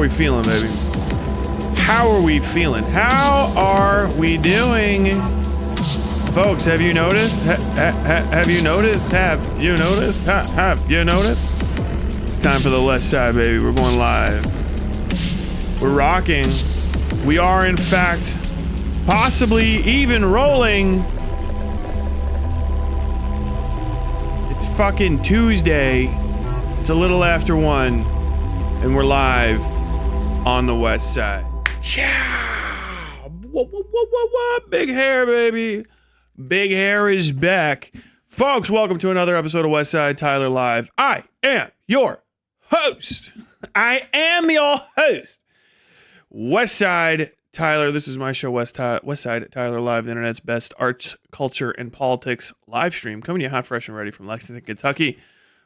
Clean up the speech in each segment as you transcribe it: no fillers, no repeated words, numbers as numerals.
we feeling, baby? How are we feeling? How are we doing? Folks, have you noticed? Have you noticed? Have you noticed? Have you noticed? It's time for the West Side, baby. We're going live. We're rocking. We are, in fact, possibly even rolling. It's fucking Tuesday. It's a little after 1, and we're live on the West Side. Chow! What? Big hair, baby. Big hair is back. Folks, welcome to another episode of West Side Tyler Live. I am your host. West Side Tyler. This is my show, West Side Tyler Live, the internet's best arts, culture, and politics live stream. Coming to you hot, fresh, and ready from Lexington, Kentucky.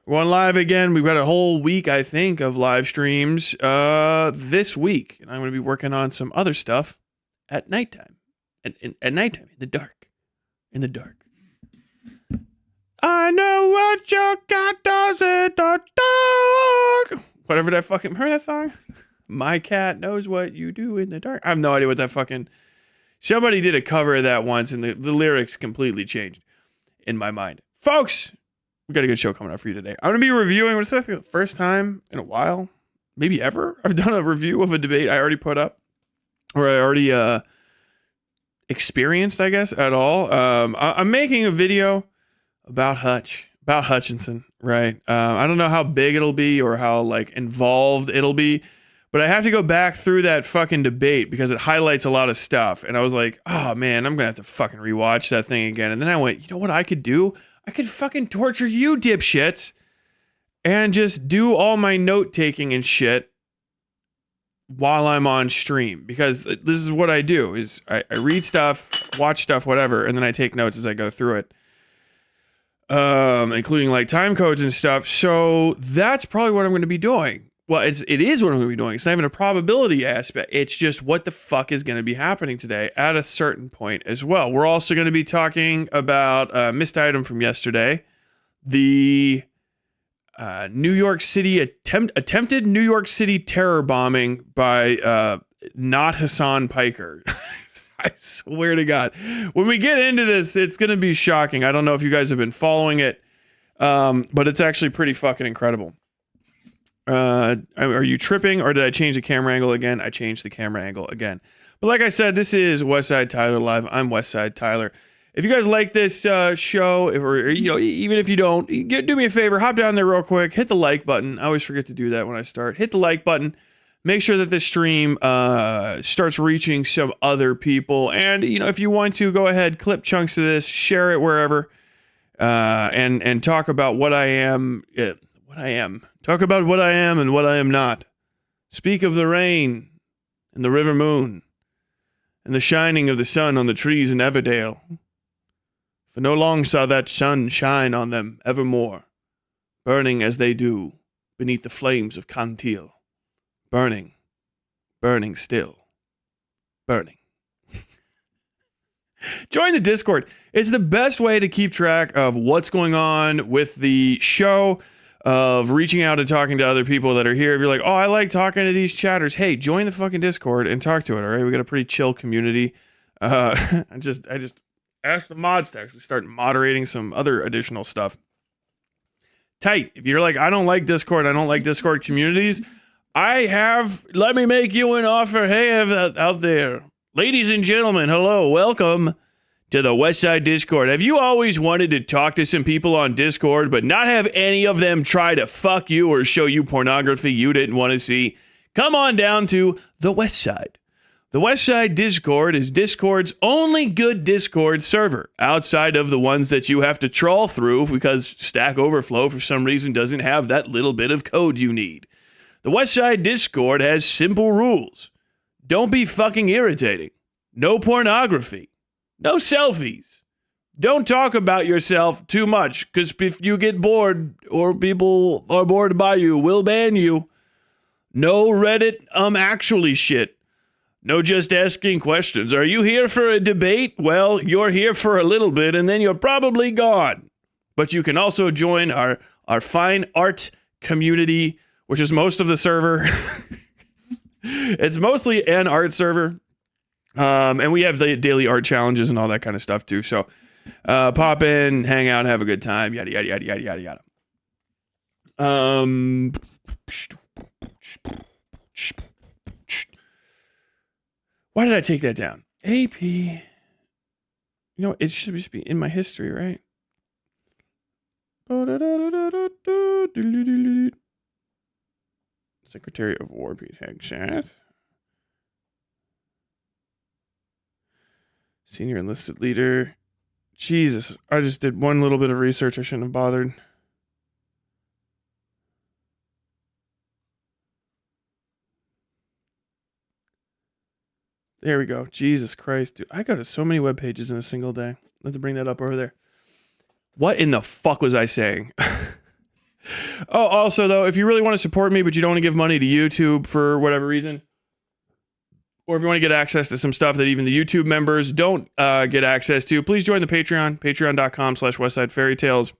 We're on live again. We've got a whole week, I think, of live streams this week. And I'm going to be working on some other stuff at nighttime. At nighttime, in the dark. In the dark. I know what your cat does in the dark. Whatever that fucking... Remember that song? My cat knows what you do in the dark. I have no idea what that fucking... Somebody did a cover of that once, and the lyrics completely changed in my mind. Folks, we got a good show coming up for you today. I'm going to be reviewing... What's that? The first time in a while? Maybe ever? I've done a review of a debate I already put up. Or I already... experienced, I guess, at all. I'm making a video about Hutchinson, right? I don't know how big it'll be or how like involved it'll be, but I have to go back through that fucking debate because it highlights a lot of stuff. And I was like, oh man, I'm gonna have to fucking rewatch that thing again. And then I went, you know what I could do? I could fucking torture you dipshits and just do all my note taking and shit while I'm on stream, because this is what I do is I read stuff, watch stuff, whatever, and then I take notes as I go through it, including like time codes and stuff. So that's probably what I'm going to be doing. Well, it is what I'm going to be doing. It's not even a probability aspect. It's just what the fuck is going to be happening today at a certain point as well. We're also going to be talking about a missed item from yesterday, the New York City attempted New York City terror bombing by not Hassan Piker. I swear to God, when we get into this, it's going to be shocking. I don't know if you guys have been following it, but it's actually pretty fucking incredible. Are you tripping, or did I change the camera angle again? I changed the camera angle again. But like I said, this is West Side Tyler Live. I'm West Side Tyler. If you guys like this show, or you know, even if you don't, do me a favor, hop down there real quick, hit the like button. I always forget to do that when I start. Hit the like button. Make sure that this stream starts reaching some other people. And you know, if you want to, go ahead, clip chunks of this, share it wherever, and talk about what I am. Talk about what I am and what I am not. Speak of the rain and the river moon and the shining of the sun on the trees in Everdale. For no long saw that sun shine on them evermore, burning as they do beneath the flames of Cantil. Burning, burning still, burning. Join the Discord. It's the best way to keep track of what's going on with the show, of reaching out and talking to other people that are here. If you're like, oh, I like talking to these chatters, hey, join the fucking Discord and talk to it, all right? We got a pretty chill community. I just ask the mods to actually start moderating some other additional stuff. Tight. If you're like, I don't like Discord, I don't like Discord communities, let me make you an offer. Hey, out there. Ladies and gentlemen, hello, welcome to the Westside Discord. Have you always wanted to talk to some people on Discord, but not have any of them try to fuck you or show you pornography you didn't want to see? Come on down to the Westside. The Westside Discord is Discord's only good Discord server, outside of the ones that you have to trawl through because Stack Overflow for some reason doesn't have that little bit of code you need. The Westside Discord has simple rules. Don't be fucking irritating. No pornography. No selfies. Don't talk about yourself too much, because if you get bored or people are bored by you, we'll ban you. No Reddit actually shit. No just asking questions. Are you here for a debate? Well, you're here for a little bit and then you're probably gone. But you can also join our fine art community, which is most of the server. It's mostly an art server. And we have the daily art challenges and all that kind of stuff too. So pop in, hang out, have a good time, yada yada yada yada yada yada. Why did I take that down? AP. You know, it should just be in my history, right? Secretary of War Pete Hegseth. Senior enlisted leader. Jesus, I just did one little bit of research. I shouldn't have bothered. There we go. Jesus Christ, dude. I go to so many web pages in a single day. Let's bring that up over there. What in the fuck was I saying? Oh, also, though, if you really want to support me, but you don't want to give money to YouTube for whatever reason, or if you want to get access to some stuff that even the YouTube members don't get access to, please join the Patreon, patreon.com/westsideFairytales,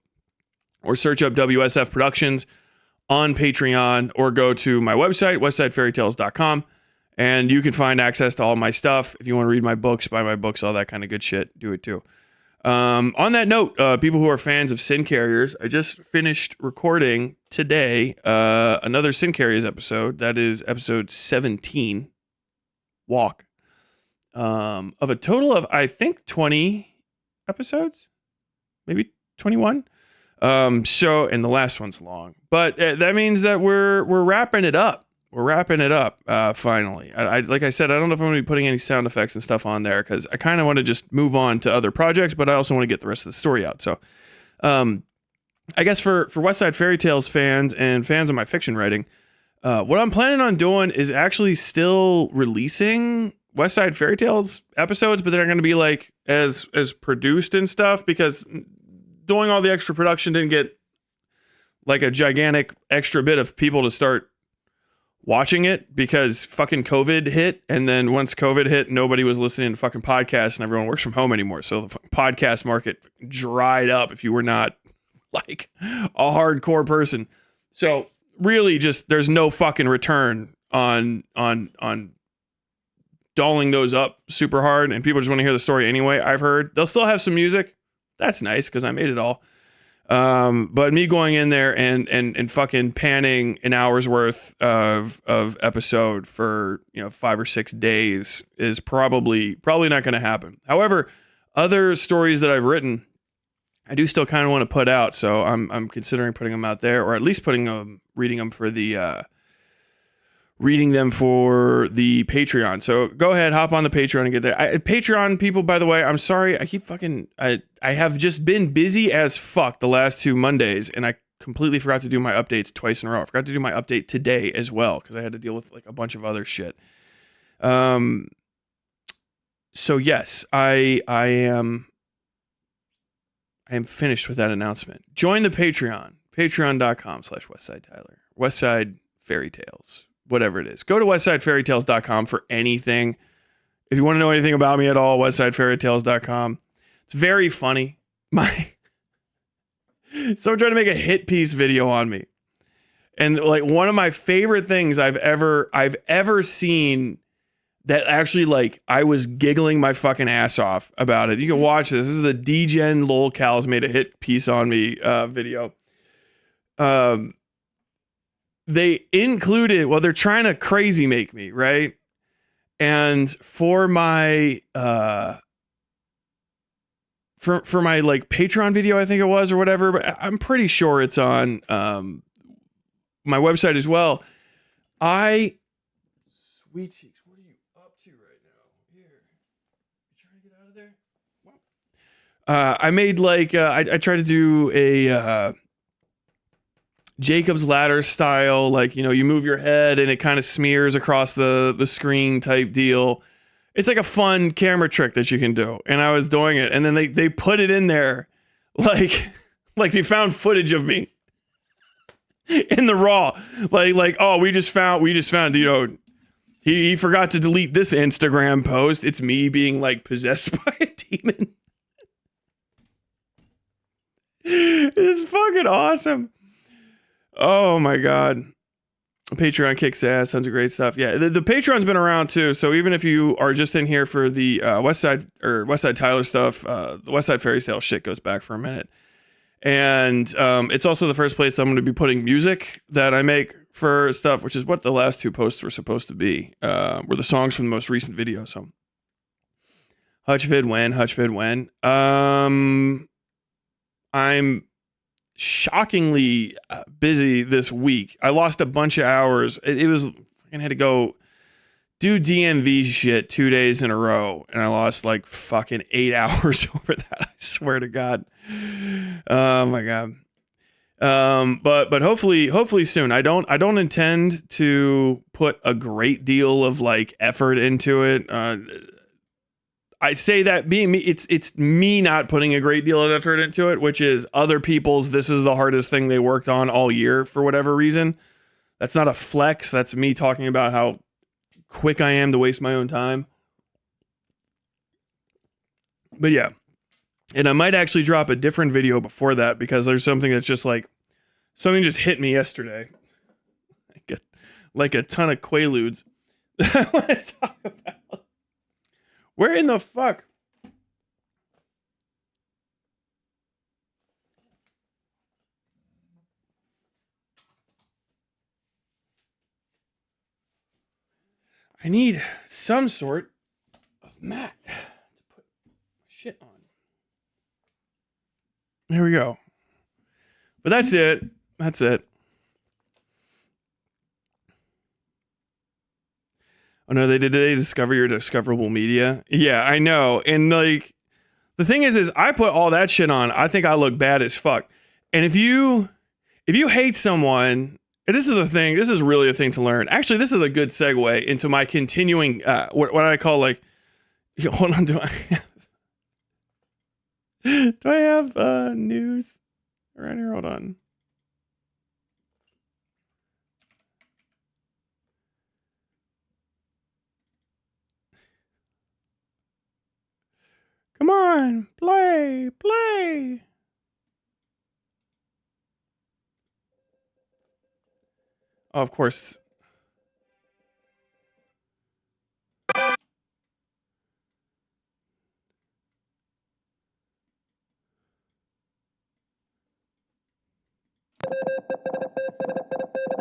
or search up WSF Productions on Patreon, or go to my website, westsidefairytales.com, and you can find access to all my stuff. If you want to read my books, buy my books, all that kind of good shit, do it too. On that note, people who are fans of Sin Carriers, I just finished recording today another Sin Carriers episode. That is episode 17, Walk, of a total of, I think, 20 episodes, maybe 21. And the last one's long, but that means that we're wrapping it up. We're wrapping it up, finally. I like I said, I don't know if I'm going to be putting any sound effects and stuff on there, because I kind of want to just move on to other projects, but I also want to get the rest of the story out. So, I guess for West Side Fairy Tales fans and fans of my fiction writing, what I'm planning on doing is actually still releasing West Side Fairy Tales episodes, but they're going to be like as produced and stuff, because doing all the extra production didn't get like a gigantic extra bit of people to start watching it, because fucking COVID hit, and then once COVID hit, nobody was listening to fucking podcasts, and everyone works from home anymore. So the podcast market dried up if you were not like a hardcore person. So really, just there's no fucking return on dolling those up super hard, and people just want to hear the story anyway. I've heard they'll still have some music. That's nice, because I made it all. But me going in there and fucking panning an hour's worth of episode for, 5 or 6 days is probably not going to happen. However, other stories that I've written, I do still kind of want to put out. So I'm considering putting them out there, or at least reading them for the Patreon. So go ahead, hop on the Patreon and get there. Patreon people, by the way, I'm sorry. I have just been busy as fuck the last 2 Mondays, and I completely forgot to do my updates twice in a row. I forgot to do my update today as well, because I had to deal with like a bunch of other shit. So yes, I am finished with that announcement. Join the Patreon, patreon.com/WestsideTyler, Westside Fairy Tales. Whatever it is. Go to westsidefairytales.com for anything. If you want to know anything about me at all, westsidefairytales.com. It's very funny. Someone tried to make a hit piece video on me. And like one of my favorite things I've ever seen, that actually like I was giggling my fucking ass off about it. You can watch this. This is the DGen Lolcals made a hit piece on me video. They included, well, they're trying to crazy make me, right? And for my for my like Patreon video, I think it was, or whatever, but I'm pretty sure it's on my website as well. Sweet cheeks, what are you up to right now? Here, you trying to get out of there? Wow. I made like I tried to do a Jacob's Ladder style, like, you move your head and it kind of smears across the screen type deal. It's like a fun camera trick that you can do. And I was doing it, and then they put it in there like they found footage of me in the raw. Like, oh, we just found, he forgot to delete this Instagram post. It's me being like possessed by a demon. It's fucking awesome. Oh my God. Patreon kicks ass, tons of great stuff. Yeah, the Patreon's been around too. So even if you are just in here for the West Side Tyler stuff, the West Side Fairy Tale shit goes back for a minute. And it's also the first place I'm going to be putting music that I make for stuff, which is what the last two posts were supposed to be, were the songs from the most recent video. So Hutch vid when. I'm shockingly busy this week. I lost a bunch of hours. It was, I had to go do DMV shit 2 days in a row, and I lost like fucking 8 hours over that. I swear to God. Oh my God. But hopefully soon. I don't intend to put a great deal of like effort into it. I say that being me, it's me not putting a great deal of effort into it, which is other people's. This is the hardest thing they worked on all year for whatever reason. That's not a flex. That's me talking about how quick I am to waste my own time. But yeah, and I might actually drop a different video before that because there's something that's just like, something just hit me yesterday. Like a ton of quaaludes that I want to talk about. Where in the fuck? I need some sort of mat to put shit on. There we go. But that's it. That's it. Oh no, they discover your discoverable media? Yeah, I know. And like, the thing is I put all that shit on. I think I look bad as fuck. And if you hate someone, and this is a thing, this is really a thing to learn. Actually, this is a good segue into my continuing, what I call like, hold on, do I have news around here? Hold on. Come on, play. Oh, of course.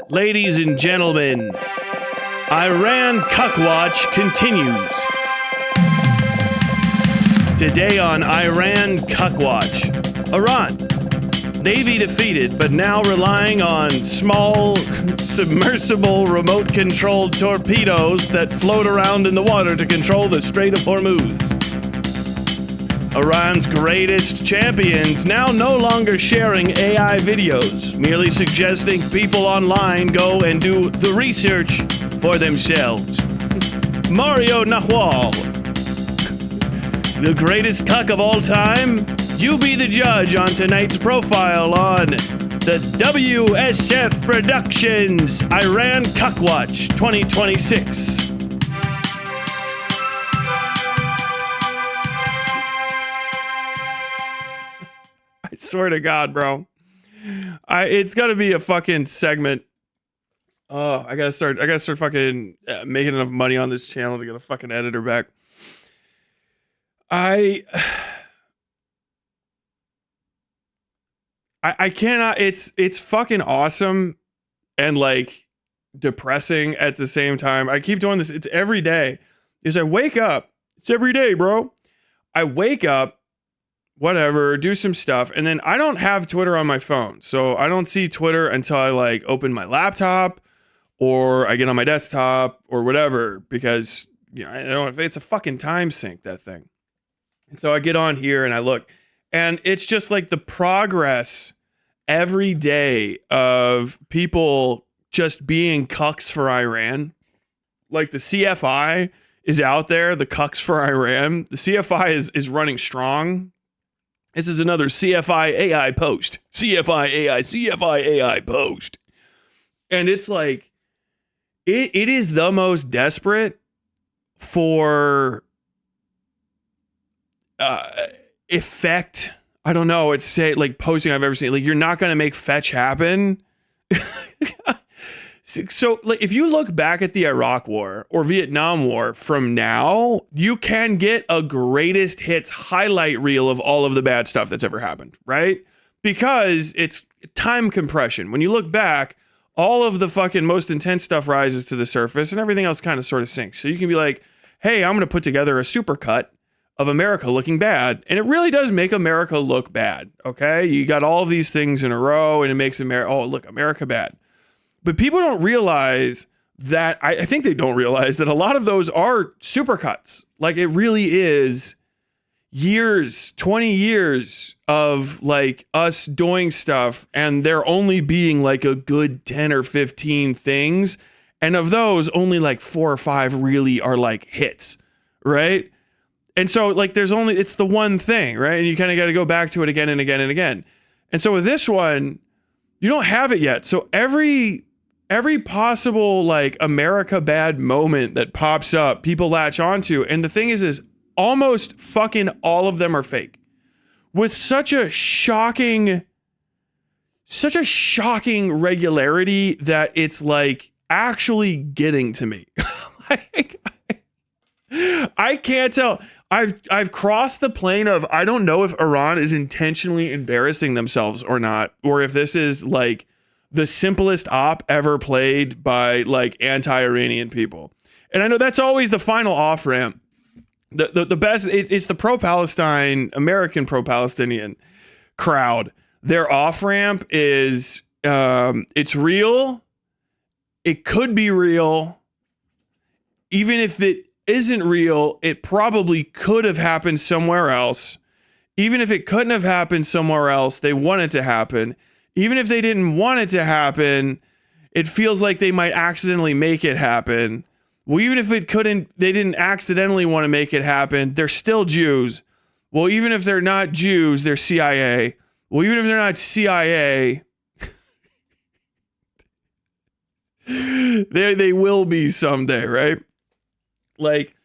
Ladies and gentlemen, Iran Cuckwatch continues. Today on Iran Cuckwatch, Iran, Navy defeated, but now relying on small, submersible, remote-controlled torpedoes that float around in the water to control the Strait of Hormuz. Iran's greatest champions now no longer sharing AI videos, merely suggesting people online go and do the research for themselves. Mario Nawal, the greatest cuck of all time? You be the judge on tonight's profile on the WSF Productions Iran Cuckwatch 2026. I swear to God, bro. It's gotta be a fucking segment. Oh, I gotta start fucking making enough money on this channel to get a fucking editor back. I cannot, it's fucking awesome and like depressing at the same time. I keep doing this. It's every day. I wake up. It's every day, bro. I wake up, whatever, do some stuff, and then I don't have Twitter on my phone. So I don't see Twitter until I like open my laptop or I get on my desktop or whatever, because you know, I don't, it's a fucking time sink, that thing. And so I get on here and I look, and it's just like the progress every day of people just being cucks for Iran. Like the CFI is out there, the cucks for Iran. The CFI is running strong. This is another CFI AI post. CFI AI post. And it's like, it is the most desperate for effect. I don't know. It's like posting I've ever seen. Like, you're not going to make fetch happen. So, like, if you look back at the Iraq War or Vietnam War from now, you can get a greatest hits highlight reel of all of the bad stuff that's ever happened, right? Because it's time compression. When you look back, all of the fucking most intense stuff rises to the surface and everything else kind of sort of sinks. So you can be like, hey, I'm going to put together a supercut of America looking bad. And it really does make America look bad, okay? You got all of these things in a row and it makes America, oh, look, America bad. But people don't realize that, I think they don't realize that a lot of those are supercuts. Like, it really is years, 20 years of like us doing stuff and there only being like a good 10 or 15 things. And of those, only like 4 or 5 really are like hits, right? And so like it's the one thing, right? And you kind of got to go back to it again and again and again. And so with this one, you don't have it yet. So every possible like America bad moment that pops up, people latch onto. And the thing is almost fucking all of them are fake. With such a shocking regularity that it's like actually getting to me. Like, I can't tell. I've crossed the plane of, I don't know if Iran is intentionally embarrassing themselves or not, or if this is like the simplest op ever played by like anti-Iranian people. And I know that's always the final off ramp. The best, it's the pro-Palestine, American pro-Palestinian crowd. Their off ramp is, it's real. It could be real. Even if it isn't real, it probably could have happened somewhere else. Even if it couldn't have happened somewhere else, they want it to happen. Even if they didn't want it to happen, it feels like they might accidentally make it happen. Well, even if they didn't accidentally want to make it happen, they're still Jews. Well, even if they're not Jews, they're CIA. Well, even if they're not CIA, they will be someday, right? Like,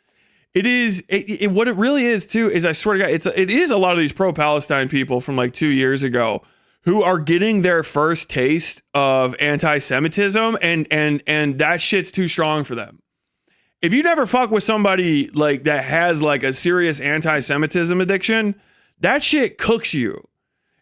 it is, what it really is too, is I swear to God, it is a lot of these pro-Palestine people from like 2 years ago who are getting their first taste of anti-Semitism and that shit's too strong for them. If you never fuck with somebody like that has like a serious anti-Semitism addiction, that shit cooks you.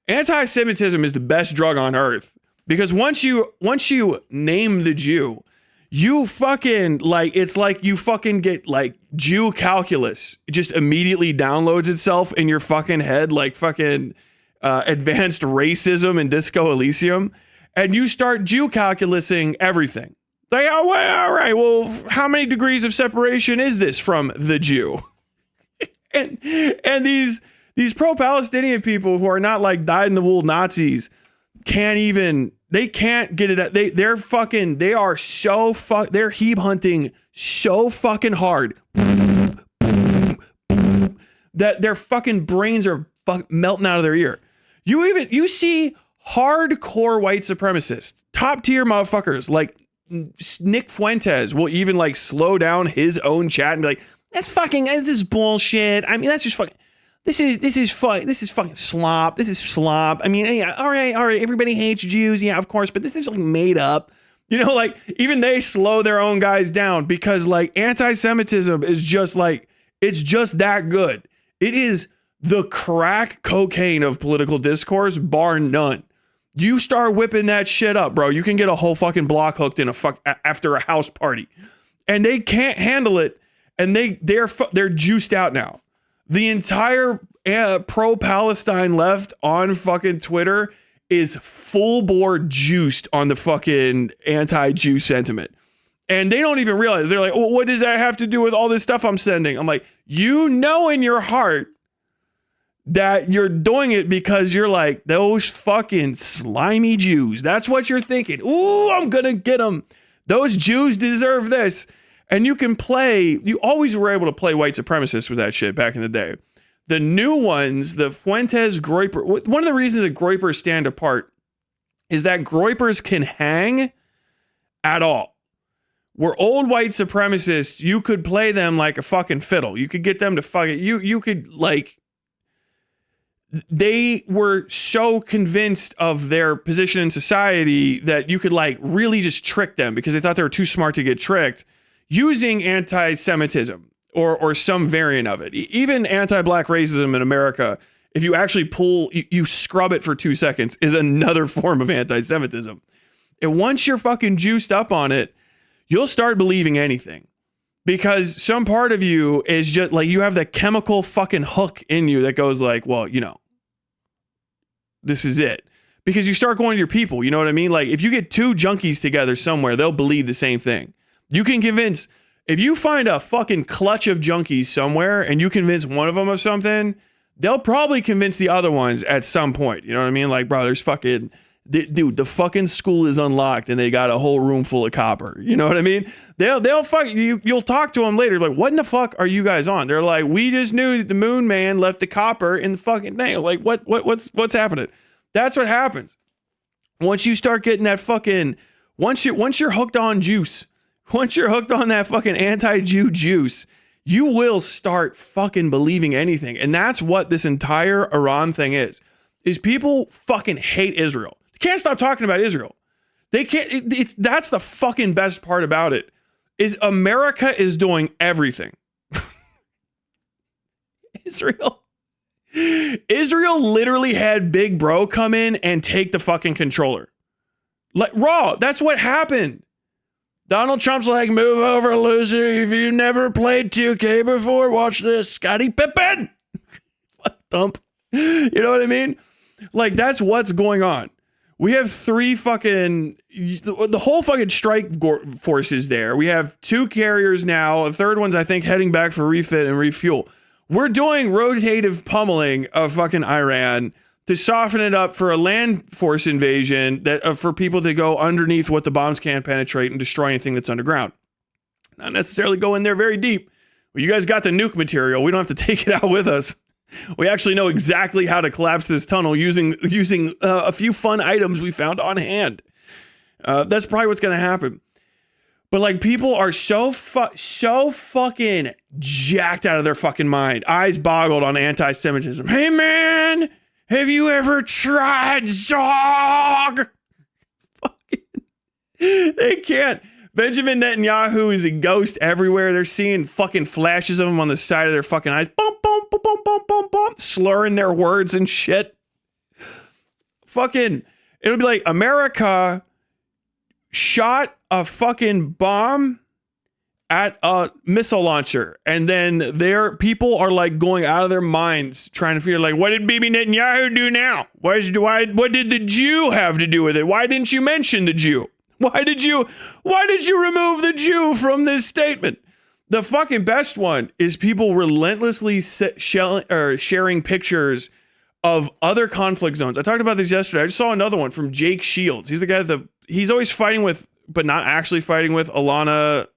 Anti-Semitism is the best drug on earth because once you name the Jew, you fucking like, it's like you fucking get like Jew calculus. It just immediately downloads itself in your fucking head like fucking advanced racism and Disco Elysium. And you start Jew calculusing everything. Like, oh, well, all right, well, how many degrees of separation is this from the Jew? and these pro-Palestinian people who are not like dyed-in-the-wool Nazis they can't get it. They're heap hunting so fucking hard that their fucking brains are melting out of their ear. You see hardcore white supremacists, top tier motherfuckers like Nick Fuentes will even like slow down his own chat and be like, this is bullshit. I mean, that's just fucking, this is fucking slop. This is slop. I mean, yeah, all right. Everybody hates Jews. Yeah, of course. But this is like made up, you know, like even they slow their own guys down because like anti-Semitism is just like, it's just that good. It is the crack cocaine of political discourse, bar none. You start whipping that shit up, bro. You can get a whole fucking block hooked in after a house party, and they can't handle it. And they're juiced out now. The entire pro-Palestine left on fucking Twitter is full bore juiced on the fucking anti-Jew sentiment, and they don't even realize. They're like, well, what does that have to do with all this stuff I'm sending? I'm like, you know, in your heart that you're doing it because you're like, those fucking slimy Jews. That's what you're thinking. Ooh, I'm gonna get them. Those Jews deserve this. And you always were able to play white supremacists with that shit back in the day. The new ones, the Fuentes, Groyper, one of the reasons that Groypers stand apart is that Groypers can hang at all. Where old white supremacists, you could play them like a fucking fiddle. You could get them to fucking, you could like, they were so convinced of their position in society that you could like really just trick them because they thought they were too smart to get tricked using anti-Semitism or some variant of it. Even anti-black racism in America, if you actually you scrub it for 2 seconds, is another form of anti-Semitism. And once you're fucking juiced up on it, you'll start believing anything. Because some part of you is just like, you have the chemical fucking hook in you that goes like, well, you know, this is it. Because you start going to your people, you know what I mean? Like, if you get 2 junkies together somewhere, they'll believe the same thing. You can convince, if you find a fucking clutch of junkies somewhere and you convince one of them of something, they'll probably convince the other ones at some point. You know what I mean? Like, bro, there's fucking... Dude, the fucking school is unlocked and they got a whole room full of copper. You know what I mean? They'll fuck you. You'll talk to them later. Like, what in the fuck are you guys on? They're like, we just knew that the moon man left the copper in the fucking thing. Like, what's happening? That's what happens. Once you start getting that fucking, once you're hooked on juice, once you're hooked on that fucking anti-Jew juice, you will start fucking believing anything. And that's what this entire Iran thing is people fucking hate Israel. Can't stop talking about Israel. They can't. That's the fucking best part about it. Is America is doing everything. Israel literally had Big Bro come in and take the fucking controller. Like raw. That's what happened. Donald Trump's like, move over, loser. If you never played 2K before, watch this. Scottie Pippen. Thump. You know what I mean? Like, that's what's going on. We have 3 fucking, the whole fucking strike force is there. We have 2 carriers now. A third one's, I think, heading back for refit and refuel. We're doing rotative pummeling of fucking Iran to soften it up for a land force invasion that for people to go underneath what the bombs can't penetrate and destroy anything that's underground. Not necessarily go in there very deep. Well, you guys got the nuke material. We don't have to take it out with us. We actually know exactly how to collapse this tunnel using a few fun items we found on hand. That's probably what's going to happen. But like, people are so fucking jacked out of their fucking mind. Eyes boggled on anti-Semitism. Hey man, have you ever tried Zog? Fucking, they can't. Benjamin Netanyahu is a ghost everywhere. They're seeing fucking flashes of him on the side of their fucking eyes. Bum, bum, bum, bum, bum, bum, bum, slurring their words and shit. Fucking, it'll be like America shot a fucking bomb at a missile launcher. And then their people are like going out of their minds trying to figure like, what did Bibi Netanyahu do now? What did the Jew have to do with it? Why didn't you mention the Jew? Why did you remove the Jew from this statement? The fucking best one is people relentlessly sharing pictures of other conflict zones. I talked about this yesterday. I just saw another one from Jake Shields. He's the guy he's always fighting with, but not actually fighting with, Alana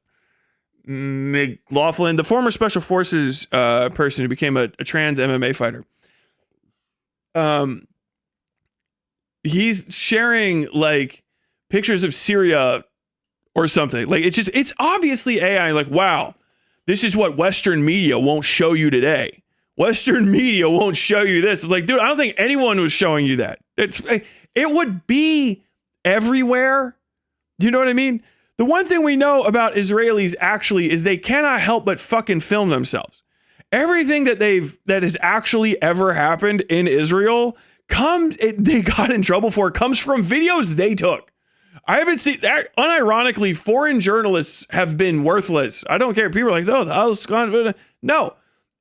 McLaughlin, the former special forces person who became a trans MMA fighter. He's sharing like pictures of Syria or something. Like, it's obviously AI. Like, wow, this is what Western media won't show you today. Western media won't show you this. It's like, dude, I don't think anyone was showing you that. It would be everywhere. Do you know what I mean? The one thing we know about Israelis actually is they cannot help but fucking film themselves. Everything that has actually ever happened in Israel they got in trouble for comes from videos they took. I haven't seen that. Unironically, foreign journalists have been worthless. I don't care. People are like, oh, that was no.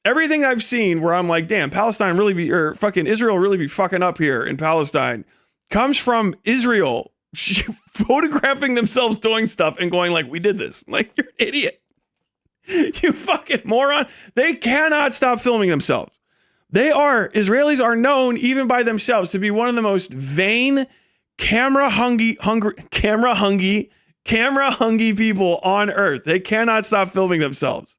Everything I've seen where I'm like, damn, Palestine really be, or fucking Israel really be fucking up here in Palestine, comes from Israel photographing themselves doing stuff and going like, we did this. Like, you're an idiot. You fucking moron. They cannot stop filming themselves. Israelis are known even by themselves to be one of the most vain, camera hungry people on earth. They cannot stop filming themselves.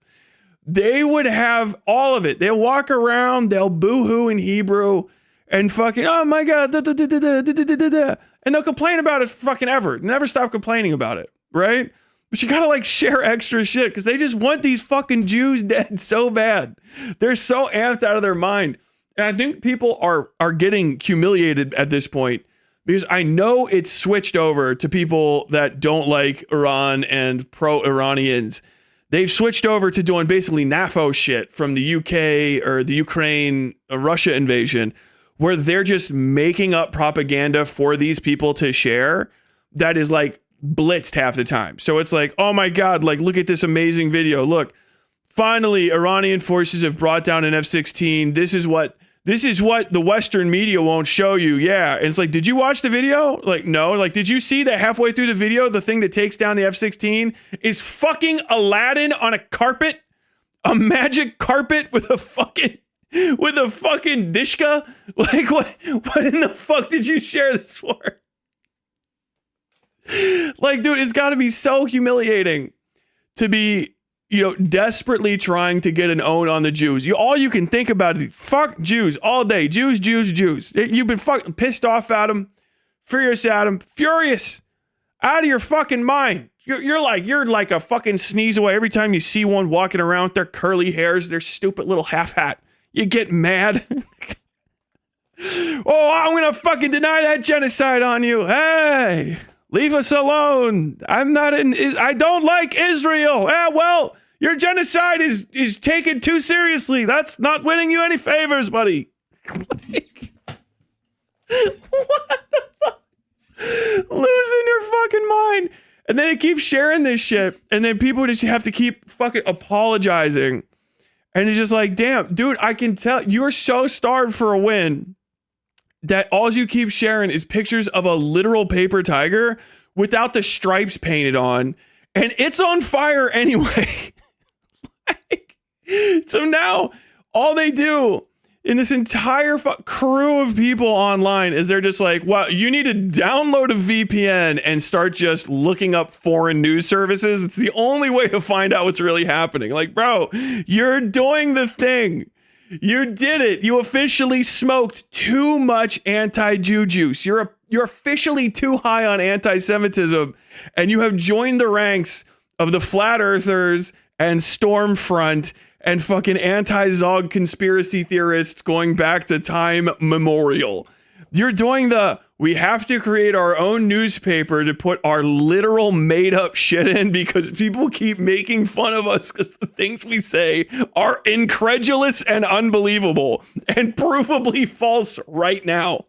They would have all of it. They'll walk around, they'll boo-hoo in Hebrew and fucking, oh my God, and they'll complain about it fucking ever. Never stop complaining about it, right? But you gotta like share extra shit because they just want these fucking Jews dead so bad. They're so amped out of their mind. And I think people are getting humiliated at this point because I know it's switched over to people that don't like Iran and pro-Iranians. They've switched over to doing basically NAFO shit from the UK or the Ukraine Russia invasion, where they're just making up propaganda for these people to share that is like blitzed half the time. So it's like, oh my God, like look at this amazing video. Look, finally Iranian forces have brought down an F-16. This is what the Western media won't show you. Yeah. And it's like, did you watch the video? Like, no. Like, did you see that halfway through the video, the thing that takes down the F-16 is fucking Aladdin on a carpet? A magic carpet with a fucking dishka? Like, what in the fuck did you share this for? Like, dude, it's got to be so humiliating to be, desperately trying to get an own on the Jews. All you can think about is fuck Jews all day. Jews. You've been fucking pissed off at them, furious at them, furious, out of your fucking mind. You're like a fucking sneeze away every time you see one walking around with their curly hairs, their stupid little half hat. You get mad. Oh, I'm gonna fucking deny that genocide on you. Hey, leave us alone. I don't like Israel. Well, your genocide is taken too seriously. That's not winning you any favors, buddy. Like, what the fuck? Losing your fucking mind. And then it keeps sharing this shit. And then people just have to keep fucking apologizing. And it's just like, damn, dude, I can tell you're so starved for a win that all you keep sharing is pictures of a literal paper tiger without the stripes painted on. And it's on fire anyway. So now all they do in this entire crew of people online is they're just like, wow, you need to download a VPN and start just looking up foreign news services. It's the only way to find out what's really happening. Like, bro, you're doing the thing. You did it. You officially smoked too much anti-Jew juice. You're officially too high on anti-Semitism, and you have joined the ranks of the flat earthers and Stormfront and fucking anti-Zog conspiracy theorists going back to time memorial. You're doing we have to create our own newspaper to put our literal made up shit in because people keep making fun of us because the things we say are incredulous and unbelievable and provably false right now.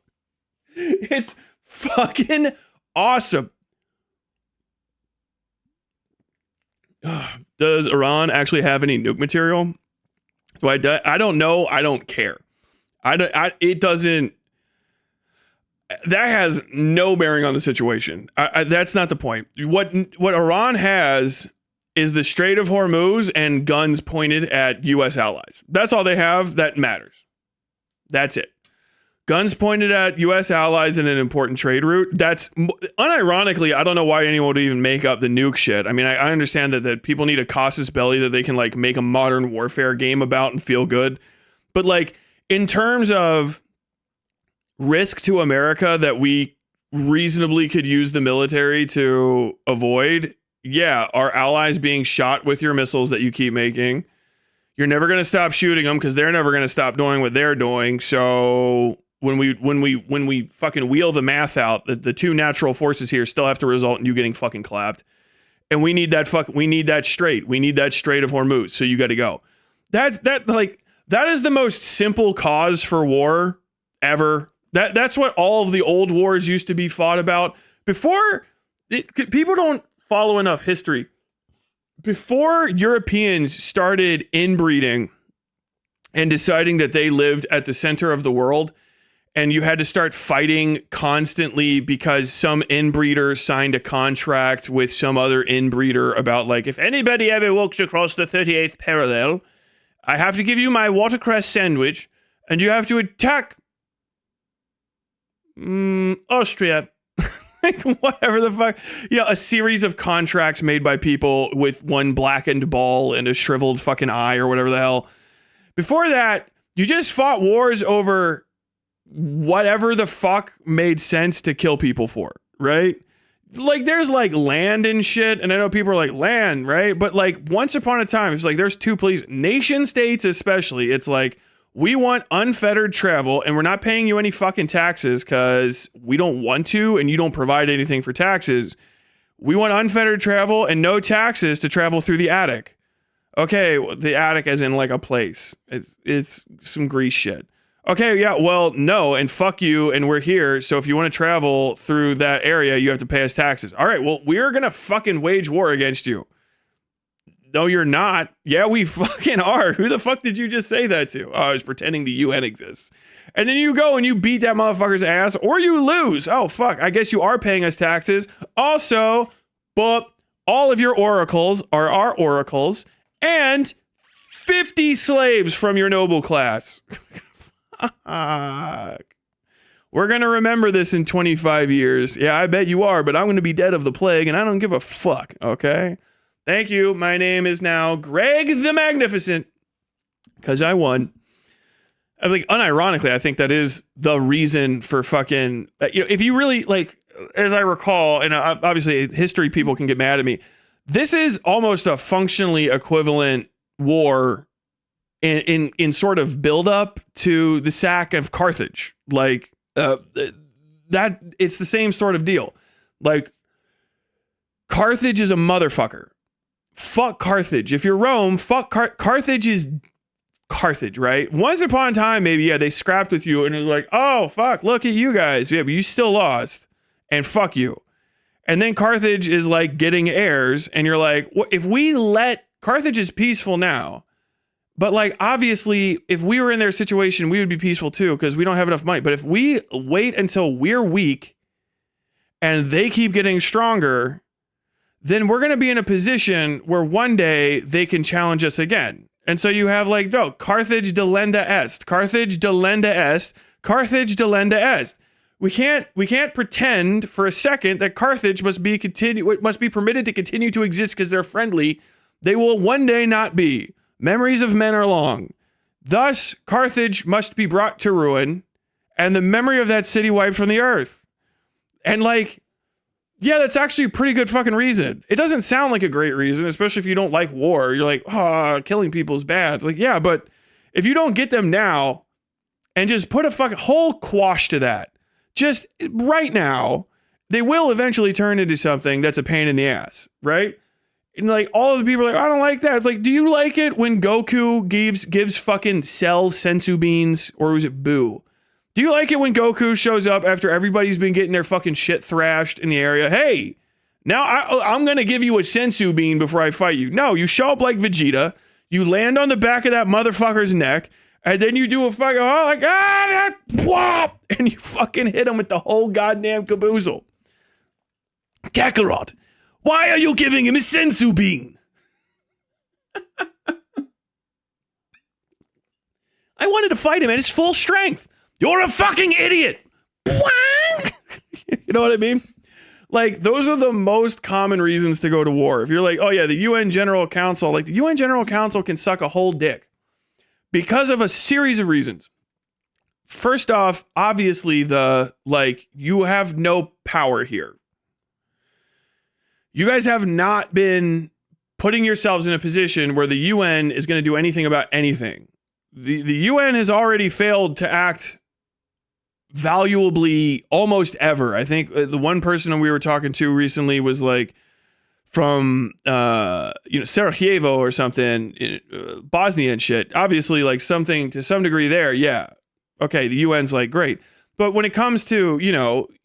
It's fucking awesome. Does Iran actually have any nuke material? I don't know. I don't care. It doesn't. That has no bearing on the situation. That's not the point. What Iran has is the Strait of Hormuz and guns pointed at U.S. allies. That's all they have that matters. That's it. Guns pointed at U.S. allies in an important trade route. That's unironically, I don't know why anyone would even make up the nuke shit. I mean, I understand that people need a casus belli that they can like make a modern warfare game about and feel good. But like in terms of risk to America that we reasonably could use the military to avoid, yeah, our allies being shot with your missiles that you keep making. You're never going to stop shooting them because they're never going to stop doing what they're doing. So when we fucking wheel the math out, the two natural forces here still have to result in you getting fucking clapped. And we need that strait. We need that Strait of Hormuz. So you got to go. That is the most simple cause for war ever. That's what all of the old wars used to be fought about. People don't follow enough history. Before Europeans started inbreeding and deciding that they lived at the center of the world, and you had to start fighting constantly because some inbreeder signed a contract with some other inbreeder about like, if anybody ever walks across the 38th parallel, I have to give you my watercress sandwich and you have to attack Austria. Like, whatever the fuck. A series of contracts made by people with one blackened ball and a shriveled fucking eye or whatever the hell. Before that, you just fought wars over whatever the fuck made sense to kill people for, right? Like, there's like land and shit, and I know people are like, land, right? But like, once upon a time, it's like there's two places, nation states especially, it's like, We want unfettered travel, and we're not paying you any fucking taxes because we don't want to, and you don't provide anything for taxes. We want unfettered travel and no taxes to travel through the attic. Okay, the attic as in like a place. It's some Greece shit. Okay, yeah, well, no, and fuck you, and we're here, so if you want to travel through that area, you have to pay us taxes. All right, well, we're gonna fucking wage war against you. No, you're not. Yeah, we fucking are. Who the fuck did you just say that to? Oh, I was pretending the UN exists. And then you go and you beat that motherfucker's ass, or you lose. Oh, fuck, I guess you are paying us taxes. Also, but all of your oracles are our oracles, and 50 slaves from your noble class. We're going to remember this in 25 years. Yeah, I bet you are, but I'm going to be dead of the plague, and I don't give a fuck, okay? Thank you. My name is now Greg the Magnificent, because I won. I think, unironically, I think that is the reason for fucking... if you really, like, as I recall, and obviously history people can get mad at me, this is almost a functionally equivalent war in sort of build up to the sack of Carthage. Like that it's the same sort of deal. Like Carthage is a motherfucker. Fuck Carthage. If you're Rome, fuck Carthage is Carthage, right? Once upon a time, maybe, yeah, they scrapped with you and it was like, oh, fuck, look at you guys. Yeah, but you still lost. And fuck you. And then Carthage is like getting heirs and you're like, well, if we let Carthage is peaceful now, but like, obviously, if we were in their situation, we would be peaceful too, because we don't have enough money. But if we wait until we're weak and they keep getting stronger, then we're going to be in a position where one day they can challenge us again. And so you have like, no, Carthage delenda est, Carthage delenda est, Carthage delenda est. We can't pretend for a second that Carthage must be permitted to continue to exist because they're friendly. They will one day not be. Memories of men are long. Thus, Carthage must be brought to ruin, and the memory of that city wiped from the earth. And like, yeah, that's actually a pretty good fucking reason. It doesn't sound like a great reason, especially if you don't like war. You're like, oh, killing people is bad. Like, yeah, but if you don't get them now and just put a fucking whole quash to that, just right now, they will eventually turn into something that's a pain in the ass, right? And like all of the people are like, I don't like that. It's like, do you like it when Goku gives fucking Cell sensu beans, or was it Boo? Do you like it when Goku shows up after everybody's been getting their fucking shit thrashed in the area? Hey, now I'm gonna give you a sensu bean before I fight you. No, you show up like Vegeta, you land on the back of that motherfucker's neck, and then you do a fucking whop, and you fucking hit him with the whole goddamn caboozle. Kakarot, why are you giving him a sensu bean? I wanted to fight him at his full strength. You're a fucking idiot. You know what I mean? Like, those are the most common reasons to go to war. If you're like, oh yeah, the UN General Council, like the UN General Council can suck a whole dick because of a series of reasons. First off, obviously you have no power here. You guys have not been putting yourselves in a position where the UN is going to do anything about anything. The UN has already failed to act valuably almost ever. I think the one person we were talking to recently was like from Sarajevo or something, Bosnia and shit. Obviously, like something to some degree there. Yeah. Okay, the UN's like great. But when it comes to,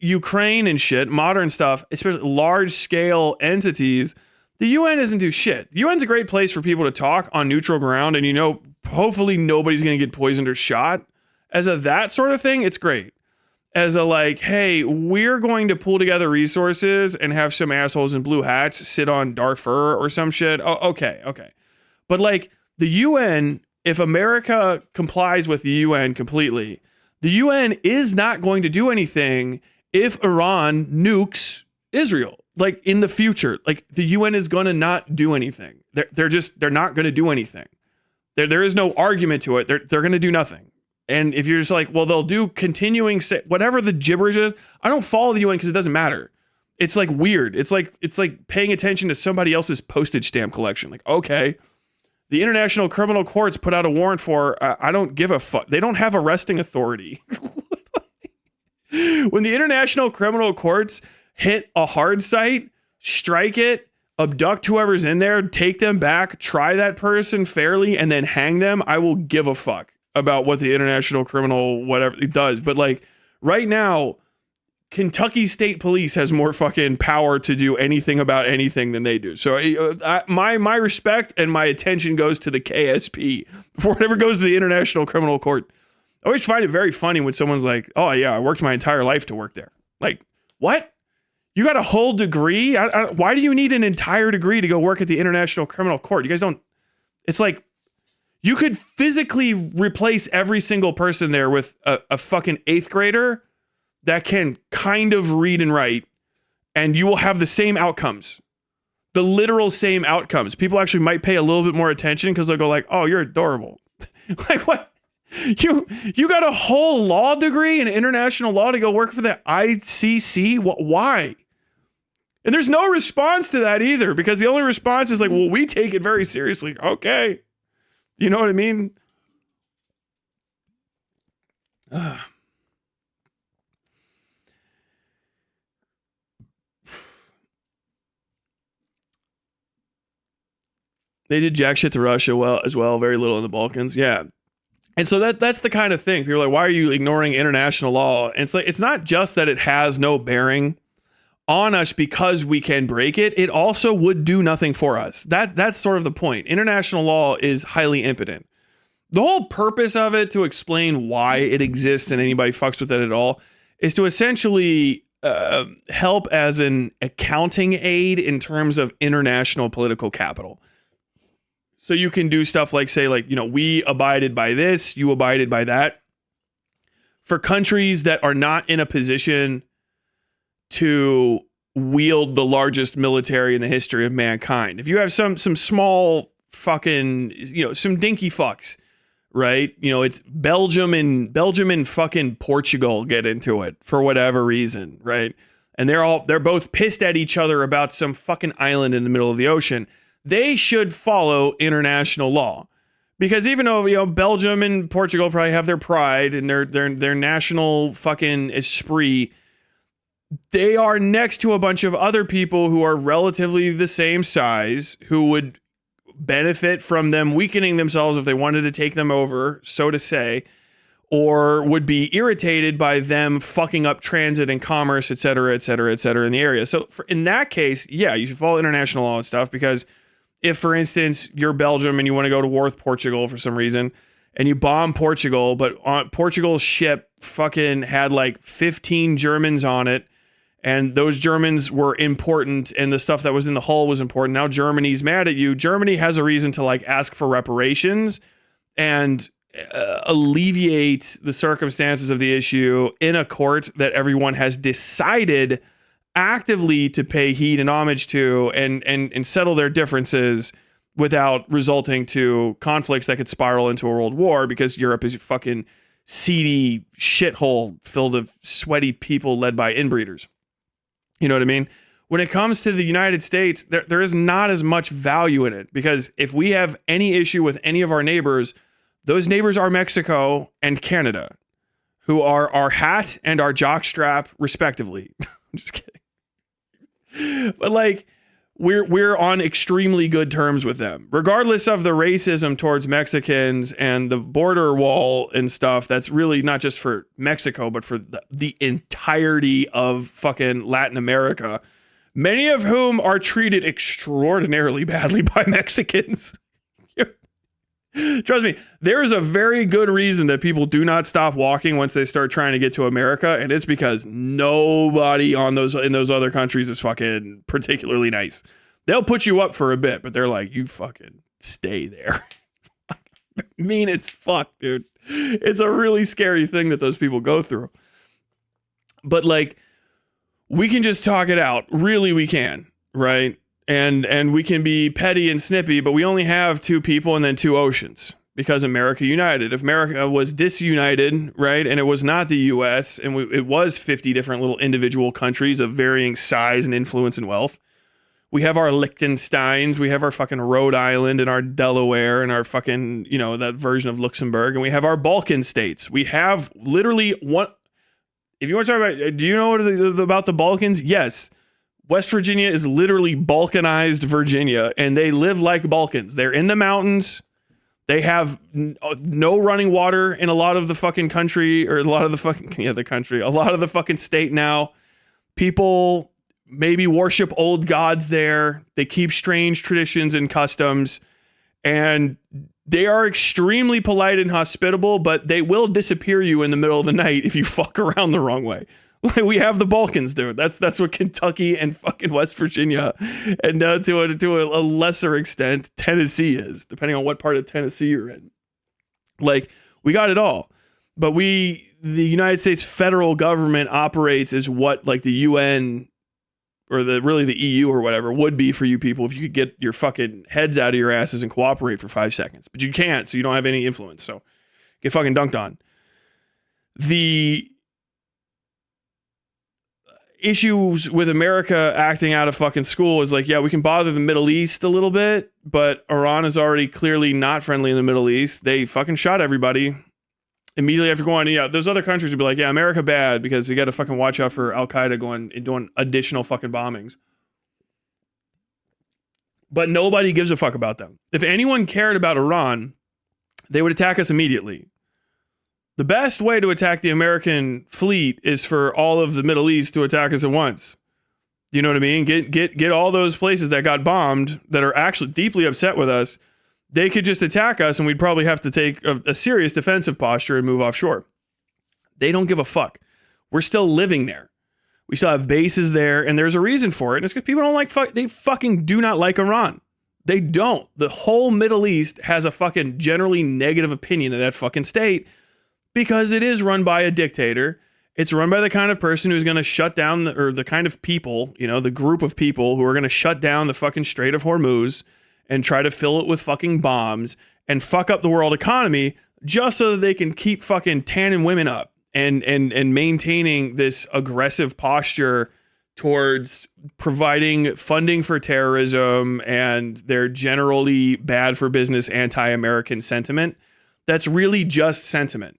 Ukraine and shit, modern stuff, especially large scale entities, the UN doesn't do shit. The UN's a great place for people to talk on neutral ground, and hopefully nobody's going to get poisoned or shot. As a that sort of thing, it's great. As a like, hey, we're going to pull together resources and have some assholes in blue hats sit on Darfur or some shit. Oh, okay. But like the UN, if America complies with the UN completely, the UN is not going to do anything if Iran nukes Israel. Like in the future, like the UN is going to not do anything. They're not going to do anything. There is no argument to it. They're going to do nothing. And if you're just like, well, they'll do continuing, whatever the gibberish is, I don't follow the UN because it doesn't matter. It's like weird. It's like paying attention to somebody else's postage stamp collection. Like, okay, the International Criminal Courts put out a warrant for, I don't give a fuck. They don't have arresting authority. When the International Criminal Courts hit a hard site, strike it, abduct whoever's in there, take them back, try that person fairly, and then hang them, I will give a fuck about what the International Criminal whatever it does. But like right now, Kentucky State Police has more fucking power to do anything about anything than they do. So my respect and my attention goes to the KSP before it ever goes to the International Criminal Court. I always find it very funny when someone's like, oh yeah, I worked my entire life to work there. Like, what? You got a whole degree? Why do you need an entire degree to go work at the International Criminal Court? You guys don't, it's like, you could physically replace every single person there with a fucking 8th grader that can kind of read and write, and you will have the same outcomes. The literal same outcomes. People actually might pay a little bit more attention because they'll go like, oh, you're adorable. Like, what? You got a whole law degree in international law to go work for the ICC? Why? And there's no response to that either, because the only response is like, well, we take it very seriously. Okay. You know what I mean? They did jack shit to Russia as well, very little in the Balkans. Yeah. And so that's the kind of thing. People are like, why are you ignoring international law? And it's like, it's not just that it has no bearing on us because we can break it. It also would do nothing for us. That's sort of the point. International law is highly impotent. The whole purpose of it, to explain why it exists and anybody fucks with it at all, is to essentially help as an accounting aid in terms of international political capital. So you can do stuff like, say, like, you know, we abided by this, you abided by that. For countries that are not in a position to wield the largest military in the history of mankind. If you have some small fucking, you know, some dinky fucks, right? You know, it's Belgium and fucking Portugal get into it for whatever reason, right? And they're both pissed at each other about some fucking island in the middle of the ocean. They should follow international law, because even though, you know, Belgium and Portugal probably have their pride and their national fucking esprit, they are next to a bunch of other people who are relatively the same size, who would benefit from them weakening themselves if they wanted to take them over, so to say, or would be irritated by them fucking up transit and commerce, et cetera, et cetera, et cetera, in the area. So in that case, yeah, you should follow international law and stuff, because if, for instance, you're Belgium and you want to go to war with Portugal for some reason, and you bomb Portugal, but on Portugal's ship fucking had like 15 Germans on it, and those Germans were important, and the stuff that was in the hull was important. Now Germany's mad at you. Germany has a reason to like ask for reparations and alleviate the circumstances of the issue in a court that everyone has decided actively to pay heed and homage to, and settle their differences without resulting to conflicts that could spiral into a world war, because Europe is a fucking seedy shithole filled of sweaty people led by inbreeders. You know what I mean? When it comes to the United States, there is not as much value in it, because if we have any issue with any of our neighbors, those neighbors are Mexico and Canada, who are our hat and our jockstrap respectively. I'm just kidding. But like, we're on extremely good terms with them, regardless of the racism towards Mexicans and the border wall and stuff. That's really not just for Mexico, but for the entirety of fucking Latin America, many of whom are treated extraordinarily badly by Mexicans. Trust me, there is a very good reason that people do not stop walking once they start trying to get to America, and it's because nobody in those other countries is fucking particularly nice. They'll put you up for a bit, but they're like, you fucking stay there. Mean as fuck, dude. It's a really scary thing that those people go through. But like, we can just talk it out. Really, we can, right? And we can be petty and snippy, but we only have two people and then two oceans, because America united. If America was disunited, right, and it was not the U.S., and it was 50 different little individual countries of varying size and influence and wealth, We have our Liechtensteins, we have our fucking Rhode Island and our Delaware and our fucking, you know, that version of Luxembourg, and we have our Balkan states. We have literally one. If you want to talk about, do you know about the Balkans? Yes. West Virginia is literally Balkanized Virginia, and they live like Balkans. They're in the mountains. They have no running water in a lot of the fucking country, or a lot of the fucking, the country, a lot of the fucking state now. People maybe worship old gods there. They keep strange traditions and customs, and they are extremely polite and hospitable, but they will disappear you in the middle of the night if you fuck around the wrong way. We have the Balkans, dude. That's what Kentucky and fucking West Virginia, and to a lesser extent Tennessee is, depending on what part of Tennessee you're in. Like, we got it all, but the United States federal government operates as what like the UN or the EU or whatever would be for you people if you could get your fucking heads out of your asses and cooperate for 5 seconds. But you can't, so you don't have any influence. So get fucking dunked on. The issues with America acting out of fucking school is like, yeah, we can bother the Middle East a little bit, but Iran is already clearly not friendly in the Middle East. They fucking shot everybody immediately after going. Yeah, those other countries would be like, yeah, America bad, because you got to fucking watch out for Al Qaeda going and doing additional fucking bombings. But nobody gives a fuck about them. If anyone cared about Iran, they would attack us immediately. The best way to attack the American fleet is for all of the Middle East to attack us at once. You know what I mean? Get all those places that got bombed that are actually deeply upset with us. They could just attack us, and we'd probably have to take a serious defensive posture and move offshore. They don't give a fuck. We're still living there. We still have bases there, and there's a reason for it. And it's because people don't like they fucking do not like Iran. They don't. The whole Middle East has a fucking generally negative opinion of that fucking state because it is run by a dictator. It's run by the kind of person who's going to shut down, or the kind of people, the group of people who are going to shut down the fucking Strait of Hormuz and try to fill it with fucking bombs and fuck up the world economy just so that they can keep fucking tanning women up and maintaining this aggressive posture towards providing funding for terrorism and their generally bad for business anti-American sentiment. That's really just sentiment.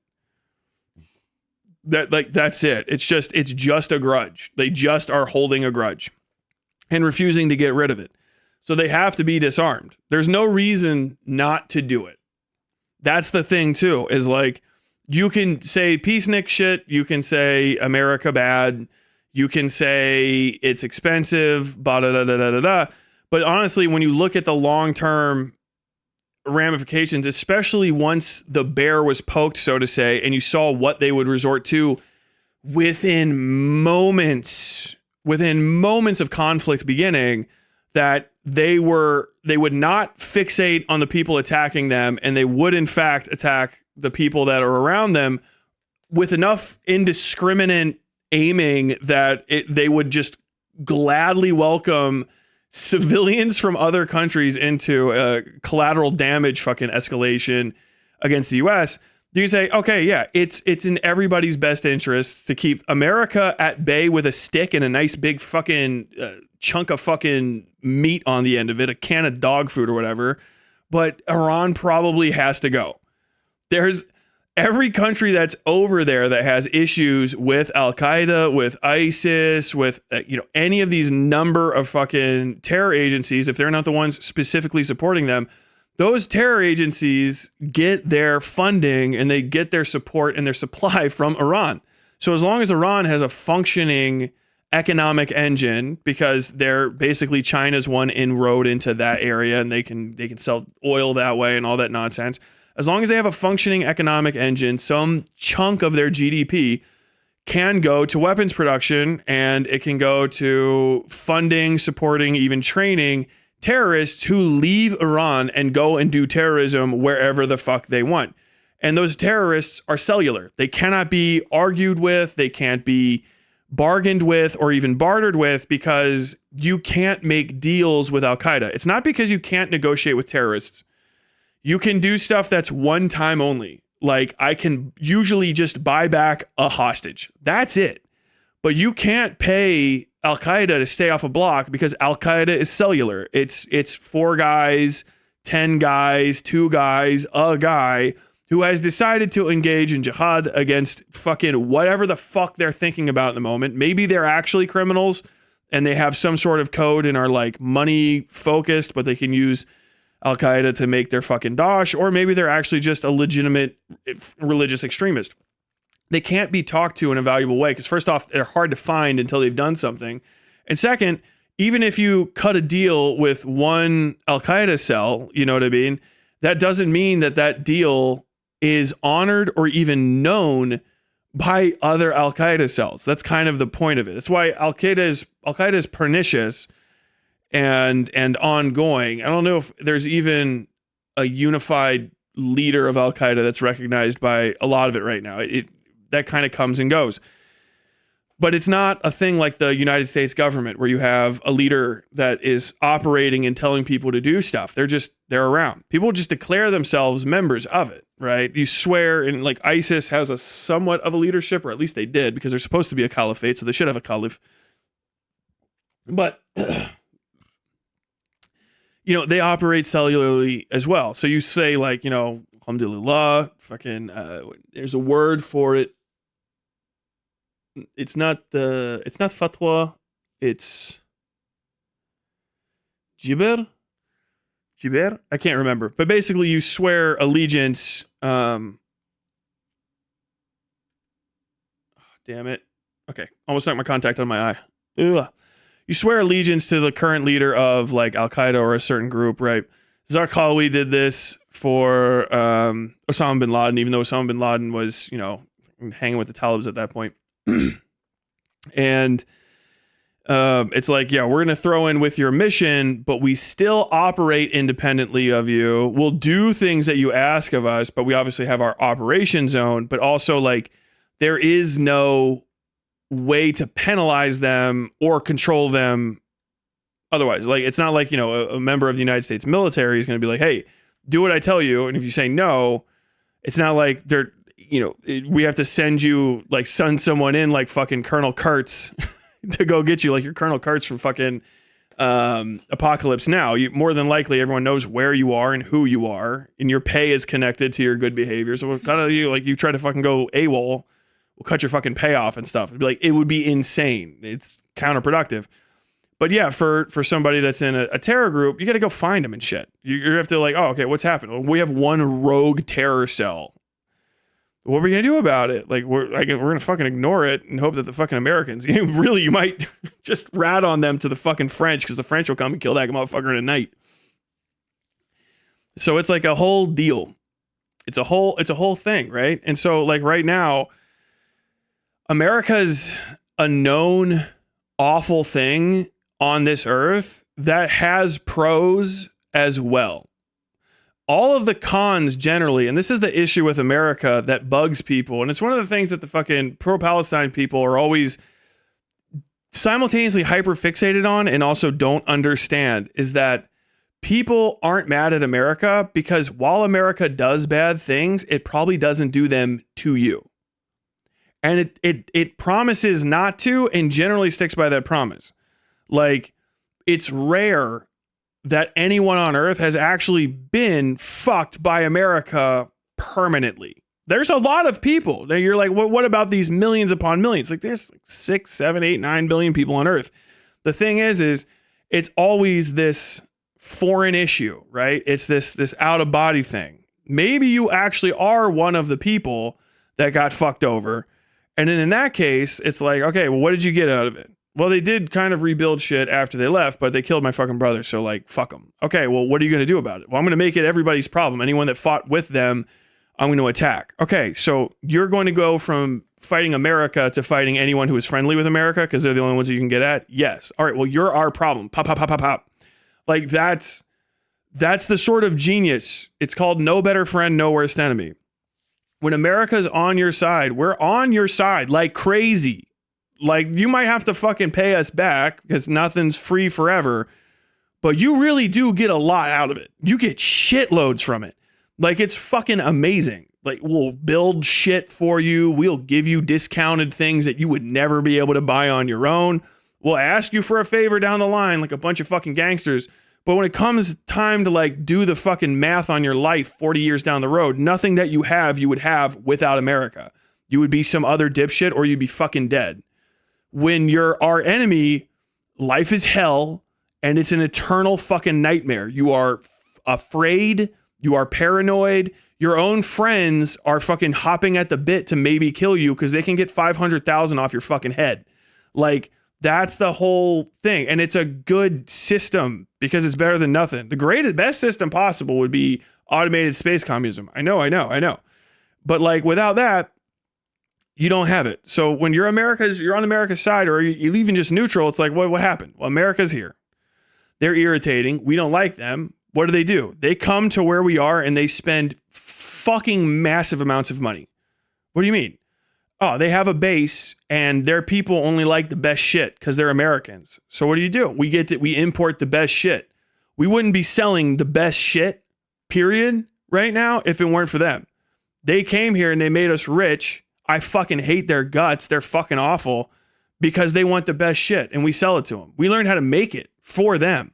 That's it. It's just a grudge. They just are holding a grudge and refusing to get rid of it. So they have to be disarmed. There's no reason not to do it. That's the thing too, is like, you can say peacenik shit. You can say America bad. You can say it's expensive, da da da da da. But honestly, when you look at the long-term ramifications, especially once the bear was poked, so to say, and you saw what they would resort to within moments of conflict beginning, that they would not fixate on the people attacking them, and they would in fact attack the people that are around them with enough indiscriminate aiming that they would just gladly welcome civilians from other countries into collateral damage fucking escalation against the US. You can say, okay, yeah, it's in everybody's best interest to keep America at bay with a stick and a nice big fucking chunk of fucking meat on the end of it, a can of dog food or whatever. But Iran probably has to go. There's every country that's over there that has issues with Al Qaeda, with ISIS, with any of these number of fucking terror agencies. If they're not the ones specifically supporting them, those terror agencies get their funding and they get their support and their supply from Iran. So as long as Iran has a functioning economic engine, because they're basically China's one inroad into that area, and they can sell oil that way and all that nonsense. As long as they have a functioning economic engine, some chunk of their GDP can go to weapons production, and it can go to funding, supporting, even training terrorists who leave Iran and go and do terrorism wherever the fuck they want. And those terrorists are cellular. They cannot be argued with. They can't be bargained with or even bartered with, because you can't make deals with Al Qaeda. It's not because you can't negotiate with terrorists. You can do stuff that's one time only. Like, I can usually just buy back a hostage. That's it. But you can't pay Al Qaeda to stay off a block because Al Qaeda is cellular. It's 4 guys, 10 guys, 2 guys, a guy who has decided to engage in jihad against fucking whatever the fuck they're thinking about at the moment. Maybe they're actually criminals and they have some sort of code and are like money focused, but they can use Al Qaeda to make their fucking dosh, or maybe they're actually just a legitimate religious extremist. They can't be talked to in a valuable way because first off, they're hard to find until they've done something. And second, even if you cut a deal with one Al Qaeda cell, you know what I mean? That doesn't mean that that deal is honored or even known by other Al Qaeda cells. That's kind of the point of it. That's why Al Qaeda is pernicious and ongoing. I don't know if there's even a unified leader of Al Qaeda that's recognized by a lot of it right now. That kind of comes and goes. But it's not a thing like the United States government where you have a leader that is operating and telling people to do stuff. They're around. People just declare themselves members of it, right? You swear, and like ISIS has a somewhat of a leadership, or at least they did, because they're supposed to be a caliphate, so they should have a caliph. But, you know, they operate cellularly as well. So you say like, you know, alhamdulillah, fucking, there's a word for it. It's not fatwa, it's jiber. I can't remember, but basically you swear allegiance. Damn it. Okay, almost knocked my contact on my eye. Ugh. You swear allegiance to the current leader of like Al Qaeda or a certain group, right? Zarqawi did this for Osama bin Laden, even though Osama bin Laden was, you know, hanging with the Talibs at that point. And it's like, yeah, we're going to throw in with your mission, but we still operate independently of you. We'll do things that you ask of us, but we obviously have our operation zone, but also like there is no way to penalize them or control them otherwise. Like, it's not like, you know, a member of the United States military is going to be like, hey, do what I tell you. And if you say no, it's not like they're, you know, we have to send someone in like fucking Colonel Kurtz to go get you, like you're Colonel Kurtz from fucking Apocalypse Now. You more than likely everyone knows where you are and who you are, and your pay is connected to your good behavior. So kind of you try to fucking go AWOL, we'll cut your fucking pay off and stuff. It'd be like, it would be insane. It's counterproductive. But yeah, for somebody that's in a terror group, you got to go find them and shit. You have to like, oh, okay, what's happened? Well, we have one rogue terror cell. What are we gonna do about it? Like we're gonna fucking ignore it and hope that the fucking Americans, really, you might just rat on them to the fucking French because the French will come and kill that motherfucker in a night. So it's like a whole deal. It's a whole thing, right? And so like right now, America's a known awful thing on this earth that has pros as well. All of the cons generally, and this is the issue with America that bugs people, and it's one of the things that the fucking pro-Palestine people are always simultaneously hyper-fixated on and also don't understand, is that people aren't mad at America because while America does bad things, it probably doesn't do them to you. And it promises not to, and generally sticks by that promise. Like, it's rare that anyone on earth has actually been fucked by America permanently. There's a lot of people that you're like, what about these millions upon millions? Like there's like 6, 7, 8, 9 billion people on earth. The thing is it's always this foreign issue, right? It's this out of body thing. Maybe you actually are one of the people that got fucked over. And then in that case, it's like, okay, well, what did you get out of it? Well, they did kind of rebuild shit after they left, but they killed my fucking brother. So like, fuck them. Okay, well, what are you going to do about it? Well, I'm going to make it everybody's problem. Anyone that fought with them, I'm going to attack. Okay, so you're going to go from fighting America to fighting anyone who is friendly with America because they're the only ones you can get at? Yes. All right, well, you're our problem. Pop, pop, pop, pop, pop. Like that's the sort of genius. It's called no better friend, no worst enemy. When America's on your side, we're on your side like crazy. Like, you might have to fucking pay us back because nothing's free forever, but you really do get a lot out of it. You get shitloads from it. Like, it's fucking amazing. Like, we'll build shit for you. We'll give you discounted things that you would never be able to buy on your own. We'll ask you for a favor down the line like a bunch of fucking gangsters. But when it comes time to like do the fucking math on your life 40 years down the road, nothing that you would have without America. You would be some other dipshit or you'd be fucking dead. When you're our enemy, life is hell and it's an eternal fucking nightmare. You are afraid. You are paranoid. Your own friends are fucking hopping at the bit to maybe kill you because they can get 500,000 off your fucking head. Like, that's the whole thing. And it's a good system because it's better than nothing. The best system possible would be automated space communism. I know. But like without that, you don't have it. So when you're on America's side or you're even just neutral, it's like, what happened? Well, America's here. They're irritating. We don't like them. What do? They come to where we are and they spend fucking massive amounts of money. What do you mean? Oh, they have a base and their people only like the best shit because they're Americans. So what do? We import the best shit. We wouldn't be selling the best shit, period, right now if it weren't for them. They came here and they made us rich. I fucking hate their guts. They're fucking awful because they want the best shit and we sell it to them. We learned how to make it for them.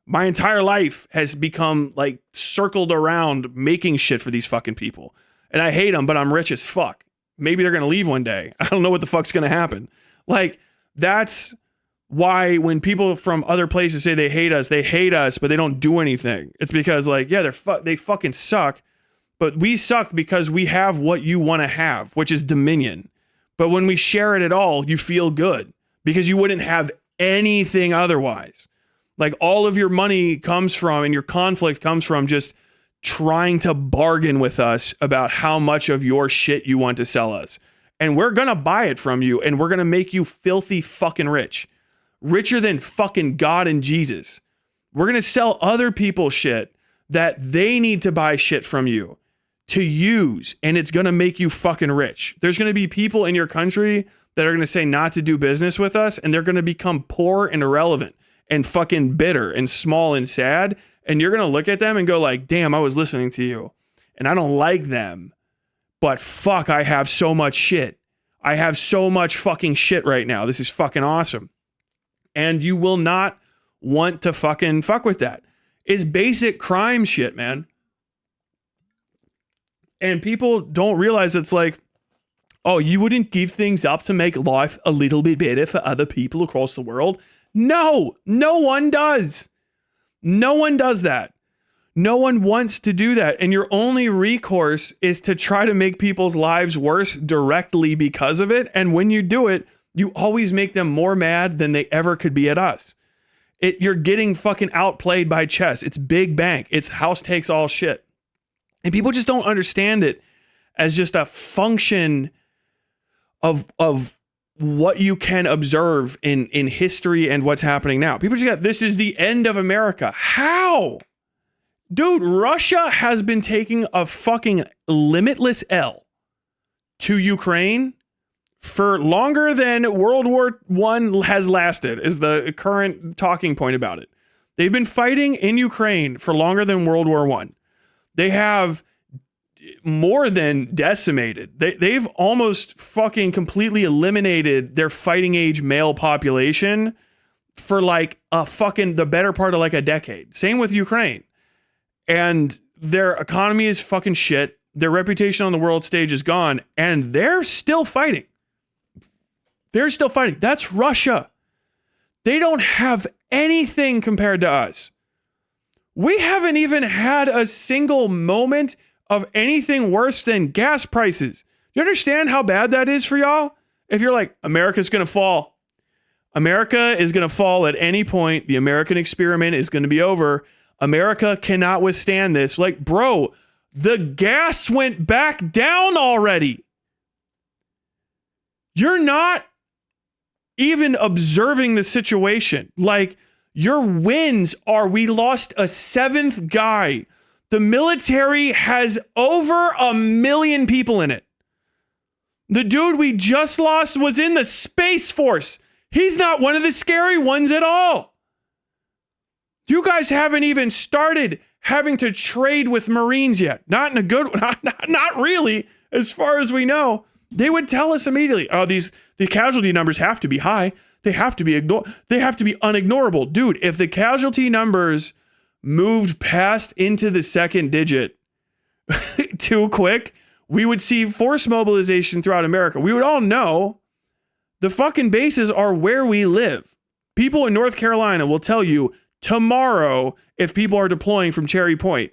My entire life has become like circled around making shit for these fucking people. And I hate them, but I'm rich as fuck. Maybe they're going to leave one day. I don't know what the fuck's going to happen. Like, that's why when people from other places say they hate us, but they don't do anything. It's because like, yeah, they fucking suck. But we suck because we have what you want to have, which is dominion. But when we share it at all, you feel good because you wouldn't have anything otherwise. Like all of your money comes from and your conflict comes from just trying to bargain with us about how much of your shit you want to sell us. And we're going to buy it from you and we're going to make you filthy fucking rich. Richer than fucking God and Jesus. We're going to sell other people's shit that they need to buy shit from you to use, and it's going to make you fucking rich. There's going to be people in your country that are going to say not to do business with us, and they're going to become poor and irrelevant and fucking bitter and small and sad, and you're going to look at them and go like, damn, I was listening to you, and I don't like them, but fuck, I have so much shit. I have so much fucking shit right now. This is fucking awesome. And you will not want to fucking fuck with that. It's basic crime shit, man. And people don't realize it's like, oh, you wouldn't give things up to make life a little bit better for other people across the world? No, no one does. No one does that. No one wants to do that. And your only recourse is to try to make people's lives worse directly because of it. And when you do it, you always make them more mad than they ever could be at us. You're getting fucking outplayed by chess. It's big bank. It's house takes all shit. And people just don't understand it as just a function of what you can observe in history and what's happening now. People just got, this is the end of America. How? Dude, Russia has been taking a fucking limitless L to Ukraine for longer than World War I has lasted, is the current talking point about it. They've been fighting in Ukraine for longer than World War I. They have more than decimated. They've almost fucking completely eliminated their fighting age male population for like the better part of like a decade. Same with Ukraine. And their economy is fucking shit. Their reputation on the world stage is gone. And they're still fighting. They're still fighting. That's Russia. They don't have anything compared to us. We haven't even had a single moment of anything worse than gas prices. Do you understand how bad that is for y'all? If you're like, America's going to fall. America is going to fall at any point. The American experiment is going to be over. America cannot withstand this. Like, bro, the gas went back down already. You're not even observing the situation. Like, your wins are, we lost a 7th guy. The military has over 1 million people in it. The dude we just lost was in the Space Force. He's not one of the scary ones at all. You guys haven't even started having to trade with Marines yet. Not in a good, not really, as far as we know. They would tell us immediately, oh, the casualty numbers have to be high. They have to be unignorable. Dude, if the casualty numbers moved past into the second digit too quick, we would see force mobilization throughout America. We would all know the fucking bases are where we live. People in North Carolina will tell you tomorrow if people are deploying from Cherry Point.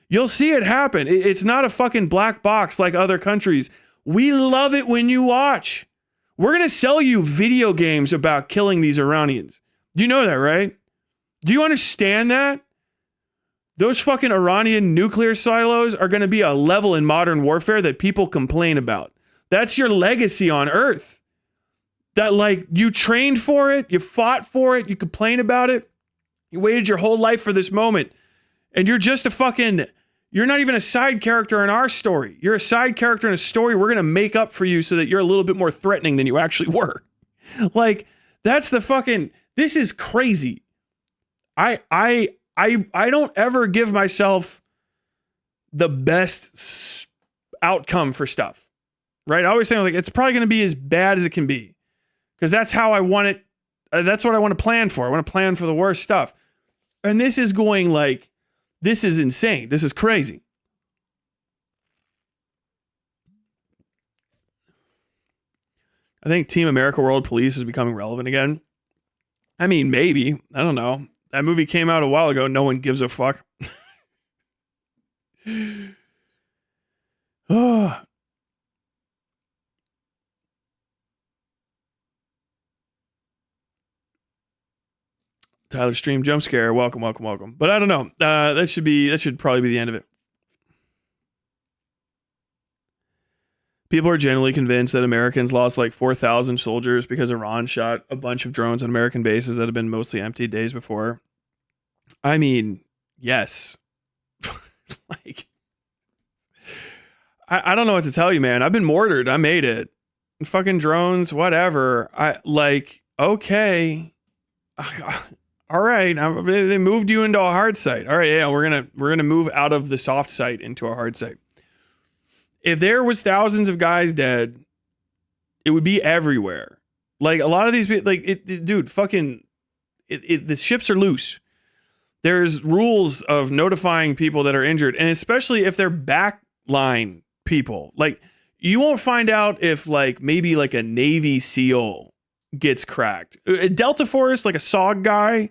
You'll see it happen. It's not a fucking black box like other countries. We love it when you watch. We're going to sell you video games about killing these Iranians. You know that, right? Do you understand that? Those fucking Iranian nuclear silos are going to be a level in modern warfare that people complain about. That's your legacy on Earth. That, like, you trained for it, you fought for it, you complain about it, you waited your whole life for this moment, and you're just you're not even a side character in our story. You're a side character in a story we're going to make up for you so that you're a little bit more threatening than you actually were. Like, that's this is crazy. I don't ever give myself the best outcome for stuff, right? I always think, like, it's probably going to be as bad as it can be because that's how I want it. That's what I want to plan for. I want to plan for the worst stuff. And this is this is insane. This is crazy. I think Team America World Police is becoming relevant again. I mean, maybe. I don't know. That movie came out a while ago. No one gives a fuck. Oh. Tyler Stream jump scare. Welcome. But I don't know. That should probably be the end of it. People are generally convinced that Americans lost like 4,000 soldiers because Iran shot a bunch of drones on American bases that had been mostly empty days before. I mean, yes. Like, I don't know what to tell you, man. I've been mortared. I made it. Fucking drones, whatever. Okay. All right. They moved you into a hard site. All right. Yeah, we're gonna move out of the soft site into a hard site. If there was thousands of guys dead, it would be everywhere. Like, a lot of these people, the ships are loose. There's rules of notifying people that are injured, and especially if they're backline people. Like, you won't find out if, like, maybe like a Navy SEAL gets cracked. Delta Force, like a SOG guy,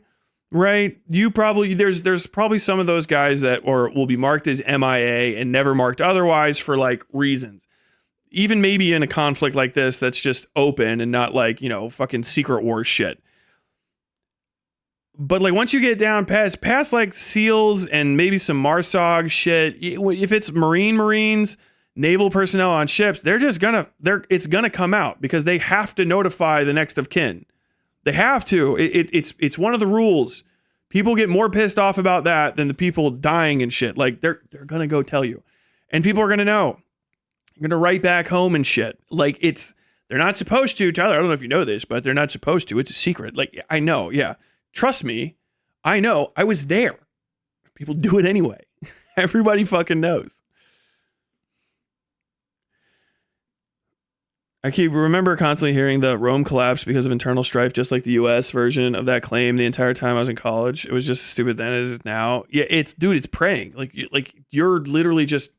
right? There's probably some of those guys that will be marked as MIA and never marked otherwise for like reasons. Even maybe in a conflict like this that's just open and not like, fucking secret war shit. But like, once you get down past like SEALs and maybe some MARSOG shit, if it's Marines, naval personnel on ships, it's gonna come out because they have to notify the next of kin. They have to. It's one of the rules. People get more pissed off about that than the people dying and shit. Like, they're gonna go tell you, and people are gonna know. You're gonna write back home and shit. Like, they're not supposed to. Tyler, I don't know if you know this, but they're not supposed to. It's a secret. Like, I know. Yeah, trust me. I know. I was there. People do it anyway. Everybody fucking knows. I remember constantly hearing the Rome collapsed because of internal strife, just like the U.S. version of that claim the entire time I was in college. It was just as stupid then as it is now. Yeah, it's praying. Like you're literally just,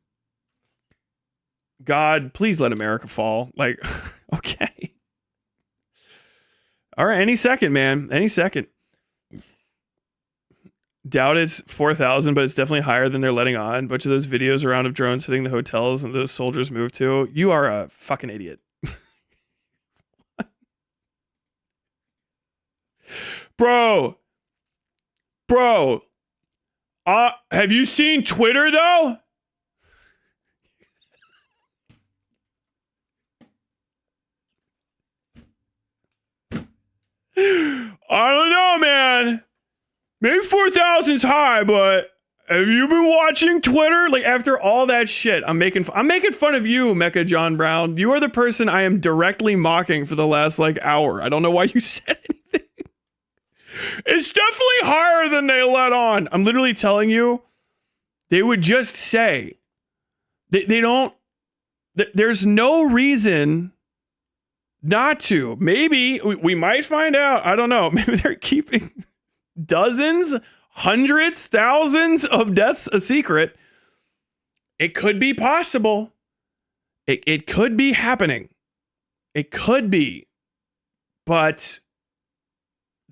God, please let America fall. Like, okay. All right, any second, man. Any second. Doubt it's 4,000, but it's definitely higher than they're letting on. A bunch of those videos around of drones hitting the hotels and those soldiers moved to. You are a fucking idiot. Bro, have you seen Twitter though? I don't know, man. Maybe 4,000's high, but have you been watching Twitter? Like, after all that shit, I'm making fun of you, Mecha John Brown. You are the person I am directly mocking for the last like hour. I don't know why you said anything. It's definitely higher than they let on. I'm literally telling you, they would just say they don't. There's no reason not to. Maybe we might find out. I don't know. Maybe they're keeping dozens, hundreds, thousands of deaths a secret. It could be possible. It could be happening. It could be. But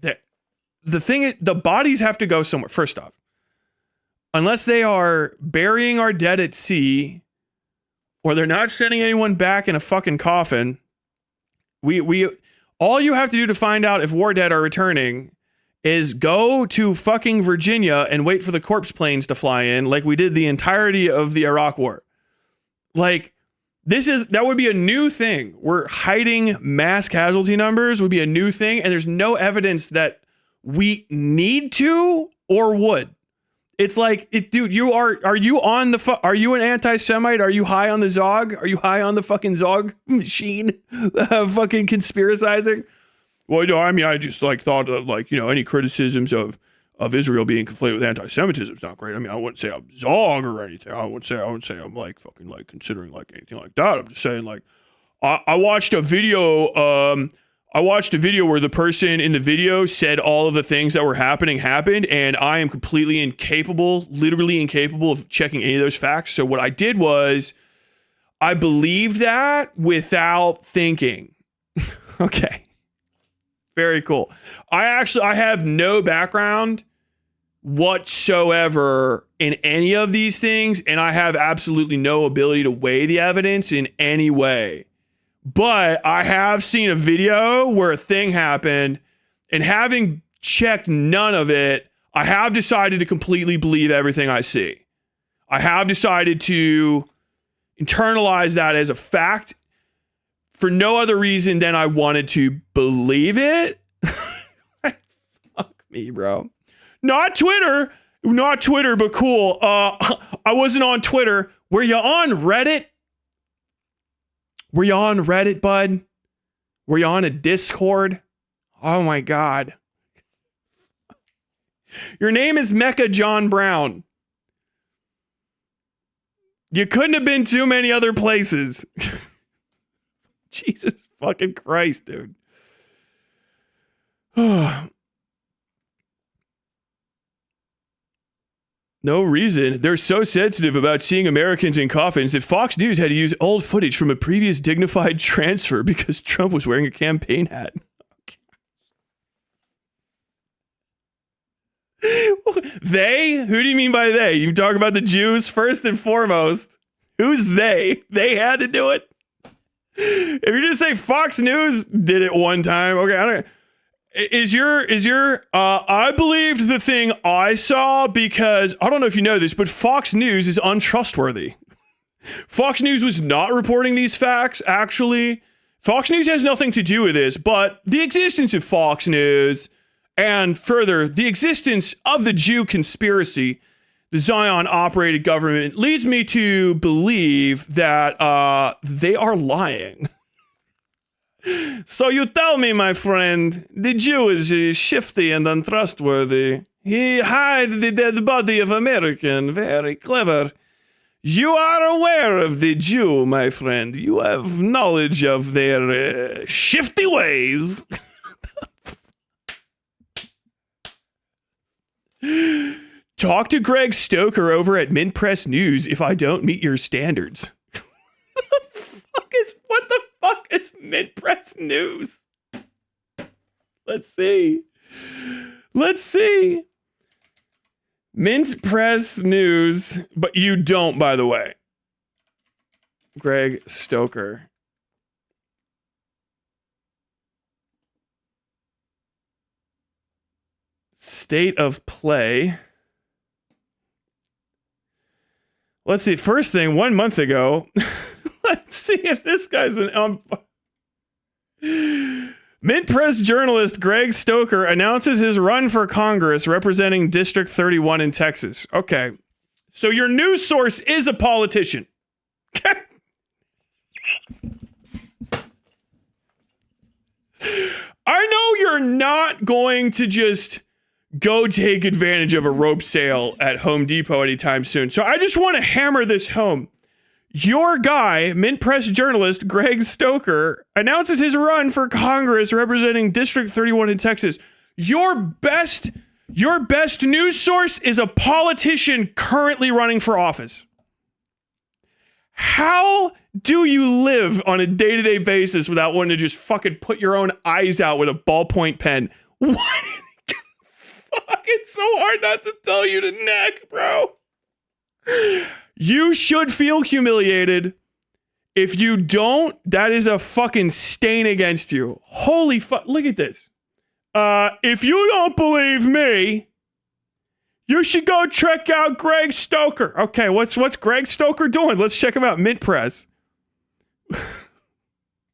the thing is, the bodies have to go somewhere. First off, unless they are burying our dead at sea, or they're not sending anyone back in a fucking coffin, we all you have to do to find out if war dead are returning is go to fucking Virginia and wait for the corpse planes to fly in, like we did the entirety of the Iraq War. Like, that would be a new thing. We're hiding mass casualty numbers would be a new thing, and there's no evidence that we need to or would. It's like, dude, are you an anti-Semite? Are you high on the Zog? Are you high on the fucking Zog machine? Fucking conspiracizing? Well, no, I mean, I just thought of any criticisms of Israel being conflated with anti-Semitism is not great. I mean, I wouldn't say I'm Zog or anything. I wouldn't say I'm fucking considering anything like that. I'm just saying I watched a video. I watched a video where the person in the video said all of the things that were happened, and I am completely literally incapable of checking any of those facts. So what I did was I believed that without thinking. Okay. Very cool. I have no background whatsoever in any of these things, and I have absolutely no ability to weigh the evidence in any way. But I have seen a video where a thing happened, and having checked none of it, I have decided to completely believe everything I see. I have decided to internalize that as a fact for no other reason than I wanted to believe it. Fuck me, bro. Not Twitter, but cool. I wasn't on Twitter. Were you on Reddit? Were you on Reddit, bud? Were you on a Discord? Oh my God. Your name is Mecca John Brown. You couldn't have been too many other places. Jesus fucking Christ, dude. No reason. They're so sensitive about seeing Americans in coffins that Fox News had to use old footage from a previous dignified transfer because Trump was wearing a campaign hat. They? Who do you mean by they? You talk about the Jews first and foremost. Who's they? They had to do it? If you just say Fox News did it one time, okay, I don't. I believed the thing I saw because, I don't know if you know this, but Fox News is untrustworthy. Fox News was not reporting these facts, actually. Fox News has nothing to do with this, but the existence of Fox News, and further, the existence of the Jew conspiracy, the Zion-operated government, leads me to believe that they are lying. So you tell me, my friend, the Jew is shifty and untrustworthy. He hid the dead body of American. Very clever. You are aware of the Jew, my friend. You have knowledge of their shifty ways. Talk to Greg Stoker over at Mint Press News if I don't meet your standards. What the fuck is Mint Press News? Let's see. Mint Press News, but you don't, by the way. Greg Stoker. State of play. Let's see. First thing, 1 month ago. Let's see if this guy's an Mint Press journalist Greg Stoker announces his run for Congress representing District 31 in Texas. Okay. So your news source is a politician. I know you're not going to just go take advantage of a rope sale at Home Depot anytime soon. So I just want to hammer this home. Your guy, Mint Press journalist Greg Stoker, announces his run for Congress representing District 31 in Texas. Your best news source is a politician currently running for office. How do you live on a day-to-day basis without wanting to just fucking put your own eyes out with a ballpoint pen? What? Fuck, it's so hard not to tell you to neck, bro. You should feel humiliated. If you don't, that is a fucking stain against you. Holy fuck, look at this. If you don't believe me, you should go check out Greg Stoker. Okay, what's Greg Stoker doing? Let's check him out. Mint Press.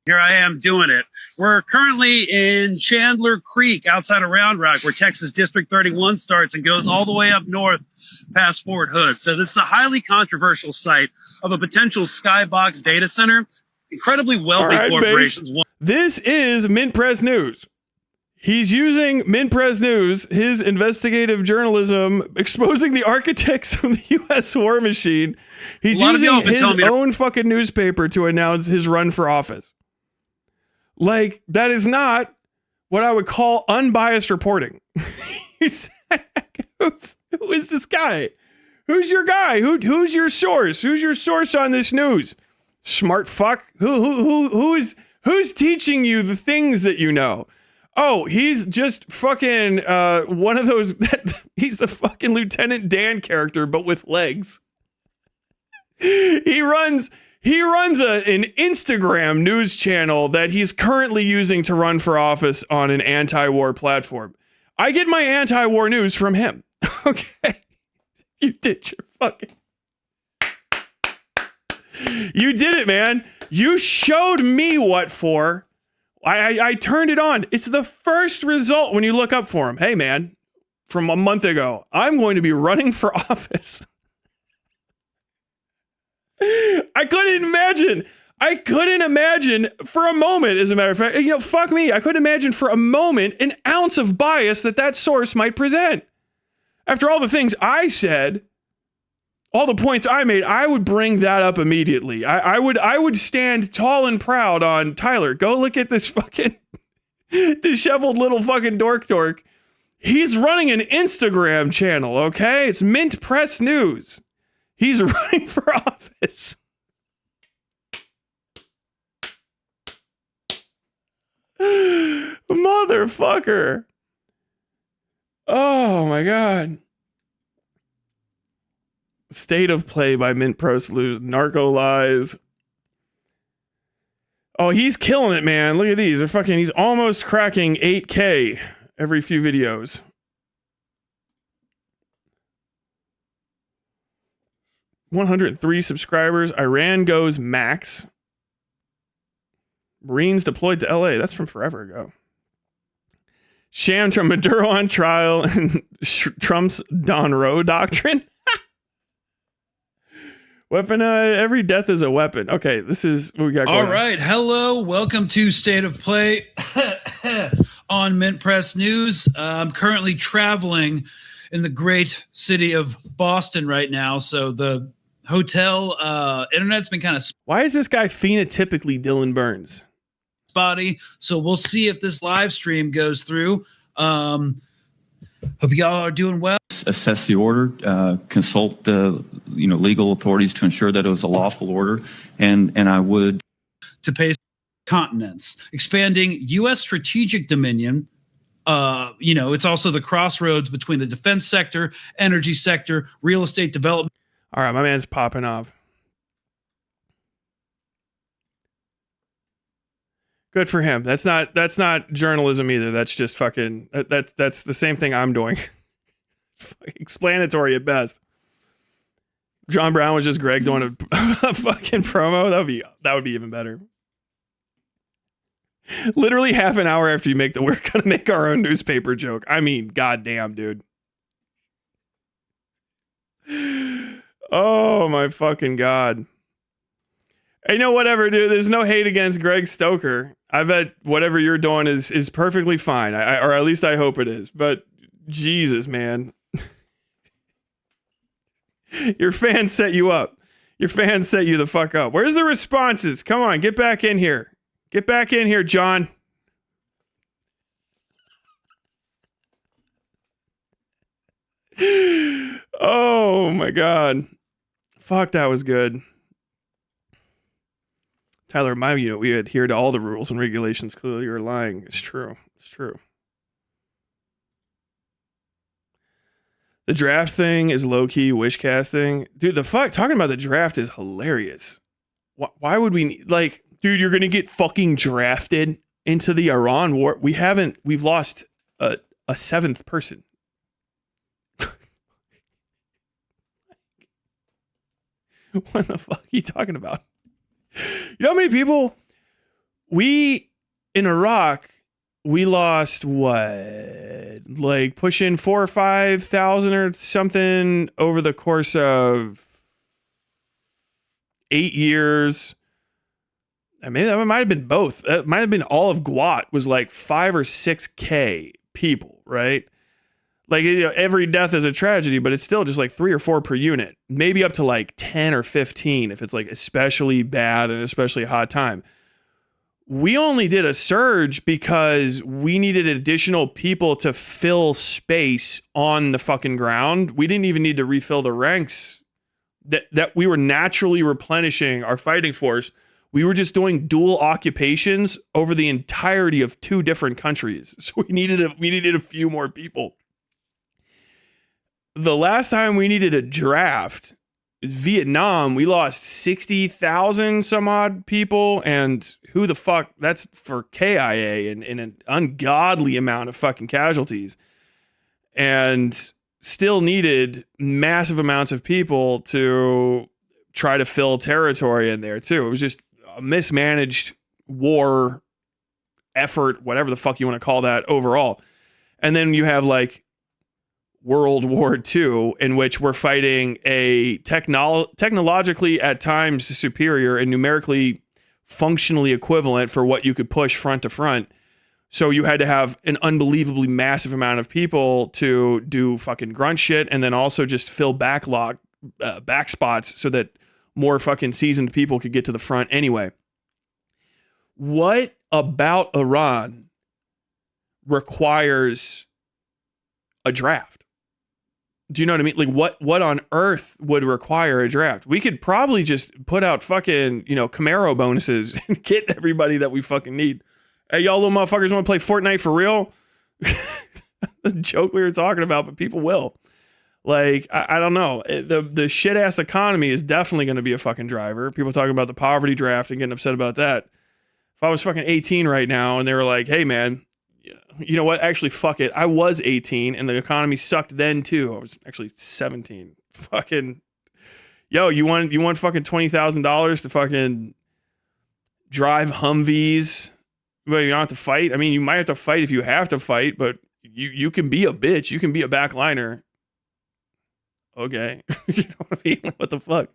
Here I am doing it. We're currently in Chandler Creek outside of Round Rock, where Texas District 31 starts and goes all the way up north past Fort Hood. So this is a highly controversial site of a potential skybox data center. Incredibly wealthy corporations. This is Mint Press News. He's using Mint Press News, his investigative journalism, exposing the architects of the U.S. war machine. He's using his own fucking newspaper to announce his run for office. Like, that is not what I would call unbiased reporting. Who is this guy? Who's your guy? Who's your source? Who's your source on this news? Smart fuck. Who's teaching you the things that you know? Oh, he's just fucking one of those. He's the fucking Lieutenant Dan character, but with legs. He runs an Instagram news channel that he's currently using to run for office on an anti-war platform. I get my anti-war news from him. Okay. You did your fucking... You did it, man. You showed me what for. I turned it on. It's the first result when you look up for him. Hey, man, from a month ago, I'm going to be running for office. I couldn't imagine for a moment, as a matter of fact, fuck me. I couldn't imagine for a moment an ounce of bias that source might present. After all the things I said, all the points I made, I would bring that up immediately. I would stand tall and proud on Tyler. Go look at this fucking disheveled little fucking dork. He's running an Instagram channel, okay? It's Mint Press News. He's running for office. Motherfucker. Oh my God. State of Play by Mint Press News. Narco Lies. Oh, he's killing it, man. Look at these. He's almost cracking 8K every few videos. $103 subscribers. Iran goes max. Marines deployed to LA. That's from forever ago. Sham Trump, Maduro on trial, and Trump's Don Roe doctrine. Weapon, every death is a weapon. Okay, this is what we got going on. All right. Hello. Welcome to State of Play on Mint Press News. I'm currently traveling in the great city of Boston right now. So the hotel internet's been kind of... Why is this guy phenotypically Dylan Burns? Spotty. So we'll see if this live stream goes through. Hope y'all are doing well. Assess the order, consult the legal authorities to ensure that it was a lawful order, and I would to pay continents, expanding U.S. strategic dominion. It's also the crossroads between the defense sector, energy sector, real estate development. All right, my man's popping off. Good for him. That's not journalism either. That's just fucking that's the same thing I'm doing. Explanatory at best. John Brown was just Greg doing a fucking promo. That would be even better. Literally half an hour after you make we're gonna make our own newspaper joke. I mean, goddamn, dude. Oh my fucking God. Hey, whatever, dude. There's no hate against Greg Stoker. I bet whatever you're doing is perfectly fine. Or at least I hope it is. But Jesus, man. Your fans set you up. Your fans set you the fuck up. Where's the responses? Come on, get back in here. Get back in here, John. Oh my God. Fuck, that was good. Tyler, remind you, we adhere to all the rules and regulations. Clearly, you're lying. It's true. It's true. The draft thing is low-key wish casting. Dude, the fuck, talking about the draft is hilarious. Why would we, like, dude, you're going to get fucking drafted into the Iran war. We've lost a seventh person. What the fuck are you talking about? You know how many people in Iraq, we lost what, like pushing 4,000 or 5,000 or something over the course of 8 years. I mean, that might have been both. It might have been all of Guat was like 5 or 6K people, right? Like, you know, every death is a tragedy, but it's still just like 3 or 4 per unit, maybe up to like 10 or 15 if it's like especially bad and especially hot time. We only did a surge because we needed additional people to fill space on the fucking ground. We didn't even need to refill the ranks that we were naturally replenishing our fighting force. We were just doing dual occupations over the entirety of 2 different countries. So we needed a few more people. The last time we needed a draft, Vietnam, we lost 60,000 some odd people, and who the fuck, that's for KIA and an ungodly amount of fucking casualties, and still needed massive amounts of people to try to fill territory in there too. It was just a mismanaged war effort, whatever the fuck you want to call that overall. And then you have like World War II, in which we're fighting a technologically at times superior and numerically functionally equivalent for what you could push front to front. So you had to have an unbelievably massive amount of people to do fucking grunt shit, and then also just fill back spots so that more fucking seasoned people could get to the front anyway. What about Iran requires a draft? Do you know what I mean? Like what on earth would require a draft? We could probably just put out fucking, Camaro bonuses and get everybody that we fucking need. Hey, y'all little motherfuckers want to play Fortnite for real? The joke we were talking about, but people will. Like, I don't know. The shit ass economy is definitely going to be a fucking driver. People talking about the poverty draft and getting upset about that. If I was fucking 18 right now and they were like, hey man, you know what? Actually, fuck it. I was 18 and the economy sucked then too. I was actually 17. Fucking, yo, you want fucking $20,000 to fucking drive Humvees? Well, you don't have to fight. I mean, you might have to fight if you have to fight, but you can be a bitch. You can be a backliner. Okay. You know what I mean? What the fuck?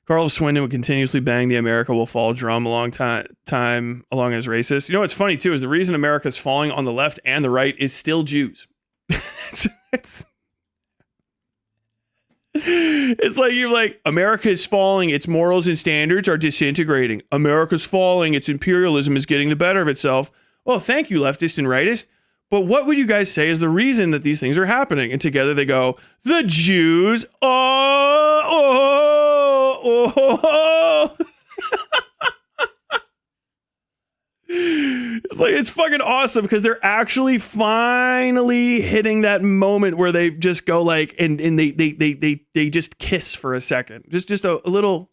Carl Swindon would continuously bang the America will fall drum a long time along as racist. You know what's funny too is the reason America's falling on the left and the right is still Jews. It's like you're like, America is falling, its morals and standards are disintegrating. America's falling, its imperialism is getting the better of itself. Well, thank you, leftist and rightist. But what would you guys say is the reason that these things are happening? And together they go, the Jews. It's like, it's fucking awesome because they're actually finally hitting that moment where they just go like, and they just kiss for a second. Just a little.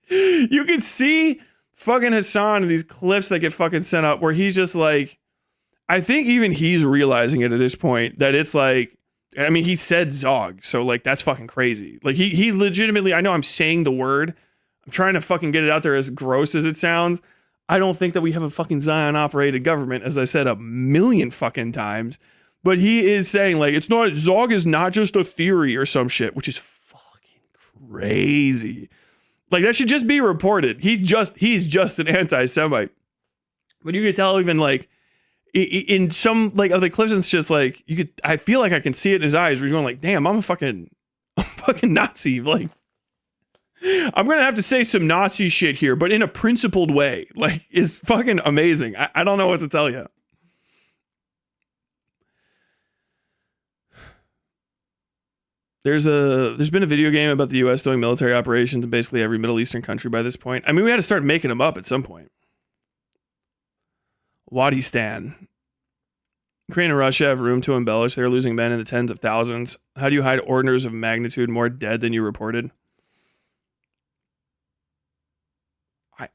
You can see fucking Hassan in these clips that get fucking sent up where he's just like, I think even he's realizing it at this point that it's like, I mean, he said Zog, so like that's fucking crazy. Like he legitimately, I know I'm saying the word, I'm trying to fucking get it out there as gross as it sounds. I don't think that we have a fucking Zion operated government, as I said a million fucking times, but he is saying like, it's not, Zog is not just a theory or some shit, which is fucking crazy. Like that should just be reported. He's just an anti-Semite. But you can tell even like In some like other clips, it's just like I feel like I can see it in his eyes where he's going like, damn, I'm a fucking Nazi. Like, I'm gonna have to say some Nazi shit here, but in a principled way. Like, it's fucking amazing. I don't know what to tell you. There's been a video game about the U.S. doing military operations in basically every Middle Eastern country by this point. I mean, we had to start making them up at some point. Wadistan. Ukraine and Russia have room to embellish. They're losing men in the tens of thousands. How do you hide orders of magnitude more dead than you reported?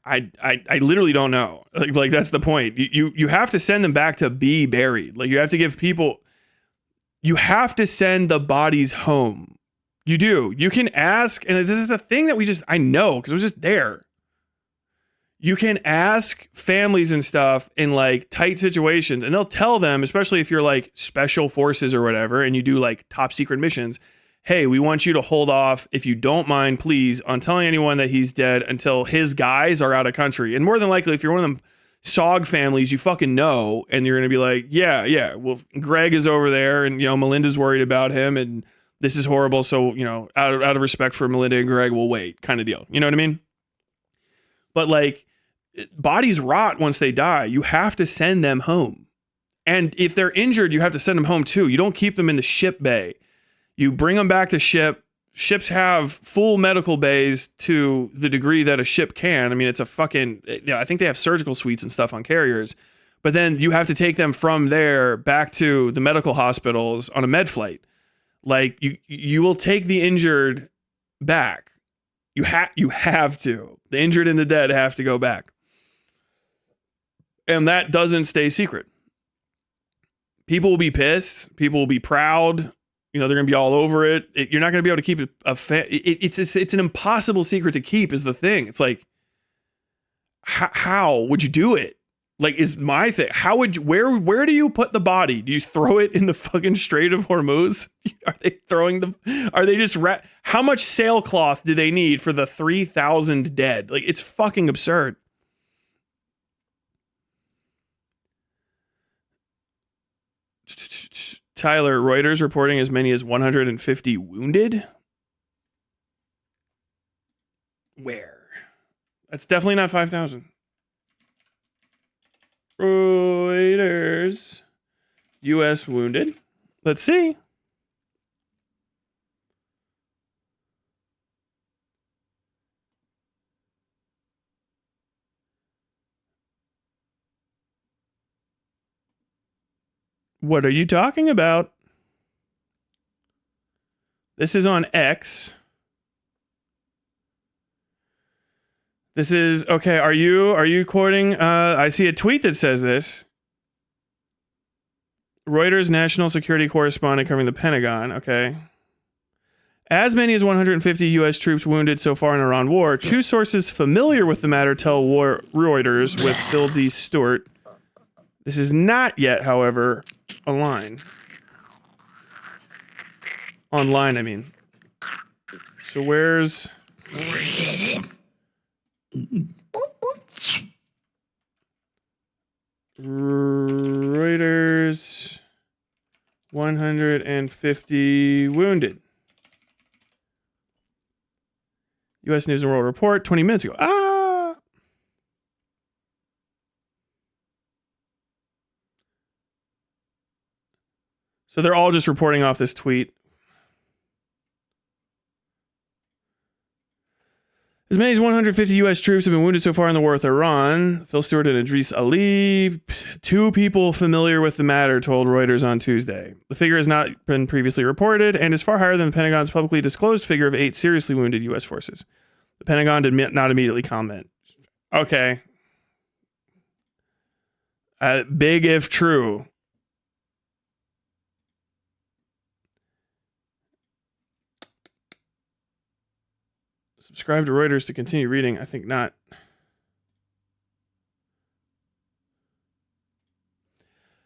I literally don't know. Like that's the point. You have to send them back to be buried. Like you have to give people. You have to send the bodies home. You do. You can ask, and this is a thing that I know because it was just there. You can ask families and stuff in like tight situations, and they'll tell them, especially if you're like special forces or whatever, and you do like top secret missions. Hey, we want you to hold off, if you don't mind, please, on telling anyone that he's dead until his guys are out of country. And more than likely, if you're one of them SOG families, you fucking know, and you're going to be like, yeah, well, Greg is over there, and, Melinda's worried about him, and this is horrible, so, out of respect for Melinda and Greg, we'll wait, kind of deal. You know what I mean? But, like, bodies rot once they die. You have to send them home. And if they're injured, you have to send them home, too. You don't keep them in the ship bay. You bring them back to ship. Ships have full medical bays to the degree that a ship can. I mean, it's a fucking, I think they have surgical suites and stuff on carriers, but then you have to take them from there back to the medical hospitals on a med flight. Like you will take the injured back. You have to. The injured and the dead have to go back. And that doesn't stay secret. People will be pissed. People will be proud. They're going to be all over it. You're not going to be able to keep it. It's an impossible secret to keep is the thing. It's like, how would you do it? Like, is my thing. How would you, where do you put the body? Do you throw it in the fucking Strait of Hormuz? Are they just, how much sailcloth do they need for the 3,000 dead? Like, it's fucking absurd. Tyler, Reuters reporting as many as 150 wounded. Where? That's definitely not 5,000. Reuters. U.S. wounded. Let's see. What are you talking about? This is on X. This is okay. Are you quoting? I see a tweet that says this. Reuters national security correspondent covering the Pentagon. Okay. As many as 150 U.S. troops wounded so far in Iran war. Two sources familiar with the matter tell Reuters with Phil D. Stewart. This is not yet, however, online. Online, I mean. So where's... Reuters 150 wounded. U.S. News and World Report 20 minutes ago. So they're all just reporting off this tweet. As many as 150 U.S. troops have been wounded so far in the war with Iran. Phil Stewart and Idris Ali, two people familiar with the matter, told Reuters on Tuesday. The figure has not been previously reported and is far higher than the Pentagon's publicly disclosed figure of 8 seriously wounded U.S. forces. The Pentagon did not immediately comment. Okay. Big if true. Subscribe to Reuters to continue reading. I think not.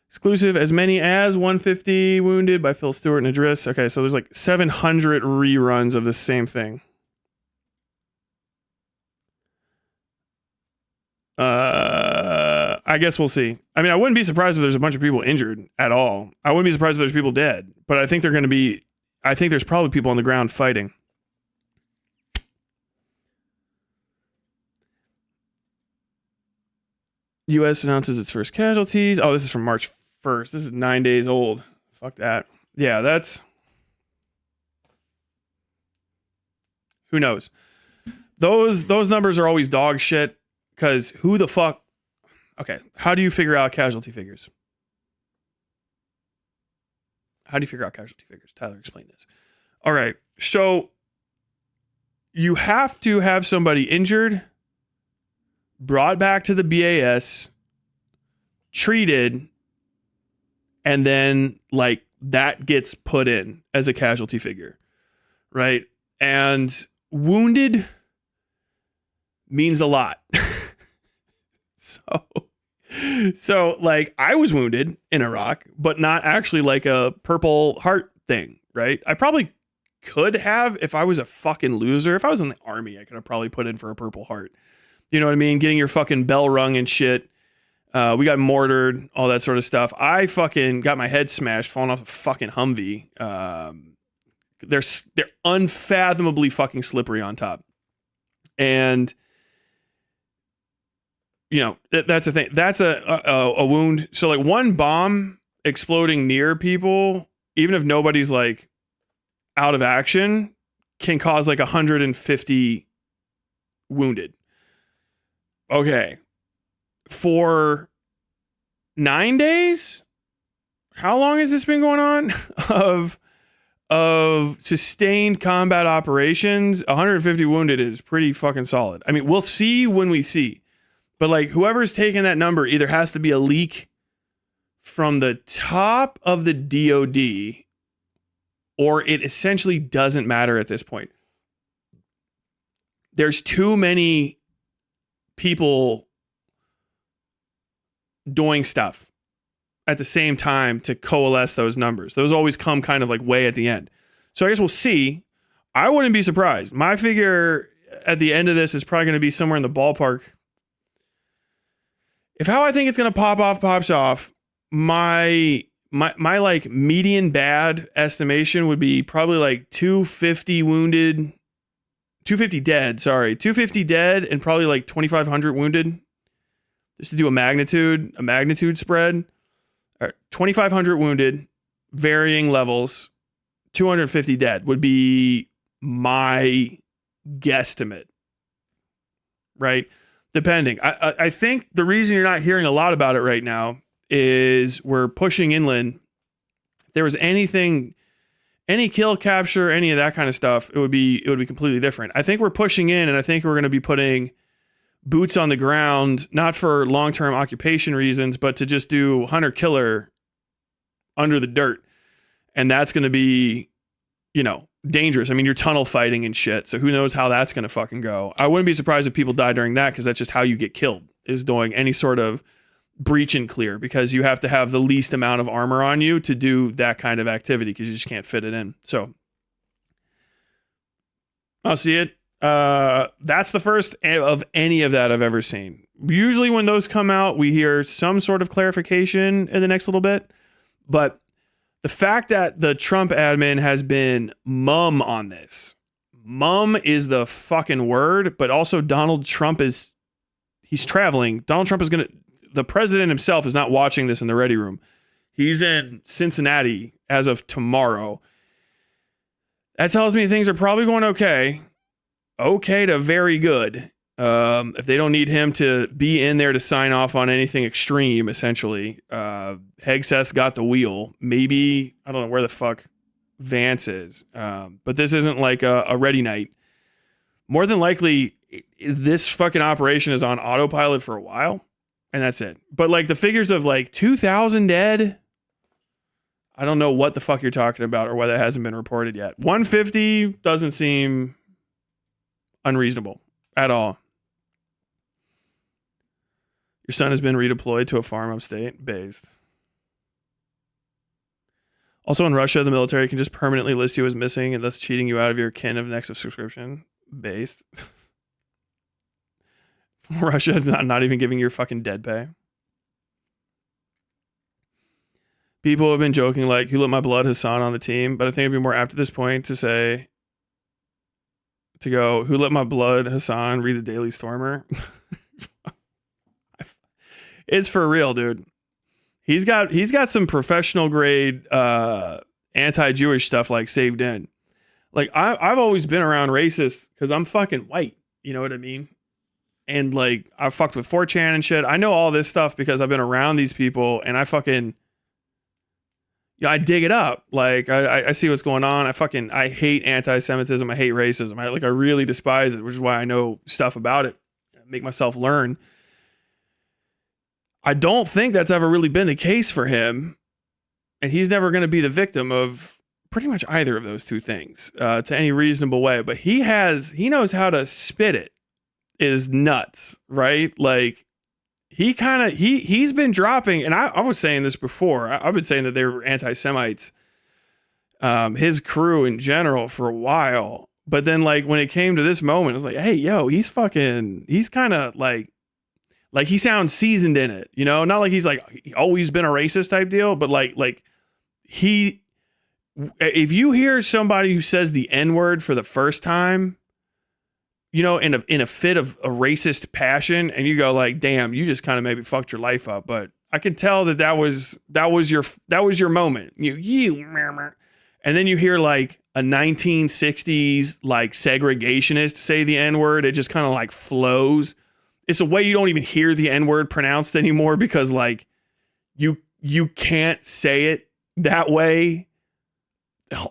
Exclusive, as many as 150 wounded by Phil Stewart and Idris. Okay, so there's like 700 reruns of the same thing. I I guess we'll see. I mean, I wouldn't be surprised if there's a bunch of people injured at all. I wouldn't be surprised if there's people dead. But I think I think there's probably people on the ground fighting. U.S. announces its first casualties. Oh, this is from March 1st. This is 9 days old. Fuck that. Yeah, that's... Who knows? Those numbers are always dog shit, because who the fuck... Okay, how do you figure out casualty figures? How do you figure out casualty figures? Tyler, explain this. All right, so you have to have somebody injured, brought back to the BAS, treated, and then like that gets put in as a casualty figure, right? And wounded means a lot. So like I was wounded in Iraq, but not actually like a Purple Heart thing, right? I probably could have if I was a fucking loser. If I was in the army, I could have probably put in for a Purple Heart. You know what I mean? Getting your fucking bell rung and shit. We got mortared, all that sort of stuff. I fucking got my head smashed, falling off a fucking Humvee. They're unfathomably fucking slippery on top. And you know, that's the thing. That's a wound. So like one bomb exploding near people, even if nobody's like out of action, can cause like 150 wounded. Okay. For 9 days? How long has this been going on? Of sustained combat operations, 150 wounded is pretty fucking solid. I mean, we'll see when we see. But like whoever's taking that number either has to be a leak from the top of the DOD, or it essentially doesn't matter at this point. There's too many people doing stuff at the same time to coalesce those numbers. Those always come kind of like way at the end. So I guess we'll see. I wouldn't be surprised. My figure at the end of this is probably going to be somewhere in the ballpark. If how I think it's going to pop off pops off, my like median bad estimation would be probably like 250 wounded, 250 dead, sorry. 250 dead and probably like 2,500 wounded. Just to do a magnitude spread. All right, 2,500 wounded, varying levels, 250 dead would be my guesstimate. Right? Depending. I think the reason you're not hearing a lot about it right now is we're pushing inland. If there was anything, any kill capture, any of that kind of stuff, it would be completely different. I think we're pushing in, and I think we're going to be putting boots on the ground, not for long-term occupation reasons, but to just do hunter-killer under the dirt. And that's going to be, you know, dangerous. I mean, you're tunnel fighting and shit, so who knows how that's going to fucking go. I wouldn't be surprised if people die during that, because that's just how you get killed, is doing any sort of breach and clear, because you have to have the least amount of armor on you to do that kind of activity, because you just can't fit it in. So I'll see it. That's the first of any of that I've ever seen. Usually when those come out, we hear some sort of clarification in the next little bit, but the fact that the Trump admin has been mum on this. Mum is the fucking word, but also Donald Trump he's traveling. Donald Trump the president himself is not watching this in the ready room. He's in Cincinnati as of tomorrow. That tells me things are probably going okay. Okay to very good. If they don't need him to be in there to sign off on anything extreme, essentially. Hegseth's got the wheel. Maybe, I don't know where the fuck Vance is. But this isn't like a ready night. More than likely, this fucking operation is on autopilot for a while. And that's it. But like the figures of like 2,000 dead, I don't know what the fuck you're talking about or why that hasn't been reported yet. 150 doesn't seem unreasonable at all. Your son has been redeployed to a farm upstate, based. Also in Russia, the military can just permanently list you as missing and thus cheating you out of your kin of next of subscription, based. Russia is not even giving your fucking dead pay. people have been joking like, "Who let my blood Hassan on the team?" But I think it'd be more apt at this point to say, to go, "Who let my blood Hassan read the Daily Stormer?" It's for real, dude. He's got some professional grade anti-Jewish stuff like saved in. Like I've always been around racists because I'm fucking white. You know what I mean? And like I fucked with 4chan and shit. I know all this stuff because I've been around these people, and I fucking, I dig it up. Like I see what's going on. I hate anti-Semitism. I hate racism. I really despise it, which is why I know stuff about it. I make myself learn. I don't think that's ever really been the case for him, and he's never going to be the victim of pretty much either of those two things to any reasonable way. But he knows how to spit it. Is nuts, right? Like he's been dropping, and I was saying this before. I've been saying that they were anti-Semites, his crew in general, for a while. But then, like, when it came to this moment, it was like, hey, yo, he's kind of like he sounds seasoned in it, you know? Not like he's like always been a racist type deal, but like if you hear somebody who says the N-word for the first time, you know, in a fit of a racist passion, and you go like, damn, you just kind of maybe fucked your life up. But I could tell that was your moment. And then you hear like a 1960s like segregationist say the N-word. It just kind of like flows. It's a way you don't even hear the N-word pronounced anymore because like you can't say it that way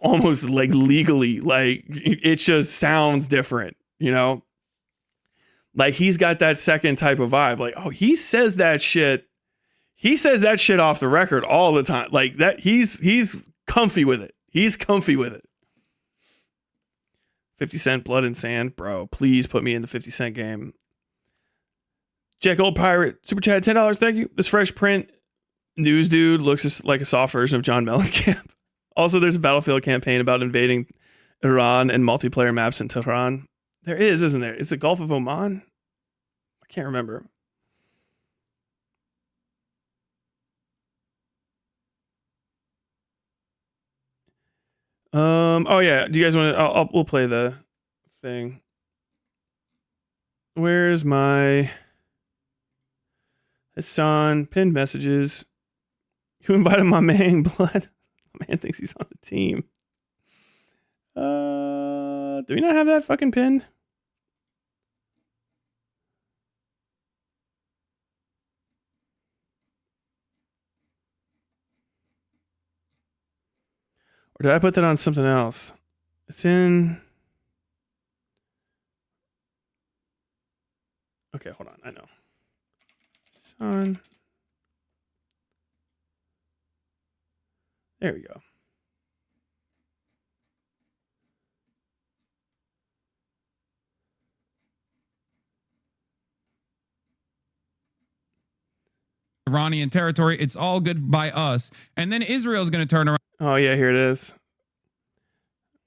almost like legally. Like it just sounds different. You know, like he's got that second type of vibe. Like, oh, he says that shit. He says that shit off the record all the time. Like that. He's comfy with it. He's comfy with it. 50 Cent, Blood and Sand, bro. Please put me in the 50 Cent game. Jack Old Pirate, super chat, $10. Thank you. This fresh print news dude looks like a soft version of John Mellencamp. Also, there's a Battlefield campaign about invading Iran and multiplayer maps in Tehran. There is, isn't there? It's the Gulf of Oman? I can't remember. Oh yeah. Do you guys want to? We'll play the thing. Where's my Hassan pinned messages? Who invited my man Blood? My man thinks he's on the team. Do we not have that fucking pinned? Or did I put that on something else? It's in... Okay, hold on. I know. Son. There we go. Iranian territory. It's all good by us. And then Israel's going to turn around. Oh, yeah, here it is.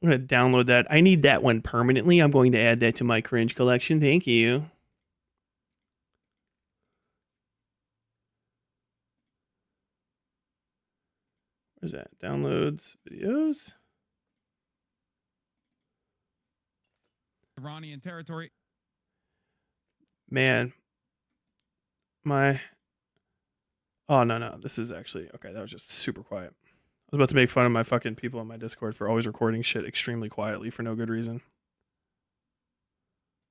I'm going to download that. I need that one permanently. I'm going to add that to my cringe collection. Thank you. Where's that? Downloads, videos. Iranian territory. Man. My... Oh, no. This is actually... Okay, that was just super quiet. I was about to make fun of my fucking people on my Discord for always recording shit extremely quietly for no good reason.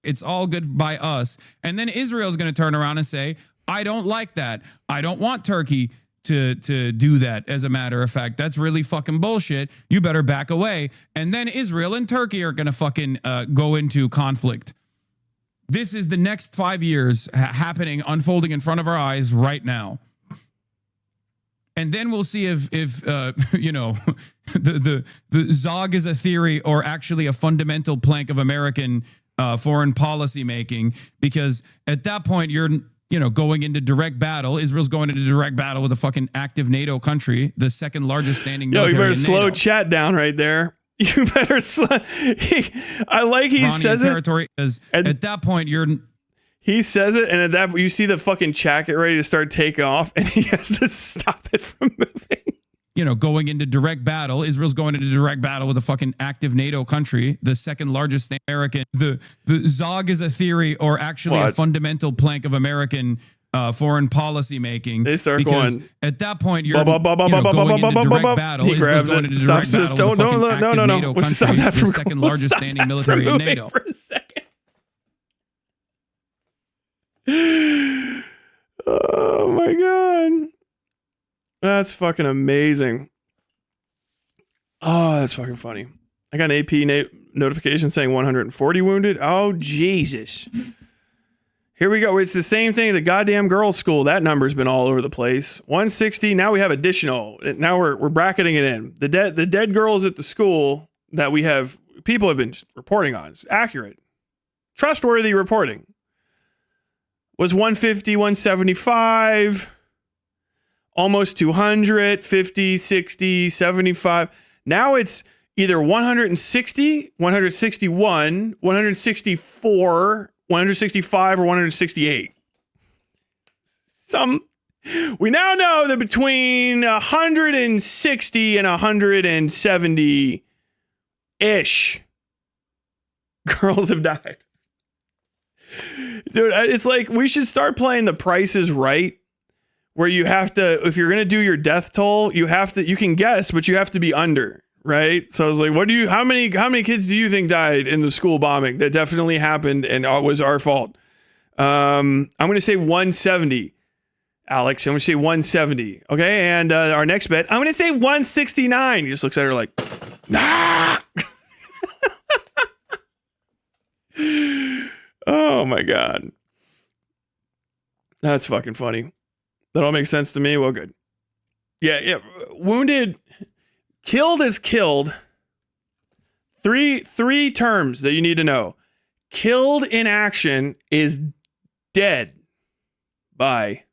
It's all good by us. And then Israel's going to turn around and say, I don't like that. I don't want Turkey to do that. As a matter of fact, that's really fucking bullshit. You better back away. And then Israel and Turkey are going to fucking go into conflict. This is the next 5 years happening, unfolding in front of our eyes right now. And then we'll see if you know, the Zog is a theory or actually a fundamental plank of American foreign policy making, because at that point you're, you know, going into direct battle. Israel's going into direct battle with a fucking active NATO country, the second largest standing military. Yo, you better in slow NATO. Chat down right there. You better slow. I like he Iranian says territory it. Is, at that point you're. He says it, and at that you see the fucking chat get ready to start taking off, and he has to stop it from moving. going into direct battle. Israel's going into direct battle with a fucking active NATO country, the second largest American. The Zog is a theory or actually a What? fundamental plank of American foreign policy making. They start because going, at that point you're going into direct battle. He Israel's grabs going it. into Stop direct this. battle with a fucking active No. NATO We'll stop country, that the from- second we'll largest stop standing that military from in moving NATO. for a second. Oh my god. That's fucking amazing. Oh, that's fucking funny. I got an AP notification saying 140 wounded. Oh, Jesus. Here we go. It's the same thing at the goddamn girls' school. That number's been all over the place. 160. Now we have additional. Now we're bracketing it in. The dead girls at the school that people have been reporting on. It's accurate. Trustworthy reporting. Was 150, 175, almost 200, 50, 60, 75. Now it's either 160, 161, 164, 165, or 168. We now know that between 160 and 170-ish girls have died. Dude, it's like we should start playing The Price is Right, where you have to, if you're going to do your death toll, you can guess, but you have to be under, right? So I was like, how many kids do you think died in the school bombing that definitely happened and was our fault? I'm going to say 170. Alex, I'm going to say 170. Okay. And our next bet, I'm going to say 169. He just looks at her like, nah. Oh my God. That's fucking funny. That all makes sense to me. Well, good. Yeah. Wounded, killed is killed. Three terms that you need to know. Killed in action is dead by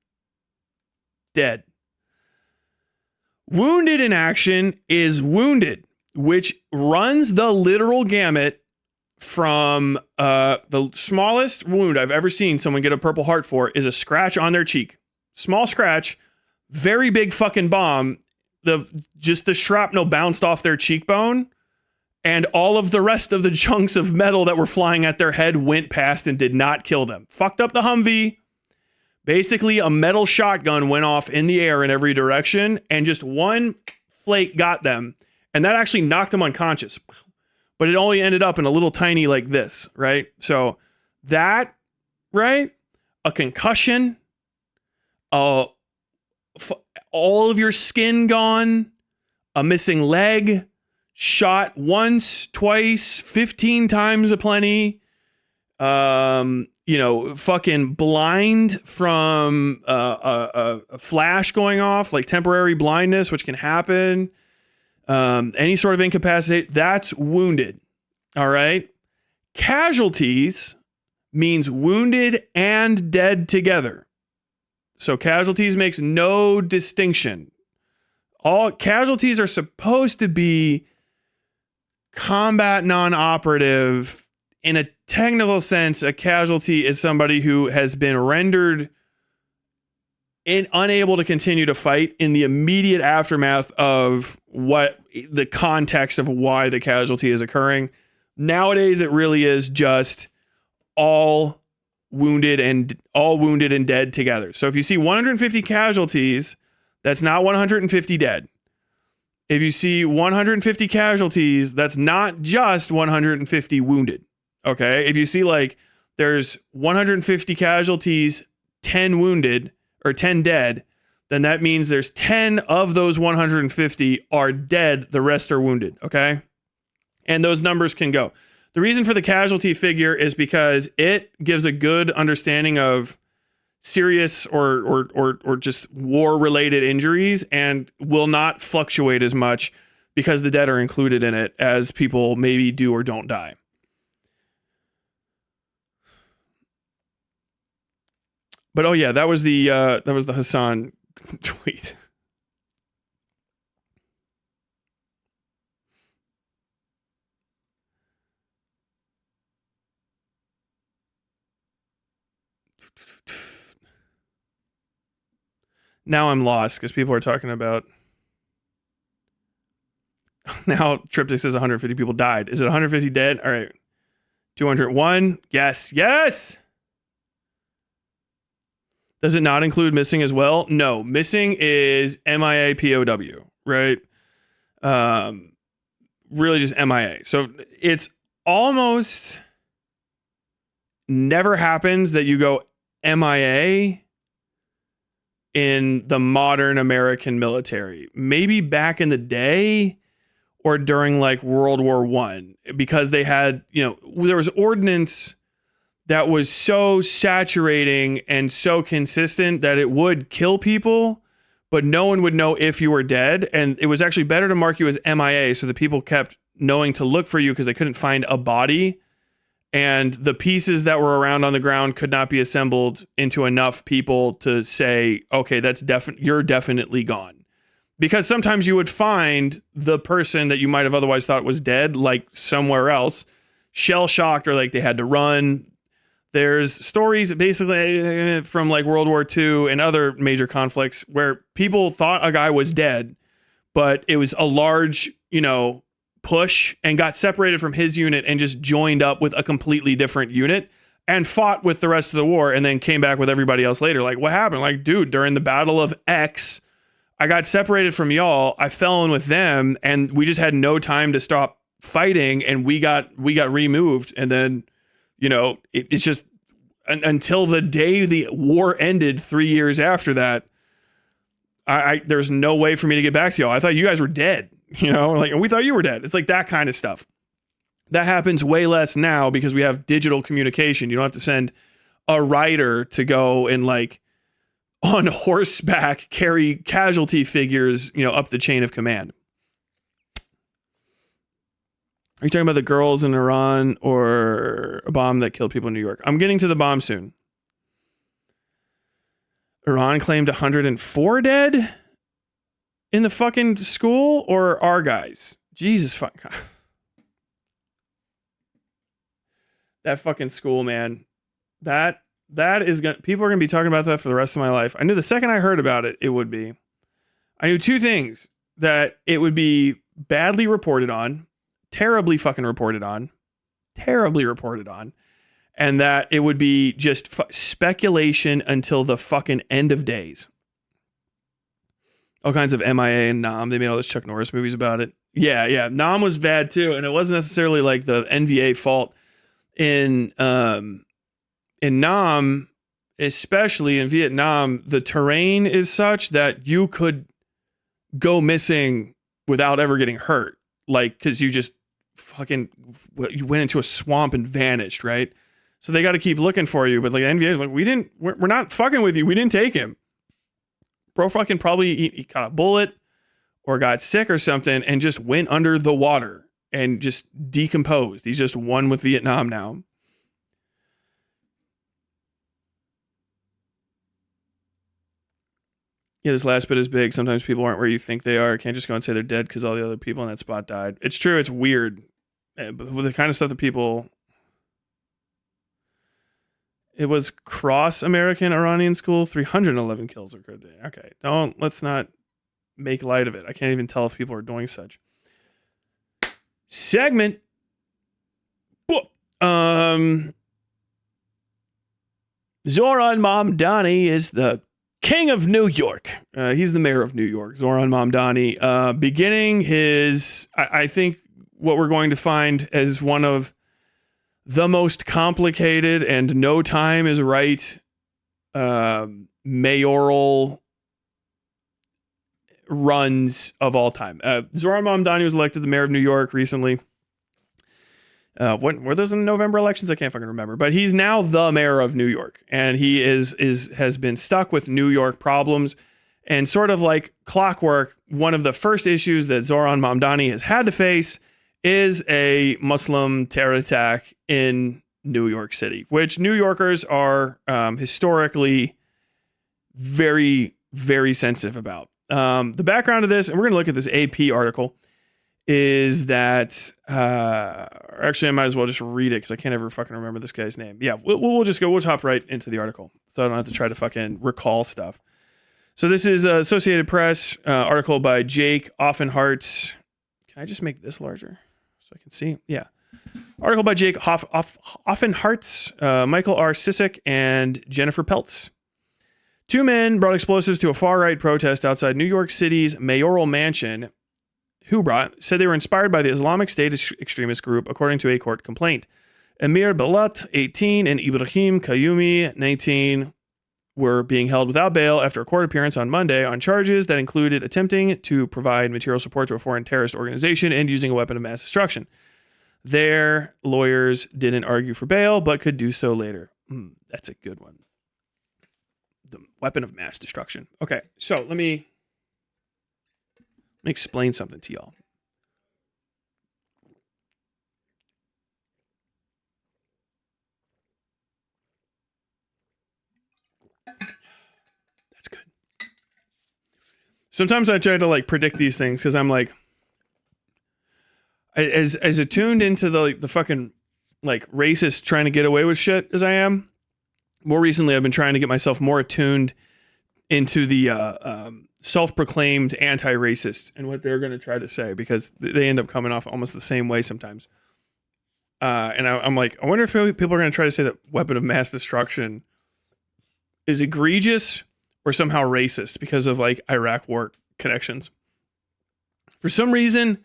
dead. Wounded in action is wounded, which runs the literal gamut from the smallest wound I've ever seen someone get a Purple Heart for is a scratch on their cheek. Small scratch, very big fucking bomb. The shrapnel bounced off their cheekbone, and all of the rest of the chunks of metal that were flying at their head went past and did not kill them. Fucked up the Humvee. Basically, a metal shotgun went off in the air in every direction, and just one flake got them, and that actually knocked them unconscious. But it only ended up in a little tiny like this, right? So that, right? A concussion, all of your skin gone, a missing leg, shot once, twice, 15 times aplenty, fucking blind from a flash going off, like temporary blindness, which can happen. Any sort of incapacitate, that's wounded. All right. Casualties means wounded and dead together. So casualties makes no distinction. All casualties are supposed to be combat non-operative. In a technical sense, a casualty is somebody who has been rendered unable to continue to fight in the immediate aftermath of what the context of why the casualty is occurring. Nowadays, it really is just all wounded and dead together. So if you see 150 casualties, that's not 150 dead. If you see 150 casualties, that's not just 150 wounded. Okay? If you see like there's 150 casualties, 10 wounded, or 10 dead, then that means there's 10 of those 150 are dead. The rest are wounded. Okay. And those numbers can go. The reason for the casualty figure is because it gives a good understanding of serious or just war related injuries and will not fluctuate as much because the dead are included in it as people maybe do or don't die. But oh yeah, that was the Hassan tweet. Now I'm lost because people are talking about Now Triptych says 150 people died. Is it 150 dead? All right. 201. Yes. Yes. Does it not include missing as well? No. Missing is MIA POW, right? Really just MIA. So it's almost never happens that you go MIA in the modern American military. Maybe back in the day or during like World War I, because they had, there was ordnance that was so saturating and so consistent that it would kill people, but no one would know if you were dead. And it was actually better to mark you as MIA so that people kept knowing to look for you because they couldn't find a body. And the pieces that were around on the ground could not be assembled into enough people to say, okay, you're definitely gone. Because sometimes you would find the person that you might have otherwise thought was dead, like somewhere else, shell shocked, or like they had to run. There's stories basically from like World War II and other major conflicts where people thought a guy was dead, but it was a large, push, and got separated from his unit and just joined up with a completely different unit and fought with the rest of the war, and then came back with everybody else later. Like, what happened? Like, dude, during the Battle of X, I got separated from y'all. I fell in with them, and we just had no time to stop fighting, and we got removed. And then, it's just until the day the war ended 3 years after that, there's no way for me to get back to y'all. I thought you guys were dead. Like, we thought you were dead. It's like that kind of stuff. That happens way less now because we have digital communication. You don't have to send a rider to go and like on horseback carry casualty figures, up the chain of command. Are you talking about the girls in Iran or a bomb that killed people in New York? I'm getting to the bomb soon. Iran claimed 104 dead in the fucking school, or our guys? Jesus fucking God. That fucking school, man. That is gonna, people are gonna be talking about that for the rest of my life. I knew the second I heard about it, it would be. I knew two things: that it would be badly reported on, terribly reported on, and that it would be just speculation until the fucking end of days. All kinds of MIA and Nam. They made all those Chuck Norris movies about it. Yeah. Nam was bad too, and it wasn't necessarily like the NVA fault. In Nam, especially in Vietnam, the terrain is such that you could go missing without ever getting hurt. Like, because you just you went into a swamp and vanished, right? So they got to keep looking for you. But like NVA is like, we're not fucking with you. We didn't take him. Bro fucking probably he caught a bullet or got sick or something and just went under the water and just decomposed. He's just one with Vietnam now. Yeah, this last bit is big. Sometimes people aren't where you think they are. Can't just go and say they're dead because all the other people in that spot died. It's true. It's weird. But with the kind of stuff that people... It was cross American Iranian school, 311 kills occurred there. Okay, let's not make light of it. I can't even tell if people are doing such. Segment. Zoran Mamdani is the king of New York. He's the mayor of New York, Zoran Mamdani. Beginning his, I think what we're going to find as one of the most complicated and no time is right mayoral runs of all time. Zoran Mamdani was elected the mayor of New York recently. When were those in November elections? I can't fucking remember. But he's now the mayor of New York, and he has been stuck with New York problems. And sort of like clockwork, one of the first issues that Zoran Mamdani has had to face is a Muslim terror attack in New York City, which New Yorkers are historically very, very sensitive about. The background of this, and we're going to look at this AP article, is that actually I might as well just read it because I can't ever fucking remember this guy's name. Yeah, we'll just go. We'll hop right into the article, so I don't have to try to fucking recall stuff. So this is Associated Press article by Jake Offenhart. Can I just make this larger so I can see? Yeah. Article by Jake Offenhartz, Michael R. Sissick, and Jennifer Peltz. 2 men brought explosives to a far-right protest outside New York City's mayoral mansion. Said they were inspired by the Islamic State extremist group, according to a court complaint. Amir Balat, 18, and Ibrahim Kayumi, 19, were being held without bail after a court appearance on Monday on charges that included attempting to provide material support to a foreign terrorist organization and using a weapon of mass destruction. Their lawyers didn't argue for bail, but could do so later. That's a good one. The weapon of mass destruction. Okay, so let me explain something to y'all. That's good. Sometimes I try to like predict these things because I'm like, as attuned into the fucking like racist trying to get away with shit as I am. More recently, I've been trying to get myself more attuned into the self-proclaimed anti-racist and what they're going to try to say, because they end up coming off almost the same way sometimes. And I'm like, I wonder if people are going to try to say that weapon of mass destruction is egregious or somehow racist because of like Iraq war connections. For some reason,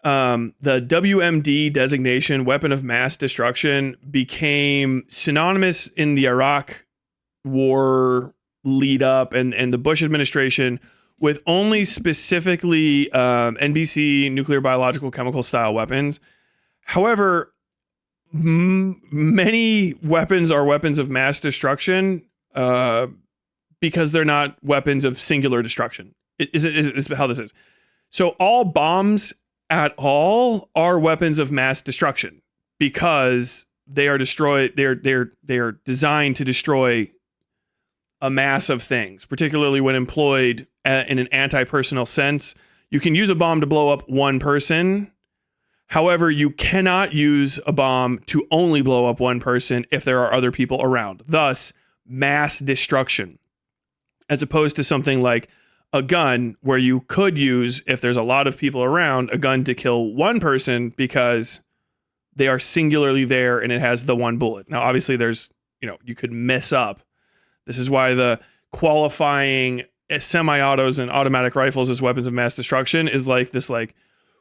the WMD designation, weapon of mass destruction, became synonymous in the Iraq war lead up and the Bush administration with only specifically NBC, nuclear, biological, chemical style weapons. However, many weapons are weapons of mass destruction because they're not weapons of singular destruction. Is how this is. So all bombs at all are weapons of mass destruction because they are destroyed. They're designed to destroy a mass of things, particularly when employed in an anti-personnel sense. You can use a bomb to blow up one person. However, you cannot use a bomb to only blow up one person if there are other people around. Thus, mass destruction, as opposed to something like a gun where you could use, if there's a lot of people around, a gun to kill one person because they are singularly there and it has the one bullet. Now, obviously there's, you could mess up. This is why the qualifying semi-autos and automatic rifles as weapons of mass destruction is like this, like,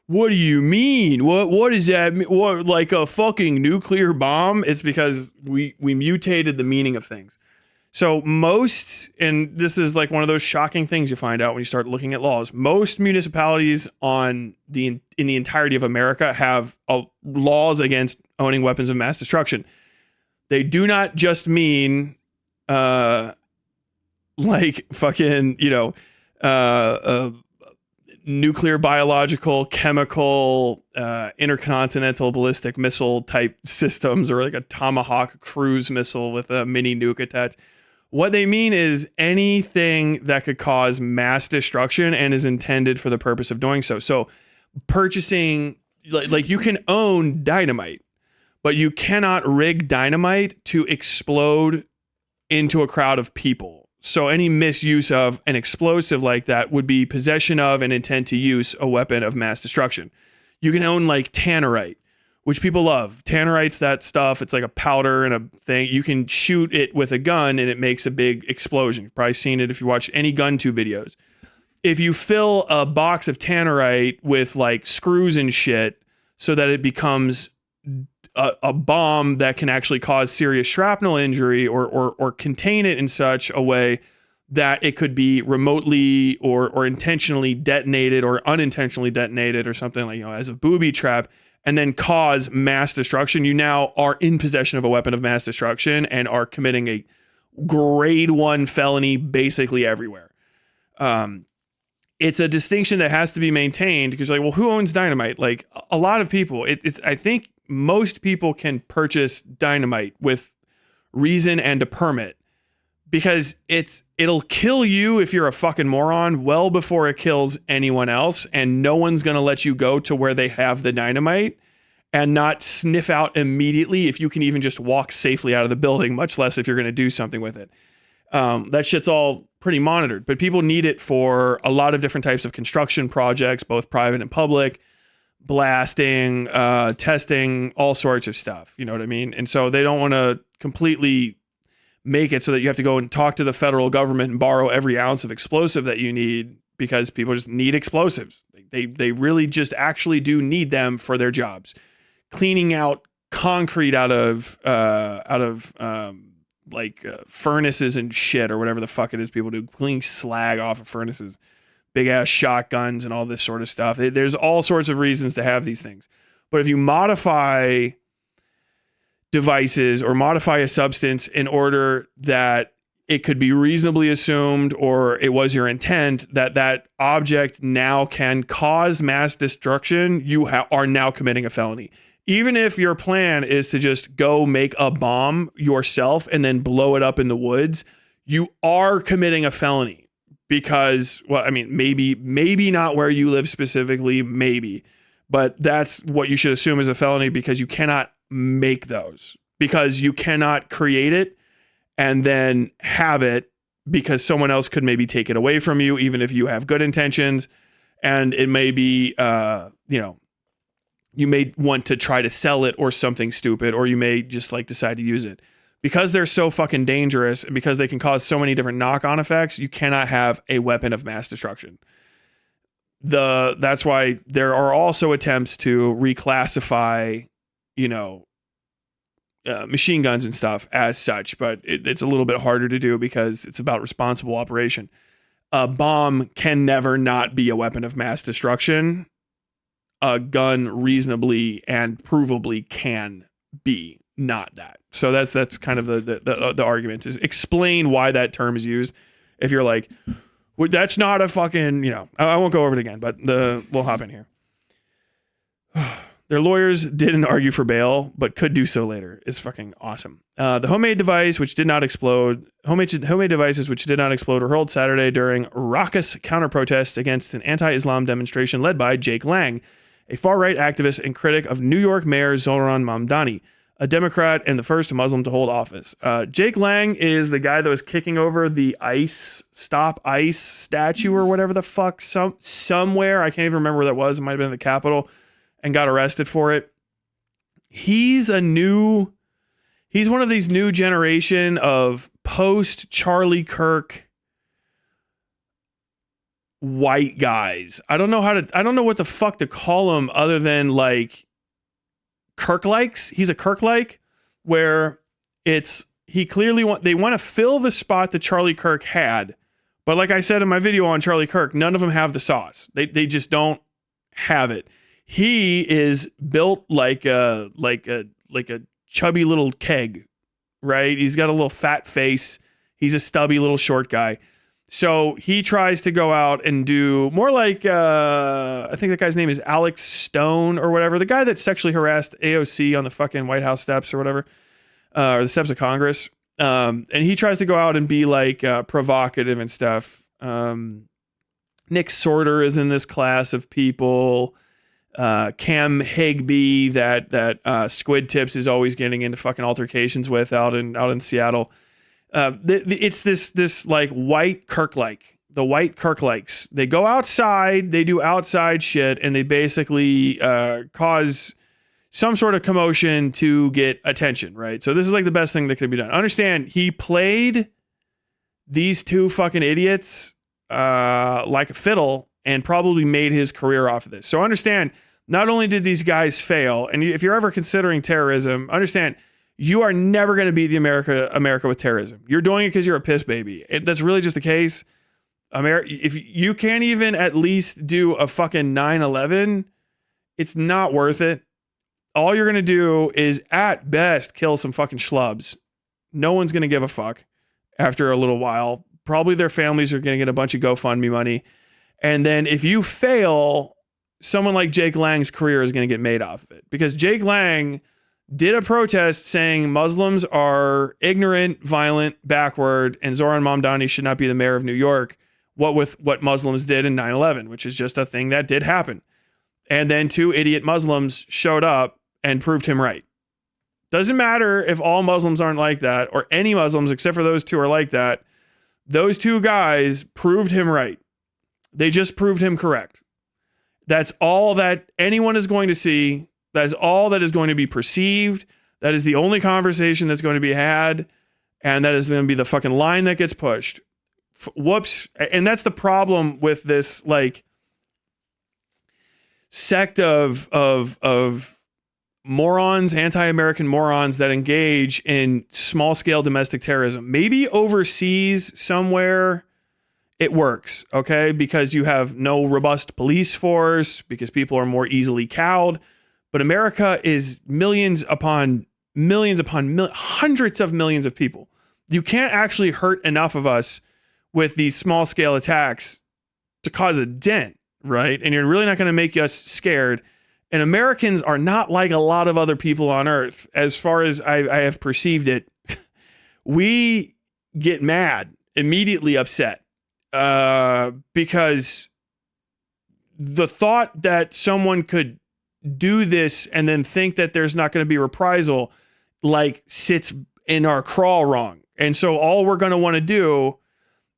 what do you mean? What does that mean? What, like a fucking nuclear bomb? It's because we mutated the meaning of things. So most, and this is like one of those shocking things you find out when you start looking at laws, most municipalities in the entirety of America have laws against owning weapons of mass destruction. They do not just mean like fucking, nuclear, biological, chemical, intercontinental ballistic missile type systems, or like a Tomahawk cruise missile with a mini nuke attached. What they mean is anything that could cause mass destruction and is intended for the purpose of doing so. So purchasing, like you can own dynamite, but you cannot rig dynamite to explode into a crowd of people. So any misuse of an explosive like that would be possession of and intent to use a weapon of mass destruction. You can own like tannerite, which people love. Tannerite's that stuff. It's like a powder and a thing. You can shoot it with a gun and it makes a big explosion. You've probably seen it if you watch any gun tube videos. If you fill a box of tannerite with like screws and shit so that it becomes a bomb that can actually cause serious shrapnel injury or contain it in such a way that it could be remotely or intentionally detonated or unintentionally detonated or something like, as a booby trap, and then cause mass destruction, you now are in possession of a weapon of mass destruction and are committing a grade 1 felony basically everywhere. It's a distinction that has to be maintained because you're like, well, who owns dynamite? Like a lot of people, I think most people can purchase dynamite with reason and a permit because it'll kill you if you're a fucking moron well before it kills anyone else, and no one's going to let you go to where they have the dynamite and not sniff out immediately if you can even just walk safely out of the building, much less if you're going to do something with it. That shit's all pretty monitored, but people need it for a lot of different types of construction projects, both private and public, blasting, testing, all sorts of stuff. You know what I mean? And so they don't want to completely make it so that you have to go and talk to the federal government and borrow every ounce of explosive that you need, because people just need explosives. They really just actually do need them for their jobs. Cleaning out concrete out of furnaces and shit, or whatever the fuck it is people do, cleaning slag off of furnaces, big ass shotguns and all this sort of stuff. There's all sorts of reasons to have these things. But if you modify devices or modify a substance in order that it could be reasonably assumed, or it was your intent, that that object now can cause mass destruction, you are now committing a felony. Even if your plan is to just go make a bomb yourself and then blow it up in the woods, you are committing a felony. Because, well, I mean, maybe not where you live specifically, maybe, but that's what you should assume is a felony, because you cannot make those, because you cannot create it and then have it, because someone else could maybe take it away from you, even if you have good intentions. And it may be, you may want to try to sell it or something stupid, or you may just like decide to use it. Because they're so fucking dangerous, and because they can cause so many different knock-on effects, you cannot have a weapon of mass destruction. That's why there are also attempts to reclassify, machine guns and stuff as such, but it's a little bit harder to do because it's about responsible operation. A bomb can never not be a weapon of mass destruction. A gun reasonably and provably can be not that. So that's kind of the argument, is explain why that term is used. If you're like, well, that's not a fucking, I won't go over it again, but we'll hop in here. Their lawyers didn't argue for bail, but could do so later. It's fucking awesome. The homemade devices which did not explode were hurled Saturday during raucous counter-protests against an anti-Islam demonstration led by Jake Lang, a far-right activist and critic of New York Mayor Zohran Mamdani, a Democrat and the first Muslim to hold office. Jake Lang is the guy that was kicking over the Stop ICE statue or whatever the fuck, somewhere. I can't even remember where that was. It might have been in the Capitol, and got arrested for it. He's one of these new generation of post Charlie Kirk white guys. I don't know what the fuck to call him other than like Kirk-likes. He's a Kirk-like, where they want to fill the spot that Charlie Kirk had. But like I said in my video on Charlie Kirk, none of them have the sauce. They just don't have it. He is built like a chubby little keg, right? He's got a little fat face. He's a stubby little short guy. So he tries to go out and do more like, I think the guy's name is Alex Stone or whatever. The guy that sexually harassed AOC on the fucking White House steps or whatever, or the steps of Congress. And he tries to go out and be like provocative and stuff. Nick Sorter is in this class of people. Cam Higby that Squid Tips is always getting into fucking altercations with out in Seattle. It's this like white Kirk-like, the white Kirk-likes. They go outside, they do outside shit, and they basically cause some sort of commotion to get attention, right? So this is like the best thing that could be done. Understand, he played these two fucking idiots like a fiddle and probably made his career off of this. So understand, not only did these guys fail, and if you're ever considering terrorism, understand, you are never going to beat the America with terrorism. You're doing it because you're a piss baby. That's really just the case. If you can't even at least do a fucking 9/11, it's not worth it. All you're going to do is at best kill some fucking schlubs. No one's going to give a fuck after a little while. Probably their families are going to get a bunch of GoFundMe money. And then if you fail, someone like Jake Lang's career is going to get made off of it, because Jake Lang did a protest saying Muslims are ignorant, violent, backward, and Zohran Mamdani should not be the mayor of New York. What with what Muslims did in 9/11, which is just a thing that did happen. And then two idiot Muslims showed up and proved him right. Doesn't matter if all Muslims aren't like that, or any Muslims except for those two are like that. Those two guys proved him right. They just proved him correct. That's all that anyone is going to see. That is all that is going to be perceived. That is the only conversation that's going to be had. And that is going to be the fucking line that gets pushed. Whoops. And that's the problem with this, like, sect of morons, anti-American morons that engage in small-scale domestic terrorism. Maybe overseas somewhere it works, okay? Because you have no robust police force, because people are more easily cowed. But America is millions upon hundreds of millions of people. You can't actually hurt enough of us with these small-scale attacks to cause a dent, right? And you're really not going to make us scared. And Americans are not like a lot of other people on earth, as far as I have perceived it. We get mad, immediately upset, because the thought that someone could do this and then think that there's not going to be reprisal, like, sits in our crawl wrong. And so all we're going to want to do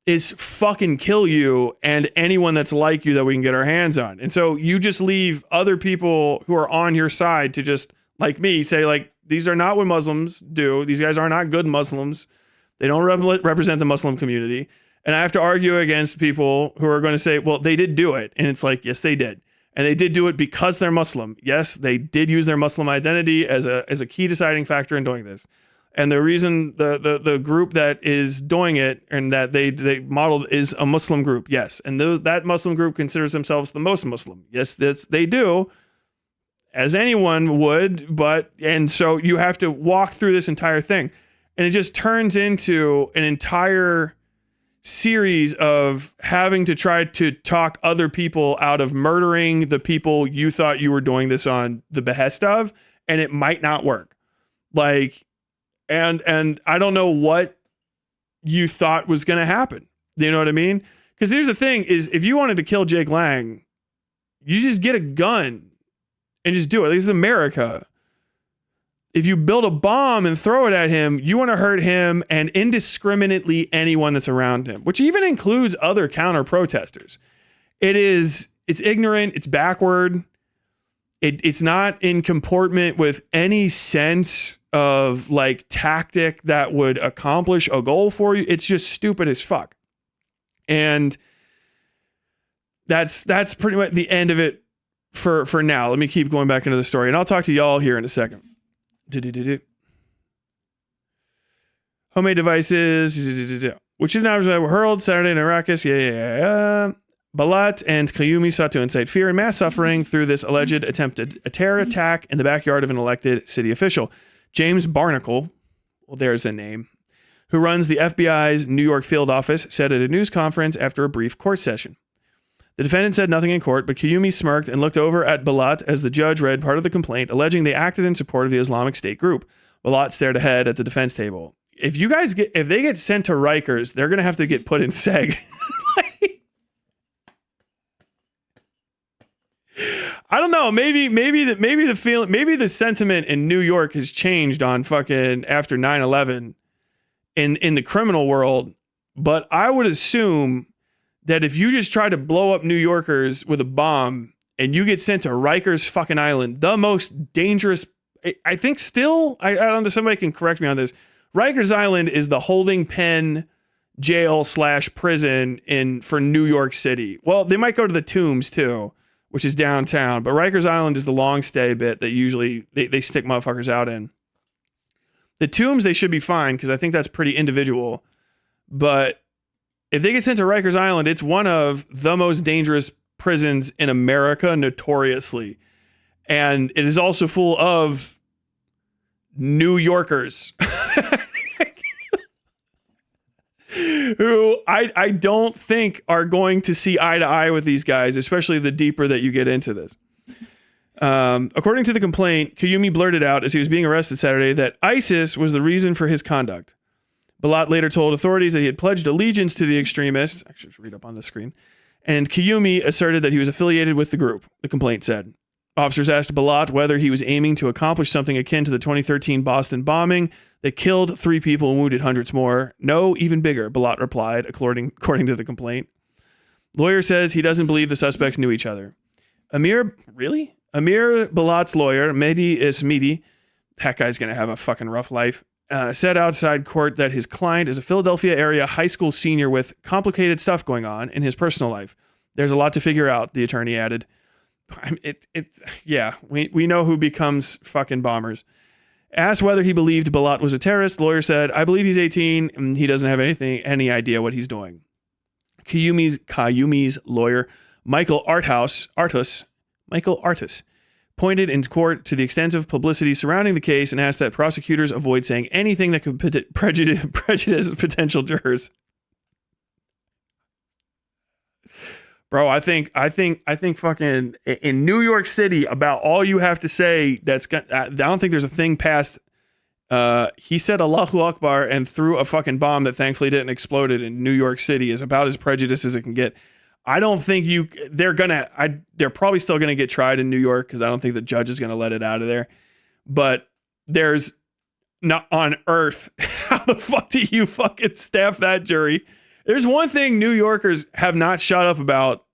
is fucking kill you and anyone that's like you that we can get our hands on. And so you just leave other people who are on your side to just, like me, say, like, these are not what Muslims do. These guys are not good Muslims. They don't represent the Muslim community. And I have to argue against people who are going to say, well, they did do it. And it's like, yes, they did. And they did do it because they're Muslim. Yes, they did use their Muslim identity as a key deciding factor in doing this. And the reason the group that is doing it and that they modeled is a Muslim group. Yes. And that Muslim group considers themselves the most Muslim. Yes, they do, as anyone would. And so you have to walk through this entire thing. And it just turns into an entire series of having to try to talk other people out of murdering the people you thought you were doing this on the behest of. And it might not work. Like, and I don't know what you thought was going to happen. You know what I mean? Because here's the thing is, if you wanted to kill Jake Lang, you just get a gun and just do it. This is America. If you build a bomb and throw it at him, you want to hurt him and indiscriminately anyone that's around him, which even includes other counter protesters. It's ignorant. It's backward. It's not in comportment with any sense of, like, tactic that would accomplish a goal for you. It's just stupid as fuck. And that's pretty much the end of it for now. Let me keep going back into the story, and I'll talk to y'all here in a second. Homemade devices, which did not were hurled Saturday in Arrakis. Yeah. Balat and Kayumi sought to incite fear and mass suffering through this alleged attempted terror attack in the backyard of an elected city official. James Barnacle, well, there's a name, who runs the FBI's New York field office, said at a news conference after a brief court session. The defendant said nothing in court, but Kayumi smirked and looked over at Balat as the judge read part of the complaint, alleging they acted in support of the Islamic State group. Balat stared ahead at the defense table. If they get sent to Rikers, they're going to have to get put in seg. I don't know. Maybe the sentiment in New York has changed on fucking after 9/11 in the criminal world. But I would assume that if you just try to blow up New Yorkers with a bomb and you get sent to Rikers fucking Island, the most dangerous, I think still, I don't know, somebody can correct me on this. Rikers Island is the holding pen jail / prison for New York City. Well, they might go to the Tombs too, which is downtown, but Rikers Island is the long stay bit that usually they stick motherfuckers out in. The Tombs, they should be fine because I think that's pretty individual. But if they get sent to Rikers Island, it's one of the most dangerous prisons in America, notoriously. And it is also full of New Yorkers who I don't think are going to see eye to eye with these guys, especially the deeper that you get into this. According to the complaint, Kayumi blurted out as he was being arrested Saturday that ISIS was the reason for his conduct. Balat later told authorities that he had pledged allegiance to the extremists. Actually, just read up on the screen. And Kayumi asserted that he was affiliated with the group, the complaint said. Officers asked Balat whether he was aiming to accomplish something akin to the 2013 Boston bombing that killed 3 people and wounded hundreds more. No, even bigger, Balat replied, according to the complaint. Lawyer says he doesn't believe the suspects knew each other. Amir Balat's lawyer, Mehdi Ismidi, that guy's going to have a fucking rough life, said outside court that his client is a Philadelphia area high school senior with complicated stuff going on in his personal life. There's a lot to figure out, the attorney added. We know who becomes fucking bombers. Asked whether he believed Balat was a terrorist, lawyer said, I believe he's 18 and he doesn't have any idea what he's doing. Kayumi's lawyer, Michael Artus, pointed in court to the extensive publicity surrounding the case and asked that prosecutors avoid saying anything that could prejudice potential jurors. Bro, I think fucking in New York City, about all you have to say I don't think there's a thing past he said Allahu Akbar and threw a fucking bomb that thankfully didn't explode in New York City is about as prejudiced as it can get. I don't think they're probably still gonna get tried in New York because I don't think the judge is gonna let it out of there. But there's not on earth, how the fuck do you fucking staff that jury? There's one thing New Yorkers have not shut up about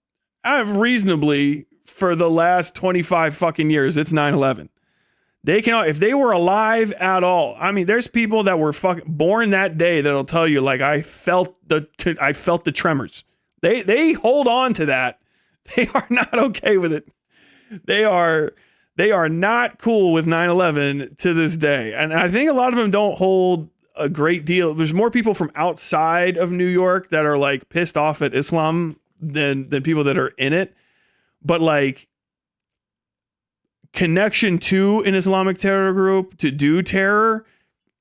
reasonably for the last 25 fucking years. It's 9/11. They can, if they were alive at all. I mean, there's people that were fucking born that day that'll tell you, like, I felt the tremors. They hold on to that. They are not okay with it. They are not cool with 9/11 to this day. And I think a lot of them don't hold a great deal. There's more people from outside of New York that are like pissed off at Islam than people that are in it. But like connection to an Islamic terror group to do terror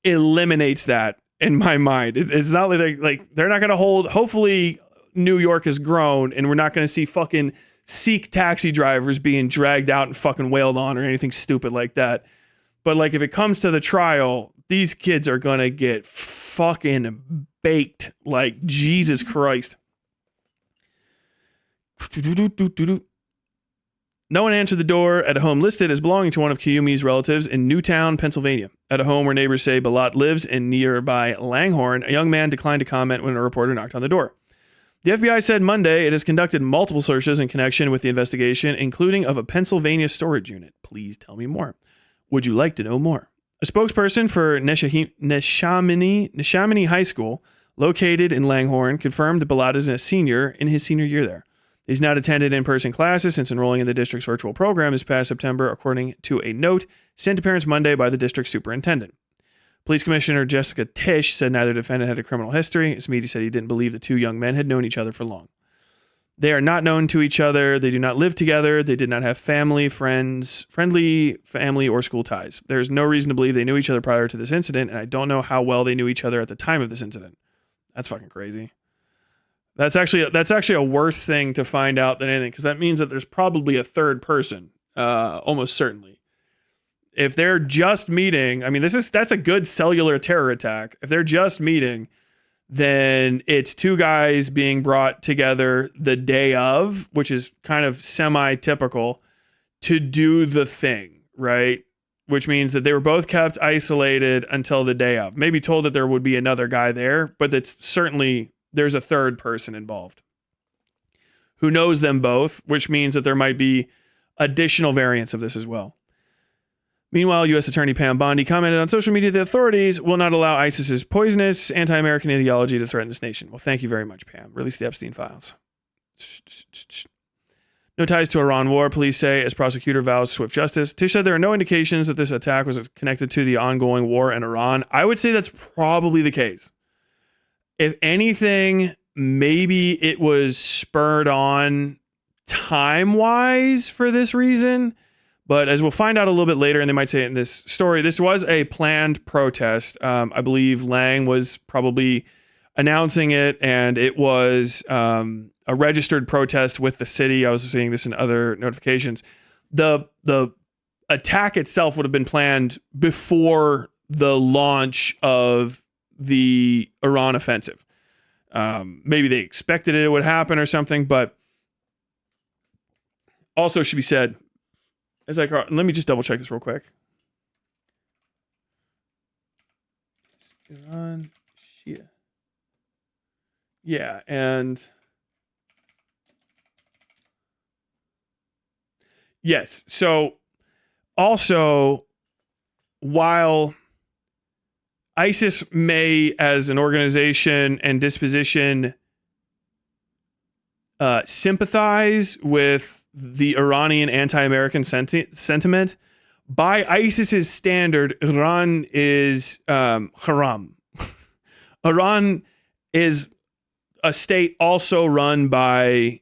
eliminates that in my mind. It's not like they're not going to hold. Hopefully New York has grown and we're not going to see fucking Sikh taxi drivers being dragged out and fucking wailed on or anything stupid like that. But like if it comes to the trial, these kids are going to get fucking baked like Jesus Christ. No one answered the door at a home listed as belonging to one of Kiyumi's relatives in Newtown, Pennsylvania. At a home where neighbors say Balat lives in nearby Langhorne, a young man declined to comment when a reporter knocked on the door. The FBI said Monday it has conducted multiple searches in connection with the investigation, including of a Pennsylvania storage unit. Please tell me more. Would you like to know more? A spokesperson for Neshaminy High School, located in Langhorne, confirmed that Balat is a senior in his senior year there. He's not attended in-person classes since enrolling in the district's virtual program this past September, according to a note sent to parents Monday by the district superintendent. Police Commissioner Jessica Tisch said neither defendant had a criminal history. Smeedy said he didn't believe the two young men had known each other for long. They are not known to each other. They do not live together. They did not have friendly family or school ties. There's no reason to believe they knew each other prior to this incident, and I don't know how well they knew each other at the time of this incident. That's fucking crazy. That's actually a worse thing to find out than anything, because that means that there's probably a third person, almost certainly. If they're just meeting, I mean, that's a good cellular terror attack. If they're just meeting, then it's two guys being brought together the day of, which is kind of semi-typical, to do the thing, right? Which means that they were both kept isolated until the day of. Maybe told that there would be another guy there, but it's certainly there's a third person involved who knows them both, which means that there might be additional variants of this as well. Meanwhile, U.S. Attorney Pam Bondi commented on social media that the authorities will not allow ISIS's poisonous anti-American ideology to threaten this nation. Well, thank you very much, Pam. Release the Epstein files. No ties to Iran war, police say, as prosecutor vows swift justice. Tish said there are no indications that this attack was connected to the ongoing war in Iran. I would say that's probably the case. If anything, maybe it was spurred on time-wise for this reason. But as we'll find out a little bit later, and they might say it in this story, this was a planned protest. I believe Lang was probably announcing it, and it was a registered protest with the city. I was seeing this in other notifications. The attack itself would have been planned before the launch of the Iran offensive. Maybe they expected it would happen or something, but also should be said, It's like, let me just double check this real quick. Iran, Shia. Yeah, and yes. So also, while ISIS may, as an organization and disposition, sympathize with the Iranian anti-American sentiment, by ISIS's standard, Iran is haram. Iran is a state also run by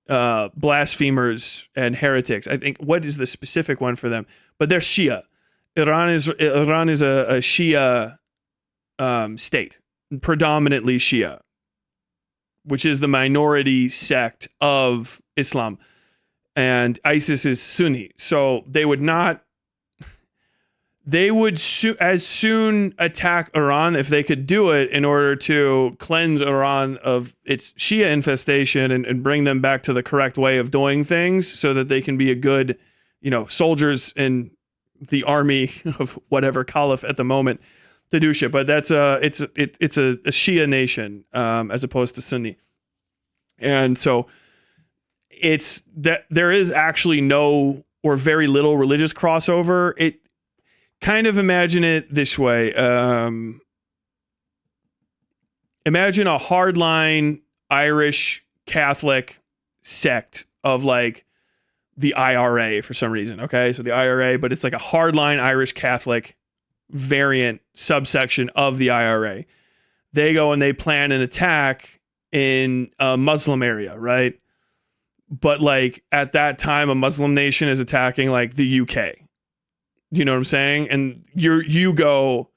blasphemers and heretics. I think, what is the specific one for them? But they're Shia. Iran is a Shia state, predominantly Shia, which is the minority sect of Islam, and ISIS is Sunni. So they would not. They would as soon attack Iran if they could do it in order to cleanse Iran of its Shia infestation and bring them back to the correct way of doing things so that they can be a good, soldiers in the army of whatever caliph at the moment to do shit. But that's it's a Shia nation as opposed to Sunni. And so it's that there is actually no or very little religious crossover. It kind of imagine it this way. Imagine a hardline Irish Catholic sect of like the IRA for some reason. Okay. So the IRA, but it's like a hardline Irish Catholic variant subsection of the IRA. They go and they plan an attack in a Muslim area, right? But like at that time, a Muslim nation is attacking like the UK. You know what I'm saying? And you go,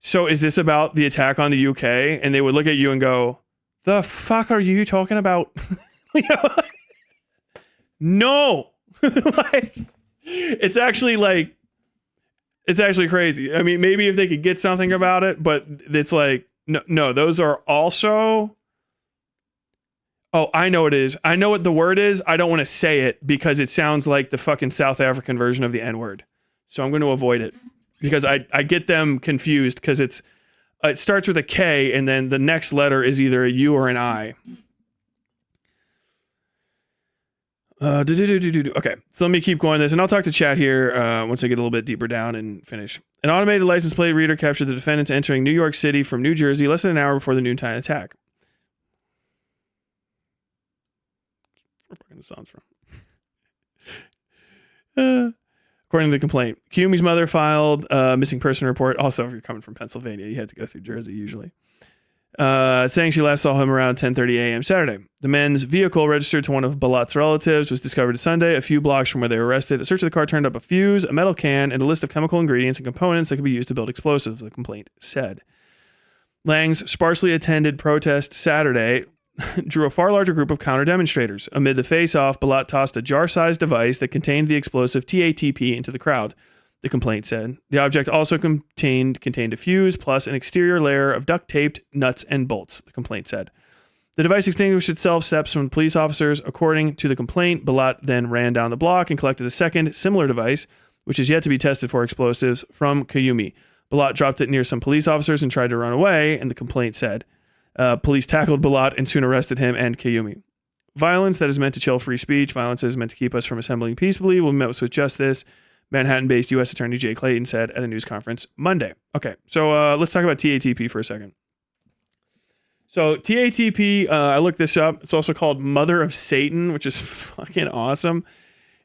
so is this about the attack on the UK? And they would look at you and go, the fuck are you talking about? No. Like, it's actually crazy. I mean, maybe if they could get something about it, but it's like, no, those are also. Oh, I know it is. I know what the word is. I don't want to say it because it sounds like the fucking South African version of the N-word. So I'm going to avoid it because I get them confused because it starts with a K and then the next letter is either a U or an I. Okay, so let me keep going this and I'll talk to chat here once I get a little bit deeper down and finish. An automated license plate reader captured the defendants entering New York City from New Jersey less than an hour before the noontime attack. Where fucking the sounds from? According to the complaint, Kiyumi's mother filed a missing person report. Also, if you're coming from Pennsylvania, you had to go through Jersey usually. Saying she last saw him around 10:30 a.m. Saturday. The men's vehicle, registered to one of Balat's relatives, was discovered Sunday, a few blocks from where they were arrested. A search of the car turned up a fuse, a metal can, and a list of chemical ingredients and components that could be used to build explosives, the complaint said. Lang's sparsely attended protest Saturday drew a far larger group of counter-demonstrators. Amid the face-off, Balat tossed a jar-sized device that contained the explosive TATP into the crowd, the complaint said. The object also contained a fuse plus an exterior layer of duct-taped nuts and bolts, the complaint said. The device extinguished itself steps from police officers. According to the complaint, Balat then ran down the block and collected a second, similar device, which is yet to be tested for explosives, from Kiyumi. Balat dropped it near some police officers and tried to run away, and the complaint said. Police tackled Balat and soon arrested him and Kiyumi. Violence that is meant to chill free speech. Violence that is meant to keep us from assembling peaceably will be met with justice, Manhattan-based U.S. Attorney Jay Clayton said at a news conference Monday. Okay, so let's talk about TATP for a second. So TATP, I looked this up. It's also called Mother of Satan, which is fucking awesome.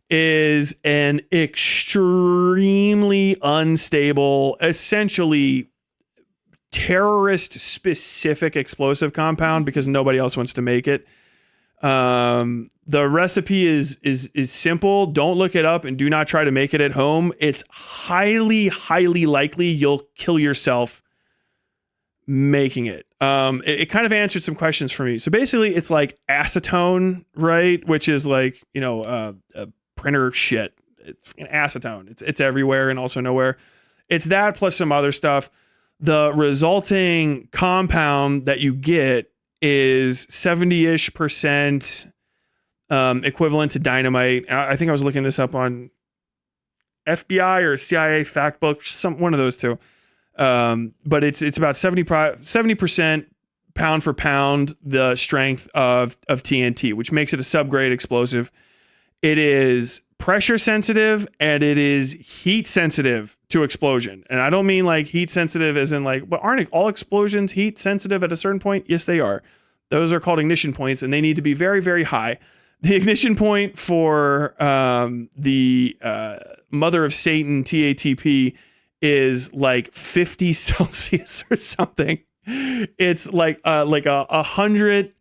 Is an extremely unstable, essentially terrorist-specific explosive compound because nobody else wants to make it. The recipe is simple. Don't look it up and do not try to make it at home. It's highly likely you'll kill yourself making it. It kind of answered some questions for me. So basically, it's like acetone, right? Which is like a printer shit. It's acetone. It's everywhere and also nowhere. It's that plus some other stuff. The resulting compound that you get is 70-ish% equivalent to dynamite. I think I was looking this up on FBI or CIA fact book, one of those two. But it's about 70% pound for pound the strength of TNT, which makes it a subgrade explosive. It is pressure sensitive and it is heat sensitive to explosion. And I don't mean like heat sensitive as in like, but aren't all explosions heat sensitive at a certain point? Yes, they are. Those are called ignition points, and they need to be very, very high. The ignition point for the mother of Satan TATP is like 50 Celsius or something. It's like 100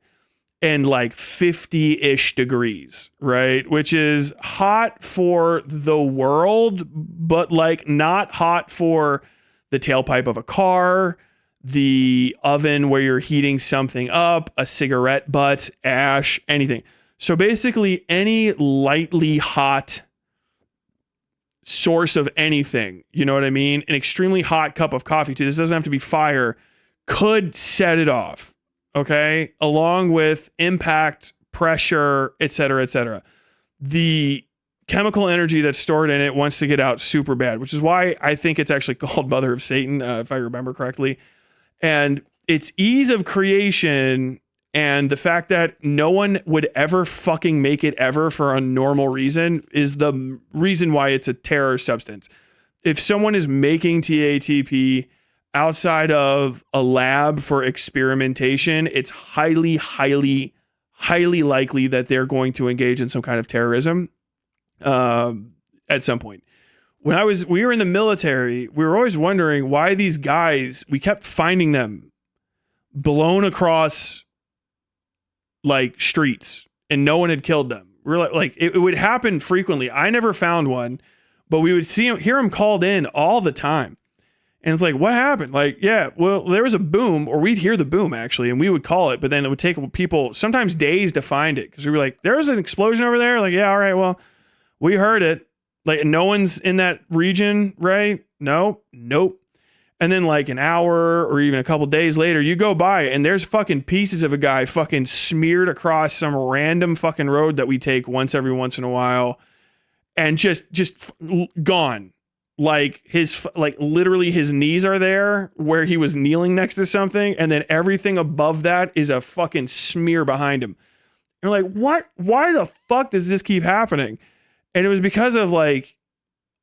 and like 50-ish degrees, right? Which is hot for the world, but like not hot for the tailpipe of a car, the oven where you're heating something up, a cigarette butt, ash, anything. So basically any lightly hot source of anything, you know what I mean? An extremely hot cup of coffee too, this doesn't have to be fire, could set it off, okay? Along with impact, pressure, et cetera, et cetera. The chemical energy that's stored in it wants to get out super bad, which is why I think it's actually called Mother of Satan, if I remember correctly. And its ease of creation and the fact that no one would ever fucking make it ever for a normal reason is the reason why it's a terror substance. If someone is making TATP outside of a lab for experimentation, it's highly, highly, highly likely that they're going to engage in some kind of terrorism at some point. When we were in the military, we were always wondering why these guys, we kept finding them blown across like streets and no one had killed them. We're like it would happen frequently. I never found one, but we would hear them called in all the time. And it's like, what happened? Like, yeah, well, there was a boom, or we'd hear the boom actually, and we would call it, but then it would take people sometimes days to find it. Cause we were like, there was an explosion over there. Like, yeah, all right, well, we heard it. Like, no one's in that region, right? No, nope. And then like an hour or even a couple days later, you go by and there's fucking pieces of a guy fucking smeared across some random fucking road that we take once in a while, and just gone. Like literally his knees are there where he was kneeling next to something, and then everything above that is a fucking smear behind him. And we're like, what? Why the fuck does this keep happening? And it was because of like,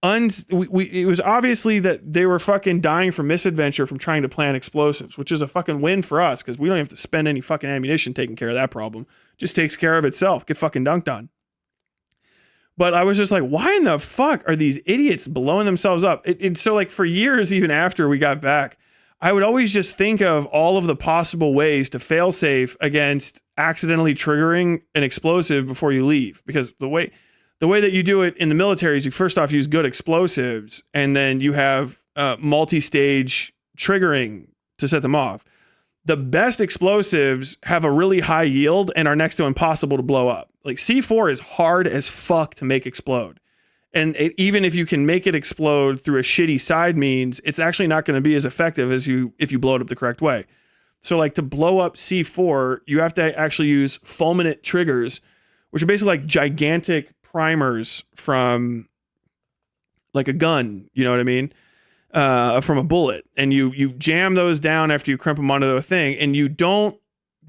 it was obviously that they were fucking dying from misadventure from trying to plant explosives, which is a fucking win for us because we don't have to spend any fucking ammunition taking care of that problem. Just takes care of itself. Get fucking dunked on. But I was just like, why in the fuck are these idiots blowing themselves up? So like for years, even after we got back, I would always just think of all of the possible ways to fail safe against accidentally triggering an explosive before you leave. Because the way that you do it in the military is you first off use good explosives, and then you have multi-stage triggering to set them off. The best explosives have a really high yield and are next to impossible to blow up. Like C4 is hard as fuck to make explode. And even if you can make it explode through a shitty side means, it's actually not going to be as effective as if you blow it up the correct way. So like to blow up C4, you have to actually use fulminate triggers, which are basically like gigantic primers from like a gun, you know what I mean? From a bullet, and you jam those down after you crimp them onto the thing, and you don't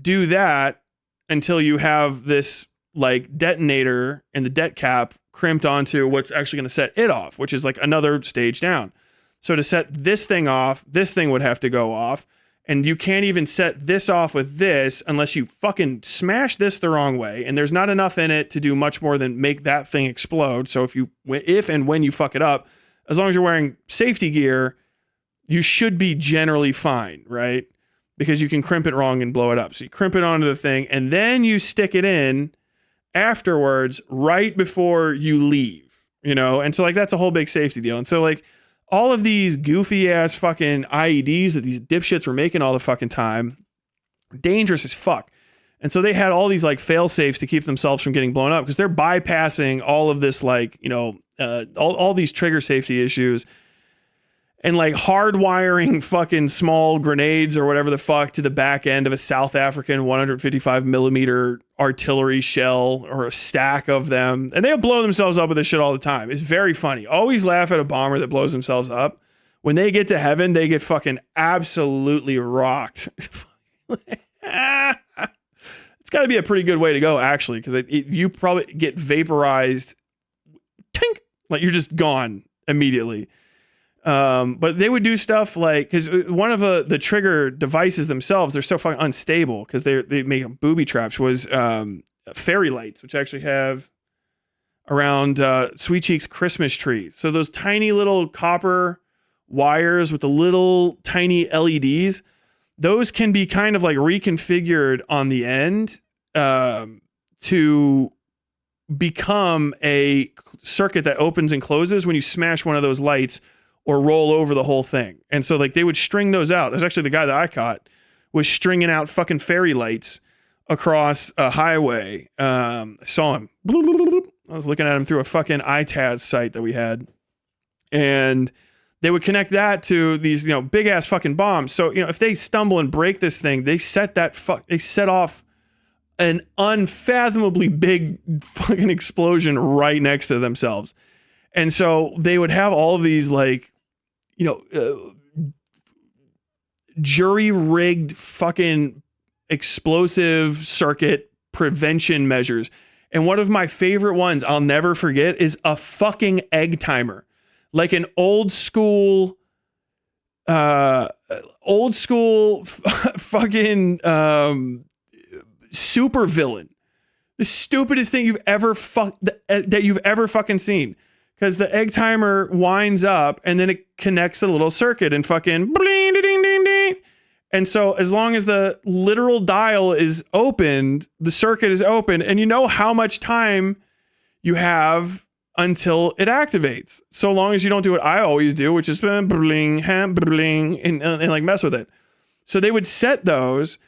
do that until you have this like detonator and the det cap crimped onto what's actually going to set it off, which is like another stage down. So to set this thing off, this thing would have to go off, and you can't even set this off with this unless you fucking smash this the wrong way, and there's not enough in it to do much more than make that thing explode. So if and when you fuck it up, as long as you're wearing safety gear, you should be generally fine, right? Because you can crimp it wrong and blow it up. So you crimp it onto the thing, and then you stick it in afterwards, right before you leave, you know? And so like, that's a whole big safety deal. And so like all of these goofy ass fucking IEDs that these dipshits were making all the fucking time, dangerous as fuck. And so they had all these like fail safes to keep themselves from getting blown up because they're bypassing all of this, like, you know, all these trigger safety issues. and like hardwiring fucking small grenades or whatever the fuck to the back end of a South African 155 millimeter artillery shell or a stack of them. And they'll blow themselves up with this shit all the time. It's very funny. Always laugh at a bomber that blows themselves up. When they get to heaven, they get fucking absolutely rocked. It's got to be a pretty good way to go, actually, because you probably get vaporized. Tink! Like you're just gone immediately. But they would do stuff like, because one of the trigger devices themselves, they're so fucking unstable because they make them booby traps, was fairy lights, which actually have around Sweet Cheek's Christmas tree. So those tiny little copper wires with the little tiny LEDs, those can be kind of like reconfigured on the end to become a circuit that opens and closes when you smash one of those lights or roll over the whole thing. And so like they would string those out. That's actually the guy that I caught was stringing out fucking fairy lights across a highway. I saw him. I was looking at him through a fucking ITAS site that we had. And they would connect that to these, big ass fucking bombs. So, if they stumble and break this thing, they set off an unfathomably big fucking explosion right next to themselves. And so they would have all of these like, jury-rigged fucking explosive circuit prevention measures. And one of my favorite ones I'll never forget is a fucking egg timer. Like an old school fucking super villain. The stupidest thing you've ever that you've ever fucking seen. Because the egg timer winds up and then it connects a little circuit and fucking bling, ding, ding, ding, ding. And so as long as the literal dial is opened, the circuit is open, and you know how much time you have until it activates. So long as you don't do what I always do, which is bling, bling, and like mess with it. So they would set those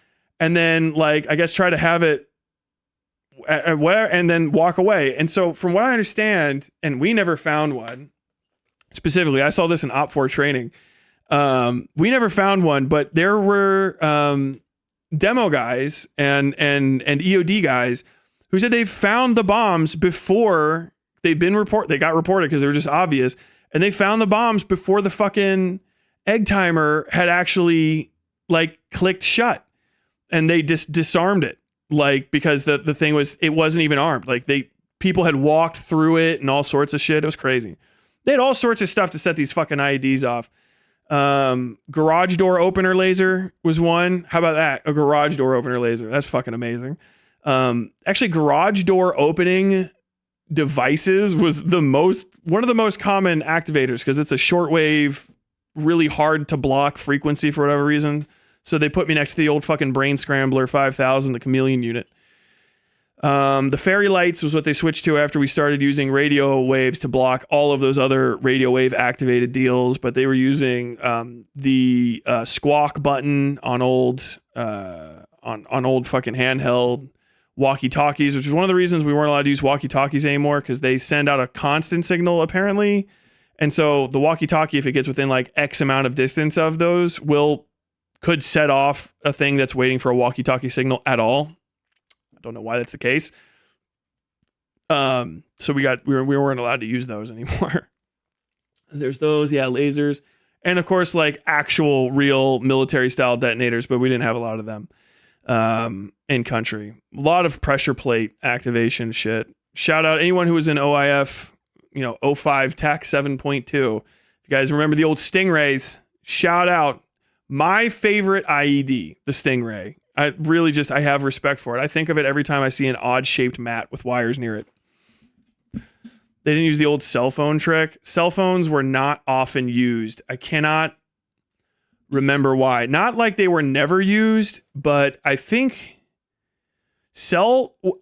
and then like, I guess try to have it at where, and then walk away. And so from what I understand, and we never found one specifically, I saw this in Op4 training. We never found one, but there were demo guys and EOD guys who said they found the bombs before they got reported because they were just obvious. And they found the bombs before the fucking egg timer had actually like clicked shut, and they just disarmed it. Like, because the thing it wasn't even armed. Like people had walked through it and all sorts of shit. It was crazy. They had all sorts of stuff to set these fucking IEDs off. Garage door opener laser was one. How about that? A garage door opener laser. That's fucking amazing. Actually, garage door opening devices was one of the most common activators because it's a shortwave, really hard to block frequency for whatever reason. So they put me next to the old fucking Brain Scrambler 5000, the Chameleon unit. The fairy lights was what they switched to after we started using radio waves to block all of those other radio wave activated deals. But they were using the squawk button on old on old fucking handheld walkie-talkies, which is one of the reasons we weren't allowed to use walkie-talkies anymore, because they send out a constant signal apparently. And so the walkie-talkie, if it gets within like X amount of distance of those, could set off a thing that's waiting for a walkie-talkie signal at all. I don't know why that's the case. So we weren't allowed to use those anymore. There's those, lasers, and of course like actual real military style detonators, but we didn't have a lot of them in country. A lot of pressure plate activation shit. Shout out anyone who was in OIF, 05 TAC 7.2. If you guys remember the old Stingrays, shout out. My favorite IED, the Stingray. I have respect for it. I think of it every time I see an odd shaped mat with wires near it. They didn't use the old cell phone trick. Cell phones were not often used. I cannot remember why. Not like they were never used, but I think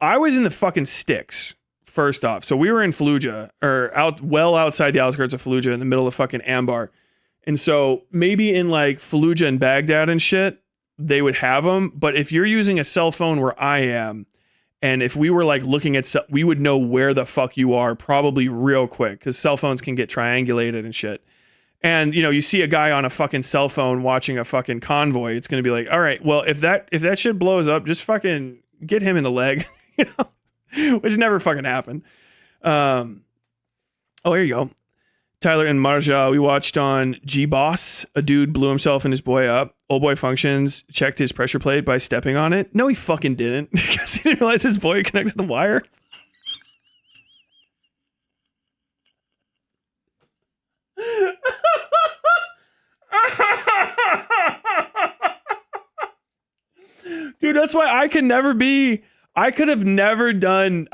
I was in the fucking sticks, first off. So we were in Fallujah, or outside the outskirts of Fallujah in the middle of fucking Ambar. And so maybe in like Fallujah and Baghdad and shit, they would have them. But if you're using a cell phone where I am, and if we were like looking at, we would know where the fuck you are probably real quick, because cell phones can get triangulated and shit. and you see a guy on a fucking cell phone watching a fucking convoy, it's going to be like, all right, well, if that shit blows up, just fucking get him in the leg, which never fucking happened. Oh, here you go. Tyler and Marja, we watched on G-Boss. A dude blew himself and his boy up. Old boy functions, checked his pressure plate by stepping on it. No, he fucking didn't, because he didn't realize his boy connected the wire. Dude, that's why I could have never done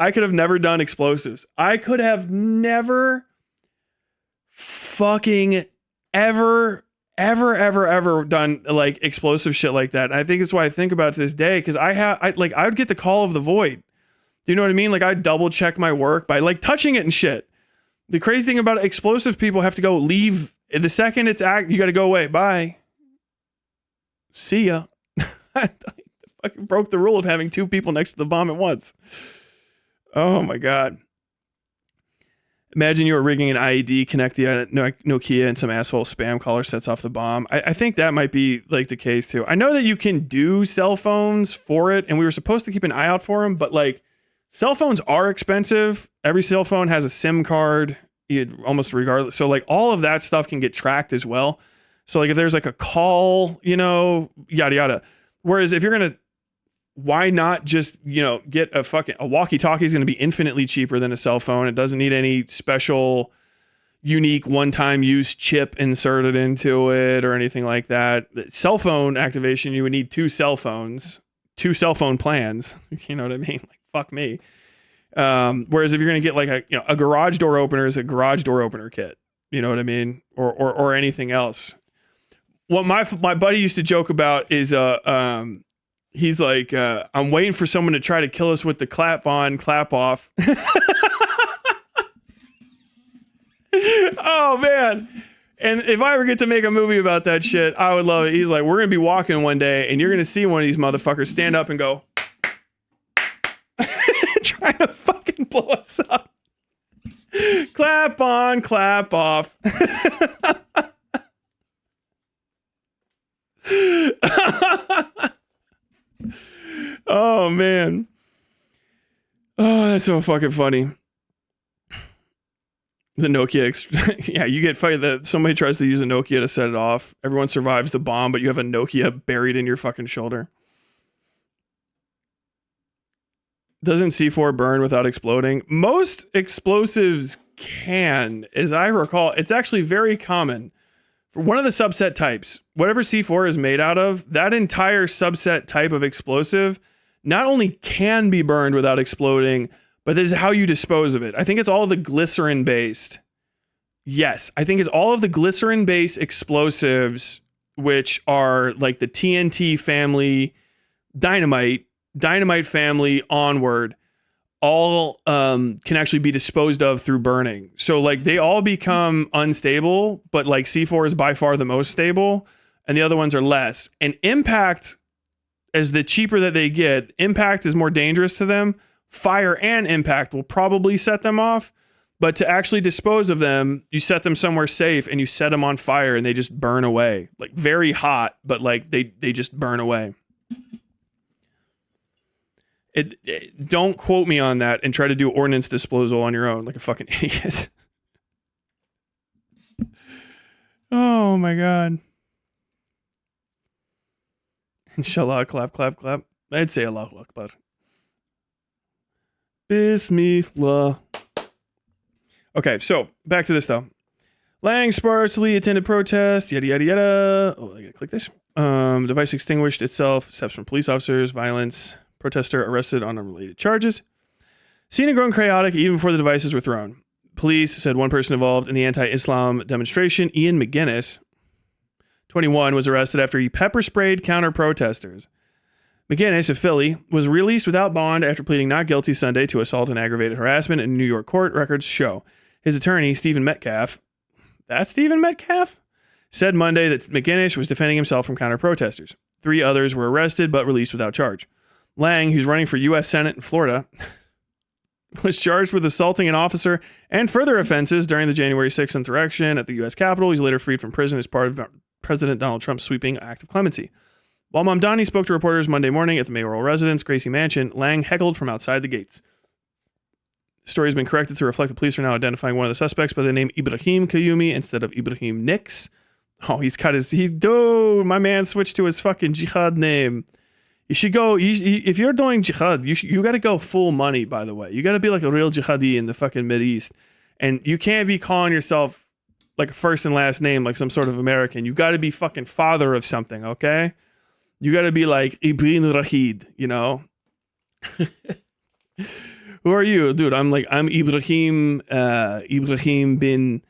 explosives. I could have never fucking ever done like explosive shit like that. And I think it's why I think about it to this day, because I would get the call of the void. Do you know what I mean? Like, I'd double check my work by like touching it and shit. The crazy thing about explosive people have to go leave the second it's you got to go away. Bye. See ya. I fucking broke the rule of having two people next to the bomb at once. Oh my God. Imagine you were rigging an IED, connect the Nokia, and some asshole spam caller sets off the bomb. I think that might be like the case too. I know that you can do cell phones for it, and we were supposed to keep an eye out for them, but like, cell phones are expensive. Every cell phone has a SIM card, almost regardless. So like, all of that stuff can get tracked as well. So like, if there's like a call, yada yada. Whereas if you're gonna, why not just get a walkie-talkie is going to be infinitely cheaper than a cell phone. It doesn't need any special unique one-time use chip inserted into it or anything like that. Cell phone activation, you would need two cell phone plans. You know what I mean? Like, fuck me. Whereas if you're going to get like a garage door opener, is a garage door opener kit. You know what I mean? Or anything else. What my buddy used to joke about is he's like, I'm waiting for someone to try to kill us with the clap on, clap off. Oh, man. And if I ever get to make a movie about that shit, I would love it. He's like, we're going to be walking one day and you're going to see one of these motherfuckers stand up and go, trying to fucking blow us up. Clap on, clap off. Oh man. Oh, that's so fucking funny. The Nokia, yeah, you get fired that somebody tries to use a Nokia to set it off. Everyone survives the bomb, but you have a Nokia buried in your fucking shoulder. Doesn't C4 burn without exploding? Most explosives can, as I recall. It's actually very common. For one of the subset types, whatever C4 is made out of, that entire subset type of explosive not only can be burned without exploding, but this is how you dispose of it. I think it's all of the glycerin based. Yes, I think it's all of the glycerin based explosives, which are like the TNT family, dynamite family onward, all can actually be disposed of through burning. So like they all become unstable, but like C4 is by far the most stable and the other ones are less. And impact, as the cheaper that they get, impact is more dangerous to them. Fire and impact will probably set them off, but to actually dispose of them, you set them somewhere safe and you set them on fire and they just burn away. Like very hot, but like they just burn away. Don't quote me on that and try to do ordnance disposal on your own like a fucking idiot. Oh my God. Inshallah, clap, clap, clap. I'd say Allahu Akbar. Bismillah. Okay, so back to this though. Lang sparsely attended protest, yada yada yada. Oh, I gotta click this. Device extinguished itself, steps from police officers, violence. Protester arrested on unrelated charges. Scene had grown chaotic even before the devices were thrown. Police said one person involved in the anti-Islam demonstration, Ian McGinnis, 21, was arrested after he pepper sprayed counter-protesters. McGinnis of Philly was released without bond after pleading not guilty Sunday to assault and aggravated harassment in New York court, records show. His attorney, Stephen Metcalf, said Monday that McGinnis was defending himself from counter-protesters. 3 others were arrested but released without charge. Lang, who's running for U.S. Senate in Florida, was charged with assaulting an officer and further offenses during the January 6th insurrection at the U.S. Capitol. He's later freed from prison as part of President Donald Trump's sweeping act of clemency. While Mamdani spoke to reporters Monday morning at the mayoral residence, Gracie Mansion, Lang heckled from outside the gates. The story has been corrected to reflect the police are now identifying one of the suspects by the name Ibrahim Kayumi instead of Ibrahim Nix. Oh, he's got his... my man switched to his fucking jihad name. You should go... if you're doing jihad, you got to go full money, by the way. You got to be like a real jihadi in the fucking Mideast. And you can't be calling yourself like a first and last name like some sort of American. You got to be fucking father of something, okay? You got to be like Ibn Rahid, you know? Who are you? Dude, I'm Ibrahim bin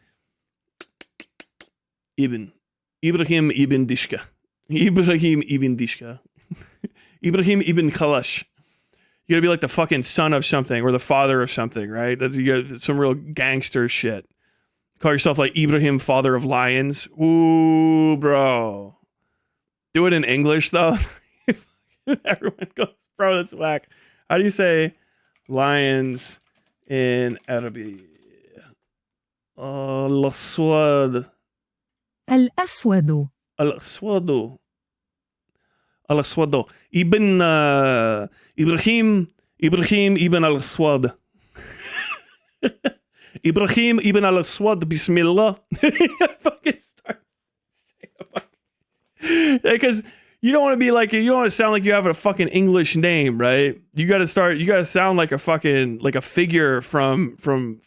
Ibn. Ibrahim ibn Dishka. Ibrahim ibn Dishka. Ibrahim ibn Kalash. You gotta be like the fucking son of something or the father of something, right? You got some real gangster shit. Call yourself like Ibrahim, father of lions. Ooh, bro. Do it in English, though. Everyone goes, bro, that's whack. How do you say lions in Arabic? Al-Aswad. الأسود Al-Aswadu. Al-Aswadu. Ibrahim ibn Al-Aswad. Ibrahim ibn Al-Aswad, Bismillah. Fucking start. Because you don't want to be like, you don't want to sound like you have a fucking English name, right? You got to sound like a fucking, like a figure from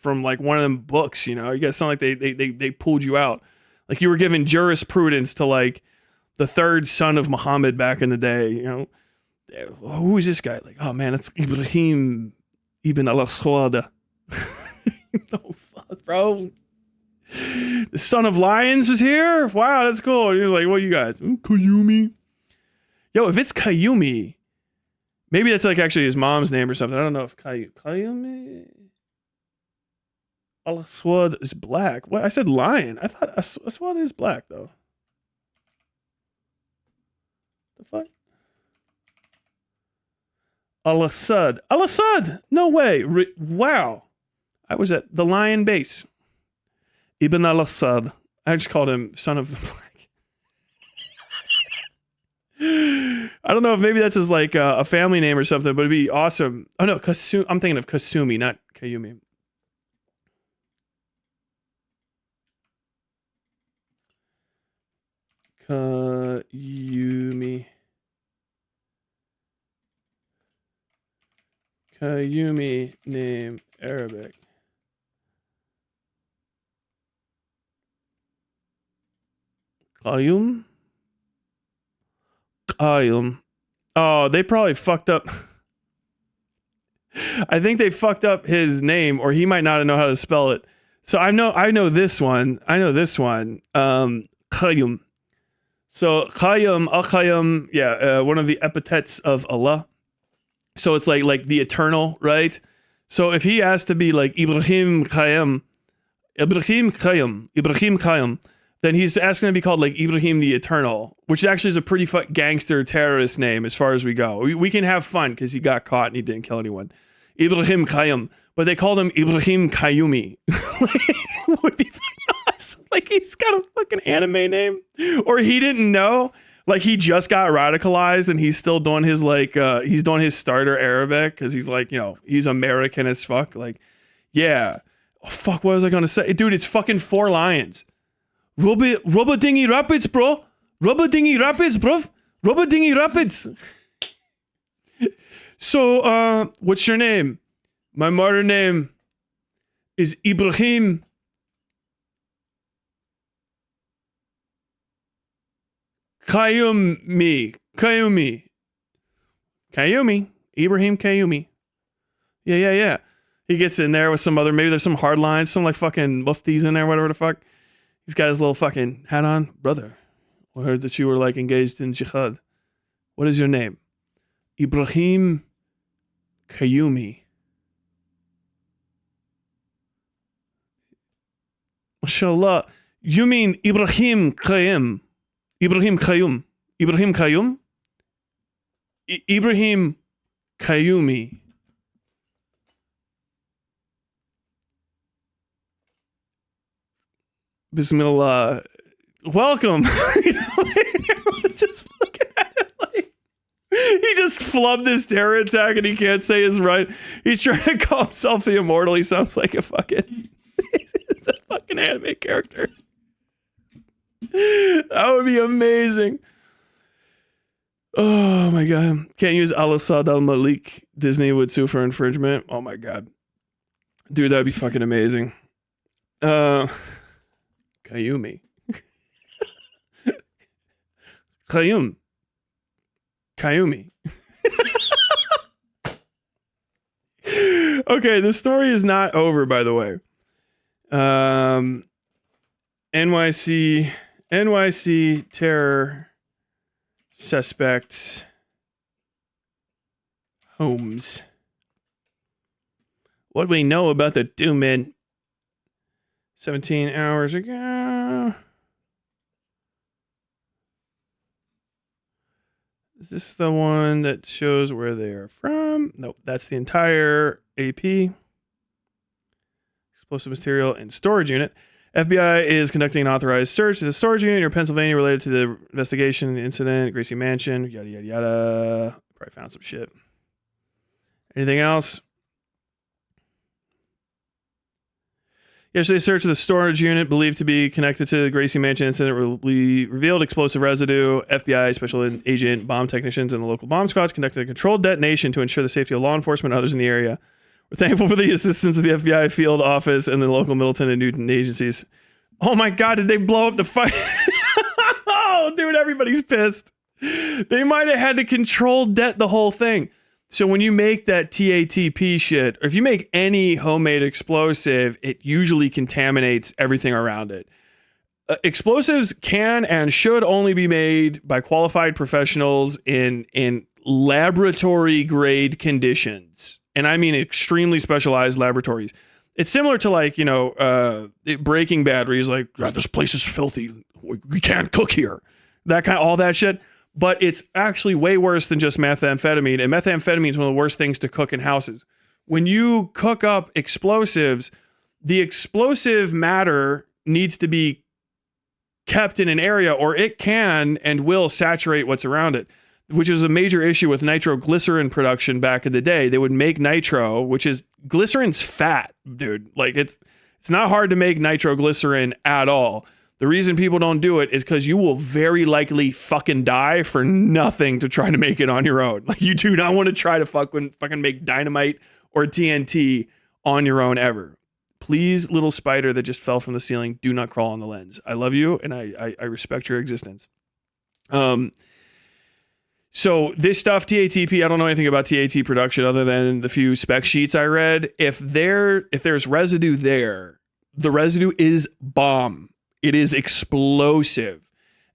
like one of them books, you know? You got to sound like they pulled you out. Like you were given jurisprudence to like the third son of Muhammad back in the day, you know? Who is this guy? Like, oh man, it's Ibrahim ibn al-Aswad. No, fuck, bro. The son of lions was here? Wow, that's cool. And you're like, what are you guys? Kayumi. Yo, if it's Kayumi, maybe that's like actually his mom's name or something. I don't know if Kayumi Al-Aswad is black. What? I said lion. I thought Aswad is black though. The fuck? Al-Assad. Al-Assad! No way. Wow. I was at the lion base. Ibn al-Assad. I just called him son of the flag. I don't know if maybe that's his like a family name or something, but it'd be awesome. Oh no, I'm thinking of Kasumi, not Kayumi. Kayumi. Kayumi name Arabic. Qayyum? Qayyum. Oh, they probably fucked up. I think they fucked up his name, or he might not know how to spell it. So I know this one. Qayyum. So Qayyum, Al-Qayyum, yeah, one of the epithets of Allah. So it's like the eternal, right? So if he has to be like Ibrahim Qayyum, then he's asking to be called like Ibrahim the Eternal, which actually is a pretty gangster terrorist name as far as we go. We can have fun because he got caught and he didn't kill anyone. Ibrahim Qayyum, but they called him Ibrahim Qayyumi. Would be awesome. Like he's got a fucking anime name, or he didn't know. Like he just got radicalized and he's still doing his like he's doing his starter Arabic because he's like, you know, he's American as fuck. Like, yeah. Oh, fuck, what was I gonna say? Dude, it's fucking 4 lions. Rubber Dingy Rapids, bro. Rubber Dingy Rapids, bro. Rubber Dingy Rapids. So, what's your name? My modern name is Ibrahim. Kayumi. Ibrahim Kayumi. Yeah. He gets in there with some other, maybe there's some hard lines, some like fucking muftis in there, whatever the fuck. He's got his little fucking hat on. Brother, I heard that you were like engaged in jihad. What is your name? Ibrahim Kayumi. MashaAllah. You mean Ibrahim Qayyum? Ibrahim Qayyum. Ibrahim Qayyum? Ibrahim Qayyumi. Bismillah. Welcome. Just looking at it like he just flubbed this terror attack and he can't say his right. He's trying to call himself the immortal. He sounds like a fucking the fucking anime character. That would be amazing. Oh my god. Can't use Al-Assad al-Malik. Disney would sue for infringement. Oh my god. Dude, that'd be fucking amazing. Kayumi. Kayumi. Okay, the story is not over, by the way. NYC terror suspects homes. What we know about the two men 17 hours ago. Is this the one that shows where they are from? Nope, that's the entire AP. Explosive material and storage unit. FBI is conducting an authorized search of the storage unit in Pennsylvania related to the investigation incident, Gracie Mansion, yada, yada, yada. Probably found some shit. Anything else? Yesterday, search of the storage unit believed to be connected to the Gracie Mansion incident revealed explosive residue. FBI special agent bomb technicians and the local bomb squads conducted a controlled detonation to ensure the safety of law enforcement and others in the area. We're thankful for the assistance of the FBI field office and the local Middleton and Newton agencies. Oh my God, did they blow up the fight? Oh, dude, everybody's pissed. They might have had to control the whole thing. So when you make that TATP shit, or if you make any homemade explosive, it usually contaminates everything around it. Explosives can and should only be made by qualified professionals in laboratory grade conditions. And I mean extremely specialized laboratories. It's similar to like, Breaking Bad, where he's like, this place is filthy. We can't cook here. That kind of, all that shit. But it's actually way worse than just methamphetamine. And methamphetamine is one of the worst things to cook in houses. When you cook up explosives, the explosive matter needs to be kept in an area or it can and will saturate what's around it, which is a major issue with nitroglycerin production back in the day. They would make nitro, which is glycerin's fat, dude. Like it's not hard to make nitroglycerin at all. The reason people don't do it is because you will very likely fucking die for nothing to try to make it on your own. Like you do not want to try to fucking make dynamite or TNT on your own ever. Please, little spider that just fell from the ceiling, do not crawl on the lens. I love you and I respect your existence. So this stuff, TATP, I don't know anything about TAT production other than the few spec sheets I read. If there's residue there, the residue is bomb. It is explosive.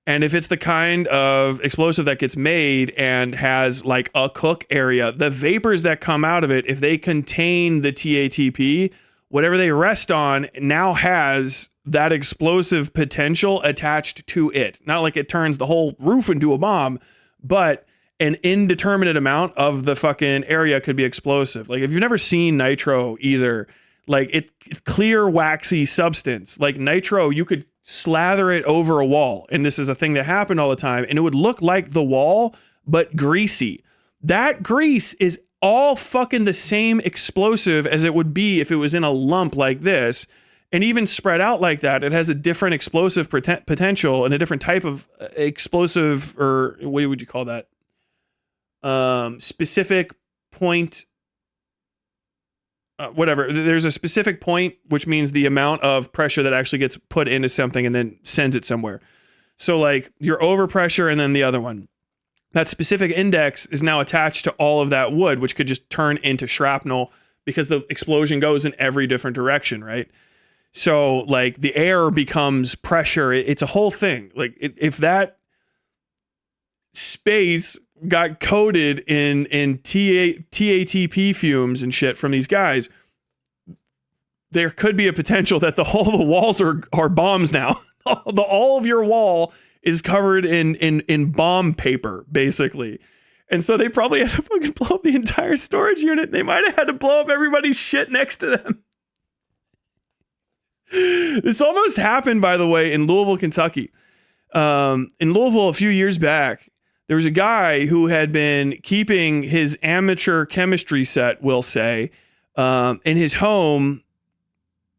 And if it's the kind of explosive that gets made and has like a cook area, the vapors that come out of it, if they contain the TATP, whatever they rest on now has that explosive potential attached to it. Not like it turns the whole roof into a bomb, but an indeterminate amount of the fucking area could be explosive. Like if you've never seen nitro either, like it's clear waxy substance. Like nitro, you could slather it over a wall, and this is a thing that happened all the time, and it would look like the wall but greasy. That grease is all fucking the same explosive as it would be if it was in a lump like this, and even spread out like that, it has a different explosive potential and a different type of explosive, or what would you call that? Specific point. Whatever. There's a specific point, which means the amount of pressure that actually gets put into something and then sends it somewhere. So like your overpressure and then the other one. That specific index is now attached to all of that wood, which could just turn into shrapnel because the explosion goes in every different direction, right? So like the air becomes pressure. It's a whole thing. Like if that space got coated in TATP fumes and shit from these guys, there could be a potential that the walls are bombs now. All of your wall is covered in bomb paper, basically. And so they probably had to fucking blow up the entire storage unit. They might have had to blow up everybody's shit next to them. This almost happened, by the way, in Louisville, Kentucky. In Louisville, a few years back, there was a guy who had been keeping his amateur chemistry set, we'll say, in his home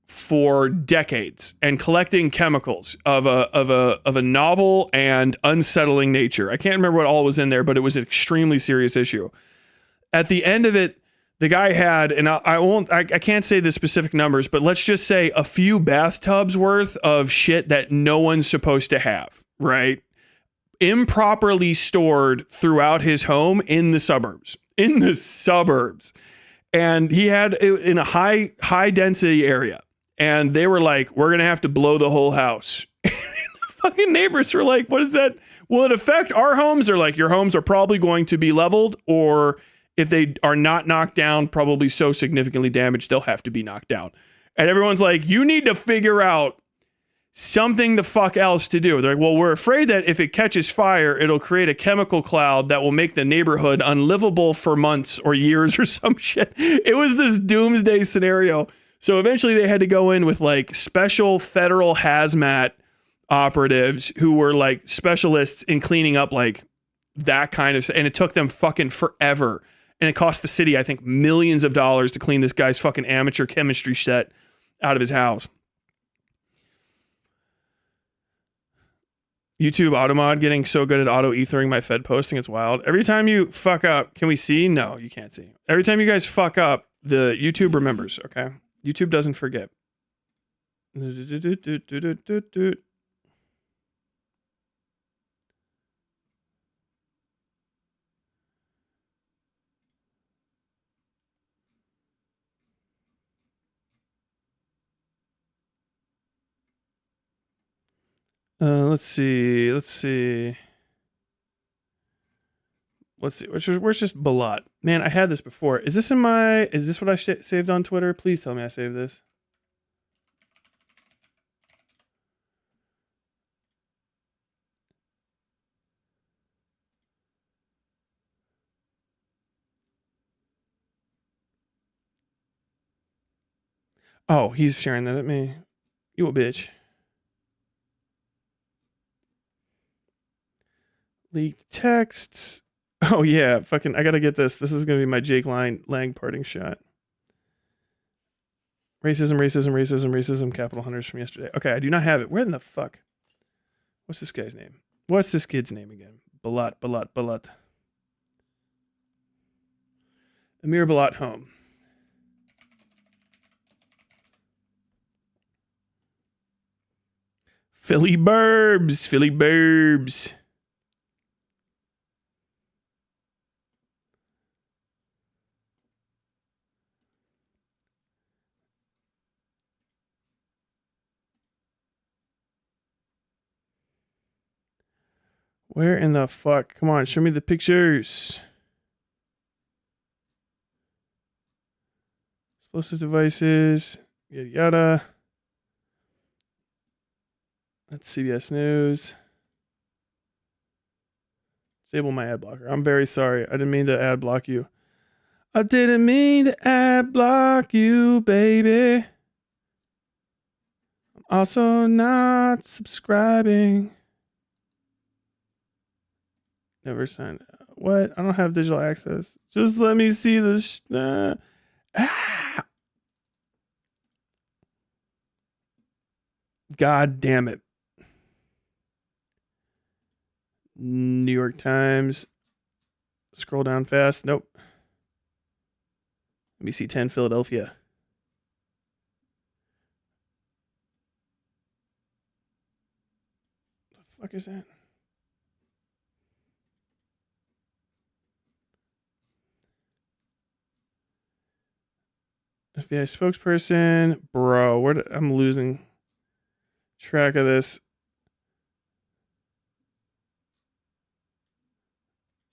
for decades and collecting chemicals of a novel and unsettling nature. I can't remember what all was in there, but it was an extremely serious issue. At the end of it, the guy had, and I can't say the specific numbers, but let's just say a few bathtubs worth of shit that no one's supposed to have, right? Improperly stored throughout his home in the suburbs. And he had it in a high density area. And they were like, we're going to have to blow the whole house. The fucking neighbors were like, what is that? Will it affect our homes? They're like, your homes are probably going to be leveled, or if they are not knocked down, probably so significantly damaged, they'll have to be knocked down. And everyone's like, you need to figure out something the fuck else to do. They're like, well, we're afraid that if it catches fire, it'll create a chemical cloud that will make the neighborhood unlivable for months or years or some shit. It was this doomsday scenario. So eventually they had to go in with like special federal hazmat operatives who were like specialists in cleaning up like that kind of, and it took them fucking forever. And it cost the city, I think, millions of dollars to clean this guy's fucking amateur chemistry set out of his house. YouTube Automod getting so good at auto ethering my Fed posting, it's wild. Every time you fuck up, can we see? No, you can't see. Every time you guys fuck up, the YouTube remembers, okay? YouTube doesn't forget. Let's see. Where's just Balat? Man, I had this before. Is this what I saved on Twitter? Please tell me I saved this. Oh, he's sharing that at me. You a bitch. Leaked texts. Oh yeah, fucking I gotta get this. This is gonna be my Jake Lang parting shot. Racism, capital hunters from yesterday. Okay, I do not have it. Where in the fuck? What's this guy's name? What's this kid's name again? Balat. Amir Balat home. Philly Burbs. Where in the fuck? Come on, show me the pictures. Explosive devices, yada yada. That's CBS News. Disable my ad blocker. I'm very sorry. I didn't mean to ad block you. I didn't mean to ad block you, baby. I'm also not subscribing. Never signed. What? I don't have digital access. Just let me see this. God damn it. New York Times. Scroll down fast. Nope. Let me see 10 Philadelphia. What the fuck is that? FBI spokesperson. Bro, I'm losing track of this.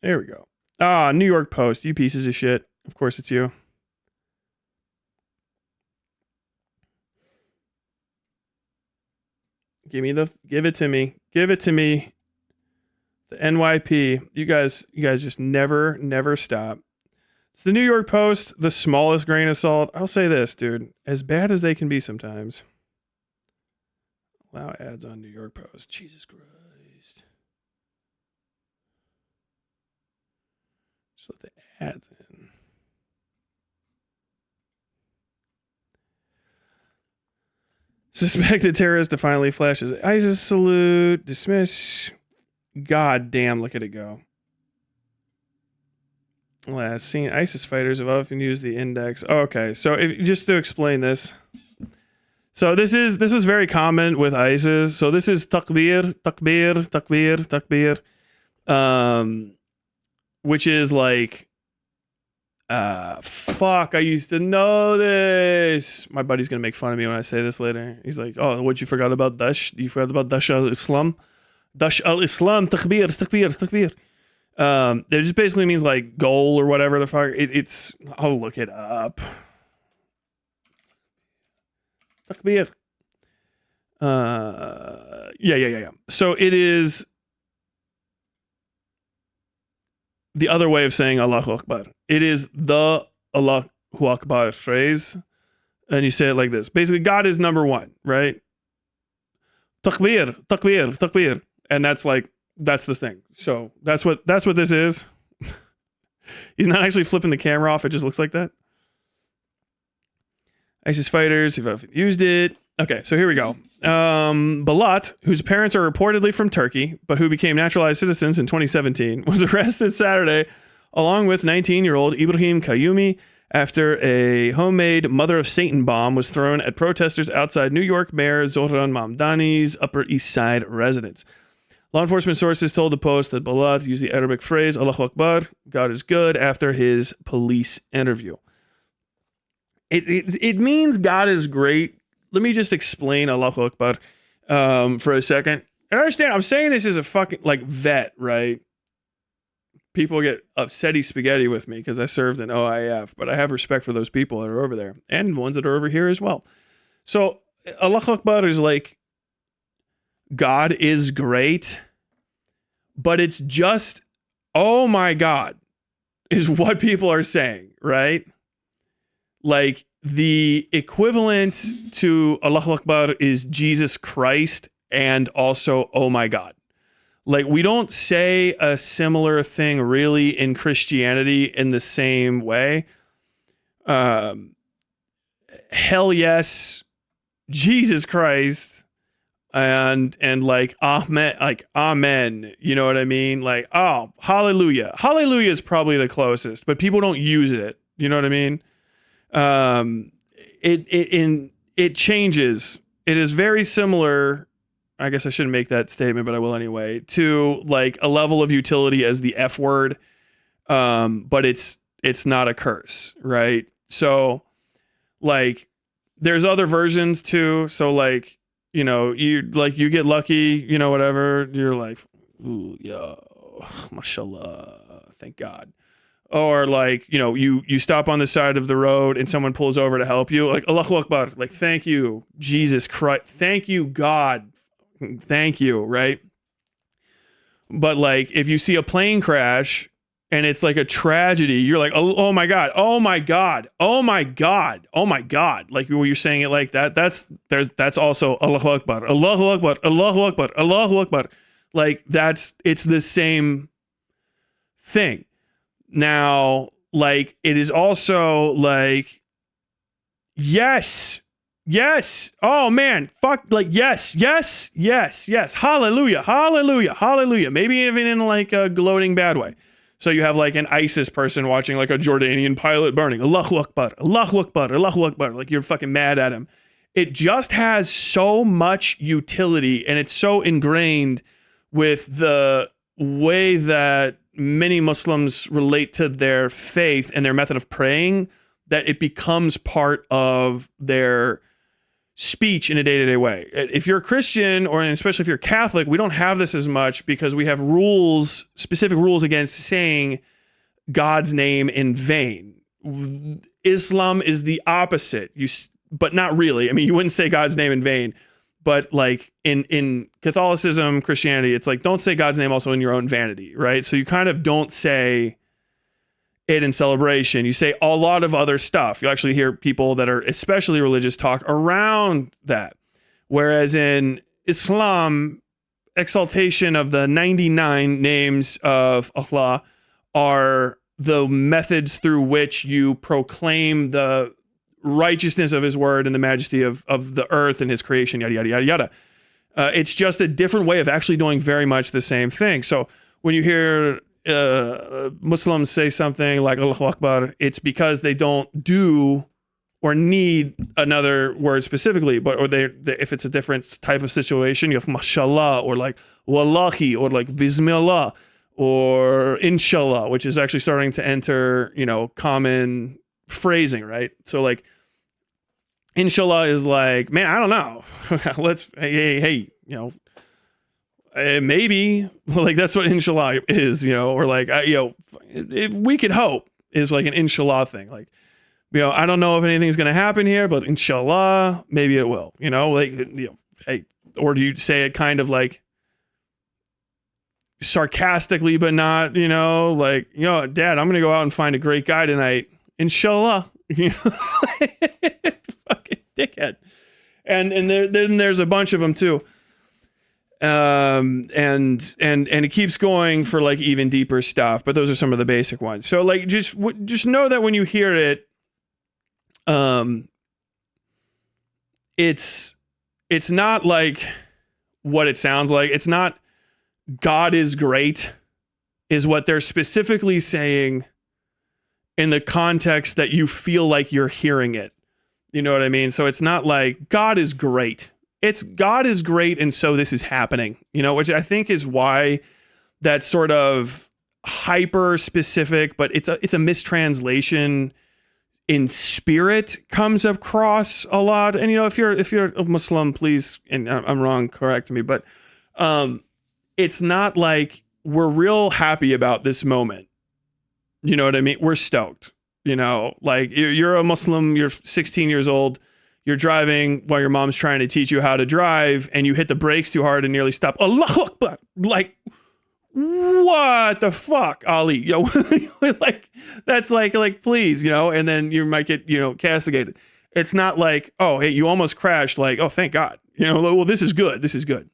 There we go. Ah, New York Post. You pieces of shit. Of course it's you. Give it to me. The NYP. You guys just never stop. It's the New York Post, the smallest grain of salt. I'll say this, dude. As bad as they can be sometimes. Allow ads on New York Post. Jesus Christ. Just let the ads in. Suspected terrorist defiantly flashes ISIS salute. Dismiss. God damn, look at it go. Last seen ISIS fighters have often used the index. Oh, okay, so just to explain this. So this was very common with ISIS. So this is takbir, takbir, takbir, takbir. Which is like fuck, I used to know this. My buddy's gonna make fun of me when I say this later. He's like, oh, what, you forgot about Dash? You forgot about Dash al-Islam? Dash al-Islam, takbir, takbir, takbir. It just basically means like goal or whatever the fuck. It's I'll look it up. Takbir. Yeah. So it is the other way of saying Allahu Akbar. It is the Allahu Akbar phrase, and you say it like this. Basically, God is number one, right? Takbir, takbir, takbir, and that's the thing. So that's what this is. He's not actually flipping the camera off. It just looks like that. ISIS fighters have used it. Okay, so here we go. Balat, whose parents are reportedly from Turkey, but who became naturalized citizens in 2017, was arrested Saturday along with 19-year-old Ibrahim Kayumi after a homemade Mother of Satan bomb was thrown at protesters outside New York Mayor Zohran Mamdani's Upper East Side residence. Law enforcement sources told the Post that Balat used the Arabic phrase Allahu Akbar, God is good, after his police interview. It means God is great. Let me just explain Allahu Akbar for a second. And understand, I'm saying this as a fucking like vet, right? People get upsetty spaghetti with me because I served in OIF, but I have respect for those people that are over there and ones that are over here as well. So Allahu Akbar is like, God is great, but it's just, oh my God, is what people are saying, right? Like the equivalent to Allahu Akbar is Jesus Christ and also, oh my God. Like we don't say a similar thing really in Christianity in the same way. Hell yes, Jesus Christ. And like amen, you know what I mean? Like, oh, hallelujah. Hallelujah is probably the closest, but people don't use it. You know what I mean? It changes. It is very similar. I guess I shouldn't make that statement, but I will anyway, to like a level of utility as the F word. But it's not a curse, right? So like there's other versions too. So like, you know, you get lucky, you know, whatever. You're like, ooh, yo, mashallah, thank God. Or like, you know, you stop on the side of the road and someone pulls over to help you, like Allahu Akbar, like thank you, Jesus Christ, thank you, God, thank you, right? But like, if you see a plane crash and it's like a tragedy, you're like, oh my God, oh my God, oh my God, oh my God. Like when you're saying it like that, that's also Allahu Akbar, Allahu Akbar, Allahu Akbar, Allahu Akbar. Like it's the same thing. Now, like it is also like, yes, oh man, fuck, like yes, hallelujah, hallelujah, hallelujah. Maybe even in like a gloating bad way. So you have like an ISIS person watching like a Jordanian pilot burning. Allahu Akbar, Allahu Akbar, Allahu Akbar. Like you're fucking mad at him. It just has so much utility and it's so ingrained with the way that many Muslims relate to their faith and their method of praying that it becomes part of their speech in a day-to-day way. If you're a Christian, or especially if you're Catholic, we don't have this as much because we have rules, specific rules against saying God's name in vain. Islam is the opposite. But not really. I mean, you wouldn't say God's name in vain, but like in Catholicism, Christianity, it's like, don't say God's name also in your own vanity, right? So you kind of don't say it in celebration. You say a lot of other stuff. You actually hear people that are especially religious talk around that. Whereas in Islam exaltation of the 99 names of Allah are the methods through which you proclaim the righteousness of his word and the majesty of the earth and his creation, yada, yada, yada, yada. It's just a different way of actually doing very much the same thing. So when you hear Muslims say something like Allahu Akbar, it's because they don't do or need another word specifically, but or they if it's a different type of situation, you have mashallah or like wallahi or like bismillah or inshallah, which is actually starting to enter, common phrasing, right? So like inshallah is like, man, I don't know. Let's hey, maybe like that's what inshallah is, or like if we could hope is like an inshallah thing, like I don't know if anything's going to happen here, but inshallah, maybe it will, hey, or do you say it kind of like sarcastically, but not, like, Dad, I'm going to go out and find a great guy tonight. Inshallah, fucking dickhead. And then there's a bunch of them too. And it keeps going for like even deeper stuff, but those are some of the basic ones. So like, just know that when you hear it, it's not like what it sounds like. It's not God is great is what they're specifically saying in the context that you feel like you're hearing it. You know what I mean? So it's not like God is great. It's God is great. And so this is happening, which I think is why that sort of hyper specific, but it's a mistranslation in spirit comes across a lot. And if you're a Muslim, please, and I'm wrong, correct me, but it's not like we're real happy about this moment. You know what I mean? We're stoked. Like you're a Muslim, you're 16 years old, you're driving while your mom's trying to teach you how to drive, and you hit the brakes too hard and nearly stop. Allahu Akbar! Like, what the fuck, Ali? Like that's like please, and then you might get castigated. It's not like, oh hey, you almost crashed. Like, oh thank God, well this is good. This is good.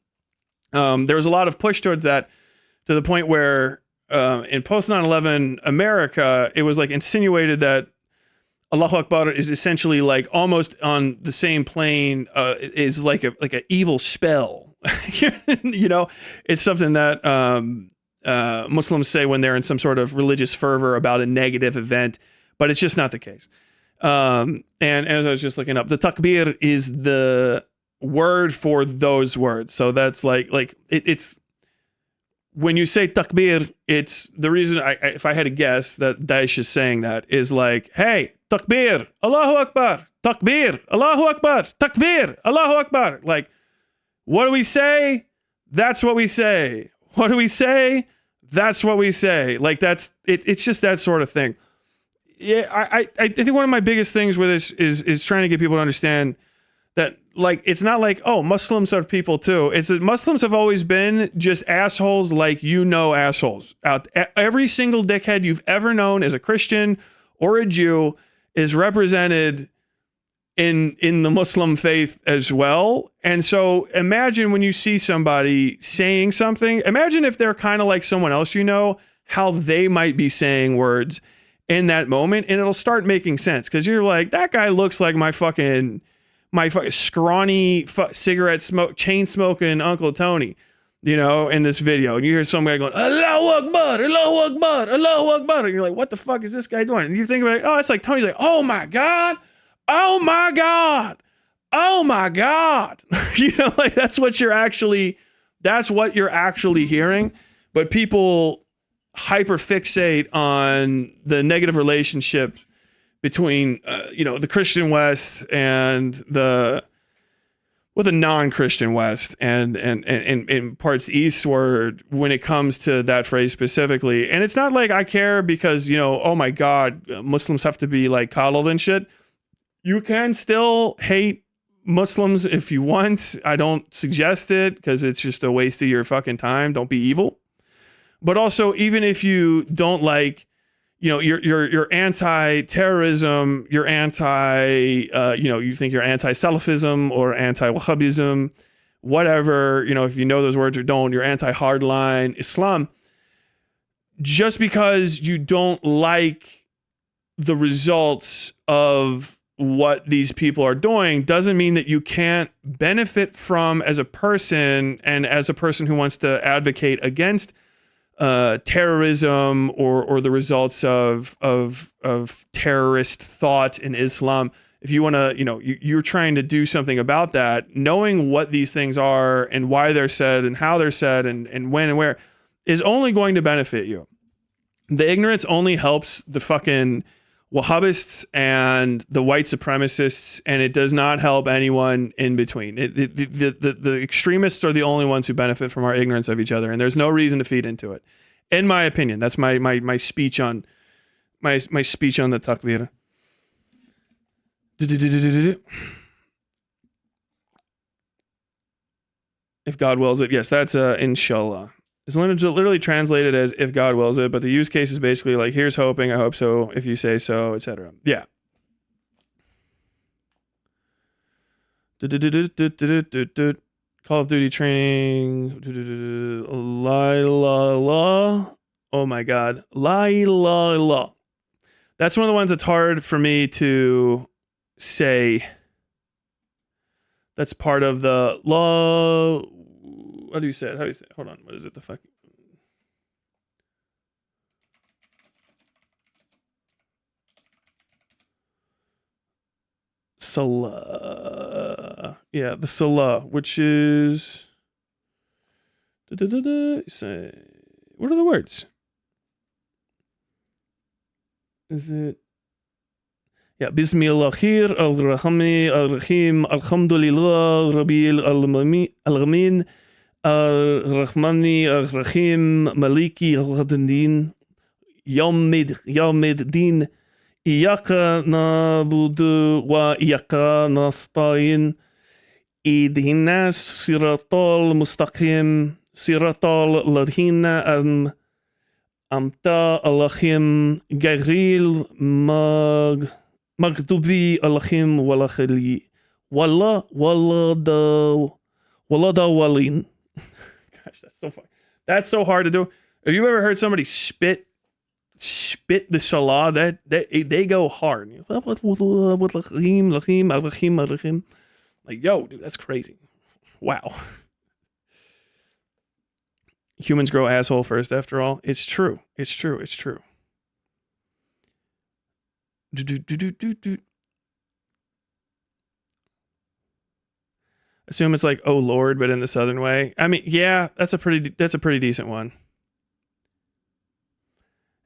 There was a lot of push towards that to the point where in post 9/11 America, it was like insinuated that Allahu Akbar is essentially like almost on the same plane, is like a evil spell. It's something that Muslims say when they're in some sort of religious fervor about a negative event, but it's just not the case. And as I was just looking up, the takbir is the word for those words. So that's like it's when you say takbir, it's the reason if I had to guess that Daesh is saying that is like, hey, takbir, Allahu Akbar, takbir, Allahu Akbar, takbir, Allahu Akbar. Like, what do we say? That's what we say. What do we say? That's what we say. Like that's it. It's just that sort of thing. Yeah, I think one of my biggest things with this is trying to get people to understand that like it's not like, oh, Muslims are people too. It's that Muslims have always been just assholes, like assholes. Every single dickhead you've ever known as a Christian or a Jew is represented in the Muslim faith as well. And so imagine when you see somebody saying something, imagine if they're kind of like someone else how they might be saying words in that moment, and it'll start making sense because you're like, that guy looks like my fucking scrawny cigarette chain smoking Uncle Tony, in this video. And you hear some guy going, Allahu Akbar, Allahu Akbar, Allahu Akbar. And you're like, what the fuck is this guy doing? And you think about it, oh, it's like Tony's like, oh my God, oh my God, oh my God. Like that's what you're actually hearing. But people hyper fixate on the negative relationship between the Christian West and the non-Christian West and parts eastward when it comes to that phrase specifically. And it's not like I care because oh my God, Muslims have to be like coddled and shit. You can still hate Muslims if you want. I don't suggest it because it's just a waste of your fucking time. Don't be evil. But also, even if you don't like, you're anti-terrorism, you're you think you're anti-Salafism or anti-Wahhabism whatever, if you know those words or don't, you're anti-hardline Islam. Just because you don't like the results of what these people are doing doesn't mean that you can't benefit from as a person, and as a person who wants to advocate against terrorism or the results of terrorist thought in Islam. If you want to, you're trying to do something about that, knowing what these things are and why they're said and how they're said and when and where is only going to benefit you. The ignorance only helps the fucking Wahhabists and the white supremacists, and it does not help anyone in between. The extremists are the only ones who benefit from our ignorance of each other, and there's no reason to feed into it, in my opinion. That's my speech on my speech on the takbir. If God wills it, yes, that's inshallah. It's literally translated as if God wills it, but the use case is basically like, here's hoping, I hope so, if you say so, etc. Yeah. Call of Duty training. La. Oh my God. La. That's one of the ones that's hard for me to say. That's part of the law. How do you say it? How do you say it? Hold on. What is it? The fuck? Salah. Yeah, the Salah, which is. Say, what are the words? Is it? Yeah, Bismillahir al-Rahmi al-Rahim Alhamdulillah Rabbil Alamin Ar-Rahmani Ar-Rahim Maliki Al-Din Yawmiddin Iyaka na'budu wa iyaka nasta'in Ihdinas siratal mustaqim siratal ladhina amta alahim gairil maghdubi alahim walahili walada walin. Gosh, that's so hard to do. Have you ever heard somebody spit the salah? That they go hard. Like, yo, dude, that's crazy. Wow. Humans grow asshole first, after all. It's true. Assume it's like, oh Lord, but in the southern way. I mean, yeah, that's a pretty decent one.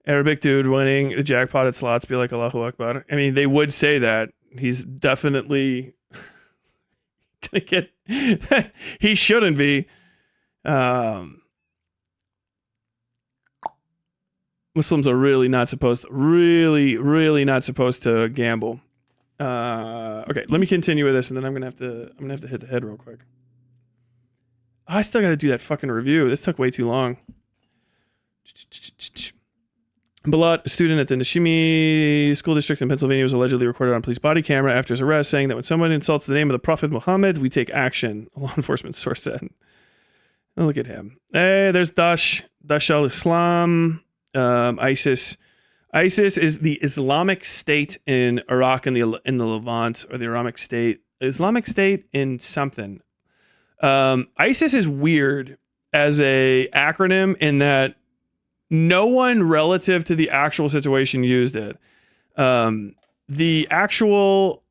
Arabic dude winning the jackpot at slots be like Allahu Akbar. I mean, they would say that. He's definitely gonna get. He shouldn't be. Muslims are really not supposed to gamble. Okay, let me continue with this, and then I'm gonna have to hit the head real quick. I still got to do that fucking review. This took way too long. Balat, a student at the Nishimi School District in Pennsylvania, was allegedly recorded on police body camera after his arrest, saying that when someone insults the name of the Prophet Muhammad, we take action. A law enforcement source said. Oh, look at him. Hey, there's Daesh al-Islam, ISIS. ISIS is the Islamic State in Iraq and in the Levant, or the Islamic State in something. ISIS is weird as a acronym in that no one relative to the actual situation used it. The actual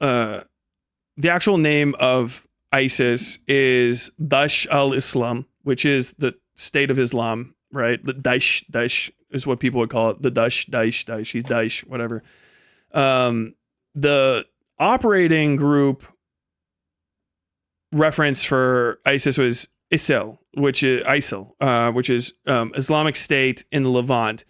name of ISIS is Daesh al-Islam, which is the state of Islam, right? The Daesh is what people would call it. The Daesh. He's Daesh, whatever. The operating group reference for ISIS was ISIL, which is Islamic State in the Levant.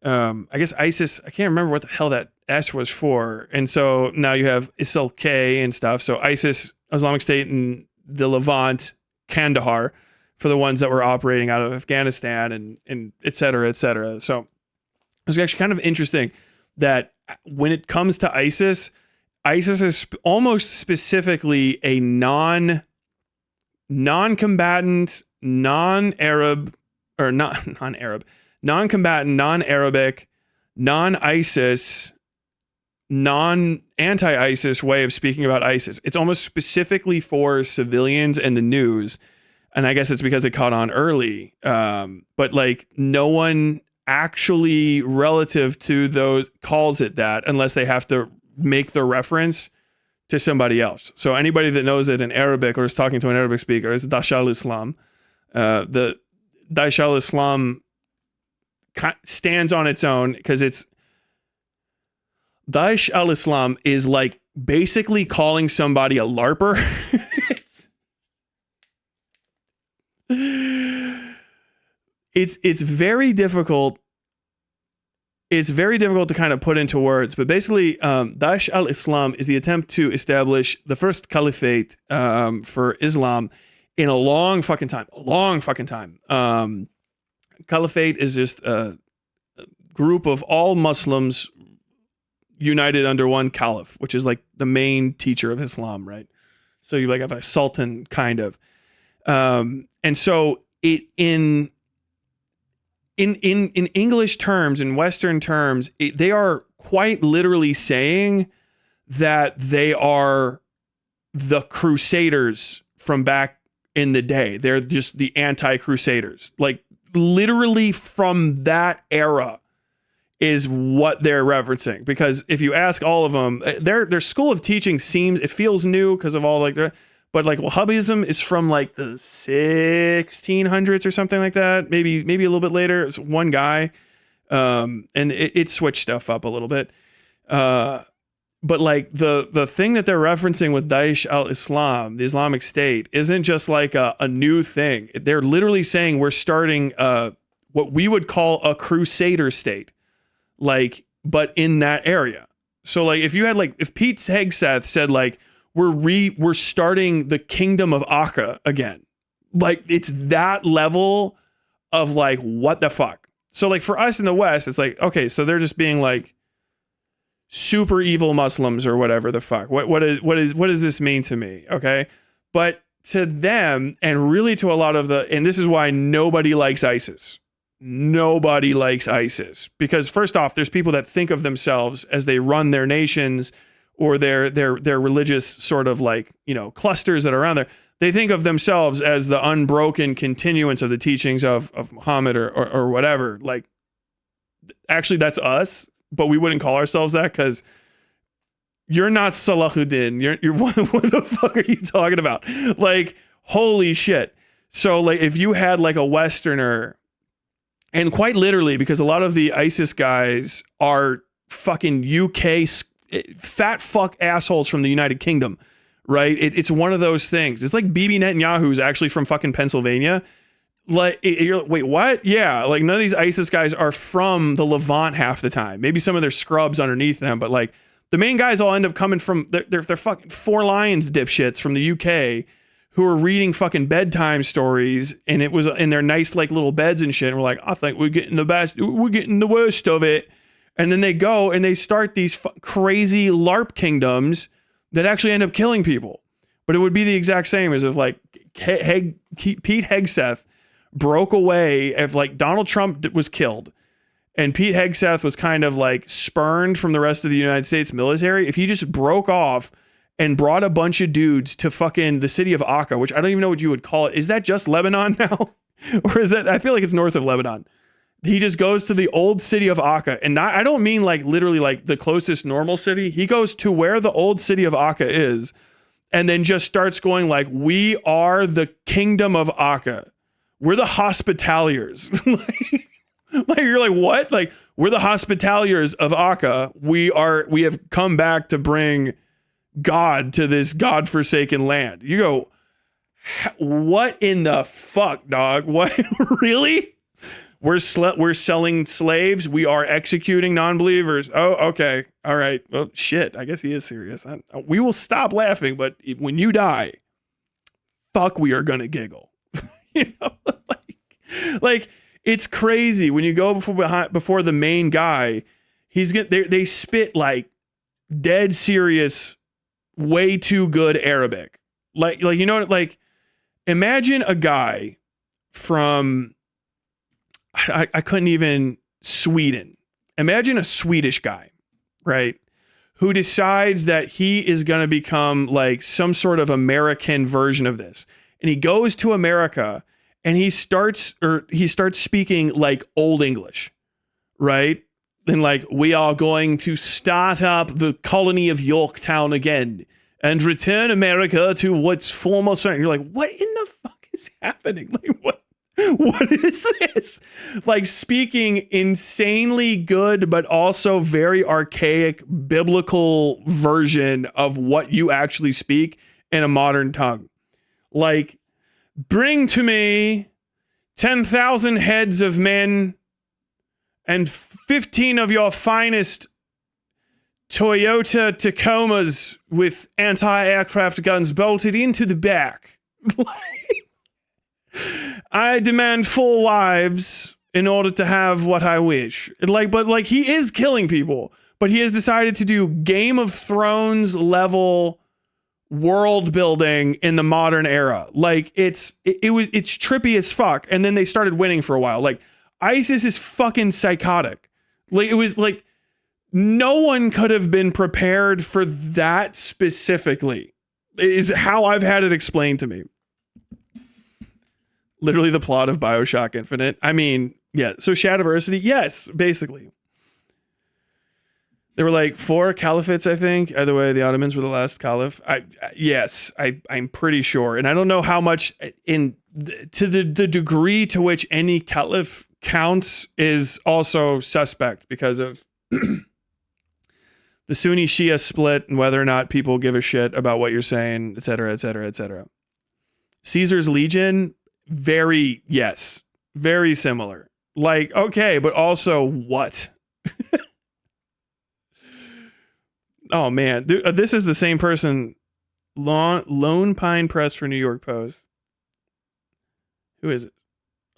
I guess ISIS, I can't remember what the hell that S was for. And so now you have ISIL K and stuff. So ISIS, Islamic State in the Levant, Kandahar, for the ones that were operating out of Afghanistan and et cetera, et cetera. So it's actually kind of interesting that when it comes to ISIS is almost specifically a non-combatant, non-Arab, or not non-Arab, non-combatant, non-Arabic, non-ISIS, non-anti-ISIS way of speaking about ISIS. It's almost specifically for civilians and the news. And I guess it's because it caught on early. But like no one actually relative to those calls it that unless they have to make the reference to somebody else. So anybody that knows it in Arabic or is talking to an Arabic speaker is Daesh al-Islam. The Daesh al-Islam stands on its own because it's Daesh al-Islam is like basically calling somebody a LARPer. It's very difficult. It's very difficult to kind of put into words, but basically, Daesh al-Islam is the attempt to establish the first caliphate for Islam in a long fucking time. Caliphate is just a group of all Muslims united under one caliph, which is like the main teacher of Islam, right? So you like have a sultan kind of, and so it in English terms, in Western terms, they are quite literally saying that they are the Crusaders from back in the day. They're just the anti-Crusaders, like literally from that era is what they're referencing. Because if you ask all of them, their school of teaching it feels new because of all like the, but like Wahhabism is from like the 1600s or something like that. Maybe a little bit later. It's one guy, and it switched stuff up a little bit. But like the thing that they're referencing with Daesh al-Islam, the Islamic State, isn't just like a new thing. They're literally saying we're starting what we would call a crusader state. Like, but in that area. So like if you had like, if Pete Hegseth said like, we're starting the kingdom of Akka again. Like it's that level of like, what the fuck? So like for us in the West, it's like, okay, so they're just being like super evil Muslims or whatever the fuck. What does this mean to me? Okay. But to them, and really to a lot of and this is why nobody likes ISIS. Nobody likes ISIS because first off, there's people that think of themselves as they run their nations or their religious sort of like, you know, clusters that are around there. They think of themselves as the unbroken continuance of the teachings of Muhammad or whatever. Like, actually, that's us, but we wouldn't call ourselves that because you're not Salahuddin. You're what the fuck are you talking about? Like, holy shit. So like, if you had like a Westerner. And quite literally, because a lot of the ISIS guys are fucking UK fat fuck assholes from the United Kingdom, right? It's one of those things. It's like Bibi Netanyahu is actually from fucking Pennsylvania. Like, you're like, wait, what? Yeah, like none of these ISIS guys are from the Levant half the time. Maybe some of their scrubs underneath them, but like the main guys all end up coming from they're fucking Four Lions dipshits from the UK. Who are reading fucking bedtime stories, and it was in their nice like little beds and shit. And we're like, I think we're getting the worst of it. And then they go and they start these crazy LARP kingdoms that actually end up killing people. But it would be the exact same as if like Pete Hegseth broke away if like Donald Trump was killed, and Pete Hegseth was kind of like spurned from the rest of the United States military. If he just broke off and brought a bunch of dudes to fucking the city of Akka, which I don't even know what you would call it. Is that just Lebanon now? Or is that, I feel like it's north of Lebanon. He just goes to the old city of Akka. And I don't mean like literally like the closest normal city. He goes to where the old city of Akka is and then just starts going like, we are the kingdom of Akka. We're the Hospitaliers. Like you're like, what? Like we're the Hospitaliers of Akka. We have come back to bring God to this godforsaken land. You go, what in the fuck, dog? What? Really? We're selling slaves. We are executing non-believers. Oh, okay. All right. Well, shit. I guess he is serious. We will stop laughing, but when you die, fuck, we are going to giggle. You know, like it's crazy when you go before the main guy, they spit like dead serious, way too good Arabic. Like, you know, like imagine a guy from, I couldn't even, Sweden. Imagine a Swedish guy, right? Who decides that he is going to become like some sort of American version of this. And he goes to America and he starts speaking like old English, right? And like, we are going to start up the colony of Yorktown again and return America to what's former. You're like, what in the fuck is happening? Like, what is this? Like, speaking insanely good, but also very archaic biblical version of what you actually speak in a modern tongue. Like, bring to me 10,000 heads of men and 15 of your finest Toyota Tacomas with anti-aircraft guns bolted into the back. I demand 4 wives in order to have what I wish. But he is killing people, but he has decided to do Game of Thrones level world building in the modern era. Like, it's trippy as fuck. And then they started winning for a while. Like, ISIS is fucking psychotic. Like, it was like no one could have been prepared for that specifically, is how I've had it explained to me. Literally the plot of BioShock Infinite. I mean, yeah. So Shadowversity, yes, basically. There were like 4 caliphates, I think. Either way, the Ottomans were the last caliph. I'm pretty sure. And I don't know how much to the degree to which any caliph counts is also suspect because of the Sunni Shia split and whether or not people give a shit about what you're saying, et cetera, et cetera, et cetera. Caesar's Legion, very similar. Like, okay, but also what? Oh man, this is the same person. Lone Pine Press for New York Post. Who is it?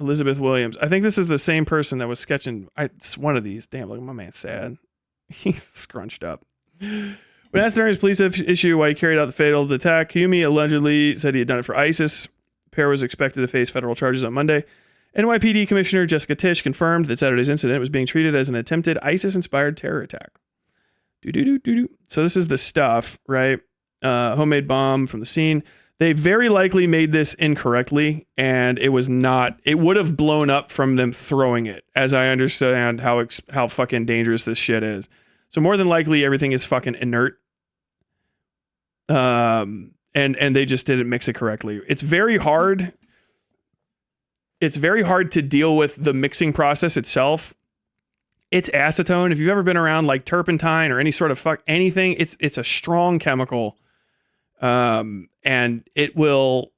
Elizabeth Williams. I think this is the same person that was sketching. It's one of these. Damn, look, my man's sad. He's scrunched up. When asked during his police issue why he carried out the fatal attack, Hume allegedly said he had done it for ISIS. The pair was expected to face federal charges on Monday. NYPD Commissioner Jessica Tisch confirmed that Saturday's incident was being treated as an attempted ISIS-inspired terror attack. So this is the stuff, right? Homemade bomb from the scene. They very likely made this incorrectly, and it would have blown up from them throwing it, as I understand how fucking dangerous this shit is. So more than likely, everything is fucking inert. And they just didn't mix it correctly. It's very hard. It's very hard to deal with the mixing process itself. It's acetone. If you've ever been around like turpentine or any sort of anything, it's a strong chemical. And it will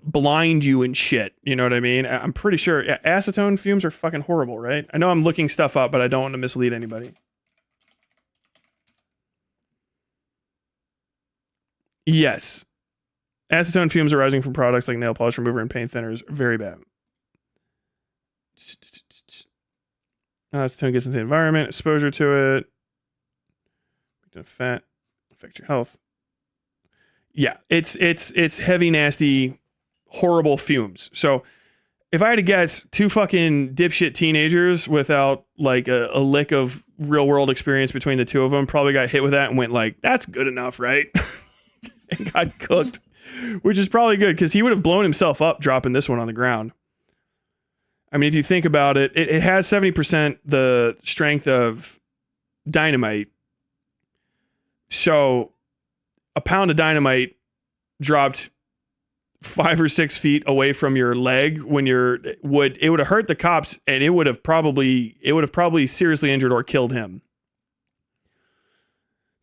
blind you and shit. You know what I mean? I'm pretty sure acetone fumes are fucking horrible, right? I know I'm looking stuff up, but I don't want to mislead anybody. Yes. Acetone fumes arising from products like nail polish remover and paint thinners are very bad. Acetone gets into the environment, exposure to it, fat, affect your health. Yeah, it's heavy, nasty, horrible fumes. So if I had to guess, 2 fucking dipshit teenagers without like a lick of real world experience between the 2 of them probably got hit with that and went like, that's good enough, right? And got cooked, which is probably good because he would have blown himself up dropping this one on the ground. I mean, if you think about it, it has 70% the strength of dynamite. So a pound of dynamite dropped 5 or 6 feet away from your leg when it would have hurt the cops, and it would have probably seriously injured or killed him.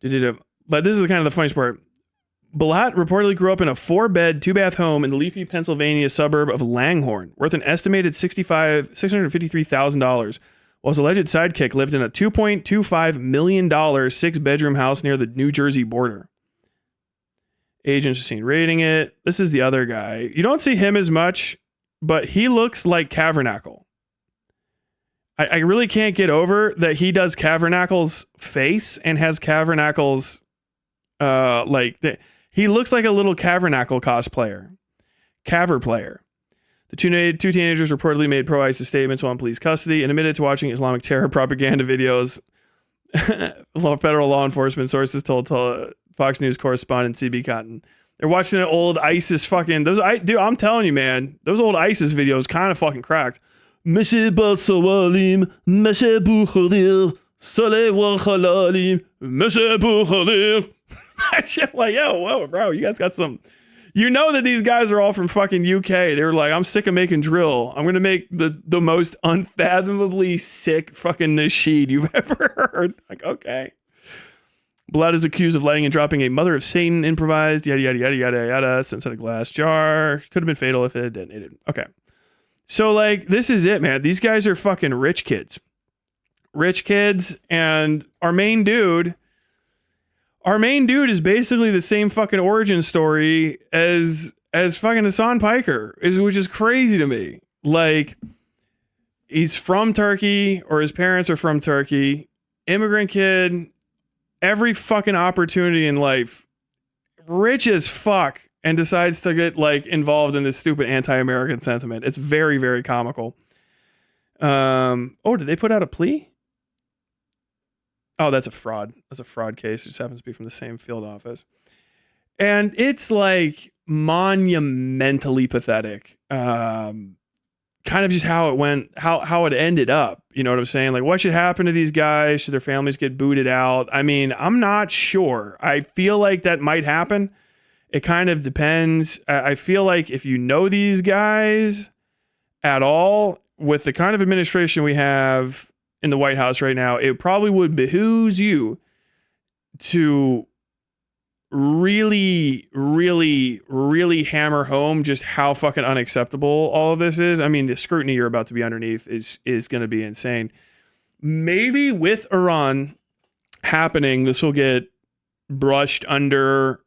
But this is kind of the funniest part. Blatt reportedly grew up in a 4-bed, 2-bath home in the leafy Pennsylvania suburb of Langhorne, worth an estimated $653,000, while his alleged sidekick lived in a $2.25 million 6-bedroom house near the New Jersey border. Agents are seen raiding it. This is the other guy. You don't see him as much, but he looks like Cavernacle. I really can't get over that he does Cavernacle's face and has Cavernacle's he looks like a little Cavernacle cosplayer. Caver player. The two teenagers reportedly made pro-ISIS statements while in police custody and admitted to watching Islamic terror propaganda videos. Federal law enforcement sources told Fox News correspondent CB Cotton. They're watching an old ISIS fucking... Dude, I'm telling you, man. Those old ISIS videos kind of fucking cracked. Like, yo, whoa, bro, you guys got some... You know that these guys are all from fucking UK. They were like, I'm sick of making drill. I'm going to make the most unfathomably sick fucking nasheed you've ever heard. Like, okay. Blood is accused of lighting and dropping a Mother of Satan improvised, yada, yada, yada, yada, yada, inside a glass jar. Could have been fatal if it didn't. Okay. So, like, this is it, man. These guys are fucking rich kids. Rich kids, and our main dude is basically the same fucking origin story as fucking Hassan Piker, which is crazy to me. Like, he's from Turkey, or his parents are from Turkey, immigrant kid, every fucking opportunity in life, rich as fuck, and decides to get like involved in this stupid anti-American sentiment. It's very, very comical. Did they put out a plea? Oh, that's a fraud. That's a fraud case. It just happens to be from the same field office. And it's like monumentally pathetic. Kind of just how it went, how it ended up. You know what I'm saying? Like, what should happen to these guys? Should their families get booted out? I mean, I'm not sure. I feel like that might happen. It kind of depends. I feel like if you know these guys at all, with the kind of administration we have in the White House right now, it probably would behoove you to really, really, really hammer home just how fucking unacceptable all of this is. I mean, the scrutiny you're about to be underneath is going to be insane. Maybe with Iran happening, this will get brushed under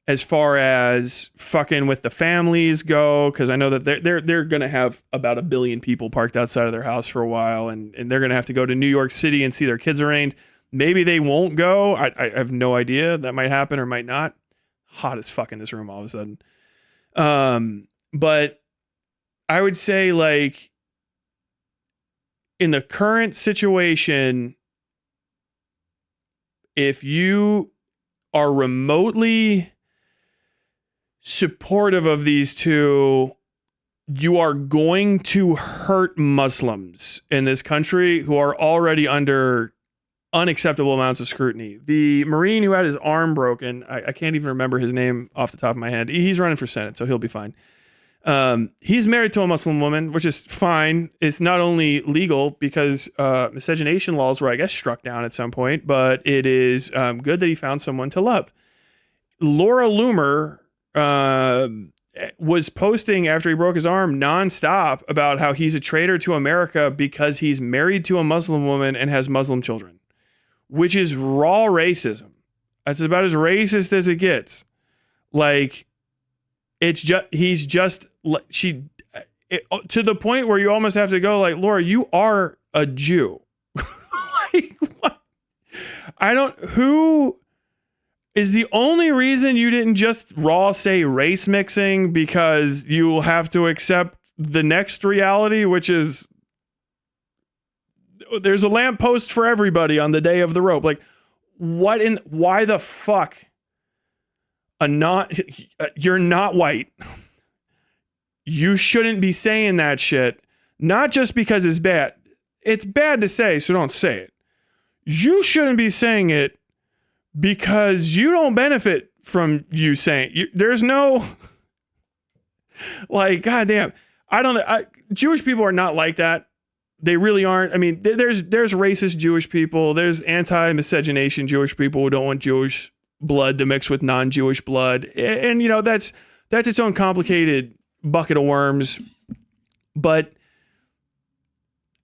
as far as fucking with the families go, because I know that they're going to have about 1 billion people parked outside of their house for a while, and they're going to have to go to New York City and see their kids arraigned. Maybe they won't go. I have no idea. That might happen or might not. Hot as fuck in this room all of a sudden. But I would say, like, in the current situation, if you are remotely supportive of these two, you are going to hurt Muslims in this country who are already under unacceptable amounts of scrutiny. The Marine who had his arm broken, I can't even remember his name off the top of my head. He's running for Senate, so he'll be fine. He's married to a Muslim woman, which is fine. It's not only legal because miscegenation laws were, I guess, struck down at some point, but it is good that he found someone to love. Laura Loomer was posting after he broke his arm nonstop about how he's a traitor to America because he's married to a Muslim woman and has Muslim children, which is raw racism. That's about as racist as it gets. Like, it's just, he's just, to the point where you almost have to go like, Laura, you are a Jew. Like, what? Who is the only reason you didn't just raw say race mixing because you will have to accept the next reality, which is there's a lamppost for everybody on the day of the rope. Like, why the fuck you're not white. You shouldn't be saying that shit. Not just because it's bad. It's bad to say, so don't say it. You shouldn't be saying it because you don't benefit from you saying. There's no, like, goddamn. Jewish people are not like that. They really aren't. I mean, there's racist Jewish people. There's anti-miscegenation Jewish people who don't want Jewish blood to mix with non-Jewish blood. And you know, that's its own complicated bucket of worms. But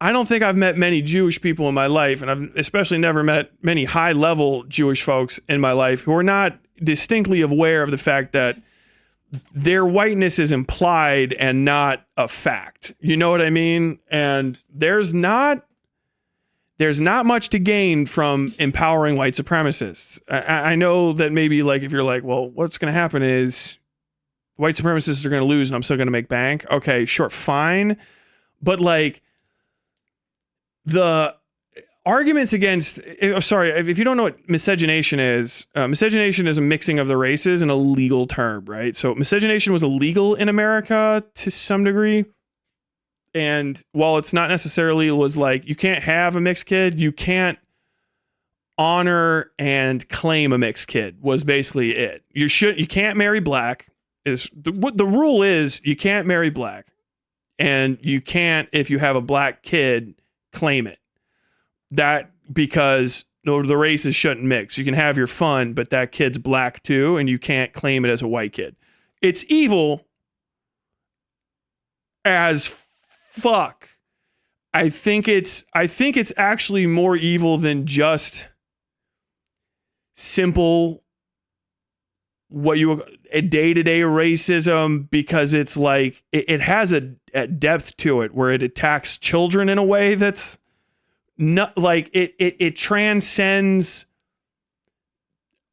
I don't think I've met many Jewish people in my life, and I've especially never met many high-level Jewish folks in my life who are not distinctly aware of the fact that their whiteness is implied and not a fact. You know what I mean? And there's not much to gain from empowering white supremacists. I know that maybe, like, if you're like, well, what's going to happen is white supremacists are going to lose and I'm still going to make bank. Okay, sure, fine. But like the arguments against, sorry, if you don't know what miscegenation is a mixing of the races and a legal term, right? So miscegenation was illegal in America to some degree. And while it's not necessarily was like, you can't have a mixed kid, you can't honor and claim a mixed kid was basically it. You can't marry black is what the rule is. You can't marry black, and you can't, if you have a black kid, claim it. That because the races shouldn't mix. You can have your fun, but that kid's black too, and you can't claim it as a white kid. It's evil as fuck. I think it's actually more evil than just simple a day-to-day racism, because it's like it has a depth to it where it attacks children in a way that's not like it transcends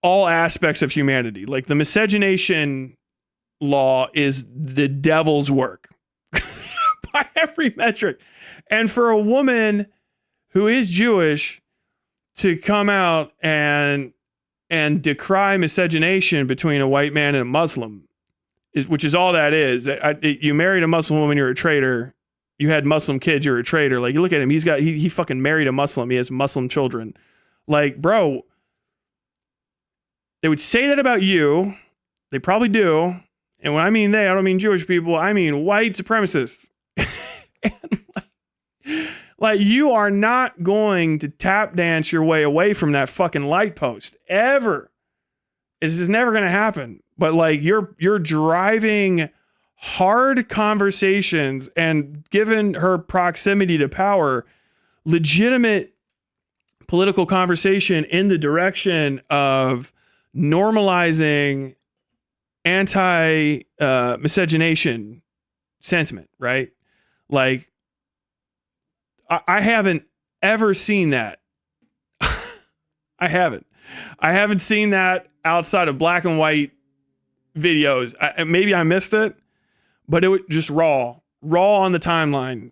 all aspects of humanity. Like the miscegenation law is the devil's work by every metric. And for a woman who is Jewish to come out and decry miscegenation between a white man and a Muslim, which is all that is. You married a Muslim woman, you're a traitor. You had Muslim kids, you're a traitor. Like, you look at him, he fucking married a Muslim. He has Muslim children. Like, bro, they would say that about you. They probably do. And when I mean they, I don't mean Jewish people. I mean white supremacists. And like, you are not going to tap dance your way away from that fucking light post ever. This is never going to happen. But like, you're driving hard conversations, and given her proximity to power, legitimate political conversation in the direction of normalizing anti-miscegenation sentiment, right? Like, I haven't ever seen that. I haven't seen that outside of black and white videos. Maybe I missed it, but it was just raw on the timeline.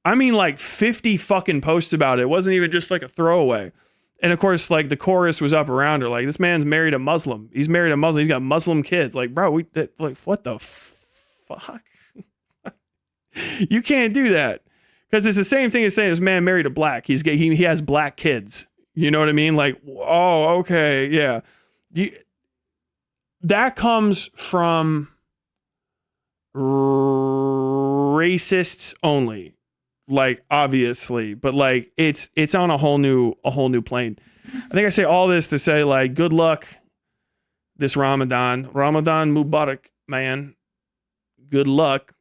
I mean, like 50 fucking posts about it. It wasn't even just like a throwaway. And of course, like the chorus was up around her. Like, this man's married a Muslim. He's married a Muslim. He's got Muslim kids. Like, bro, like, what the fuck? You can't do that. Because it's the same thing as saying this man married a black. He has black kids. You know what I mean? Like, oh, okay, yeah. That comes from racists only. Like, obviously, but like it's on a whole new plane. I think I say all this to say, like, good luck this Ramadan Mubarak, man. Good luck.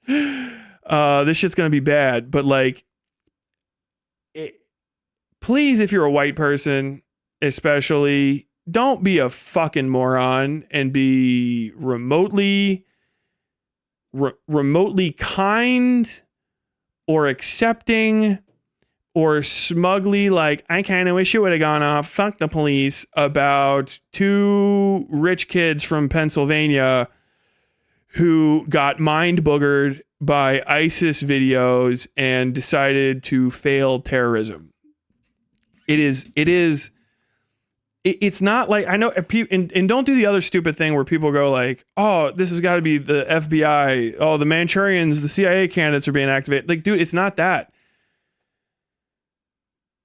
This shit's gonna be bad, but like, please, if you're a white person, especially, don't be a fucking moron and be remotely kind or accepting or smugly like, I kind of wish it would have gone off, fuck the police, about two rich kids from Pennsylvania who got mind boogered by ISIS videos and decided to fail terrorism. It's not like, I know, and don't do the other stupid thing where people go like, oh, this has got to be the FBI. Oh, the Manchurians, the CIA candidates are being activated. Like, dude, it's not that.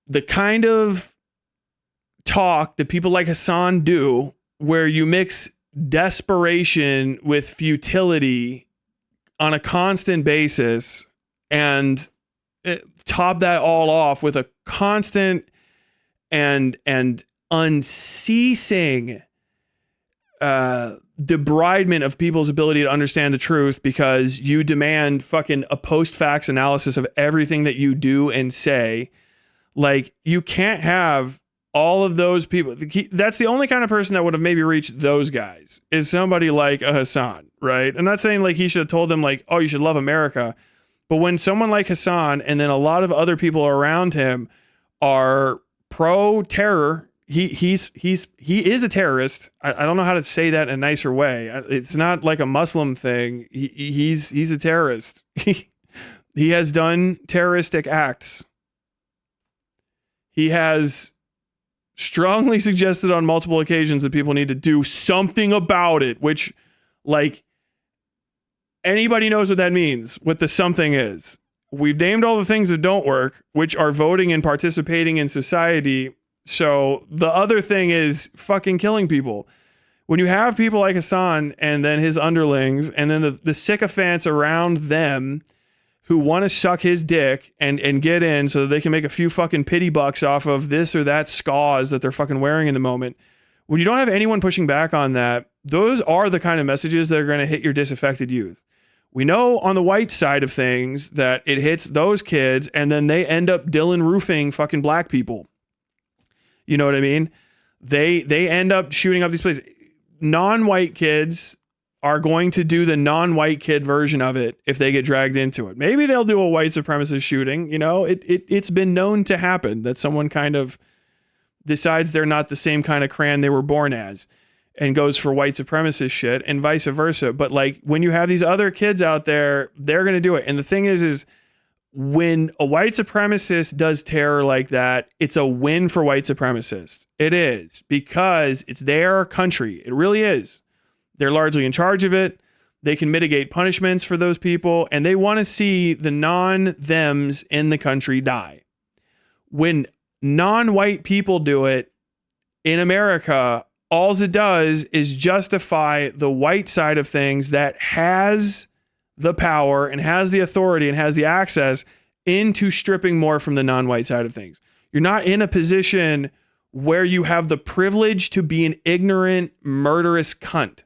The kind of talk that people like Hassan do, where you mix desperation with futility on a constant basis and top that all off with a constant and unceasing debridement of people's ability to understand the truth, because you demand fucking a post-facts analysis of everything that you do and say. Like, you can't have all of those people. That's the only kind of person that would have maybe reached those guys, is somebody like a Hassan, right? I'm not saying like he should have told them like, oh, you should love America. But when someone like Hassan and then a lot of other people around him are pro-terror, he is a terrorist. I don't know how to say that in a nicer way. It's not like a Muslim thing. He's a terrorist. He has done terroristic acts. He has strongly suggested on multiple occasions that people need to do something about it, which, like, anybody knows what that means, what the something is. We've named all the things that don't work, which are voting and participating in society. So the other thing is fucking killing people. When you have people like Hassan and then his underlings and then the sycophants around them who want to suck his dick and get in so that they can make a few fucking pity bucks off of this or that scars that they're fucking wearing in the moment. When you don't have anyone pushing back on that, those are the kind of messages that are going to hit your disaffected youth. We know on the white side of things that it hits those kids and then they end up Dylan roofing fucking black people. You know what I mean? They end up shooting up these places. Non-white kids are going to do the non-white kid version of it if they get dragged into it. Maybe they'll do a white supremacist shooting. You know, it's been known to happen that someone kind of decides they're not the same kind of crayon they were born as and goes for white supremacist shit and vice versa. But like when you have these other kids out there, they're going to do it. And the thing is when a white supremacist does terror like that, it's a win for white supremacists. It is, because it's their country. It really is. They're largely in charge of it. They can mitigate punishments for those people, and they want to see the non-thems in the country die. When non-white people do it in America, all it does is justify the white side of things that has the power and has the authority and has the access into stripping more from the non-white side of things. You're not in a position where you have the privilege to be an ignorant, murderous cunt,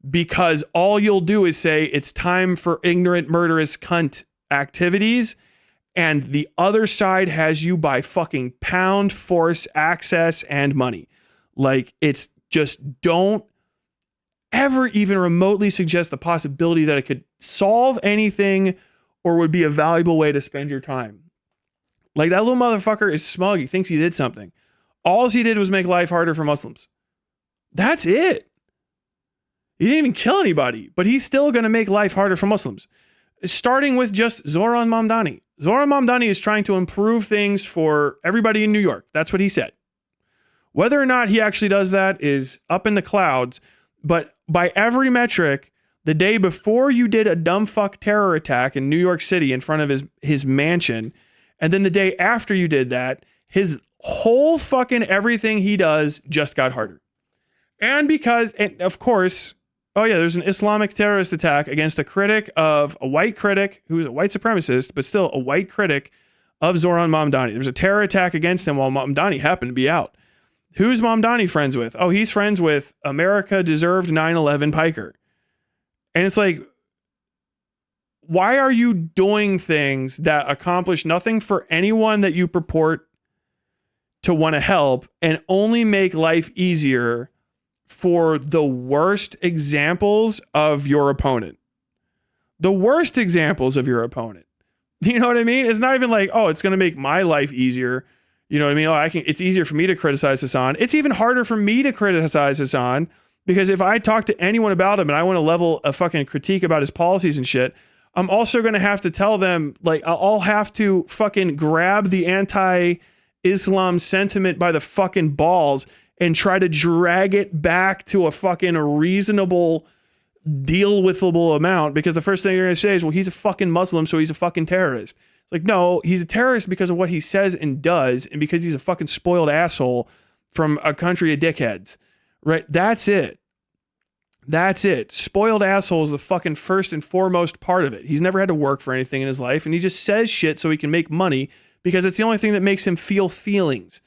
because all you'll do is say it's time for ignorant, murderous cunt activities, and the other side has you by fucking pound, force, access, and money. Like, it's just, don't ever even remotely suggest the possibility that it could solve anything or would be a valuable way to spend your time. Like, that little motherfucker is smug. He thinks he did something. All he did was make life harder for Muslims. That's it. He didn't even kill anybody, but he's still going to make life harder for Muslims. Starting with just Zohran Mamdani. Zohran Mamdani is trying to improve things for everybody in New York. That's what he said. Whether or not he actually does that is up in the clouds, but by every metric, the day before you did a dumb fuck terror attack in New York City in front of his mansion, and then the day after you did that, his whole fucking everything he does just got harder. And because, and of course, oh yeah, there's an Islamic terrorist attack against a white critic who's a white supremacist, but still a white critic of Zohran Mamdani. There's a terror attack against him while Mamdani happened to be out. Who's Mamdani friends with? Oh, he's friends with America Deserved 9/11 Piker. And it's like, why are you doing things that accomplish nothing for anyone that you purport to want to help and only make life easier for the worst examples of your opponent? The worst examples of your opponent. You know what I mean? It's not even like, oh, it's going to make my life easier. You know what I mean? Oh, it's easier for me to criticize Hassan. It's even harder for me to criticize Hassan, because if I talk to anyone about him and I want to level a fucking critique about his policies and shit, I'm also going to have to tell them, like, I'll have to fucking grab the anti-Islam sentiment by the fucking balls and try to drag it back to a fucking reasonable, deal-withable amount, because the first thing you're going to say is, well, he's a fucking Muslim, so he's a fucking terrorist. It's like, no, he's a terrorist because of what he says and does, and because he's a fucking spoiled asshole from a country of dickheads, right? That's it. That's it. Spoiled asshole is the fucking first and foremost part of it. He's never had to work for anything in his life, and he just says shit so he can make money because it's the only thing that makes him feel feelings.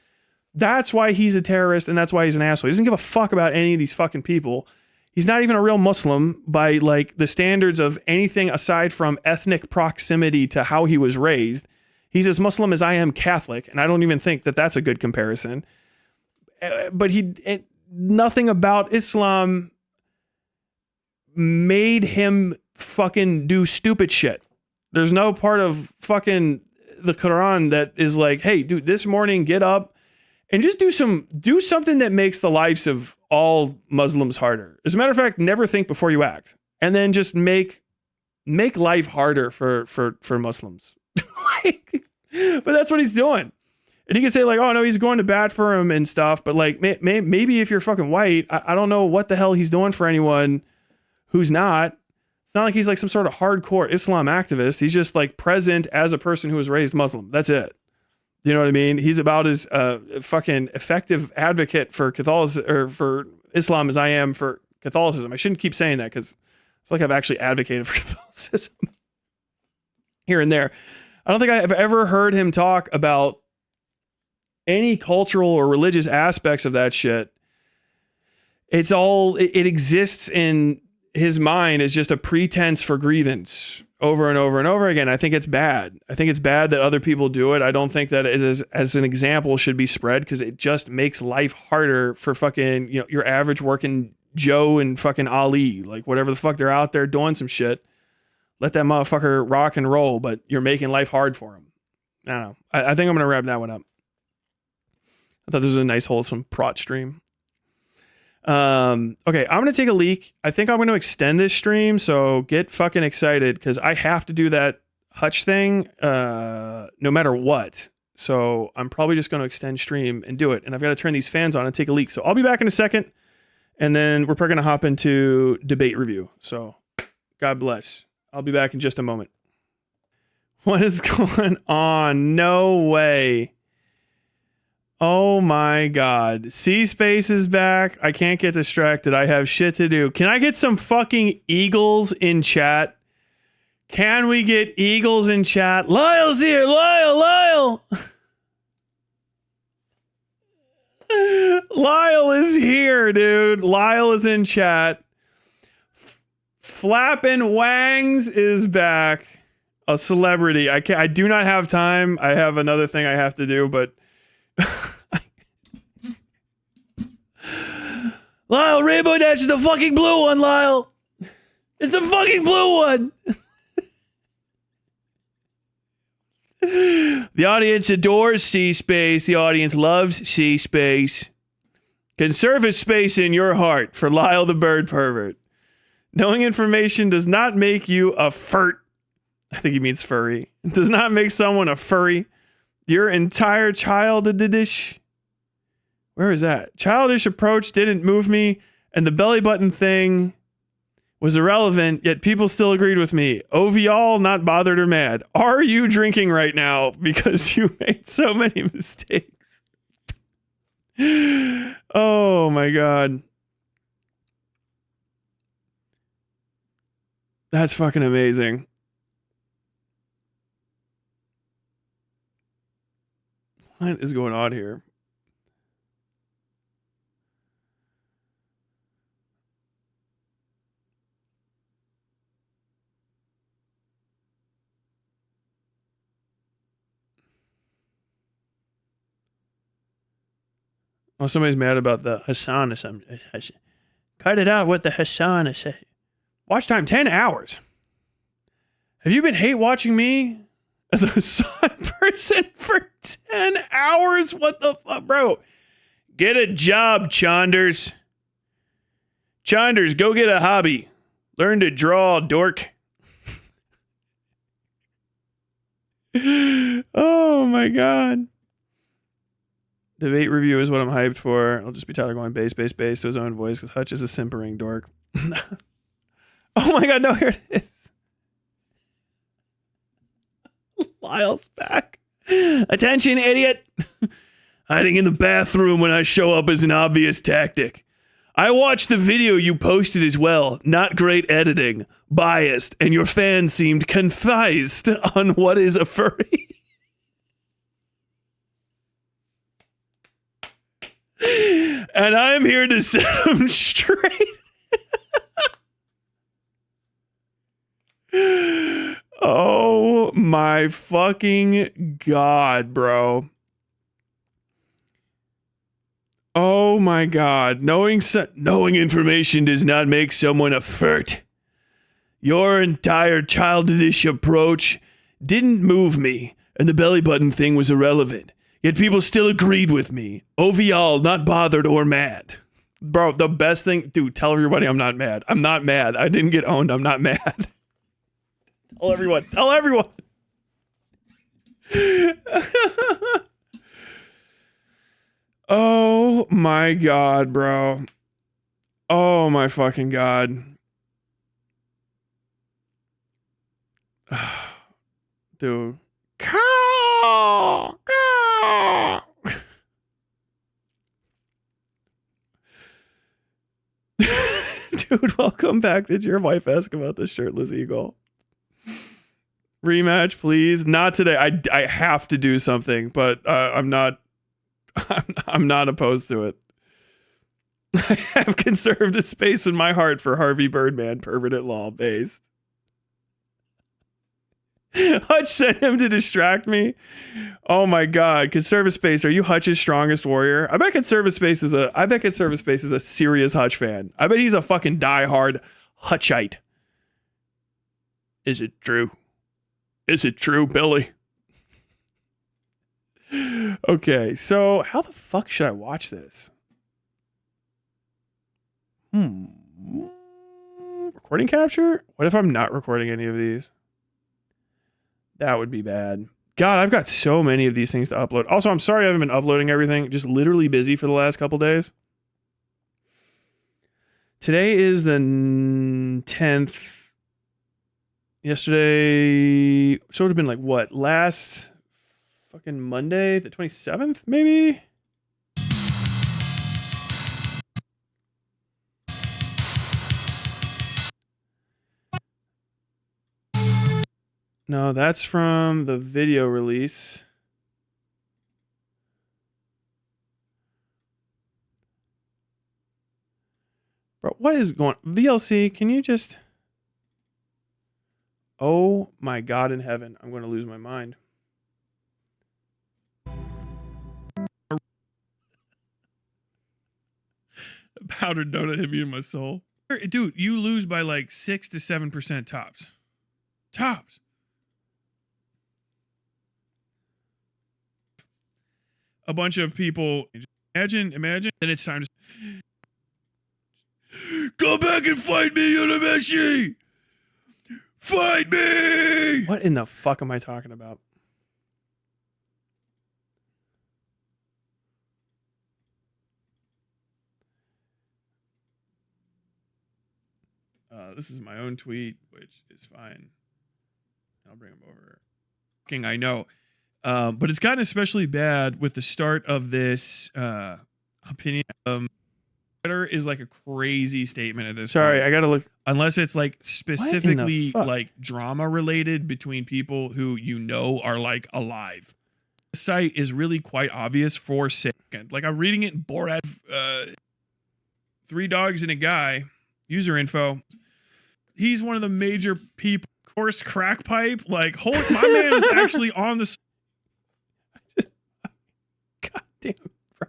That's why he's a terrorist, and that's why he's an asshole. He doesn't give a fuck about any of these fucking people. He's not even a real Muslim by like the standards of anything aside from ethnic proximity to how he was raised. He's as Muslim as I am Catholic, and I don't even think that that's a good comparison. But nothing about Islam made him fucking do stupid shit. There's no part of fucking the Quran that is like, hey, dude, this morning get up and just do something that makes the lives of all Muslims harder. As a matter of fact, never think before you act, and then just make life harder for Muslims. Like, but that's what he's doing. And you can say like, oh no, he's going to bat for him and stuff. But like, maybe if you're fucking white, I don't know what the hell he's doing for anyone who's not. It's not like he's like some sort of hardcore Islam activist. He's just like present as a person who was raised Muslim. That's it. You know what I mean? He's about as fucking effective advocate for Catholicism or for Islam as I am for Catholicism. I shouldn't keep saying that because I feel like I've actually advocated for Catholicism here and there. I don't think I've ever heard him talk about any cultural or religious aspects of that shit. It's all, it exists in his mind as just a pretense for grievance over and over and over again. I think it's bad. I think it's bad that other people do it. I don't think that it is, as an example, should be spread because it just makes life harder for fucking, you know, your average working Joe and fucking Ali, like whatever the fuck they're out there doing some shit. Let that motherfucker rock and roll, but you're making life hard for him. I don't know. I think I'm going to wrap that one up. I thought this was a nice, wholesome prot stream. Okay, I'm going to take a leak. I think I'm going to extend this stream, so get fucking excited because I have to do that Hutch thing no matter what. So I'm probably just going to extend stream and do it. And I've got to turn these fans on and take a leak. So I'll be back in a second. And then we're probably going to hop into debate review. So God bless. I'll be back in just a moment. What is going on? No way. Oh my God. C-Space is back. I can't get distracted. I have shit to do. Can I get some fucking eagles in chat? Can we get eagles in chat? Lyle's here. Lyle. Lyle is here, dude. Lyle is in chat. Flappin' Wangs is back. A celebrity. I do not have time. I have another thing I have to do, but Lyle, Rainbow Dash is the fucking blue one, Lyle. It's the fucking blue one. The audience adores C-Space. The audience loves C-Space. Conserve a space in your heart for Lyle the Bird Pervert. Knowing information does not make you a furt. I think he means furry. It does not make someone a furry. Your entire childish... Where is that? Childish approach didn't move me, and the belly button thing was irrelevant, yet people still agreed with me. Y'all not bothered or mad. Are you drinking right now because you made so many mistakes? Oh my God. That's fucking amazing. What is going on here? Oh, somebody's mad about the Hassan or something. Cut it out with the Hassan. Watch time 10 hours. Have you been hate watching me as a Hassan person for 10 hours? What the fuck, bro? Get a job, Chonders. Chonders, go get a hobby. Learn to draw, dork. Oh my God. Debate review is what I'm hyped for. I'll just be Tyler going bass to his own voice because Hutch is a simpering dork. Oh my God, no, here it is. Lyle's back. Attention, idiot. Hiding in the bathroom when I show up is an obvious tactic. I watched the video you posted as well. Not great editing. Biased. And your fans seemed confused on what is a furry. And I'm here to set them straight. Oh my fucking God, bro. Oh my God. Knowing information does not make someone a furt. Your entire childish approach didn't move me, and the belly button thing was irrelevant. Yet people still agreed with me. Overall, not bothered or mad. Bro, the best thing, dude, tell everybody I'm not mad. I'm not mad. I didn't get owned. I'm not mad. Tell everyone. Tell everyone. Oh my God, bro. Oh my fucking God. Dude. Dude, welcome back. Did your wife ask about the shirtless eagle? Rematch, please. Not today. I have to do something, but I'm not opposed to it. I have conserved a space in my heart for Harvey Birdman, permanent law based. Hutch sent him to distract me. Oh my God. Conserve a space. Are you Hutch's strongest warrior? I bet Conserve a space is a serious Hutch fan. I bet he's a fucking diehard Hutchite. Is it true? Is it true, Billy? Okay, so how the fuck should I watch this? Recording capture? What if I'm not recording any of these? That would be bad. God, I've got so many of these things to upload. Also, I'm sorry I haven't been uploading everything. Just literally busy for the last couple days. Today is the 10th. Yesterday, so it would have been like what? Last fucking Monday, the 27th, maybe? No, that's from the video release. Bro, what is going on? VLC, can you just... Oh my God in heaven, I'm going to lose my mind. Powdered donut hit me in my soul. Dude, you lose by like 6 to 7% tops. Tops. A bunch of people. Imagine that it's time to go back and fight me, Yonameshi! Fight me! What in the fuck am I talking about? This is my own tweet, which is fine. I'll bring him over. I know. But it's gotten especially bad with the start of this opinion. Twitter is like a crazy statement at this point. I gotta look. Unless it's like specifically like drama related between people who you know are like alive. The site is really quite obvious for second. Like I'm reading it in Borat. 3 dogs and a guy. User info. He's one of the major people. Course crack pipe. Like, holy, my man is actually on the. God damn, bro.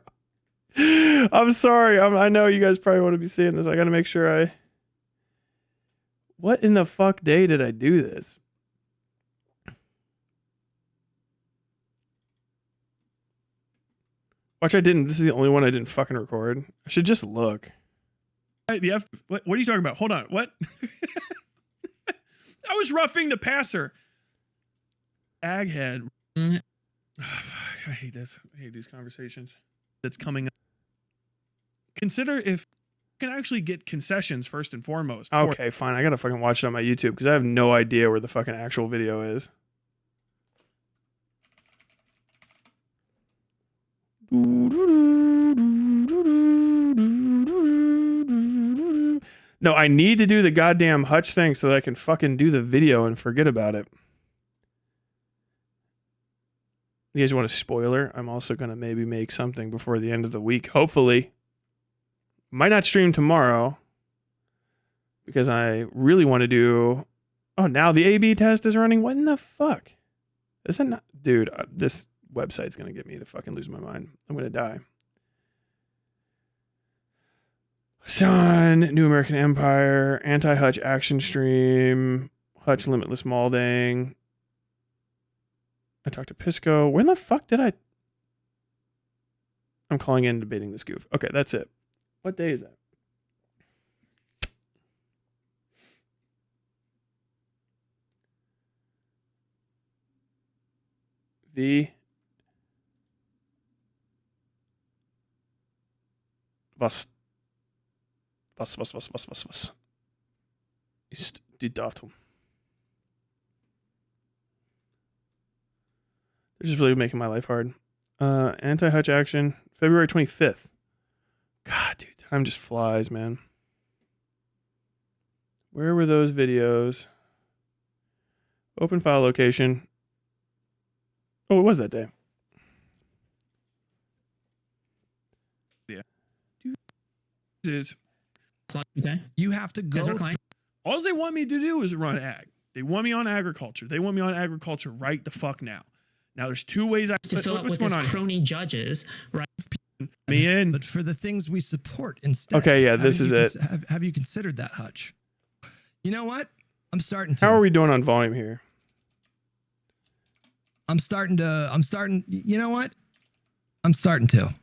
I'm sorry. I know you guys probably want to be seeing this. I got to make sure I. What in the fuck day did I do this? Watch, I didn't. This is the only one I didn't fucking record. I should just look. What are you talking about? Hold on. What? I was roughing the passer. Aghead. Oh, fuck, I hate this. I hate these conversations. That's coming up. Consider if you can actually get concessions first and foremost. Okay, fine. I gotta fucking watch it on my YouTube because I have no idea where the fucking actual video is. No, I need to do the goddamn Hutch thing so that I can fucking do the video and forget about it. You guys want a spoiler? I'm also going to maybe make something before the end of the week. Hopefully. Might not stream tomorrow because I really want to do... Oh, now the A/B test is running? What in the fuck? Is that not... Dude, this website's going to get me to fucking lose my mind. I'm going to die. Son, New American Empire, Anti-Hutch Action Stream, Hutch Limitless Malding. I talked to Pisco. When the fuck did I... I'm calling in debating this goof. Okay, that's it. What day is that? V. Was ist die Datum? They're just really making my life hard. Anti-Hutch action, February 25th. God, dude, time just flies, man. Where were those videos? Open file location. Oh, it was that day. Yeah. Is Okay. You have to go. all they want me to do is run ag. They want me on agriculture. They want me on agriculture right the fuck now. Now there's two ways I To fill out with going this on? crony judges, right? Me in. But for the things we support instead. Okay, yeah, this is it. Have you considered that, Hutch? You know what? I'm starting to. How are we doing on volume here? I'm starting. You know what? I'm starting to.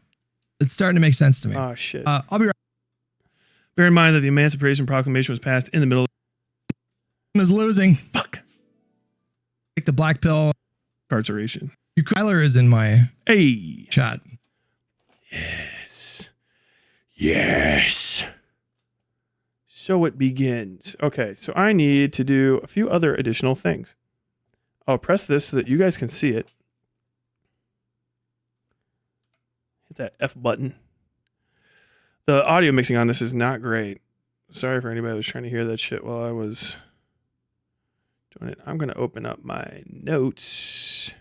It's starting to make sense to me. Oh shit. I'll be right. Bear in mind that the Emancipation Proclamation was passed in the middle of Is losing. fuck Take the black pill. incarceration. Kyler is in my Hey. chat. Yes. Yes. So it begins. Okay, so I need to do a few other additional things. I'll press this so that you guys can see it. Hit that F button. The audio mixing on this is not great. Sorry for anybody who was trying to hear that shit while I was doing it. I'm going to open up my notes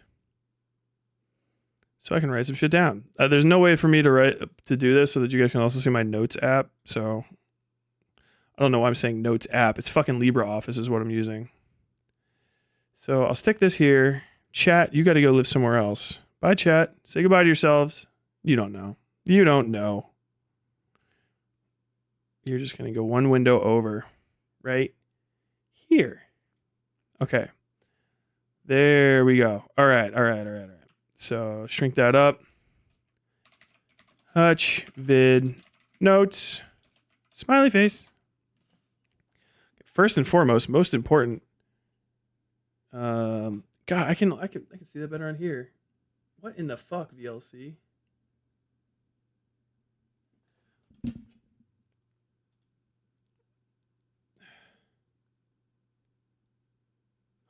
so I can write some shit down. There's no way for me to do this so that you guys can also see my notes app. So I don't know why I'm saying notes app. It's fucking LibreOffice is what I'm using. So I'll stick this here. Chat, you got to go live somewhere else. Bye, chat. Say goodbye to yourselves. You don't know. You don't know. You're just going to go one window over right here. Okay. There we go. All right. So shrink that up. Hutch, vid, notes, smiley face. First and foremost, most important. God, I can see that better on here. What in the fuck, VLC?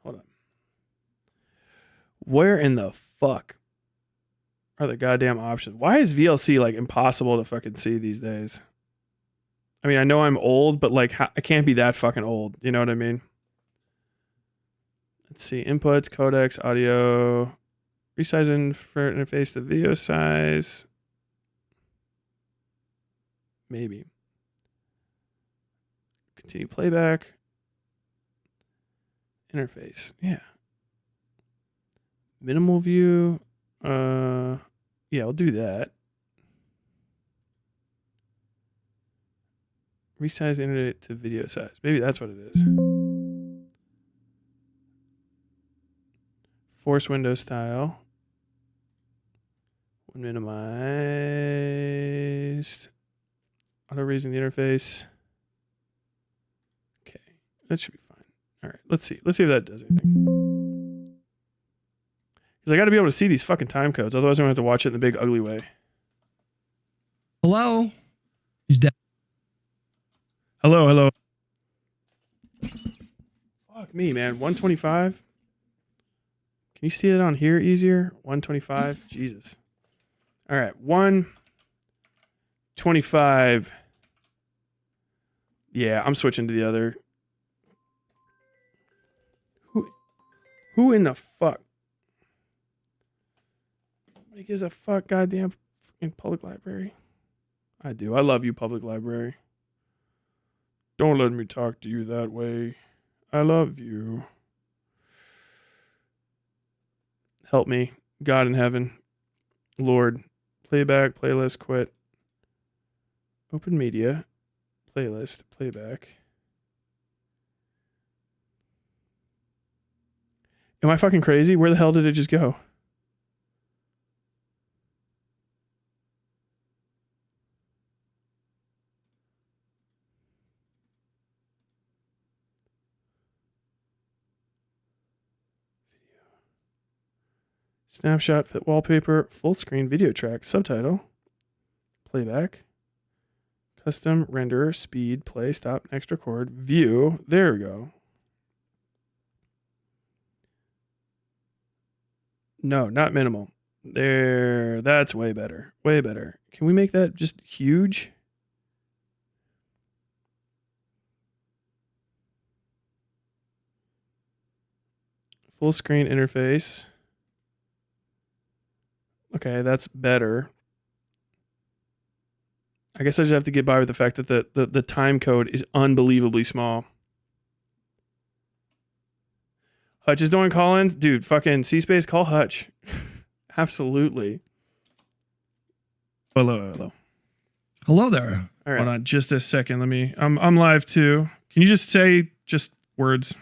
Hold on. Where in the fuck are the goddamn options? Why is VLC like impossible to fucking see these days? I mean, I know I'm old, but like I can't be that fucking old. You know what I mean? Let's see. Inputs, codecs, audio, resize interface to video size. Maybe. Continue playback. Interface. Yeah. Minimal view. Yeah, I'll do that. Resize internet to video size. Maybe that's what it is. Force window style. Minimized. Auto raising the interface. Okay, that should be fine. All right, let's see. Let's see if that does anything. Because I got to be able to see these fucking time codes. Otherwise, I'm going to have to watch it in the big ugly way. Hello. He's dead. Hello. Fuck me, man. 125. Can you see it on here easier? 125. Jesus. All right. 125. Yeah, I'm switching to the other. Who in the fuck? Nobody gives a fuck, goddamn fucking public library. I do. I love you, public library. Don't let me talk to you that way. I love you. Help me, God in heaven. Lord, playback, playlist, quit. Open media, playlist, playback. Am I fucking crazy? Where the hell did it just go? Snapshot, fit wallpaper, full screen video track, subtitle, playback, custom, renderer, speed, play, stop, next record, view. There we go. No, not minimal. There, that's way better. Way better. Can we make that just huge? Full screen interface. Okay, that's better. I guess I just have to get by with the fact that the time code is unbelievably small. Hutch is doing call-ins? Dude, fucking C-Space, call Hutch. Absolutely. Hello. Hello there. All right. Hold on just a second. I'm live too. Can you just say just words?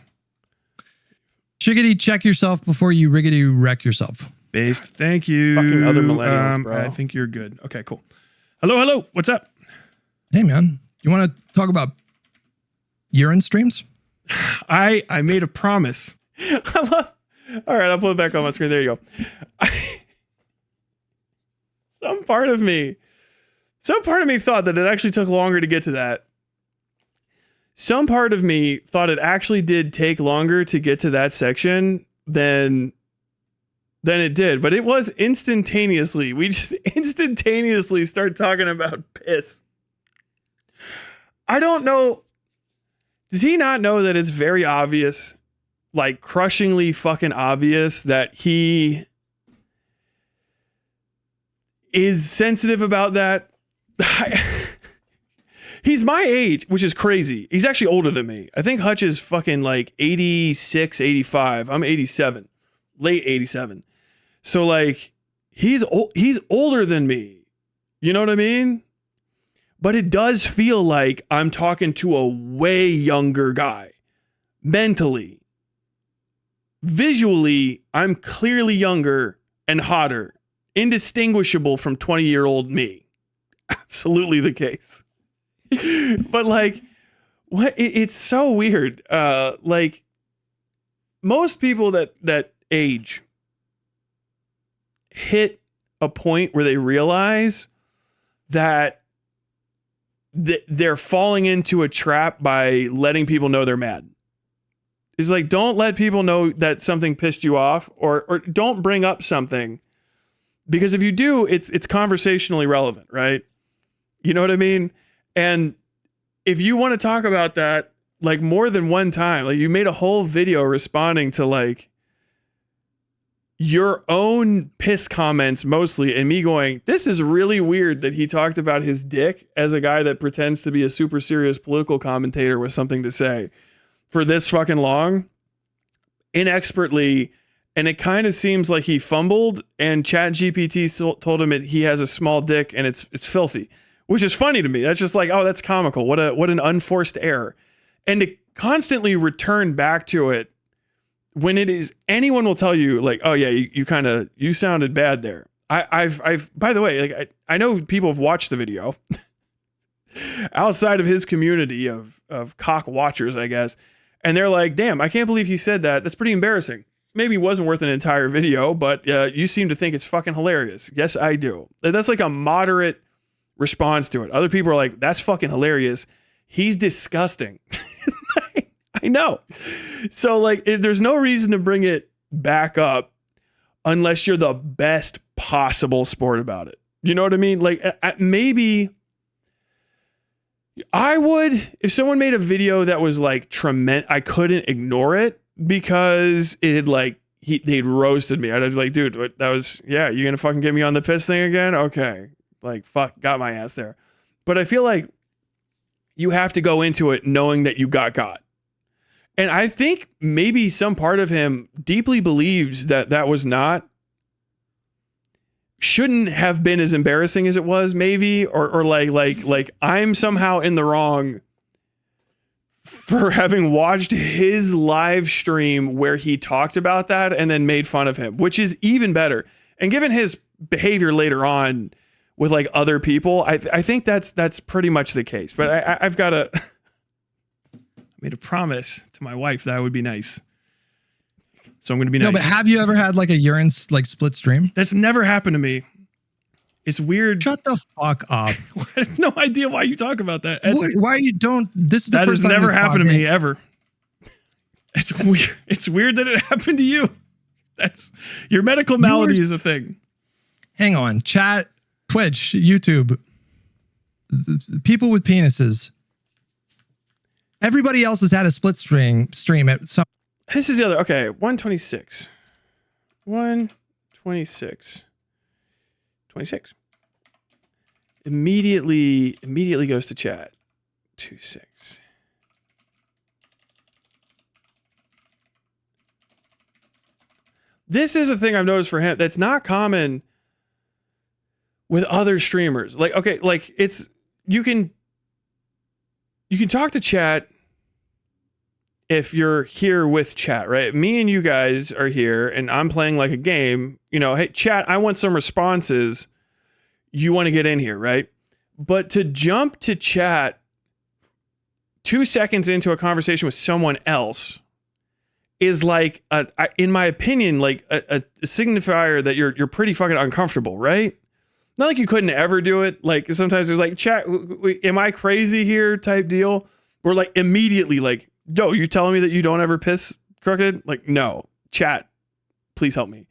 Chickadee, check yourself before you riggedy wreck yourself. Based. Thank you. Fucking other millennials, bro. I think you're good. Okay, cool. Hello. What's up? Hey, man. You want to talk about urine streams? I made a promise. All right, I'll pull it back on my screen. There you go. Some part of me thought that it actually took longer to get to that. Some part of me thought it actually did take longer to get to that section than it did, but it was instantaneously. We just instantaneously start talking about piss. I don't know. Does he not know that it's very obvious, like crushingly fucking obvious, that he is sensitive about that? He's my age, which is crazy. He's actually older than me. I think Hutch is fucking like 86, 85. I'm 87, late 87. So like he's older than me. You know what I mean? But it does feel like I'm talking to a way younger guy. Mentally. Visually, I'm clearly younger and hotter. Indistinguishable from 20-year-old me. Absolutely the case. But like, what? It's so weird. Like, most people that age hit a point where they realize that they're falling into a trap by letting people know they're mad. It's like, don't let people know that something pissed you off, or don't bring up something, because if you do, it's conversationally relevant, right? You know what I mean? And if you want to talk about that, like more than one time, like you made a whole video responding to like your own piss comments mostly, and me going, this is really weird that he talked about his dick as a guy that pretends to be a super serious political commentator with something to say for this fucking long, inexpertly. And it kind of seems like he fumbled, and ChatGPT told him he has a small dick and it's filthy, which is funny to me. That's just like, oh, that's comical. What an unforced error. And to constantly return back to it when it is, anyone will tell you like, oh yeah, you sounded bad there. I've by the way, like I know people have watched the video outside of his community of cock watchers, I guess. And they're like, damn, I can't believe he said that. That's pretty embarrassing. Maybe wasn't worth an entire video, but you seem to think it's fucking hilarious. Yes, I do. That's like a moderate response to it. Other people are like, that's fucking hilarious. He's disgusting. I know. So like, there's no reason to bring it back up unless you're the best possible sport about it. You know what I mean? Like maybe I would, if someone made a video that was like tremendous, I couldn't ignore it because it had like, they'd roasted me. I'd be like, dude, that was, yeah, you gonna fucking get me on the piss thing again? Okay. Like, fuck, got my ass there. But I feel like you have to go into it knowing that you got. And I think maybe some part of him deeply believes that was shouldn't have been as embarrassing as it was, maybe, or like I'm somehow in the wrong for having watched his live stream where he talked about that and then made fun of him, which is even better. And given his behavior later on with like other people, I think that's pretty much the case. But I've got I made a promise to my wife that would be nice. So I'm going to be nice. No, but have you ever had like a urine like split stream? That's never happened to me. It's weird. Shut the fuck up. I have no idea why you talk about that. Why you don't? This is the That has first time never we've happened to talked. me ever. It's weird. It's weird that it happened to you. That's your medical malady is a thing. Hang on, chat, Twitch, YouTube. People with penises. Everybody else has had a split stream at some. This is the other. Okay, 126. 126. 26. Immediately goes to chat. 26. This is a thing I've noticed for him that's not common with other streamers. Like, okay, like it's you can talk to chat if you're here with chat, right? Me and you guys are here and I'm playing like a game, you know, hey chat, I want some responses. You want to get in here, right? But to jump to chat 2 seconds into a conversation with someone else is like, in my opinion, like a signifier that you're pretty fucking uncomfortable, right? Not like you couldn't ever do it. Like sometimes there's like, chat, am I crazy here type deal? Or like immediately like, yo, you telling me that you don't ever piss crooked? Like, no, chat, please help me.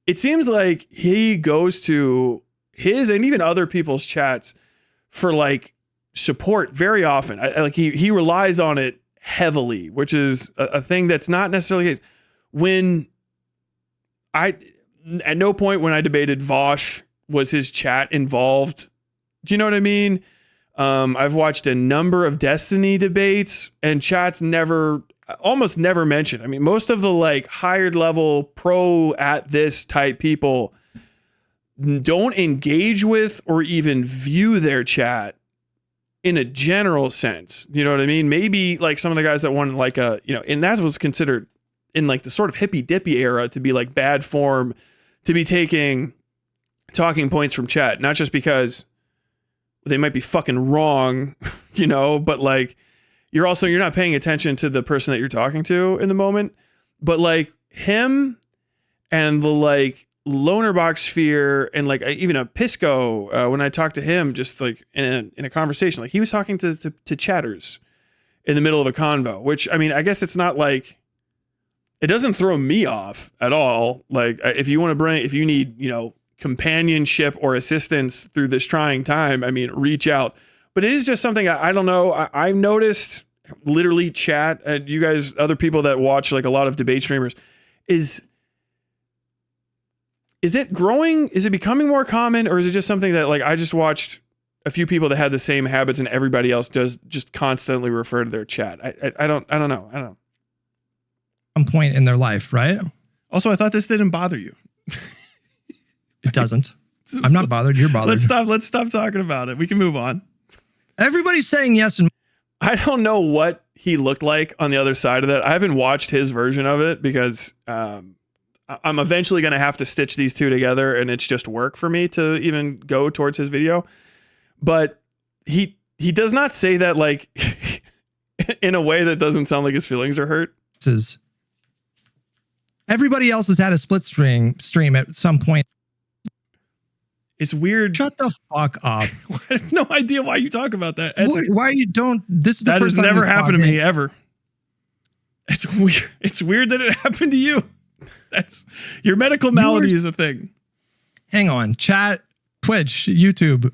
It seems like he goes to his and even other people's chats for like support very often. Like he relies on it heavily, which is a thing that's not necessarily his. When at no point when I debated Vosh was his chat involved. Do you know what I mean? I've watched a number of Destiny debates and chats almost never mentioned. I mean, most of the like higher level pro at this type people don't engage with or even view their chat in a general sense. You know what I mean? Maybe like some of the guys that wanted like and that was considered in like the sort of hippy dippy era to be like bad form, to be taking talking points from chat, not just because they might be fucking wrong, you know, but like you're not paying attention to the person that you're talking to in the moment. But like him and the like loner box sphere and like even a Pisco, when I talked to him just like in a conversation, like he was talking to chatters in the middle of a convo, which I mean, I guess it's not like, it doesn't throw me off at all. Like if you need, you know, companionship or assistance through this trying time, I mean, reach out. But it is just something I don't know. I've noticed literally chat, and you guys, other people that watch like a lot of debate streamers, is it growing? Is it becoming more common, or is it just something that like I just watched a few people that had the same habits and everybody else does just constantly refer to their chat? I don't know. Some point in their life, right? Also, I thought this didn't bother you. It doesn't. I'm not bothered. You're bothered. Let's stop talking about it. We can move on. Everybody's saying yes and I don't know what he looked like on the other side of that. I haven't watched his version of it because I'm eventually going to have to stitch these two together, and it's just work for me to even go towards his video. But he does not say that like in a way that doesn't sound like his feelings are hurt. Everybody else has had a split stream at some point. It's weird. Shut the fuck up. I have no idea why you talk about that. Why you don't? This is the that first has time never we've happened to talked. me ever. It's weird. It's weird that it happened to you. That's your medical malady is a thing. Hang on, chat, Twitch, YouTube.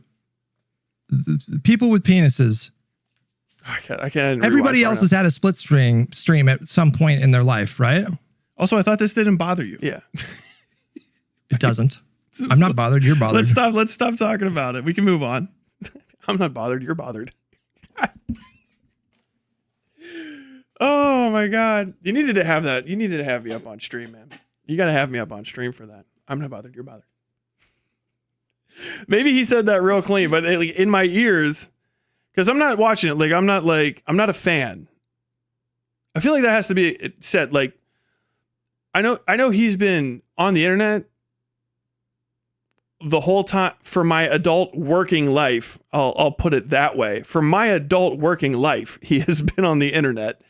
People with penises. I can't. Everybody else has had a split stream at some point in their life, right? Also, I thought this didn't bother you. Yeah. It doesn't. I'm not bothered. You're bothered. Let's stop talking about it. We can move on. I'm not bothered. You're bothered. Oh my God. You needed to have that. You needed to have me up on stream, man. You got to have me up on stream for that. I'm not bothered. You're bothered. Maybe he said that real clean, but like in my ears, because I'm not watching it. Like I'm not a fan. I feel like that has to be said. Like I know he's been on the internet the whole time for my adult working life. I'll put it that way. For my adult working life, he has been on the internet.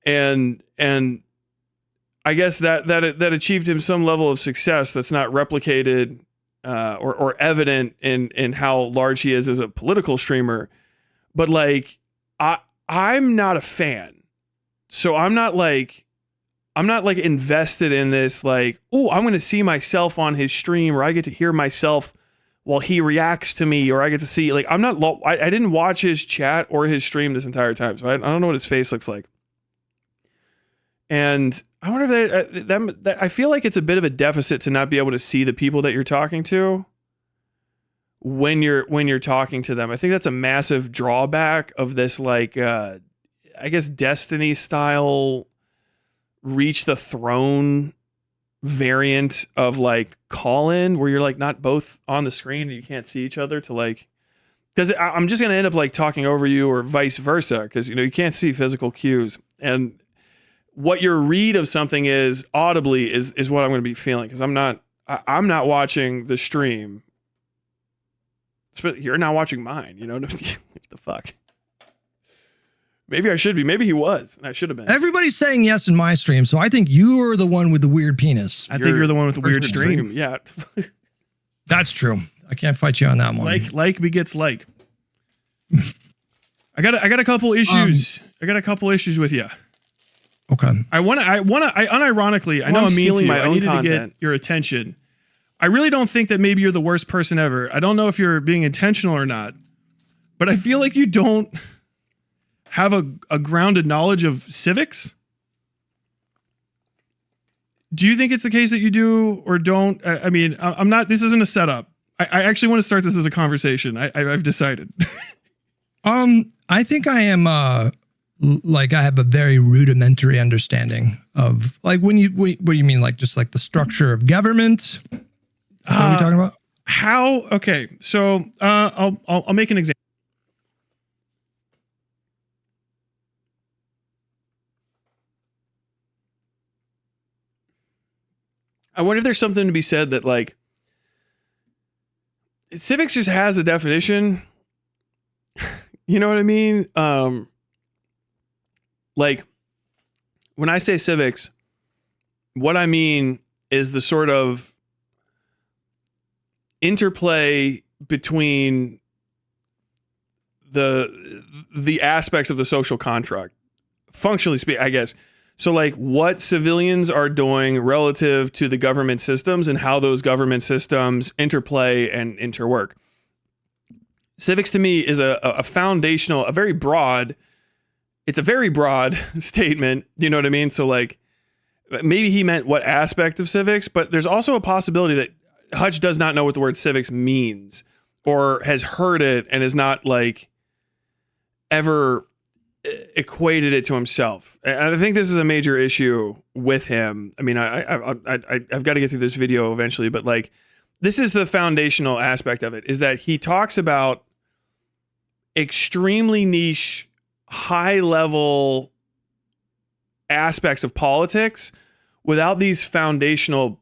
and I guess that achieved him some level of success that's not replicated or evident in how large he is as a political streamer. But like I'm not a fan, so I'm not like invested in this. Like, oh, I'm going to see myself on his stream, or I get to hear myself while he reacts to me, or I get to see, like, I'm not, I didn't watch his chat or his stream this entire time, so I don't know what his face looks like. And I wonder if that I feel like it's a bit of a deficit to not be able to see the people that you're talking to when you're talking to them. I think that's a massive drawback of this, like, I guess Destiny style reach the throne variant of like call in, where you're like not both on the screen and you can't see each other to like, because I'm just going to end up like talking over you or vice versa, because you can't see physical cues, and what your read of something is audibly is what I'm going to be feeling, because I'm not watching the stream. You're not watching mine, what the fuck. Maybe I should be. Maybe he was. I should have been. Everybody's saying yes in my stream, so I think you're the one with the weird penis. I think you're the one with the weird stream. Yeah. That's true. I can't fight you on that one. Like begets like. I got a couple issues. I got a couple issues with you. Okay. I unironically, I know I'm stealing my own content. To get your attention. I really don't think that maybe you're the worst person ever. I don't know if you're being intentional or not, but I feel like you don't have a grounded knowledge of civics. Do you think it's the case that you do or don't? I mean, I'm not, this isn't a setup. I actually want to start this as a conversation. I've decided. I think I am, like I have a very rudimentary understanding of like what do you mean? Like just like the structure of government? What are we talking about? How? Okay. So, I'll make an example. I wonder if there's something to be said that like civics just has a definition. You know what I mean? Like when I say civics, what I mean is the sort of interplay between the aspects of the social contract, functionally speaking, I guess. So like what civilians are doing relative to the government systems and how those government systems interplay and interwork. Civics to me is a foundational, it's a very broad statement. You know what I mean? So like maybe he meant what aspect of civics, but there's also a possibility that Hutch does not know what the word civics means or has heard it and is not like ever equated it to himself. And I think this is a major issue with him. I mean, I've got to get through this video eventually, but like this is the foundational aspect of it, is that he talks about extremely niche, high level aspects of politics without these foundational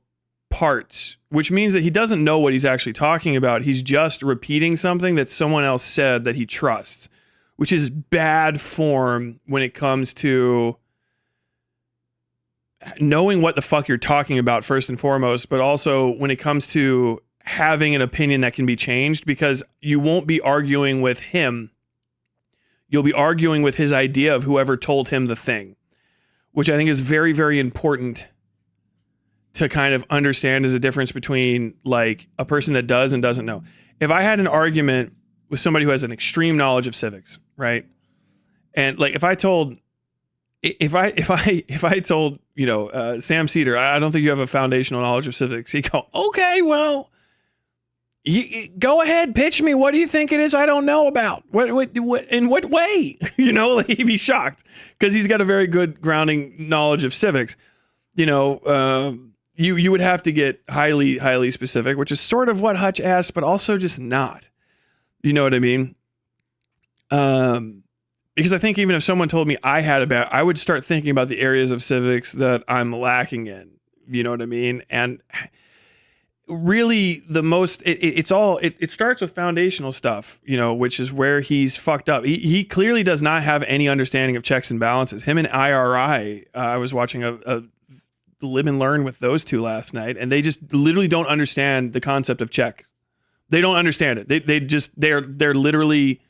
parts, which means that he doesn't know what he's actually talking about. He's just repeating something that someone else said that he trusts, which is bad form when it comes to knowing what the fuck you're talking about first and foremost, but also when it comes to having an opinion that can be changed, because you won't be arguing with him. You'll be arguing with his idea of whoever told him the thing, which I think is very, very important to kind of understand as a difference between like a person that does and doesn't know. If I had an argument with somebody who has an extreme knowledge of civics, right? And like if I told, Sam Cedar, I don't think you have a foundational knowledge of civics. He'd go, okay, well, you go ahead, pitch me. What do you think it is I don't know about? What in what way? Like he'd be shocked because he's got a very good grounding knowledge of civics. You would have to get highly, highly specific, which is sort of what Hutch asked, but also just not. You know what I mean? Because I think even if someone told me I would start thinking about the areas of civics that I'm lacking in. You know what I mean? And really the most it starts with foundational stuff, which is where he's fucked up. He clearly does not have any understanding of checks and balances. Him and IRI, I was watching a live and learn with those two last night, and they just literally don't understand the concept of checks. They don't understand it. They're literally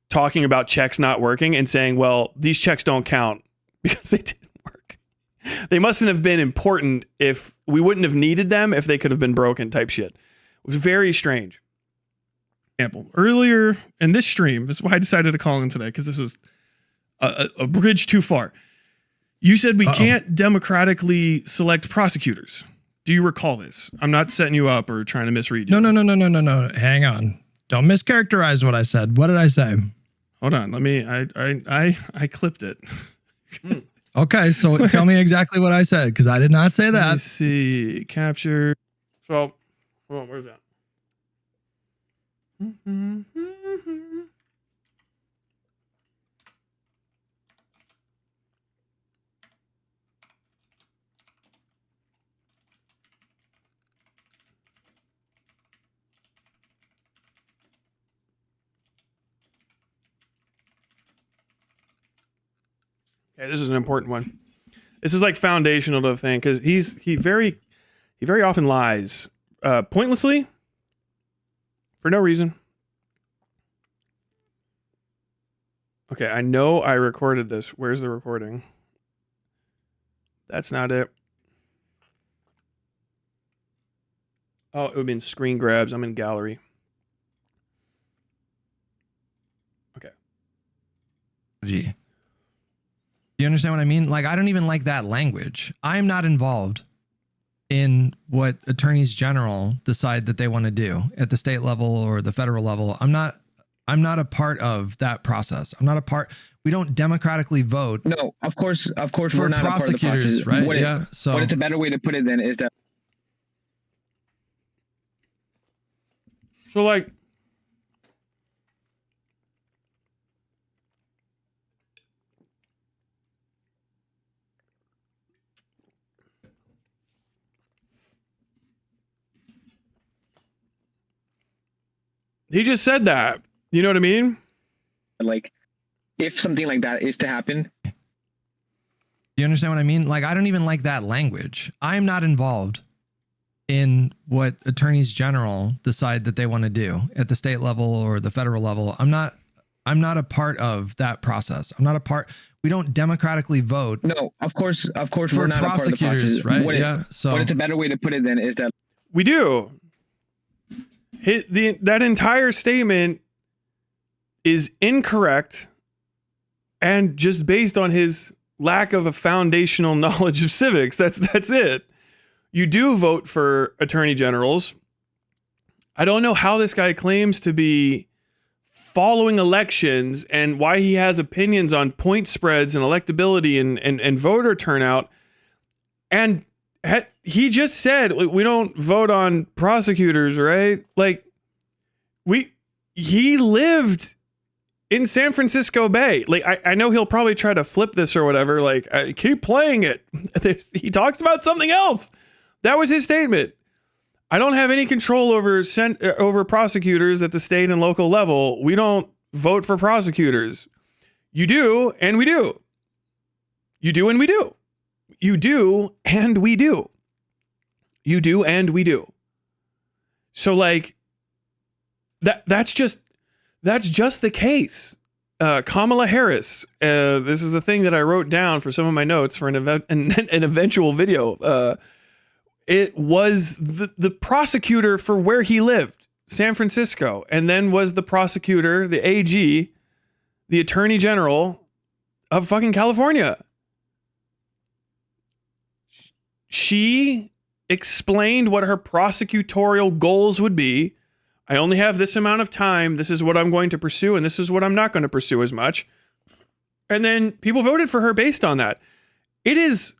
talking about checks not working and saying, well, these checks don't count because they didn't work. They mustn't have been important if we wouldn't have needed them if they could have been broken type shit. It was very strange. Example, earlier in this stream, this is why I decided to call in today, because this is a bridge too far. You said we can't democratically select prosecutors. Do you recall this? I'm not setting you up or trying to misread you. No. Hang on. Don't mischaracterize what I said. What did I say? Hold on. Let me. I clipped it. Okay, so tell me exactly what I said, because I did not say that. Let me see. Capture. So, hold on. Where's that? Okay, this is an important one. This is like foundational to the thing, because he very often lies pointlessly for no reason. Okay, I know I recorded this. Where's the recording? That's not it. Oh, it would be in screen grabs. I'm in gallery. Okay. Gee. Do you understand what I mean? Like, I don't even like that language. I'm not involved in what attorneys general decide that they want to do at the state level or the federal level. I'm not a part of that process. I'm not a part. We don't democratically vote. No, of course, for we're not prosecutors, a part of the process. right? So what it's a better way to put it then is that. So like, he just said that. You know what I mean? Like, if something like that is to happen. Do you understand what I mean? Like, I don't even like that language. I'm not involved in what attorneys general decide that they want to do at the state level or the federal level. I'm not a part of that process. I'm not a part. We don't democratically vote. No, of course, for we're not prosecutors, a part of the process. right? So what it's a better way to put it then is that we do. That entire statement is incorrect and just based on his lack of a foundational knowledge of civics. That's it. You do vote for attorney generals. I don't know how this guy claims to be following elections and why he has opinions on point spreads and electability and voter turnout. And he just said, we don't vote on prosecutors, right? Like, he lived in San Francisco Bay. Like, I know he'll probably try to flip this or whatever. Like, keep playing it. He talks about something else. That was his statement. I don't have any control over prosecutors at the state and local level. We don't vote for prosecutors. You do, and we do. You do, and we do. You do, and we do. You do, and we do. So, like, that's just the case. Kamala Harris. This is a thing that I wrote down for some of my notes for an eventual video. It was the prosecutor for where he lived, San Francisco, and then was the prosecutor, the AG, the attorney general of fucking California. She explained what her prosecutorial goals would be. I only have this amount of time. This is what I'm going to pursue, and this is what I'm not going to pursue as much. And then people voted for her based on that. It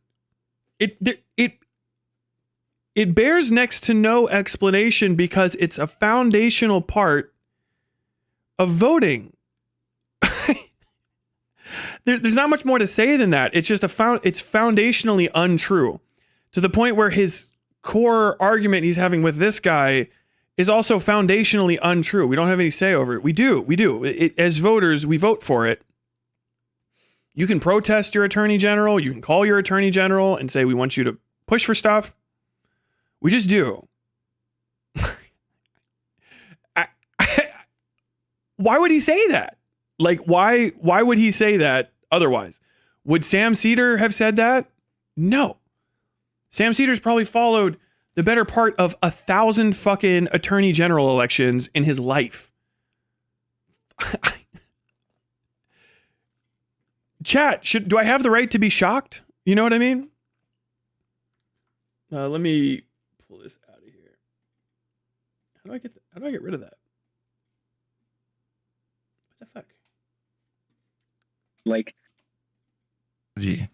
bears next to no explanation because it's a foundational part of voting. There's not much more to say than that. It's just it's foundationally untrue to the point where his core argument he's having with this guy is also foundationally untrue. We don't have any say over it. We do. As voters, we vote for it. You can protest your attorney general. You can call your attorney general and say, we want you to push for stuff. We just do. Why would he say that? Like, why would he say that otherwise? Would Sam Cedar have said that? No. Sam Cedar's probably followed the better part of 1,000 fucking attorney general elections in his life. Chat, do I have the right to be shocked? You know what I mean? Let me pull this out of here. How do I get rid of that? What the fuck? Like, G.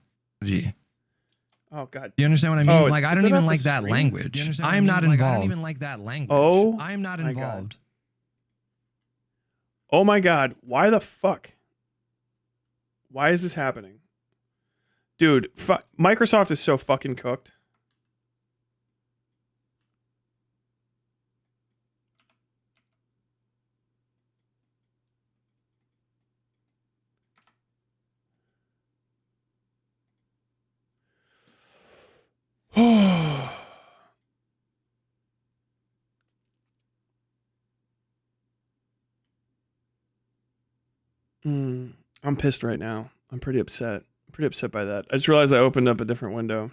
Oh God. Do you understand what I mean? Oh, Like, I is don't it even up like the that screen? language. I'm not involved. I don't even like that language. Oh, I'm not my God. involved. Oh my God. Why the fuck? Why is this happening? Dude, Microsoft is so fucking cooked. I'm pissed right now. I'm pretty upset. I'm pretty upset by that. I just realized I opened up a different window.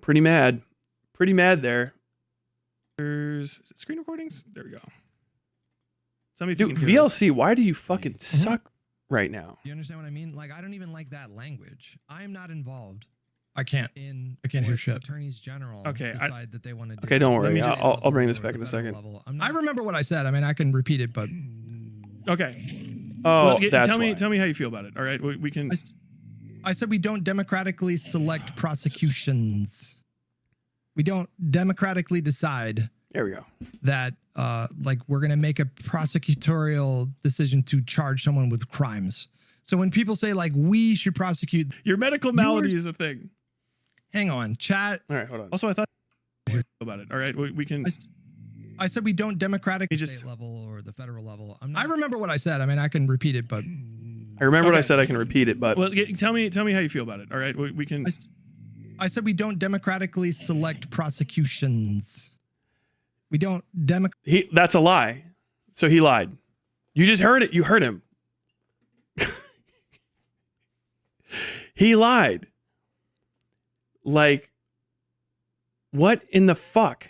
Pretty mad. Pretty mad there. Is it screen recordings? There we go. Somebody, dude, VLC, why do you fucking suck right now? Do you understand what I mean? Like, I don't even like that language. I'm not involved. I can't hear shit. Attorneys general decide that they want to do. Okay, don't worry. I'll bring this back in a second. I remember what I said. I mean, I can repeat it, but okay. Oh, that's tell why. me how you feel about it. All right, we can. I said we don't democratically select prosecutions. We don't democratically decide. There we go. That like we're gonna make a prosecutorial decision to charge someone with crimes. So when people say like we should prosecute, Your medical malady is a thing. hang on, chat. All right, hold on. Also, I thought about it. All right, we can. I said we don't democratically Just- state level or the federal level. I remember what I said. I mean, I can repeat it, but I remember what I Okay. said. I can repeat it, but Well, tell me how you feel about it. All right, we can. I said we don't democratically select prosecutions. We don't that's a lie. So he lied. You just heard it. You heard him. He lied. Like, what in the fuck?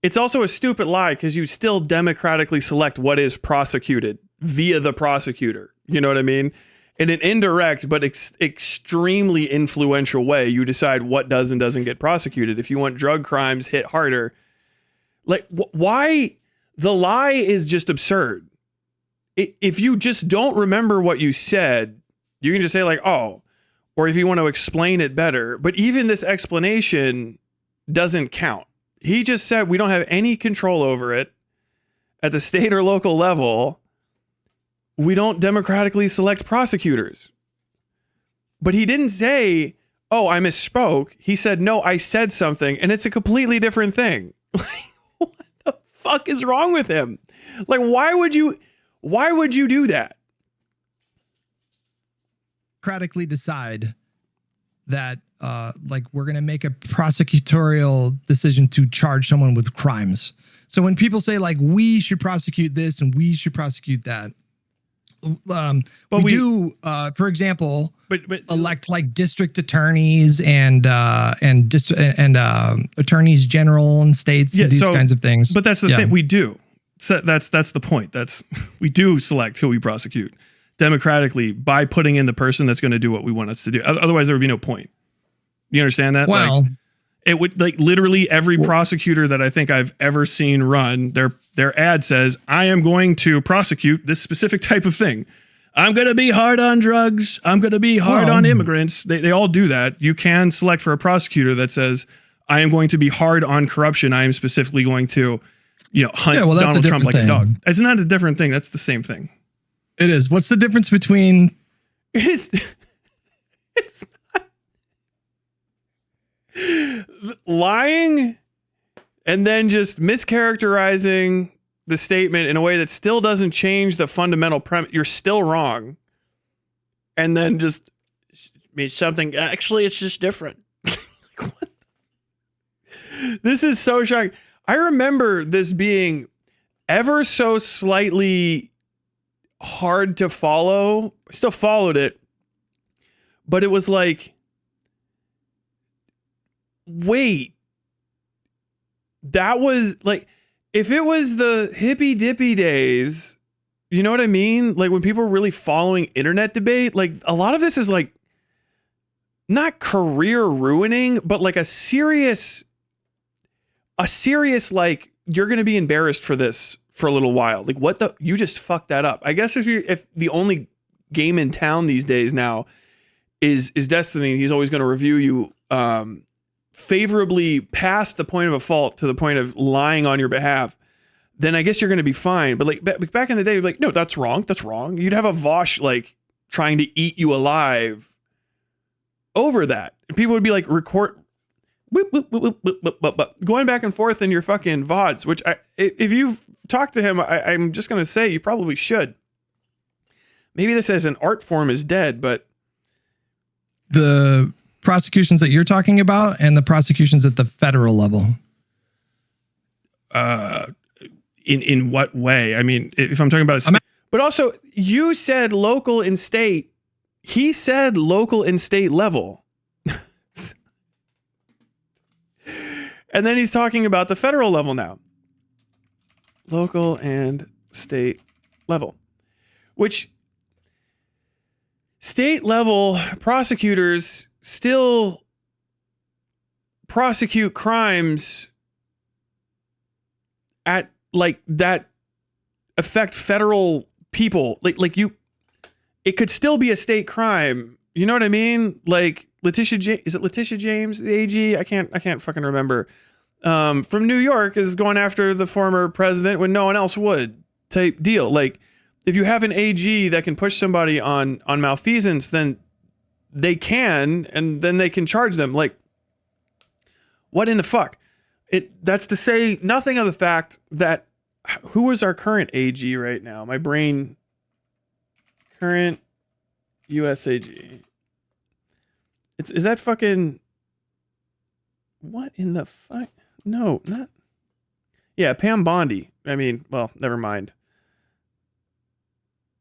It's also a stupid lie because you still democratically select what is prosecuted via the prosecutor. You know what I mean? In an indirect but extremely influential way, you decide what does and doesn't get prosecuted. If you want drug crimes hit harder, like, why? The lie is just absurd. If you just don't remember what you said, you can just say like, oh, or if you want to explain it better. But even this explanation doesn't count. He just said we don't have any control over it at the state or local level. We don't democratically select prosecutors. But he didn't say, oh, I misspoke. He said, no, I said something, and it's a completely different thing. What the fuck is wrong with him? Like, why would you do that? democratically decide that like we're going to make a prosecutorial decision to charge someone with crimes. So when people say like we should prosecute this and we should prosecute that, but we do, for example, but elect like district attorneys and attorneys general in states and these kinds of things. But that's the thing we do. So that's the point. We do select who we prosecute democratically by putting in the person that's going to do what we want us to do. Otherwise, there would be no point. You understand that? Well, like, it would like literally every prosecutor that I think I've ever seen run their ad says, I am going to prosecute this specific type of thing. I'm going to be hard on drugs. I'm going to be hard on immigrants. They all do that. You can select for a prosecutor that says, I am going to be hard on corruption. I am specifically going to, hunt Donald Trump like a dog. It's not a different thing. That's the same thing. It is. What's the difference between It's not. lying and then just mischaracterizing the statement in a way that still doesn't change the fundamental premise. You're still wrong. And then just means something. Actually, it's just different. What? This is so shocking. I remember this being ever so slightly hard to follow. I still followed it. But it was like, wait, that was like, if it was the hippy dippy days, you know what I mean? Like when people were really following internet debate, like a lot of this is like not career ruining, but like a serious, like you're going to be embarrassed for this for a little while. Like what you just fucked that up. I guess if the only game in town these days now is Destiny, he's always going to review you favorably past the point of a fault to the point of lying on your behalf, then I guess you're going to be fine. But like back in the day, you'd be like, no, that's wrong. That's wrong. You'd have a Vosh like trying to eat you alive over that. And people would be like record going back and forth in your fucking VODs, which if you've talked to him, I'm just going to say you probably should. Maybe this as an art form is dead, but the prosecutions that you're talking about and the prosecutions at the federal level. In what way? I mean, if I'm talking about, but also you said local and state. He said local and state level. And then he's talking about the federal level now. Local and state level, which state level prosecutors still prosecute crimes at like that affect federal people. Like you, it could still be a state crime. You know what I mean? Like is it Letitia James, the AG? I can't fucking remember. From New York is going after the former president when no one else would, type deal. Like if you have an AG that can push somebody on malfeasance, then they can, and then they can charge them. Like, what in the fuck? That's to say nothing of the fact that who is our current AG right now? My brain. Current US AG. Is that fucking what in the fuck? No, not. Yeah, Pam Bondi. I mean, well, never mind.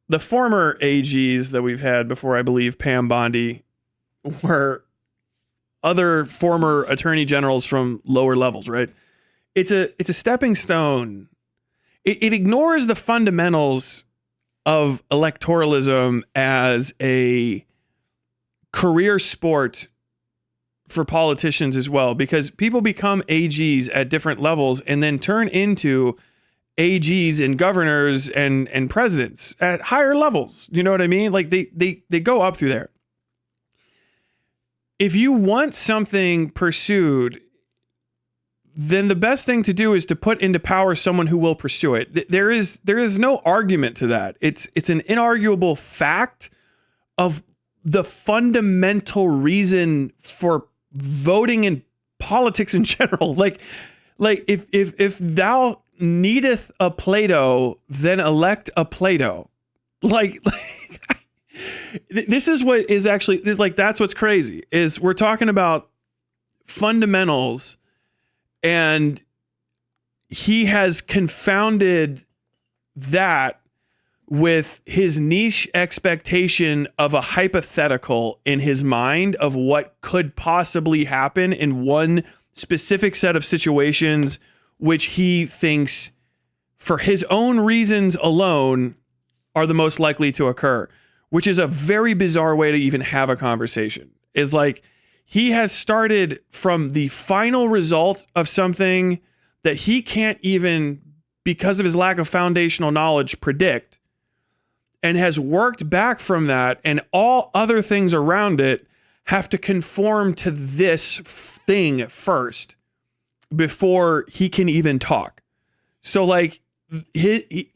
The former AGs that we've had before, I believe, Pam Bondi, were other former attorney generals from lower levels, right? It's a stepping stone. It ignores the fundamentals of electoralism as a career sport for politicians as well, because people become AGs at different levels and then turn into AGs and governors and presidents at higher levels. You know what I mean? Like they go up through there. If you want something pursued, then the best thing to do is to put into power someone who will pursue it. There is no argument to that. It's an inarguable fact of the fundamental reason for voting in politics in general. Like if thou needeth a Plato, then elect a Plato. Like this is what is actually like, that's what's crazy is we're talking about fundamentals, and he has confounded that with his niche expectation of a hypothetical in his mind of what could possibly happen in one specific set of situations, which he thinks for his own reasons alone are the most likely to occur, which is a very bizarre way to even have a conversation. Is like he has started from the final result of something that he can't even, because of his lack of foundational knowledge, predict, and has worked back from that, and all other things around it have to conform to this thing first before he can even talk. So like he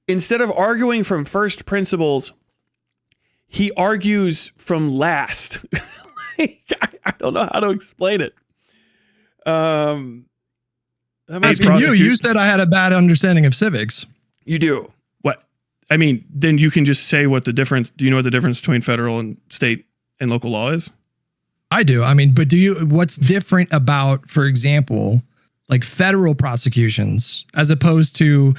instead of arguing from first principles, he argues from last. I don't know how to explain it. That might be Asking you said I had a bad understanding of civics. You do. What? I mean, then you can just say what the difference. Do you know what the difference between federal and state and local law is? I do. I mean, but what's different about, for example, like federal prosecutions as opposed to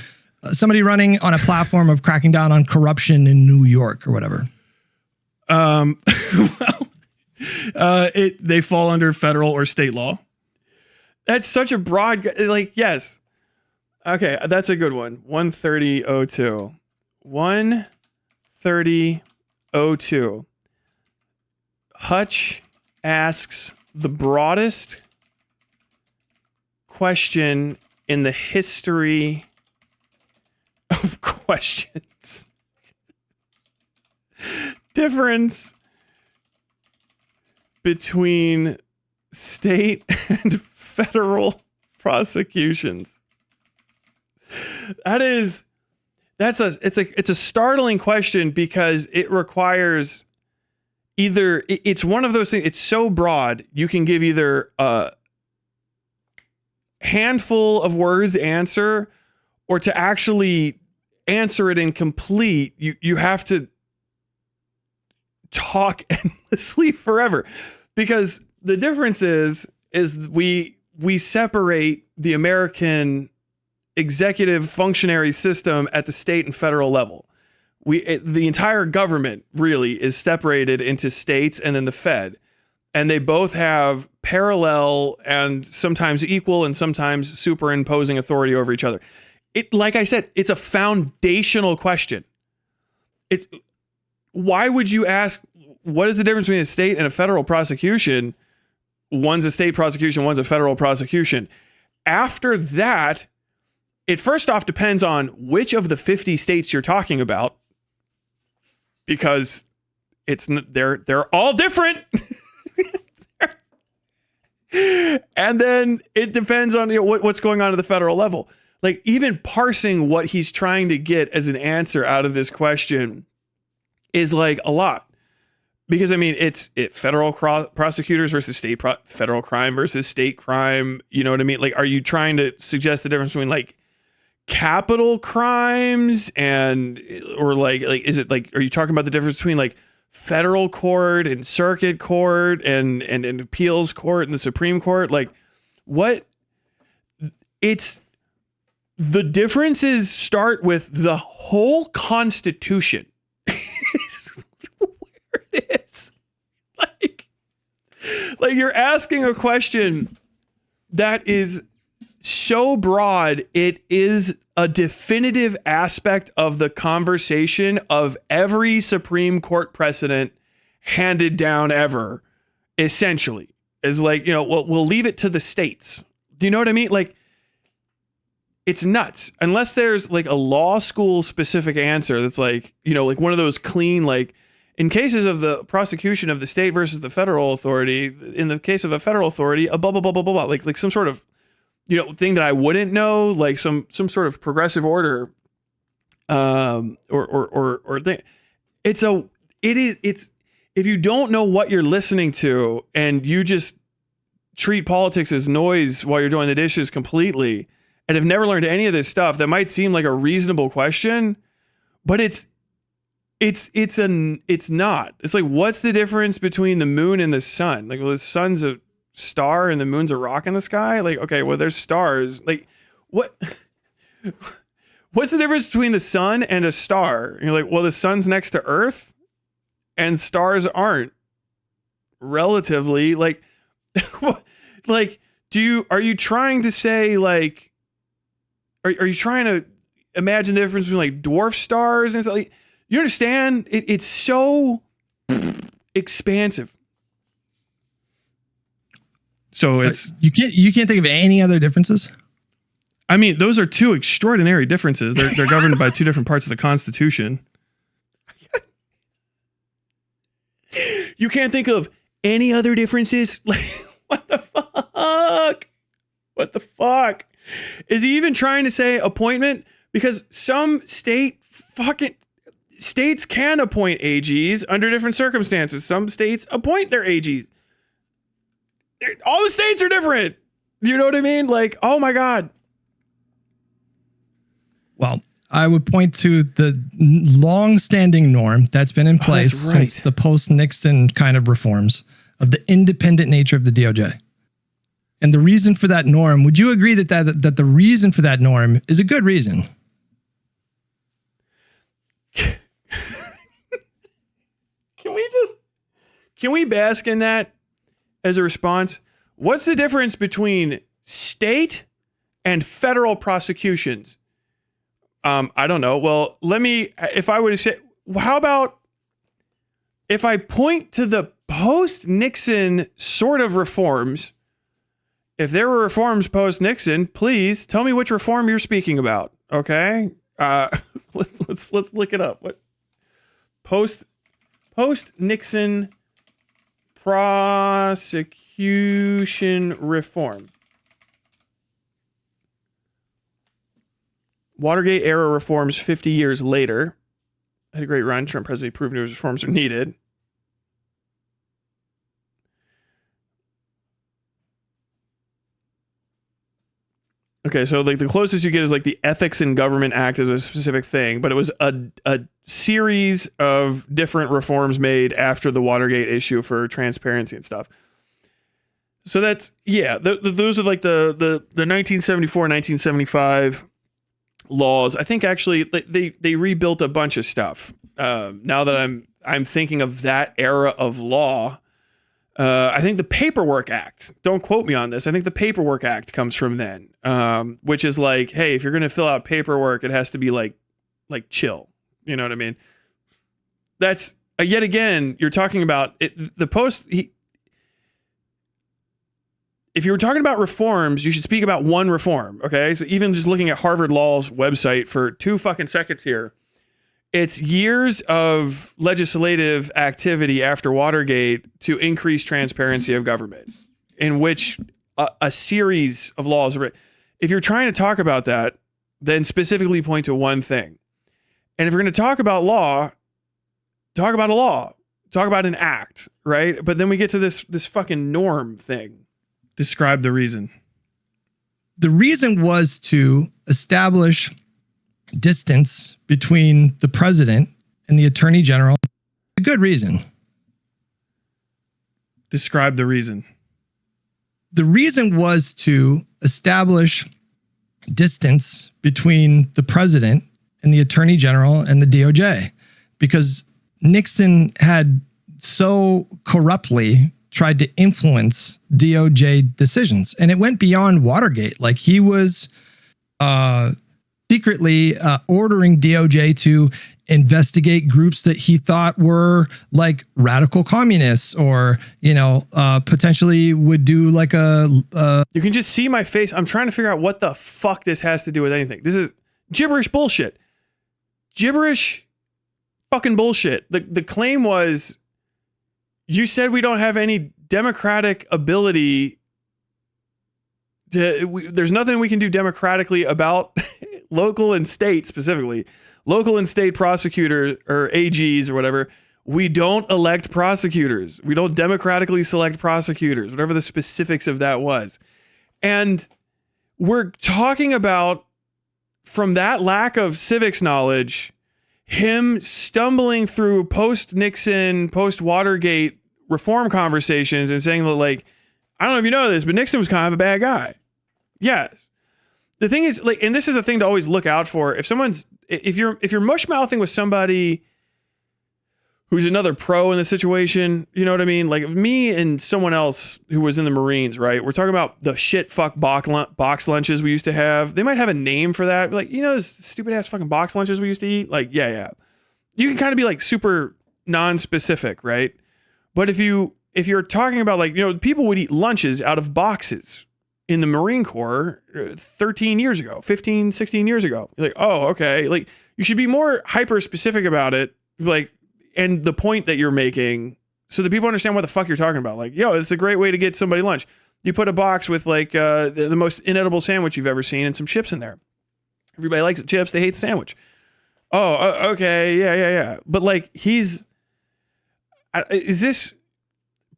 somebody running on a platform of cracking down on corruption in New York or whatever? They fall under federal or state law. That's such a broad, like, yes. Okay, that's a good one. 130.02. 130.02. Hutch asks the broadest question in the history of questions. Difference between state and federal prosecutions. It's a startling question because it requires either it's one of those things. It's so broad you can give either a handful of words answer, or to actually answer it in complete, you have to talk endlessly forever, because the difference is we separate the American executive functionary system at the state and federal level. The entire government really is separated into states and then the Fed, and they both have parallel and sometimes equal and sometimes superimposing authority over each other. Like I said, it's a foundational question. Why would you ask, what is the difference between a state and a federal prosecution? One's a state prosecution, one's a federal prosecution. After that, it first off depends on which of the 50 states you're talking about, because they're all different. And then it depends on what's going on at the federal level. Like, even parsing what he's trying to get as an answer out of this question is like a lot, because I mean, it's federal prosecutors versus federal crime versus state crime. You know what I mean? Like, are you trying to suggest the difference between like capital crimes or like is it like, are you talking about the difference between like federal court and circuit court and appeals court and the Supreme Court? Like, what? It's the differences start with the whole Constitution. Where it is. Like you're asking a question that is so broad, it is a definitive aspect of the conversation of every Supreme Court precedent handed down ever, essentially. Is like, we'll leave it to the states. Do you know what I mean? Like, it's nuts. Unless there's like a law school specific answer that's like, like one of those clean, like, in cases of the prosecution of the state versus the federal authority, in the case of a federal authority, a blah, blah, blah, blah, blah, blah, like some sort of, thing that I wouldn't know, like some sort of progressive order, or thing. It's if you don't know what you're listening to and you just treat politics as noise while you're doing the dishes completely, and have never learned any of this stuff, that might seem like a reasonable question, but it's not. It's like, what's the difference between the moon and the sun? Like, well, the sun's a star and the moon's a rock in the sky. Like, okay, well, there's stars. Like, what's the difference between the sun and a star? And you're like, well, the sun's next to Earth and stars aren't. Relatively, like, like, are you trying to say, like, are you trying to imagine the difference between like dwarf stars and stuff? Like, you understand? It's so expansive. So it's you can't think of any other differences. I mean, those are two extraordinary differences. They're governed by two different parts of the Constitution. You can't think of any other differences? Like, what the fuck? What the fuck? Is he even trying to say appointment? Because some states can appoint AGs under different circumstances. Some states appoint their AGs. all the states are different. You know what I mean? Like, oh my God. Well, I would point to the long-standing norm that's been in place that's right. since the post-Nixon kind of reforms of the independent nature of the DOJ. And the reason for that norm, would you agree that the reason for that norm is a good reason? Can we bask in that as a response? What's the difference between state and federal prosecutions? I don't know. Well, if I were to say, how about if I point to the post-Nixon sort of reforms? If there were reforms post-Nixon, please tell me which reform you're speaking about. Okay, let's look it up. What post-Nixon prosecution reform? Watergate era reforms 50 years later. Had a great run. Trump presidency proved new reforms are needed. Okay, so like the closest you get is like the Ethics in Government Act is a specific thing, but it was a series of different reforms made after the Watergate issue for transparency and stuff. So that's, yeah, those are like the 1974, 1975 laws. I think actually they rebuilt a bunch of stuff. Now that I'm thinking of that era of law, I think the Paperwork Act, don't quote me on this, I think the Paperwork Act comes from then, which is like, hey, if you're going to fill out paperwork, it has to be like chill. You know what I mean? That's, yet again, you're talking about it, if you were talking about reforms, you should speak about one reform, okay? So even just looking at Harvard Law's website for 2 fucking seconds here, it's years of legislative activity after Watergate to increase transparency of government, in which a series of laws are written. If you're trying to talk about that, then specifically point to one thing. And if you're going to talk about law, talk about a law, talk about an act, right? But then we get to this fucking norm thing. Describe the reason. The reason was to establish distance between the president and the attorney general. A good reason. Describe the reason. The reason was to establish distance between the president and the attorney general and the DOJ, because Nixon had so corruptly tried to influence DOJ decisions, and it went beyond Watergate. Like he was secretly ordering DOJ to investigate groups that he thought were like radical communists, or potentially would do like a. You can just see my face. I'm trying to figure out what the fuck this has to do with anything. This is gibberish bullshit. Gibberish fucking bullshit. The claim was, you said we don't have any democratic ability there's nothing we can do democratically about local and state, specifically local and state prosecutors or AGs or whatever. We don't elect prosecutors. We don't democratically select prosecutors, whatever the specifics of that was. And we're talking about, from that lack of civics knowledge, him stumbling through post-Nixon, post-Watergate reform conversations and saying that, like, I don't know if you know this, but Nixon was kind of a bad guy. Yes. The thing is, like, and this is a thing to always look out for. If you're mush-mouthing with somebody who's another pro in the situation, you know what I mean? Like me and someone else who was in the Marines, right? We're talking about the shit fuck box lunches we used to have. They might have a name for that. Like, you know, those stupid ass fucking box lunches we used to eat? Like, yeah. You can kind of be like super non-specific, right? But if you're talking about, like, you know, people would eat lunches out of boxes in the Marine Corps 13 years ago, 15, 16 years ago. You're like, oh, okay. Like, you should be more hyper specific about it. Like, and the point that you're making, so that people understand what the fuck you're talking about. Like, yo, it's a great way to get somebody lunch. You put a box with like the most inedible sandwich you've ever seen and some chips in there. Everybody likes the chips. They hate the sandwich. Oh, okay. Yeah. But like, is this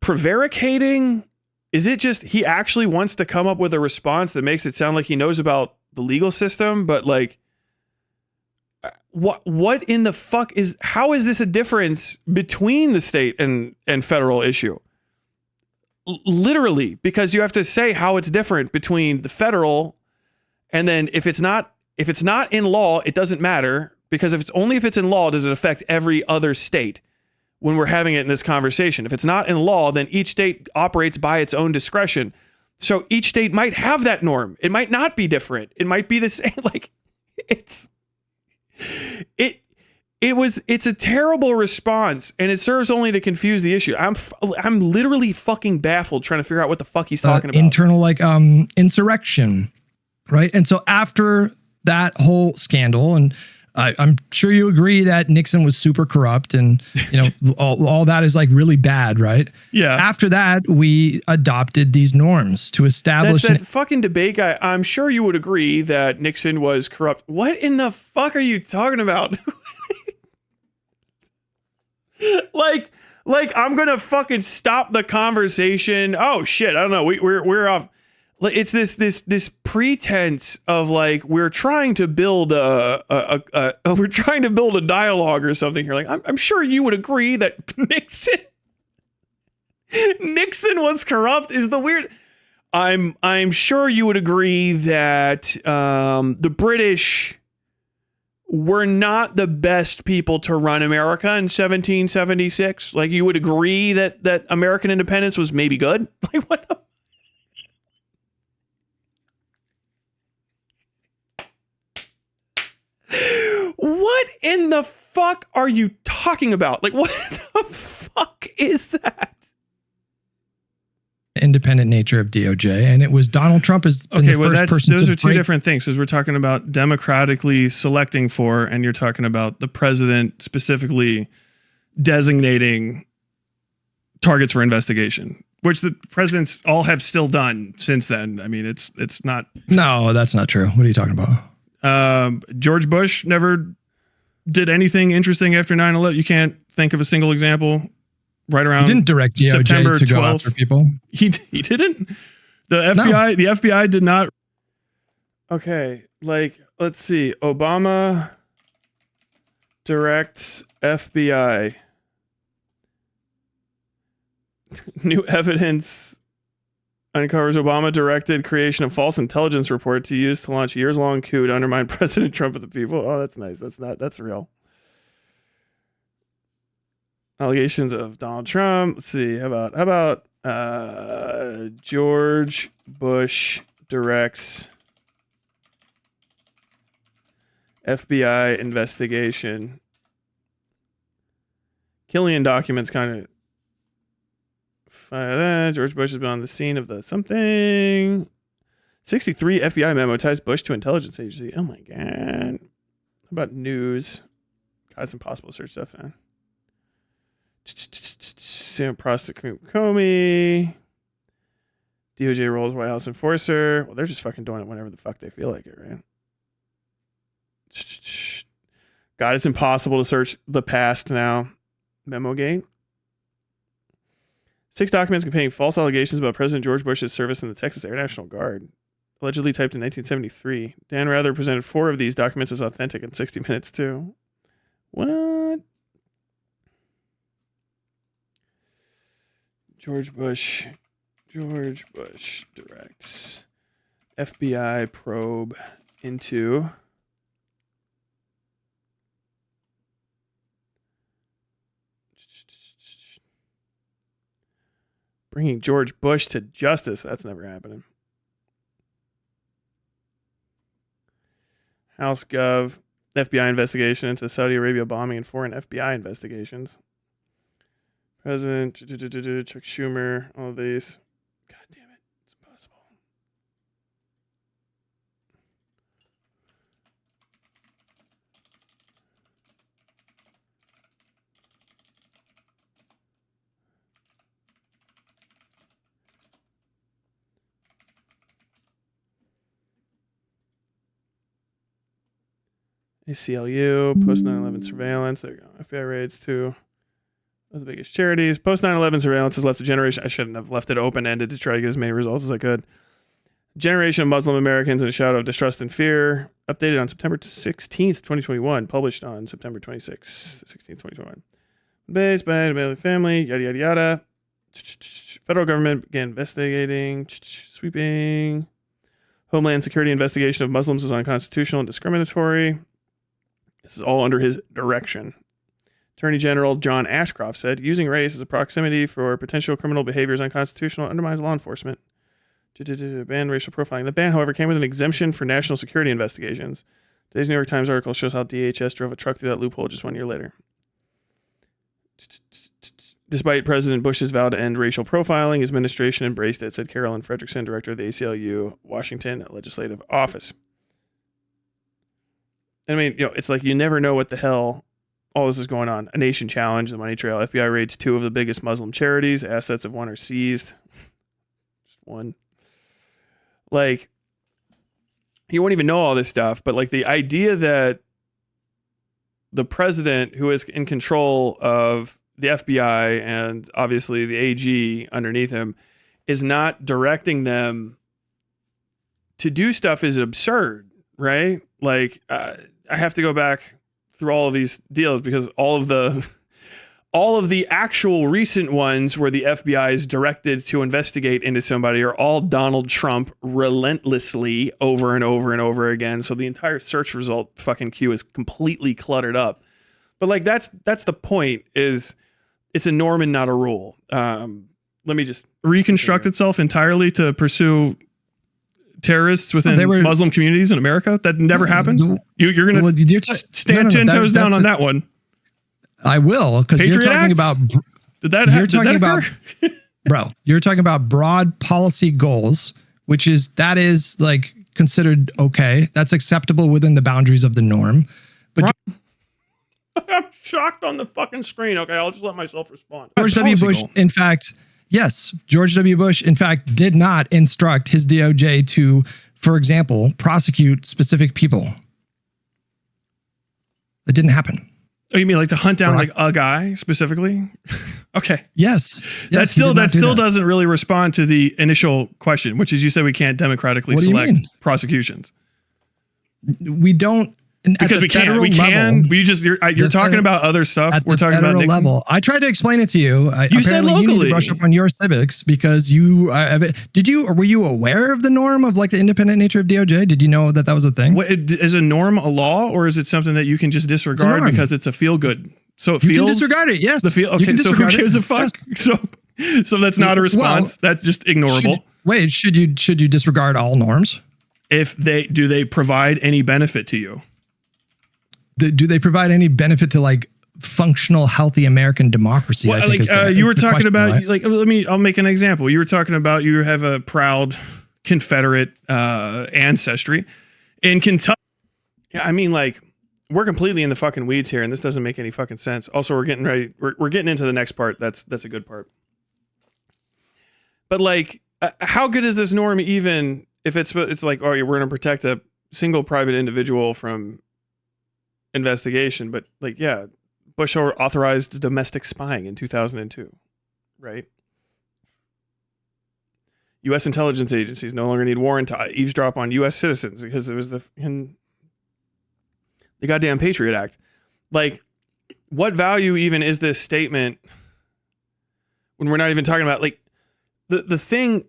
prevaricating Is it just he actually wants to come up with a response that makes it sound like he knows about the legal system, but like what in the fuck is how is this a difference between the state and federal issue? Literally, because you have to say how it's different between the federal and then if it's not in law, it doesn't matter because if it's in law, does it affect every other state when we're having it in this conversation? If it's not in law, then each state operates by its own discretion. So each state might have that norm. It might not be different. It might be the same. Like it's a terrible response and it serves only to confuse the issue. I'm literally fucking baffled trying to figure out what the fuck he's talking about. Internal like insurrection, right? And so after that whole scandal, and I'm sure you agree that Nixon was super corrupt and, you know, all that is like really bad, right? Yeah. After that, we adopted these norms to establish That's that fucking debate guy. I'm sure you would agree that Nixon was corrupt. What in the fuck are you talking about? like I'm gonna fucking stop the conversation. Oh shit, I don't know. We're off. It's this pretense of like we're trying to build we're trying to build a dialogue or something here. Like I'm sure you would agree that Nixon was corrupt is the weird. I'm sure you would agree that the British were not the best people to run America in 1776. Like you would agree that American independence was maybe good. Like what the. What in the fuck are you talking about? Like, what the fuck is that? Independent nature of DOJ, and it was Donald Trump has been the first person those to are two different things because we're talking about democratically selecting for, and you're talking about the president specifically designating targets for investigation, which the presidents all have still done since then. I mean, it's not. No, that's not true. What are you talking about? George Bush never did anything interesting after 9/11. You can't think of a single example right around. He didn't direct DOJ September to 12th. go after people. He didn't. The FBI did not. Okay, like let's see. Obama directs FBI. New evidence uncovers Obama directed creation of false intelligence report to use to launch years-long coup to undermine President Trump and the people. Oh, that's nice. That's real. Allegations of Donald Trump. Let's see. How about George Bush directs FBI investigation. Killian documents kind of. George Bush has been on the scene of the something. 63 FBI memo ties Bush to intelligence agency. Oh my god. How about news? God, it's impossible to search stuff, man. Sam prosecute Comey. DOJ roles White House enforcer. Well, they're just fucking doing it whenever the fuck they feel like it, right? God, it's impossible to search the past now. Memo gate. 6 documents containing false allegations about President George Bush's service in the Texas Air National Guard. Allegedly typed in 1973. Dan Rather presented 4 of these documents as authentic in 60 Minutes, too. What? George Bush directs FBI probe into bringing George Bush to justice. That's never happening. House Gov, FBI investigation into Saudi Arabia bombing and foreign FBI investigations. President Chuck Schumer, all these. God damn it. It's impossible. ACLU, post 9/11 surveillance. There you go. FBI raids too. of the biggest charities. Post 9/11 surveillance has left a generation. I shouldn't have left it open ended to try to get as many results as I could. Generation of Muslim Americans in a shadow of distrust and fear. Updated on September 16th, 2021. Published on September 26th, 16th, 2021. Based by the family, yada, yada, yada. Federal government began investigating. Sweeping. Homeland Security investigation of Muslims is unconstitutional and discriminatory. This is all under his direction. Attorney General John Ashcroft said, using race as a proximity for potential criminal behavior is unconstitutional and undermines law enforcement. Ban racial profiling. The ban, however, came with an exemption for national security investigations. Today's New York Times article shows how DHS drove a truck through that loophole just 1 year later. Despite President Bush's vow to end racial profiling, his administration embraced it, said Carolyn Fredrickson, director of the ACLU Washington Legislative Office. I mean, it's like you never know what the hell all this is going on. A nation challenge, the money trail. FBI raids 2 of the biggest Muslim charities. Assets of 1 are seized. Just 1. Like, you won't even know all this stuff, but like the idea that the president, who is in control of the FBI and obviously the AG underneath him, is not directing them to do stuff is absurd, right? Like, I have to go back through all of these deals because all of the actual recent ones where the FBI is directed to investigate into somebody are all Donald Trump relentlessly over and over and over again. So the entire search result fucking queue is completely cluttered up. But like that's the point, is it's a norm and not a rule. Let me just reconstruct itself entirely to pursue terrorists within Muslim communities in America. That never happened. You're going to stand 10 toes down on that one. I will, because you're talking about. Did that occur? Bro, you're talking about broad policy goals, that is like considered okay. That's acceptable within the boundaries of the norm. But I'm shocked on the fucking screen. Okay, I'll just let myself respond. George W. Bush, in fact, George W. Bush, in fact, did not instruct his DOJ to, for example, prosecute specific people. That didn't happen. Oh, you mean like to hunt down like a guy specifically? Okay. Yes. That still doesn't really respond to the initial question, which is you said we can't democratically select prosecutions. We don't. Because we can. We can. You're talking about other stuff. We're talking about Nixon. Level. I tried to explain it to you. You said locally. You need to brush up on your civics because were you aware of the norm of like the independent nature of DOJ? Did you know that was a thing? Is a norm a law, or is it something that you can just disregard because it's a feel good? So it feels. You can disregard it. Yes. Okay. So who gives a fuck? Yes. So that's not a response. That's just ignorable. Should you disregard all norms? If do they provide any benefit to you? Do they provide any benefit to like functional, healthy American democracy? Well, I think you were talking about, right? like, I'll make an example. You were talking about you have a proud Confederate ancestry in Kentucky. Yeah, I mean, like, we're completely in the fucking weeds here, and this doesn't make any fucking sense. Also, we're getting ready. We're getting into the next part. That's a good part. But like, how good is this norm even if it's like, oh, we're going to protect a single private individual from investigation, but like, yeah, Bush authorized domestic spying in 2002, right? U.S. intelligence agencies no longer need warrant to eavesdrop on U.S. citizens because it was the goddamn Patriot Act. Like, what value even is this statement when we're not even talking about like the thing?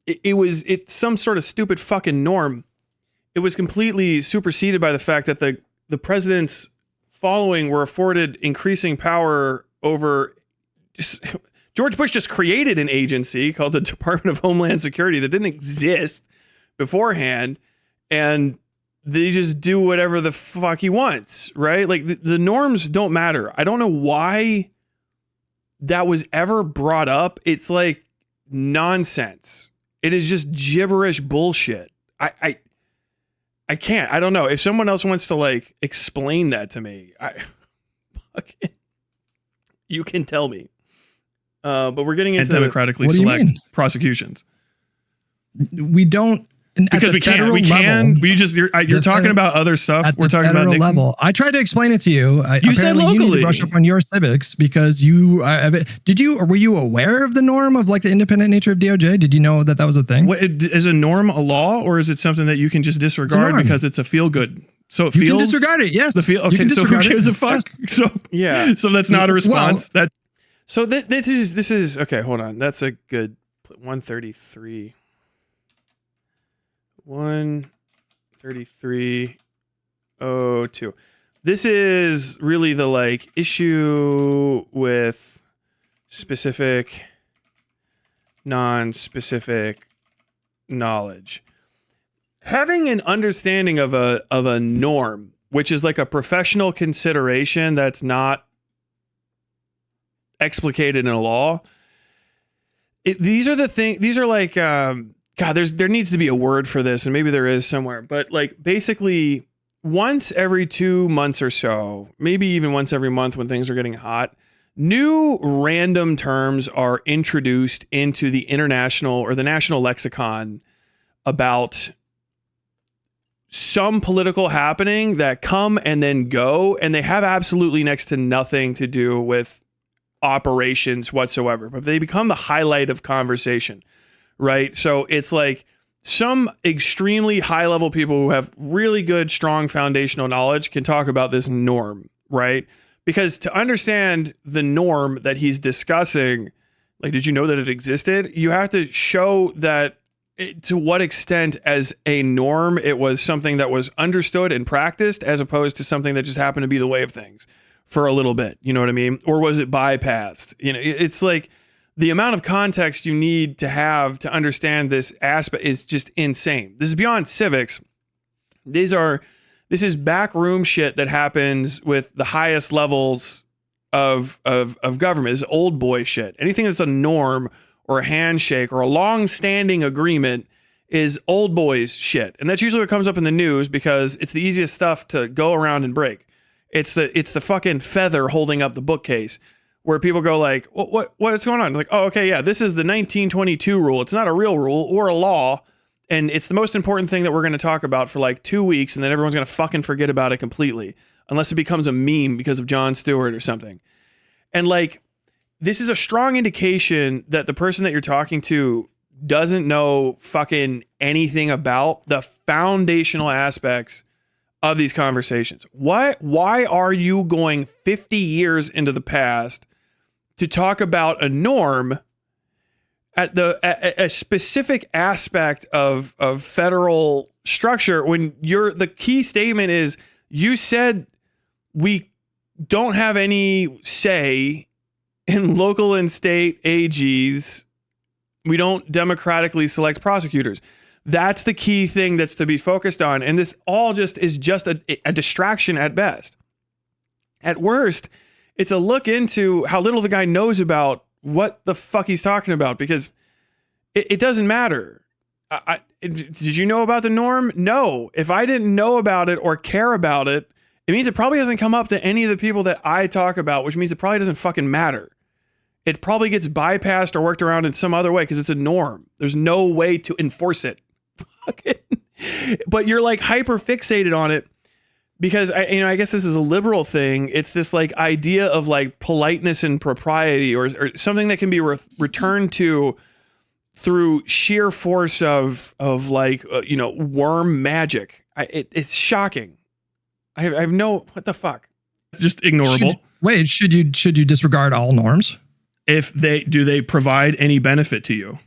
It's some sort of stupid fucking norm. It was completely superseded by the fact that the president's following were afforded increasing power over. George Bush just created an agency called the Department of Homeland Security that didn't exist beforehand, and they just do whatever the fuck he wants, right? Like the norms don't matter. I don't know why that was ever brought up. It's like nonsense. It is just gibberish bullshit. I can't. I don't know. If someone else wants to like explain that to me, you can tell me. But we're getting into democratically select prosecutions. We don't Because we can't. You're talking about other stuff. We're talking about Nixon. Level. I tried to explain it to you. You said locally. You need to brush up on your civics because were you aware of the norm of like the independent nature of DOJ? Did you know that was a thing? Is a norm a law, or is it something that you can just disregard because it's a feel good? So it feels. You can disregard it. Yes. Okay. So who gives a fuck? Yes. So yeah. So that's not a response. So this is okay. Hold on. That's a good 133. 133.02. This is really the like issue with specific, non-specific knowledge. Having an understanding of a norm, which is like a professional consideration that's not explicated in a law. These are like God, there needs to be a word for this, and maybe there is somewhere, but like basically once every 2 months or so, maybe even once every month when things are getting hot, new random terms are introduced into the international or the national lexicon about some political happening that come and then go, and they have absolutely next to nothing to do with operations whatsoever, but they become the highlight of conversation. Right. So it's like some extremely high level people who have really good, strong foundational knowledge can talk about this norm. Right. Because to understand the norm that he's discussing, like, did you know that it existed? You have to show that to what extent as a norm it was something that was understood and practiced as opposed to something that just happened to be the way of things for a little bit. You know what I mean? Or was it bypassed? You know, it's like, the amount of context you need to have to understand this aspect is just insane. This is beyond civics. This is backroom shit that happens with the highest levels of government. This is old boy shit. Anything that's a norm or a handshake or a long-standing agreement is old boys shit. And that's usually what comes up in the news because it's the easiest stuff to go around and break. It's the fucking feather holding up the bookcase. Where people go like, what's going on? Like, oh, okay, yeah, this is the 1922 rule. It's not a real rule or a law, and it's the most important thing that we're going to talk about for like 2 weeks, and then everyone's going to fucking forget about it completely, unless it becomes a meme because of Jon Stewart or something. And like, this is a strong indication that the person that you're talking to doesn't know fucking anything about the foundational aspects of these conversations. Why are you going 50 years into the past to talk about a norm at a specific aspect of federal structure when the key statement is you said we don't have any say in local and state AGs. We don't democratically select prosecutors. That's the key thing that's to be focused on. And this all just is just a distraction at best. At worst, it's a look into how little the guy knows about what the fuck he's talking about, because it doesn't matter. Did you know about the norm? No. If I didn't know about it or care about it, it means it probably hasn't come up to any of the people that I talk about, which means it probably doesn't fucking matter. It probably gets bypassed or worked around in some other way because it's a norm. There's no way to enforce it. But you're like hyper fixated on it because I guess this is a liberal thing. It's this like idea of like politeness and propriety or something that can be returned to through sheer force of like worm magic. It's shocking. I have no, what the fuck? It's just ignorable. Should you disregard all norms? If do they provide any benefit to you?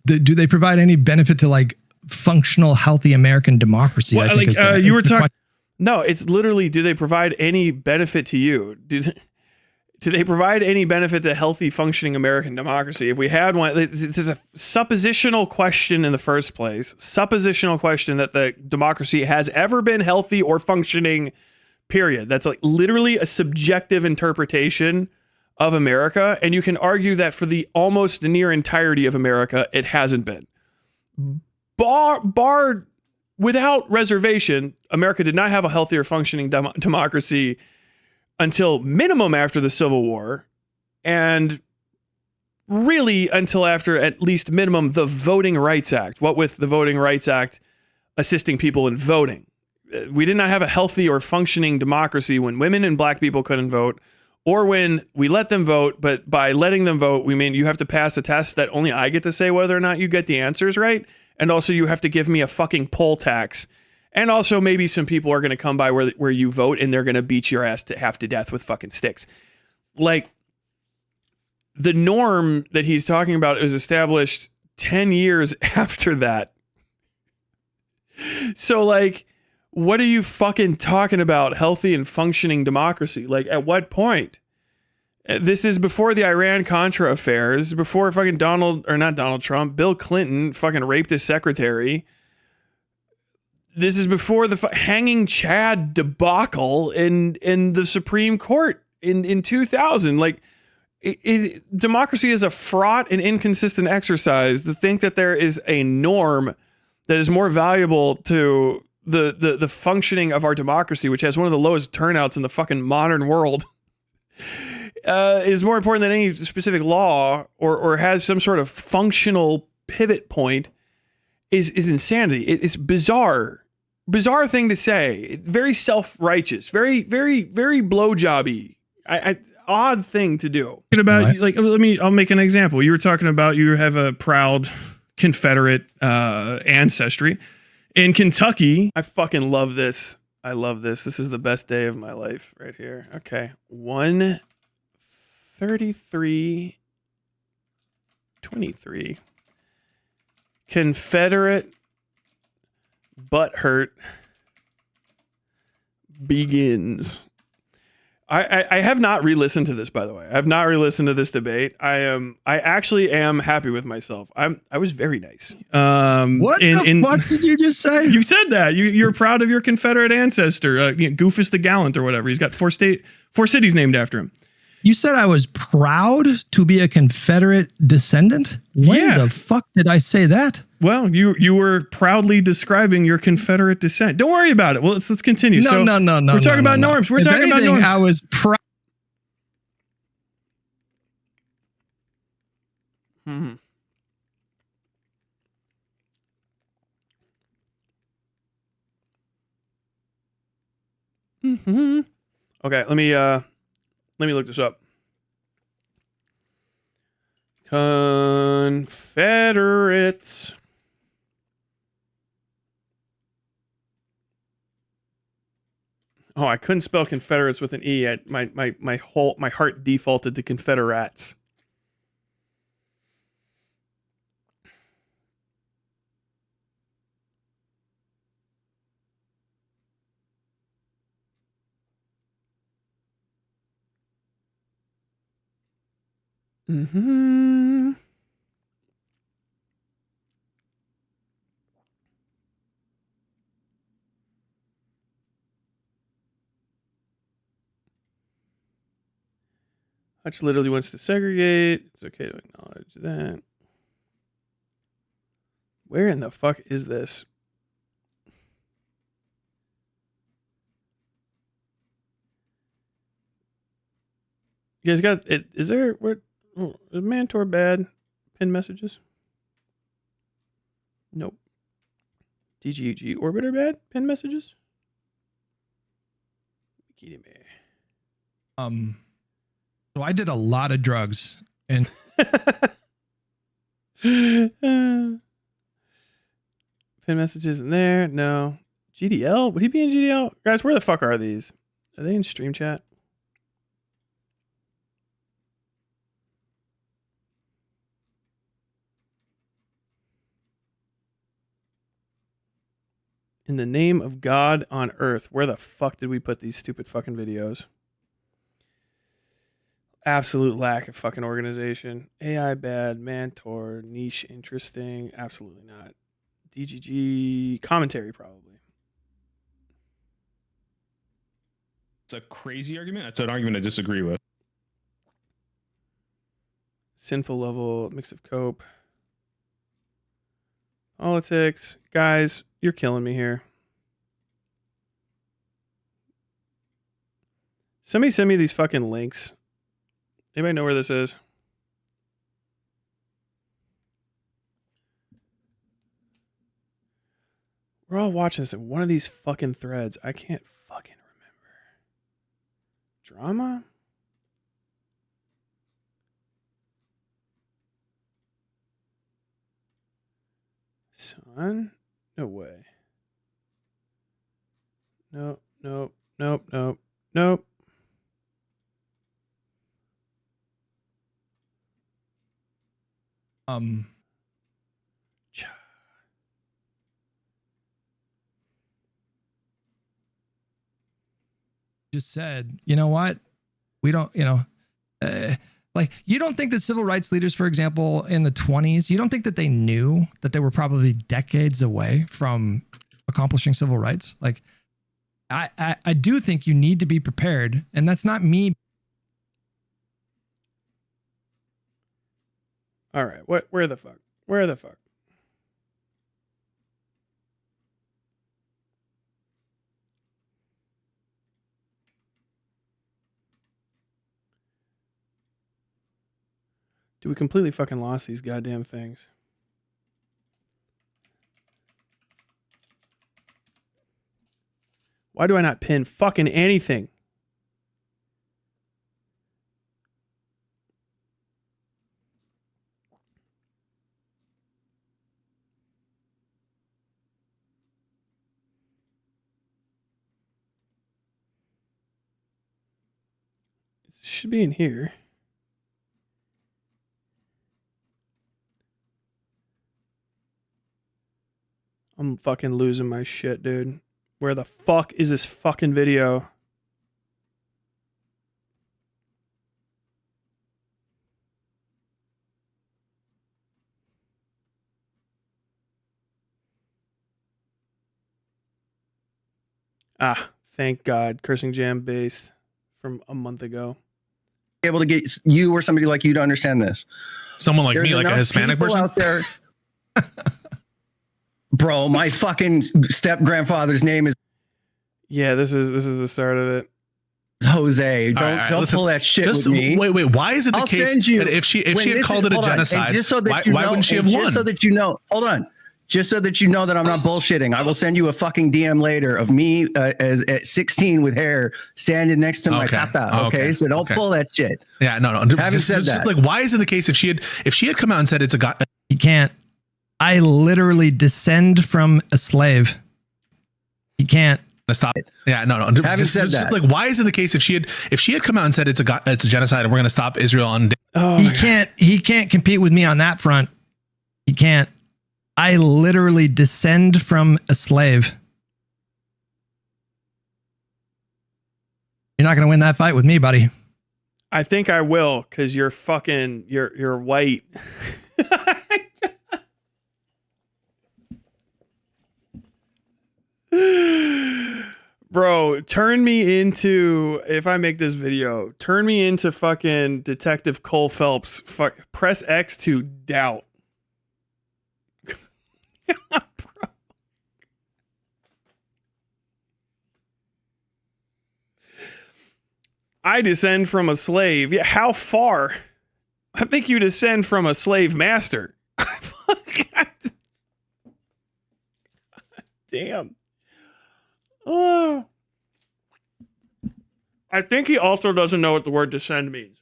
Do they provide any benefit to like functional, healthy American democracy? Well, you were talking. No, it's literally, do they provide any benefit to you? Do they provide any benefit to healthy, functioning American democracy? If we had one, it's a suppositional question in the first place. Suppositional question that the democracy has ever been healthy or functioning, period. That's like literally a subjective interpretation of America. And you can argue that for the almost near entirety of America, it hasn't been. Barred without reservation, America did not have a healthier functioning democracy until minimum after the Civil War. And really until after at least minimum the Voting Rights Act. What with the Voting Rights Act assisting people in voting. We did not have a healthy or functioning democracy when women and black people couldn't vote, or when we let them vote, but by letting them vote, we mean you have to pass a test that only I get to say whether or not you get the answers right, and also you have to give me a fucking poll tax. And also maybe some people are going to come by where you vote and they're going to beat your ass to half to death with fucking sticks. Like, the norm that he's talking about is established 10 years after that. So, like, what are you fucking talking about? Healthy and functioning democracy? Like, at what point? This is before the Iran-Contra affair. This is before fucking not Donald Trump, Bill Clinton fucking raped his secretary. This is before the hanging Chad debacle in the Supreme Court in 2000. Like, democracy is a fraught and inconsistent exercise. To think that there is a norm that is more valuable to the functioning of our democracy, which has one of the lowest turnouts in the fucking modern world, is more important than any specific law or has some sort of functional pivot point is insanity. It's bizarre thing to say. Very self-righteous, very blowjobby. Odd thing to do. About like, I'll make an example. You were talking about you have a proud Confederate ancestry in Kentucky. I fucking love this. I love this. This is the best day of my life right here. Okay. 1:33:23. Confederate butthurt begins. I have not re-listened to this, by the way. I have not re-listened to this debate. I actually am happy with myself. I was very nice. What the fuck did you just say? You said that you're proud of your Confederate ancestor, Goofus the Gallant or whatever. He's got four cities named after him. You said I was proud to be a Confederate descendant? When the fuck did I say that? Well, you were proudly describing your Confederate descent. Don't worry about it. Well, let's continue. No. We're talking about norms. We're talking about norms. I was proud. Mm-hmm. Mm-hmm. Okay, let me look this up. Confederates. Oh, I couldn't spell Confederates with an E. My heart defaulted to Confederates. Mm-hmm. Hutch literally wants to segregate. It's okay to acknowledge that. Where in the fuck is this? You guys got it? Is there where? Oh, is Mantor bad? Pin messages? Nope. DGG Orbiter bad? Pin messages? So I did a lot of drugs and Pin messages in there? No. GDL? Would he be in GDL? Guys, where the fuck are these? Are they in stream chat? In the name of God on earth, where the fuck did we put these stupid fucking videos? Absolute lack of fucking organization. AI bad, Mantor, niche interesting. Absolutely not. DGG commentary probably. It's a crazy argument. That's an argument I disagree with. Sinful level, mix of cope. Politics. Guys, you're killing me here. Somebody send me these fucking links. Anybody know where this is? We're all watching this in one of these fucking threads. I can't fucking remember. Drama? Son? No way. Nope, nope, nope, nope, nope. Just said, you know what? We don't, like, you don't think that civil rights leaders, for example, in the 20s, you don't think that they knew that they were probably decades away from accomplishing civil rights? Like, I do think you need to be prepared. And that's not me. All right. Where the fuck? Where the fuck? Dude, we completely fucking lost these goddamn things. Why do I not pin fucking anything? It should be in here. I'm fucking losing my shit, dude. Where the fuck is this fucking video? Ah, thank God. Cursing Jam bass from a month ago. Able to get you or somebody like you to understand this. Someone like There's me, like a enough Hispanic people person out there. Bro, my fucking step grandfather's name is Yeah, this is the start of it. Jose. Don't All right, don't listen, pull that shit just with me. Wait. Why is it the I'll case send you, that if she when had this called is- it a hold on, and genocide, just so that why you know, wouldn't she have and won? Just so that you know, hold on. Just so that you know that I'm not bullshitting, I will send you a fucking DM later of me as at 16 with hair standing next to my papa. Okay, so don't pull that shit. Yeah, no. Having said that, like, why is it the case if she had come out and said it's a guy? You can't. I literally descend from a slave. You can't. Stop it. Yeah, no. Having said that, like, why is it the case if she had come out and said it's a genocide and we're going to stop Israel on? He can't compete with me on that front. He can't. I literally descend from a slave. You're not going to win that fight with me, buddy. I think I will, because you're fucking you're white. Bro, turn me into, if I make this video, turn me into fucking Detective Cole Phelps. Press X to doubt. Bro. I descend from a slave. Yeah, how far? I think you descend from a slave master. Damn. Oh. I think he also doesn't know what the word descend means.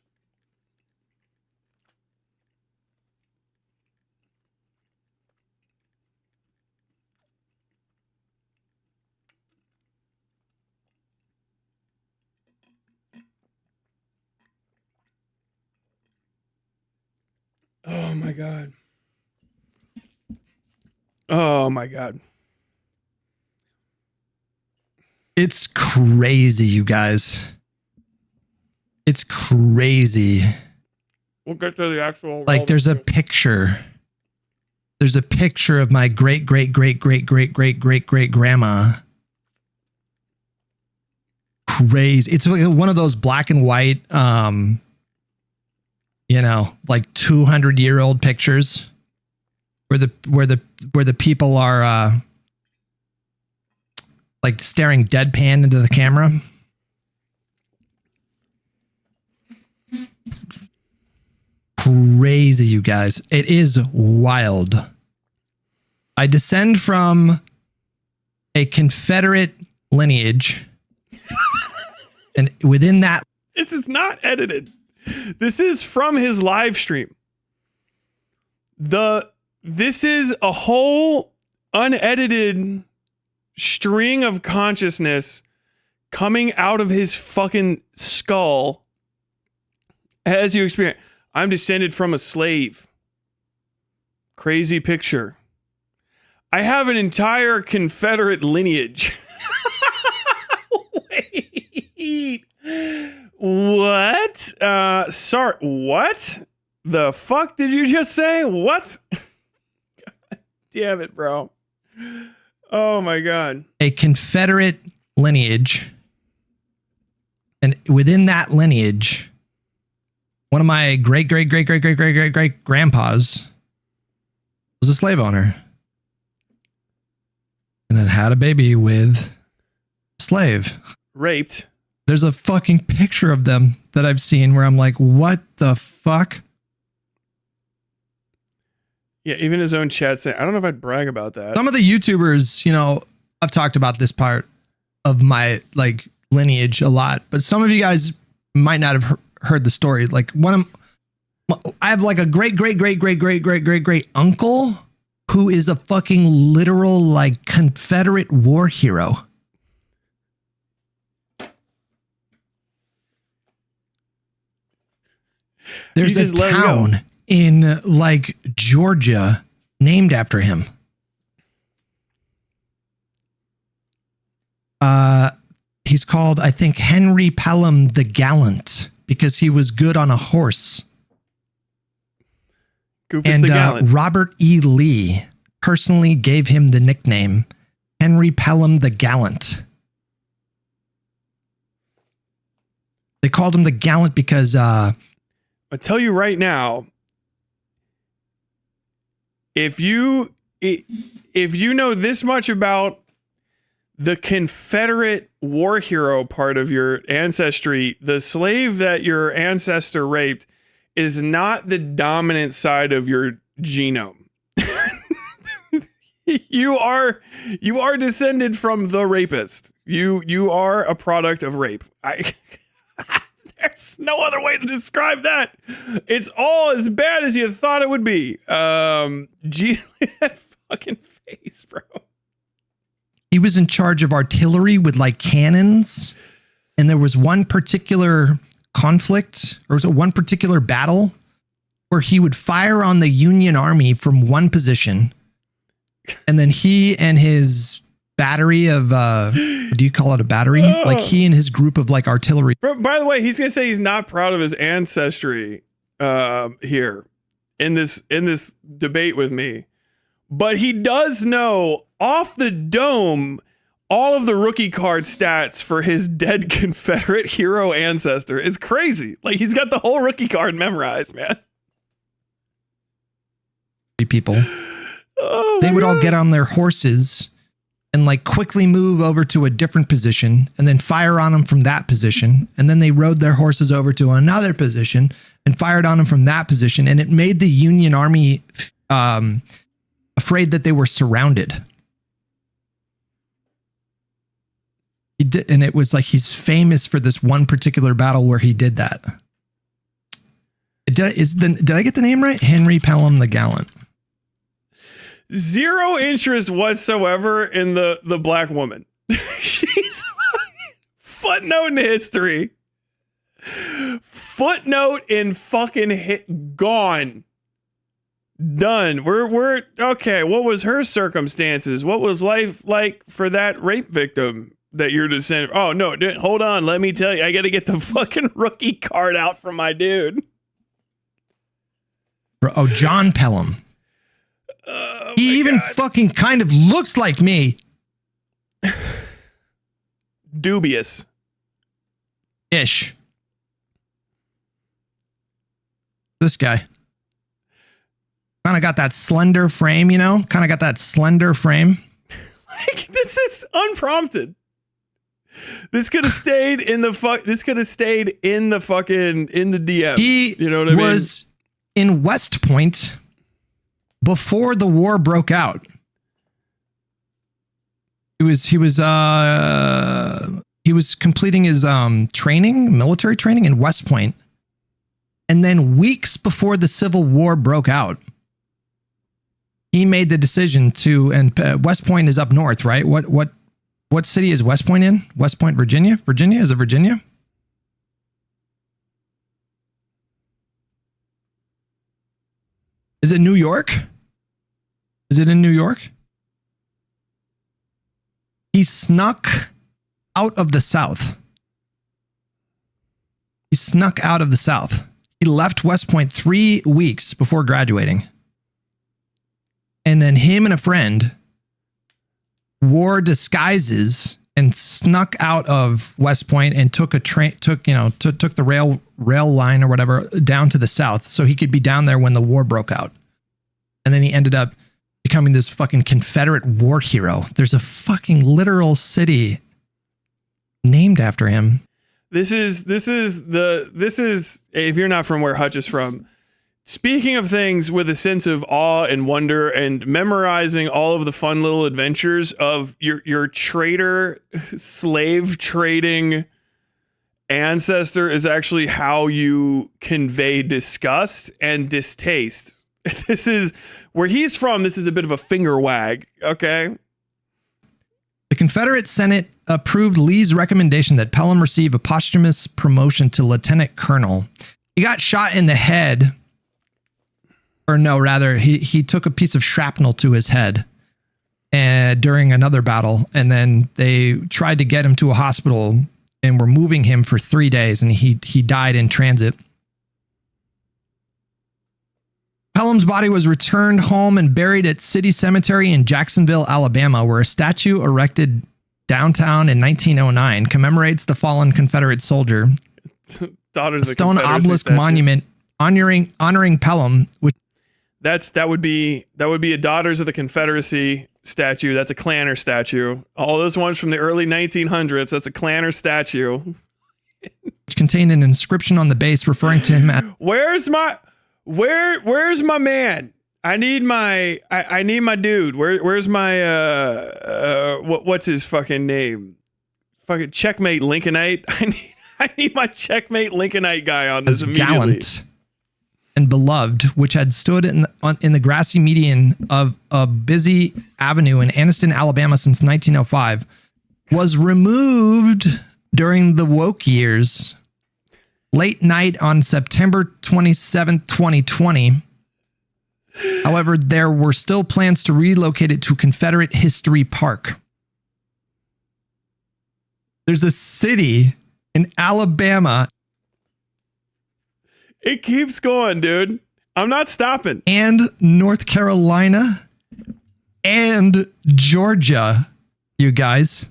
Oh my God. Oh my God. It's crazy, you guys. It's crazy. We'll get to the actual. Like, there's a picture. There's a picture of my great grandma. Crazy. It's like one of those black and white, like 200-year-old pictures where the people are like staring deadpan into the camera. Crazy, you guys. It is wild. I descend from a Confederate lineage. And within that, this is not edited. This is from his live stream. This is a whole unedited string of consciousness coming out of his fucking skull as you experience. I'm descended from a slave. Crazy picture. I have an entire Confederate lineage. Wait. What? Sorry. What? The fuck did you just say? What? God damn it, bro. Oh my God. A Confederate lineage. And within that lineage, one of my great grandpas was a slave owner. And then had a baby with a slave. Raped. There's a fucking picture of them that I've seen where I'm like, what the fuck? Yeah, even his own chat saying, I don't know if I'd brag about that. Some of the YouTubers, you know, I've talked about this part of my like lineage a lot, but some of you guys might not have heard the story. Like I have like a great uncle who is a fucking literal like Confederate war hero. There's a town in like Georgia named after him. He's called, I think, Henry Pelham the Gallant because he was good on a horse. Goofus and the Gallant. Robert E. Lee personally gave him the nickname Henry Pelham the Gallant. They called him the Gallant because I tell you right now, if you know this much about the Confederate war hero part of your ancestry, the slave that your ancestor raped is not the dominant side of your genome. You are descended from the rapist. You are a product of rape. There's no other way to describe that. It's all as bad as you thought it would be. That fucking face, bro. He was in charge of artillery with like cannons. And there was one particular conflict, or was it one particular battle where he would fire on the Union Army from one position. And then he and his battery of, do you call it a battery? Like he and his group of like artillery. By the way, he's going to say he's not proud of his ancestry here in this debate with me. But he does know off the dome all of the rookie card stats for his dead Confederate hero ancestor. It's crazy. Like he's got the whole rookie card memorized, man. People. They would all get on their horses and like quickly move over to a different position and then fire on them from that position. And then they rode their horses over to another position and fired on them from that position. And it made the Union Army afraid that they were surrounded. He did, and it was like he's famous for this one particular battle where he did that. Did I get the name right? Henry Pelham the Gallant. Zero interest whatsoever in the black woman. She's footnote in history. Footnote in fucking gone. Done. We're okay. What was her circumstances? What was life like for that rape victim that you're descended? Oh no, hold on. Let me tell you. I got to get the fucking rookie card out from my dude. Oh, John Pelham. He even fucking kind of looks like me. Dubious. Ish. This guy. Kind of got that slender frame, you know? Kind of got that slender frame. Like, this is unprompted. This could have stayed in the DM. He you know what I mean? Was in West Point before the war broke out. He was completing his military training in West Point. And then weeks before the Civil War broke out, he made the decision to, and West Point is up north, right? What city is West Point in? West Point, Virginia? Virginia? Is it Virginia? Is it New York? Is it in New York? He snuck out of the South. He snuck out of the South. He left West Point 3 weeks before graduating. And then him and a friend wore disguises and snuck out of West Point and took a train, took the rail line or whatever down to the South so he could be down there when the war broke out. And then he ended up becoming this fucking Confederate war hero. There's a fucking literal city named after him. This is if you're not from where Hutch is from, speaking of things with a sense of awe and wonder and memorizing all of the fun little adventures of your trader slave trading ancestor is actually how you convey disgust and distaste. This is where he's from. This is a bit of a finger wag. Okay. The Confederate Senate approved Lee's recommendation that Pelham receive a posthumous promotion to lieutenant colonel. He got shot in the head, or no, rather, he took a piece of shrapnel to his head during another battle, and then they tried to get him to a hospital and were moving him for 3 days, and he died in transit. Pelham's body was returned home and buried at City Cemetery in Jacksonville, Alabama, where a statue erected downtown in 1909 commemorates the fallen Confederate soldier. A stone obelisk monument honoring Pelham, which that would be a Daughters of the Confederacy statue. That's a Klanner statue. All those ones from the early 1900s. That's a Klanner statue. which contained an inscription on the base referring to him as Where's my man? I need my dude. Where's my what's his fucking name? Fucking Checkmate Lincolnite. I need my Checkmate Lincolnite guy on this immediately. Gallant and beloved, which had stood in the grassy median of a busy avenue in Anniston, Alabama since 1905, was removed during the woke years. Late night on September 27, 2020. However, there were still plans to relocate it to Confederate History Park. There's a city in Alabama. It keeps going, dude. I'm not stopping. And North Carolina and Georgia, you guys.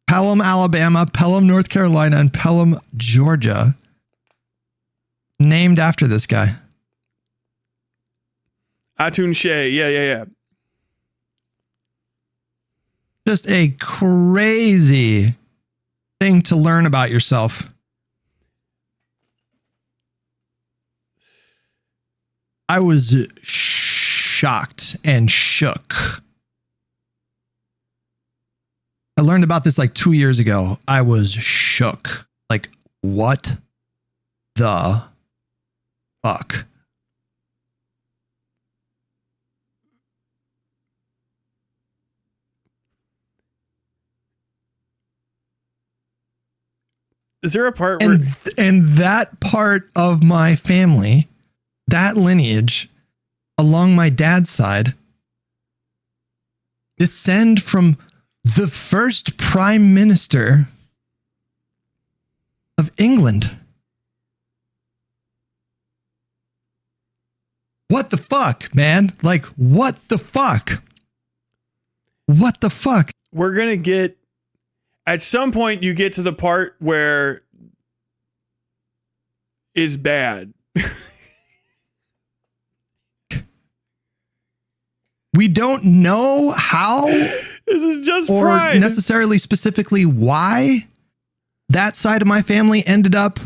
Pelham, Alabama, Pelham, North Carolina, and Pelham, Georgia. Named after this guy. Atun Shea. Yeah. Just a crazy thing to learn about yourself. I was shocked and shook. I learned about this like 2 years ago. I was shook. Like, what the fuck? Is there a part where... And that part of my family, that lineage, along my dad's side, descend from the first prime minister of England. What the fuck, man? Like, what the fuck? What the fuck? We're going to get... At some point, you get to the part where is bad. We don't know how this is just or pride. Necessarily specifically why that side of my family ended up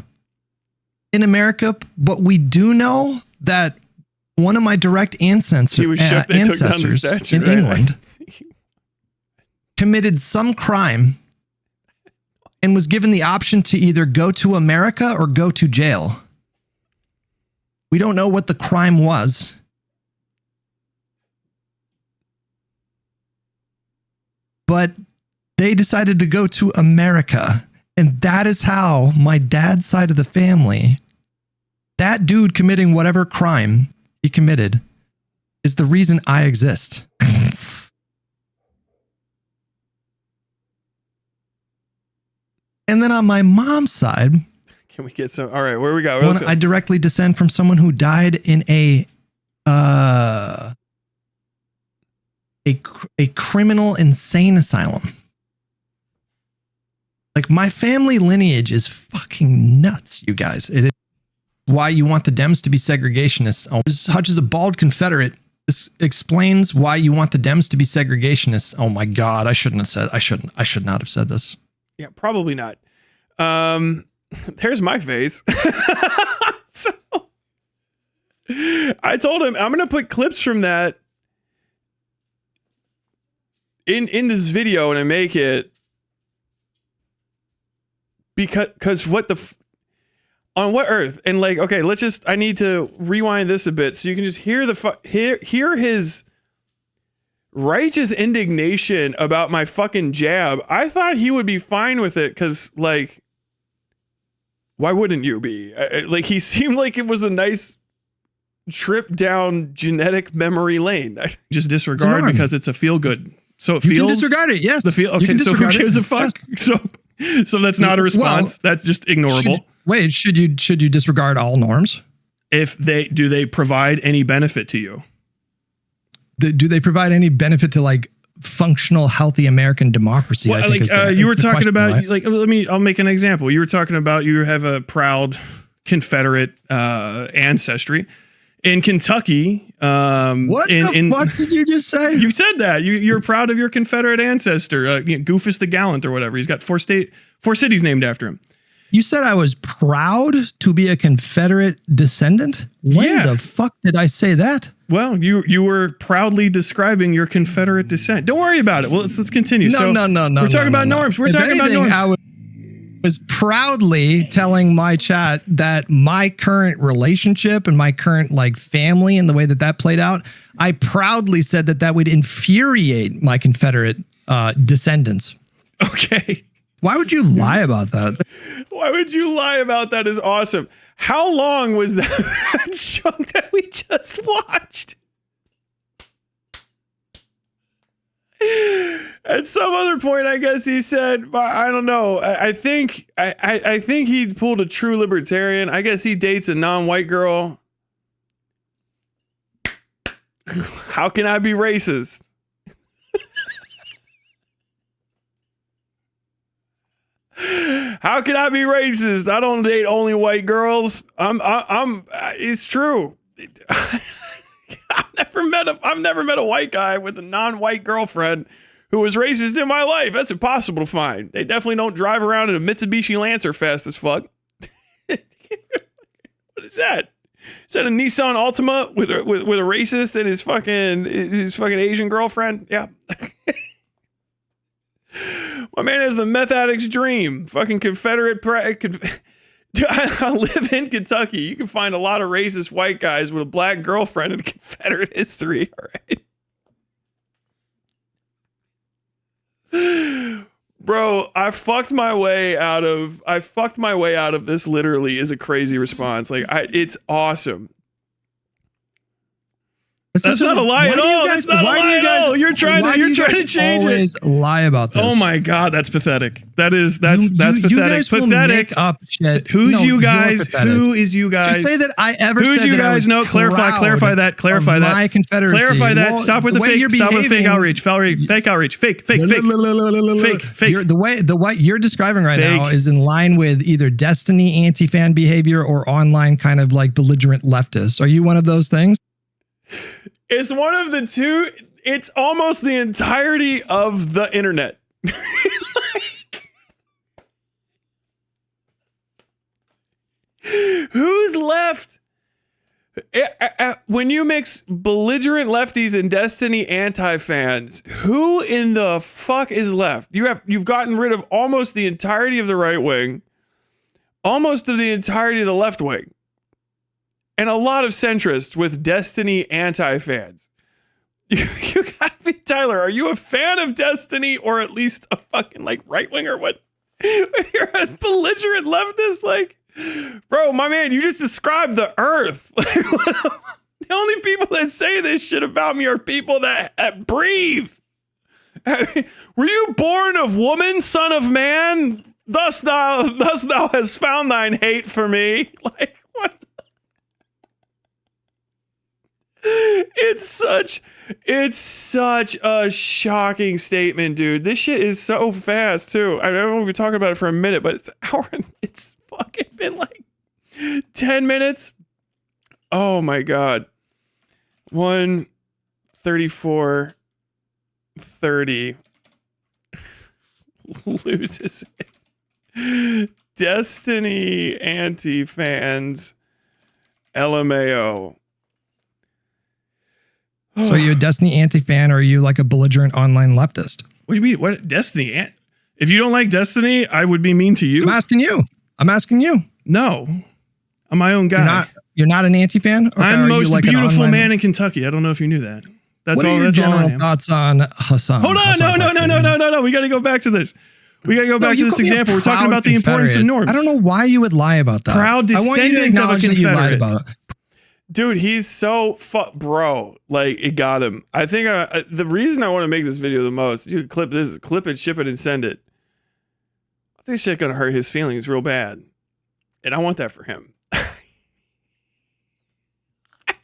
in America, but we do know that one of my direct ancestors in England committed some crime and was given the option to either go to America or go to jail. We don't know what the crime was. But they decided to go to America. And that is how my dad's side of the family, that dude committing whatever crime he committed, is the reason I exist. And then on my mom's side, can we get some? All right, where we go? I directly descend from someone who died in a criminal insane asylum. Like, my family lineage is fucking nuts, you guys. It is why you want the Dems to be segregationists. Oh, Hutch is a bald Confederate. This explains why you want the Dems to be segregationists. Oh my God, I should not have said this. Yeah, probably not. There's my face. So I told him I'm gonna put clips from that in this video and I make it because what the on what earth? And like, okay, I need to rewind this a bit so you can just hear his righteous indignation about my fucking jab. I thought he would be fine with it because, like, why wouldn't you be? Like, he seemed like it was a nice trip down genetic memory lane. I just disregard because it's a feel good. So it feels. You can disregard it. Yes. Okay. So who gives a fuck? Yes. So that's not a response. Well, that's just ignorable. Should you disregard all norms? If do they provide any benefit to you? Do they provide any benefit to like functional, healthy American democracy? Well, I think you were talking about, right? Like, I'll make an example. You were talking about you have a proud Confederate ancestry in Kentucky. What the fuck did you just say? You said that you're proud of your Confederate ancestor, Goofus the Gallant or whatever. He's got four cities named after him. You said I was proud to be a Confederate descendant? When the fuck did I say that? Well, you were proudly describing your Confederate descent. Don't worry about it. Well, let's continue. No. We're talking about norms. We're talking about norms. I was proudly telling my chat that my current relationship and my current like family and the way that played out, I proudly said that would infuriate my Confederate descendants. Okay. Why would you lie about that? Why would you lie about that is awesome. How long was that chunk that we just watched? At some other point, I guess he said, I don't know. I think he pulled a true libertarian. I guess he dates a non-white girl. How can I be racist? How can I be racist? I don't date only white girls. It's true. I've never met a white guy with a non-white girlfriend who was racist in my life. That's impossible to find. They definitely don't drive around in a Mitsubishi Lancer fast as fuck. What is that? Is that a Nissan Altima with a racist and his fucking Asian girlfriend? Yeah. My man has the meth addict's dream. Fucking Confederate. I live in Kentucky. You can find a lot of racist white guys with a black girlfriend in Confederate history. All right. Bro, I fucked my way out of this. Literally is a crazy response. Like, it's awesome. That's not a lie at all. That's not a lie at all. You're trying to change always it. Lie about this. Oh my God, that's pathetic. That's pathetic. You guys will make up shit. Who's you guys? Who is you guys? Just say that I ever Who's said you that guys? I was No, clarify that. Clarify that. My Confederacy. Clarify that. Well, Stop with the fake. Stop with fake outreach. Fake outreach. Fake. The way you're describing right now is in line with either Destiny anti-fan behavior or online kind of like belligerent leftists. Are you one of those things? It's one of the two. It's almost the entirety of the internet. Who's left? When you mix belligerent lefties and Destiny anti-fans, who in the fuck is left? You've gotten rid of almost the entirety of the right wing, almost of the entirety of the left wing, and a lot of centrists with Destiny anti-fans. You gotta be, Tyler, are you a fan of Destiny or at least a fucking like right wing or what? You're a belligerent leftist, like, bro, my man, you just described the earth. The only people that say this shit about me are people that breathe. Were you born of woman, son of man? Thus thou hast found thine hate for me. Like, what? It's such a shocking statement, dude. This shit is so fast too. I know we've been talking about it for a minute, but it's fucking been like 10 minutes. Oh my god. 1:34:30 loses it. Destiny anti-fans LMAO. So are you a Destiny anti-fan or are you like a belligerent online leftist? What do you mean? What Destiny? If you don't like Destiny, I would be mean to you. I'm asking you. No, I'm my own guy. You're not an anti-fan? Okay, I'm the most like beautiful man in Kentucky. I don't know if you knew that. What are your general thoughts on Hassan? Hold on, no. We got to go back to this. We got to go back to this example. We're talking about the importance of norms. I don't know why you would lie about that. Proud descendant of a Confederate. Dude, he's so bro. Like, it got him. I think the reason I want to make this video the most, you clip it, ship it, and send it. I think this shit gonna hurt his feelings real bad, and I want that for him. I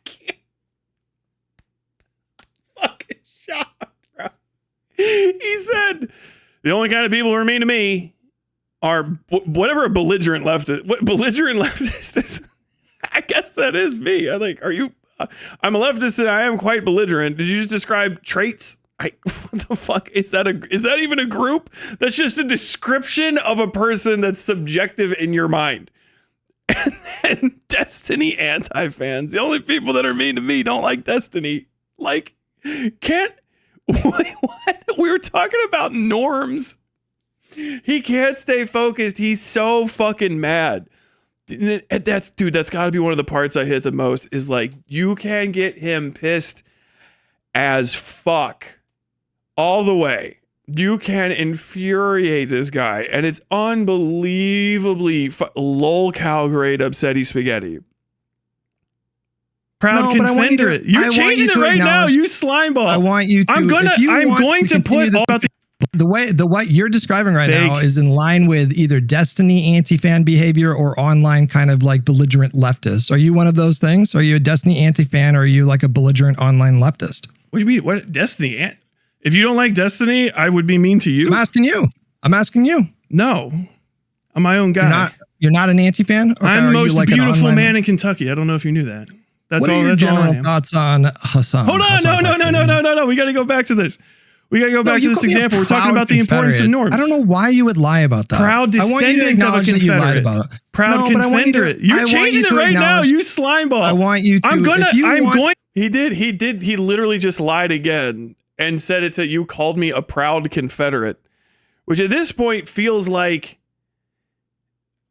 can't. Fucking shocked, bro. He said the only kind of people who are mean to me are whatever a belligerent leftist. What belligerent leftist is? I guess that is me. I think, are you? I'm a leftist and I am quite belligerent. Did you just describe traits? What the fuck is that? Is that even a group? That's just a description of a person that's subjective in your mind. And then Destiny anti-fans. The only people that are mean to me don't like Destiny. Like, can't. Wait, what? We were talking about norms. He can't stay focused. He's so fucking mad. That's got to be one of the parts I hit the most, is like, you can get him pissed as fuck all the way. You can infuriate this guy, and it's unbelievably lol-cow grade upsetty spaghetti. Proud Confederate. You're changing it right now, you slimeball. I want you to. I'm going to put all about the what you're describing right now is in line with either Destiny anti-fan behavior or online kind of like belligerent leftist. Are you one of those things? Are you a Destiny anti-fan or are you like a belligerent online leftist? What do you mean? What Destiny? If you don't like Destiny, I would be mean to you. I'm asking you. No, I'm my own guy. You're not an anti-fan? Okay, I'm the most beautiful man in Kentucky. I don't know if you knew that. That's what all. Are your general thoughts on Hassan? Hold on, no. We got to go back to this. We got to go back to this example. We're talking about the importance of norms. I don't know why you would lie about that. Proud descendant of a Confederate. Proud Confederate. You're changing it right now, you slimeball. I want you to. He literally just lied again and said it to you. Called me a proud Confederate, which at this point feels like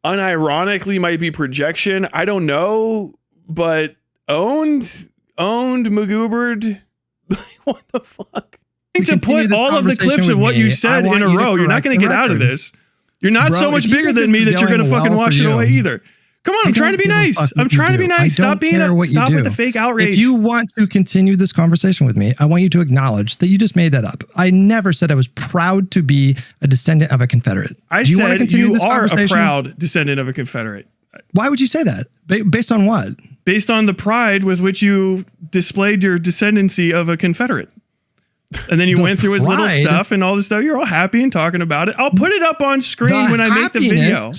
unironically might be projection. I don't know, but owned Magoobered. What the fuck? To put all of the clips of what you said in a row, you're not going to get out of this. You're not so much bigger than me that you're going to fucking wash it away either. Come on, I'm trying to be nice. I'm trying to be nice. Stop with the fake outrage. If you want to continue this conversation with me, I want you to acknowledge that you just made that up. I never said I was proud to be a descendant of a Confederate. I said you are a proud descendant of a Confederate. Why would you say that? Based on what? Based on the pride with which you displayed your descendancy of a Confederate. And then you went through his little stuff and all this stuff. You're all happy and talking about it. I'll put it up on screen when I make the video.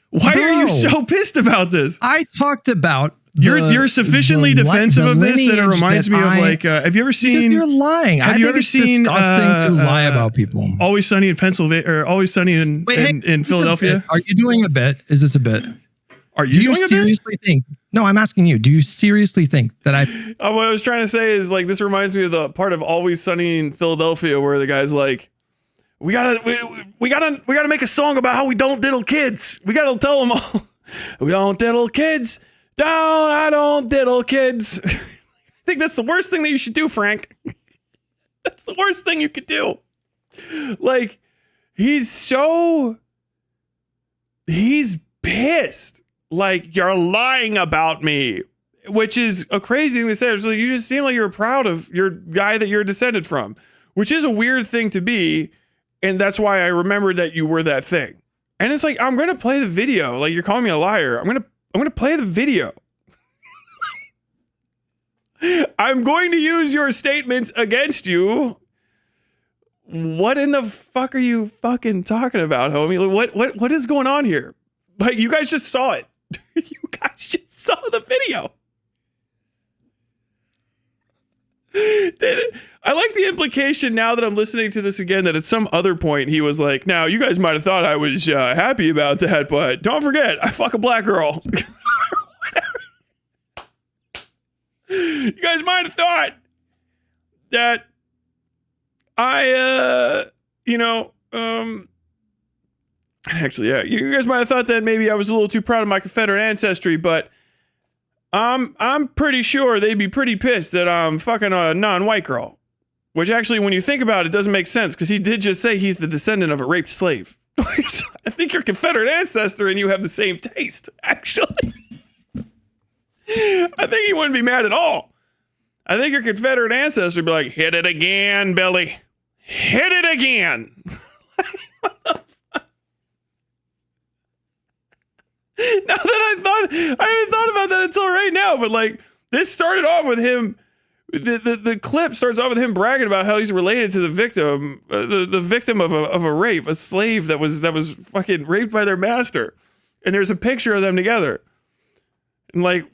Why are you so pissed about this? I talked about you're sufficiently defensive of this that it reminds me of like have you ever seen? Because you're lying. Have you ever seen disgusting to lie about people? Always Sunny in Pennsylvania or Always Sunny in Philadelphia? Are you doing a bit? Is this a bit? Are you? Do you seriously think? No, I'm asking you. Do you seriously think that I? What I was trying to say is like this reminds me of the part of Always Sunny in Philadelphia where the guy's like, we gotta make a song about how we don't diddle kids. We gotta tell them all we don't diddle kids. I don't diddle kids. I think that's the worst thing that you should do, Frank. That's the worst thing you could do. Like, he's pissed. Like, you're lying about me, which is a crazy thing to say. So you just seem like you're proud of your guy that you're descended from, which is a weird thing to be. And that's why I remembered that you were that thing. And it's like, I'm going to play the video. Like, you're calling me a liar. I'm going to play the video. I'm going to use your statements against you. What in the fuck are you fucking talking about, homie? What is going on here? Like, you guys just saw it. You guys just saw the video. I like the implication now that I'm listening to this again that at some other point he was like, now you guys might have thought I was happy about that, but don't forget, I fuck a black girl. You guys might have thought that actually, yeah, you guys might have thought that maybe I was a little too proud of my Confederate ancestry, but I'm pretty sure they'd be pretty pissed that I'm fucking a non-white girl. Which actually, when you think about it, doesn't make sense because he did just say he's the descendant of a raped slave. I think your Confederate ancestor and you have the same taste, actually. I think he wouldn't be mad at all. I think your Confederate ancestor would be like, hit it again, Billy. Hit it again. Now that I haven't thought about that until right now, but like this started off with him. The clip starts off with him bragging about how he's related to the victim, the victim of a rape, a slave that was fucking raped by their master, and there's a picture of them together. And like,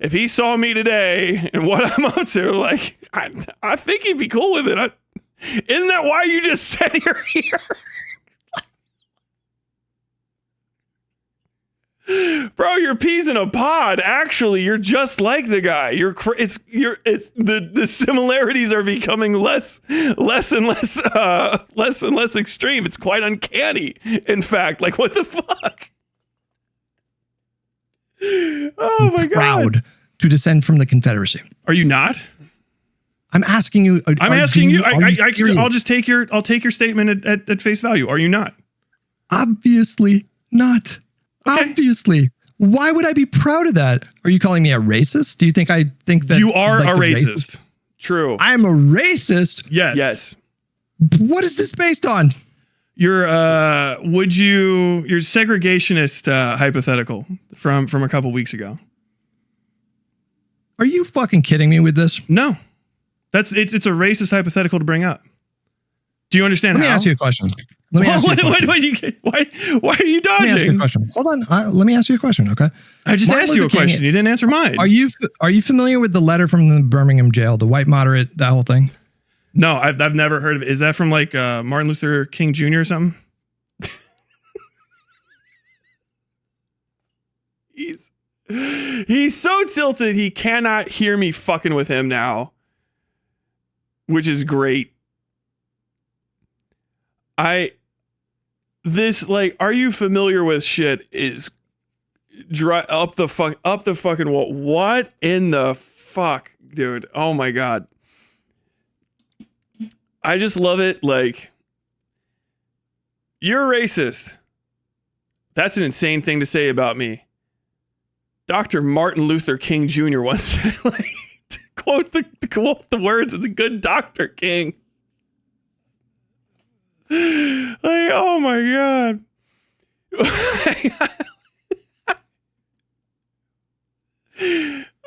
if he saw me today and what I'm up to, like, I think he'd be cool with it. Isn't that why you just said you're here? Bro, you're peas in a pod. Actually, you're just like the guy. The similarities are becoming less and less extreme. It's quite uncanny. In fact, like, what the fuck? Oh my God. Proud to descend from the Confederacy. Are you not? I'm asking you. I'm asking you. I'll just take your statement at face value. Are you not? Obviously not. Okay. Obviously. Why would I be proud of that? Are you calling me a racist? Do you think I think that you are a racist? True. I'm a racist. Yes. Yes. What is this based on? Your segregationist hypothetical from a couple weeks ago. Are you fucking kidding me with this? No. It's a racist hypothetical to bring up. Do you understand? Let me ask you a question. Why are you dodging? Let me ask you a question. Hold on. Let me ask you a question, okay? I just asked you a question. You didn't answer mine. Are you familiar with the letter from the Birmingham jail, the white moderate, that whole thing? No, I've never heard of it. Is that from like Martin Luther King Jr. or something? He's so tilted he cannot hear me fucking with him now, which is great. Are you familiar with shit is up the fucking wall. What in the fuck, dude? Oh my God. I just love it. Like, you're racist. That's an insane thing to say about me. Dr. Martin Luther King Jr. once said, like, to quote the words of the good Dr. King. Like, oh my God.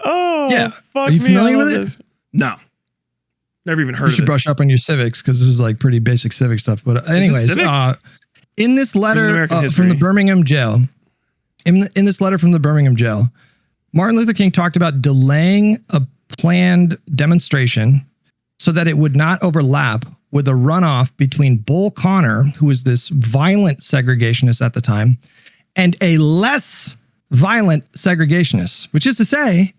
Oh, yeah. Fuck Are you me, familiar with it? this. No. Never even heard you of it. should brush up on your civics because this is like pretty basic civic stuff. But anyways, in this letter from the Birmingham jail, in this letter from the Birmingham jail, Martin Luther King talked about delaying a planned demonstration so that it would not overlap with a runoff between Bull Connor, who was this violent segregationist at the time, and a less violent segregationists, which is to say,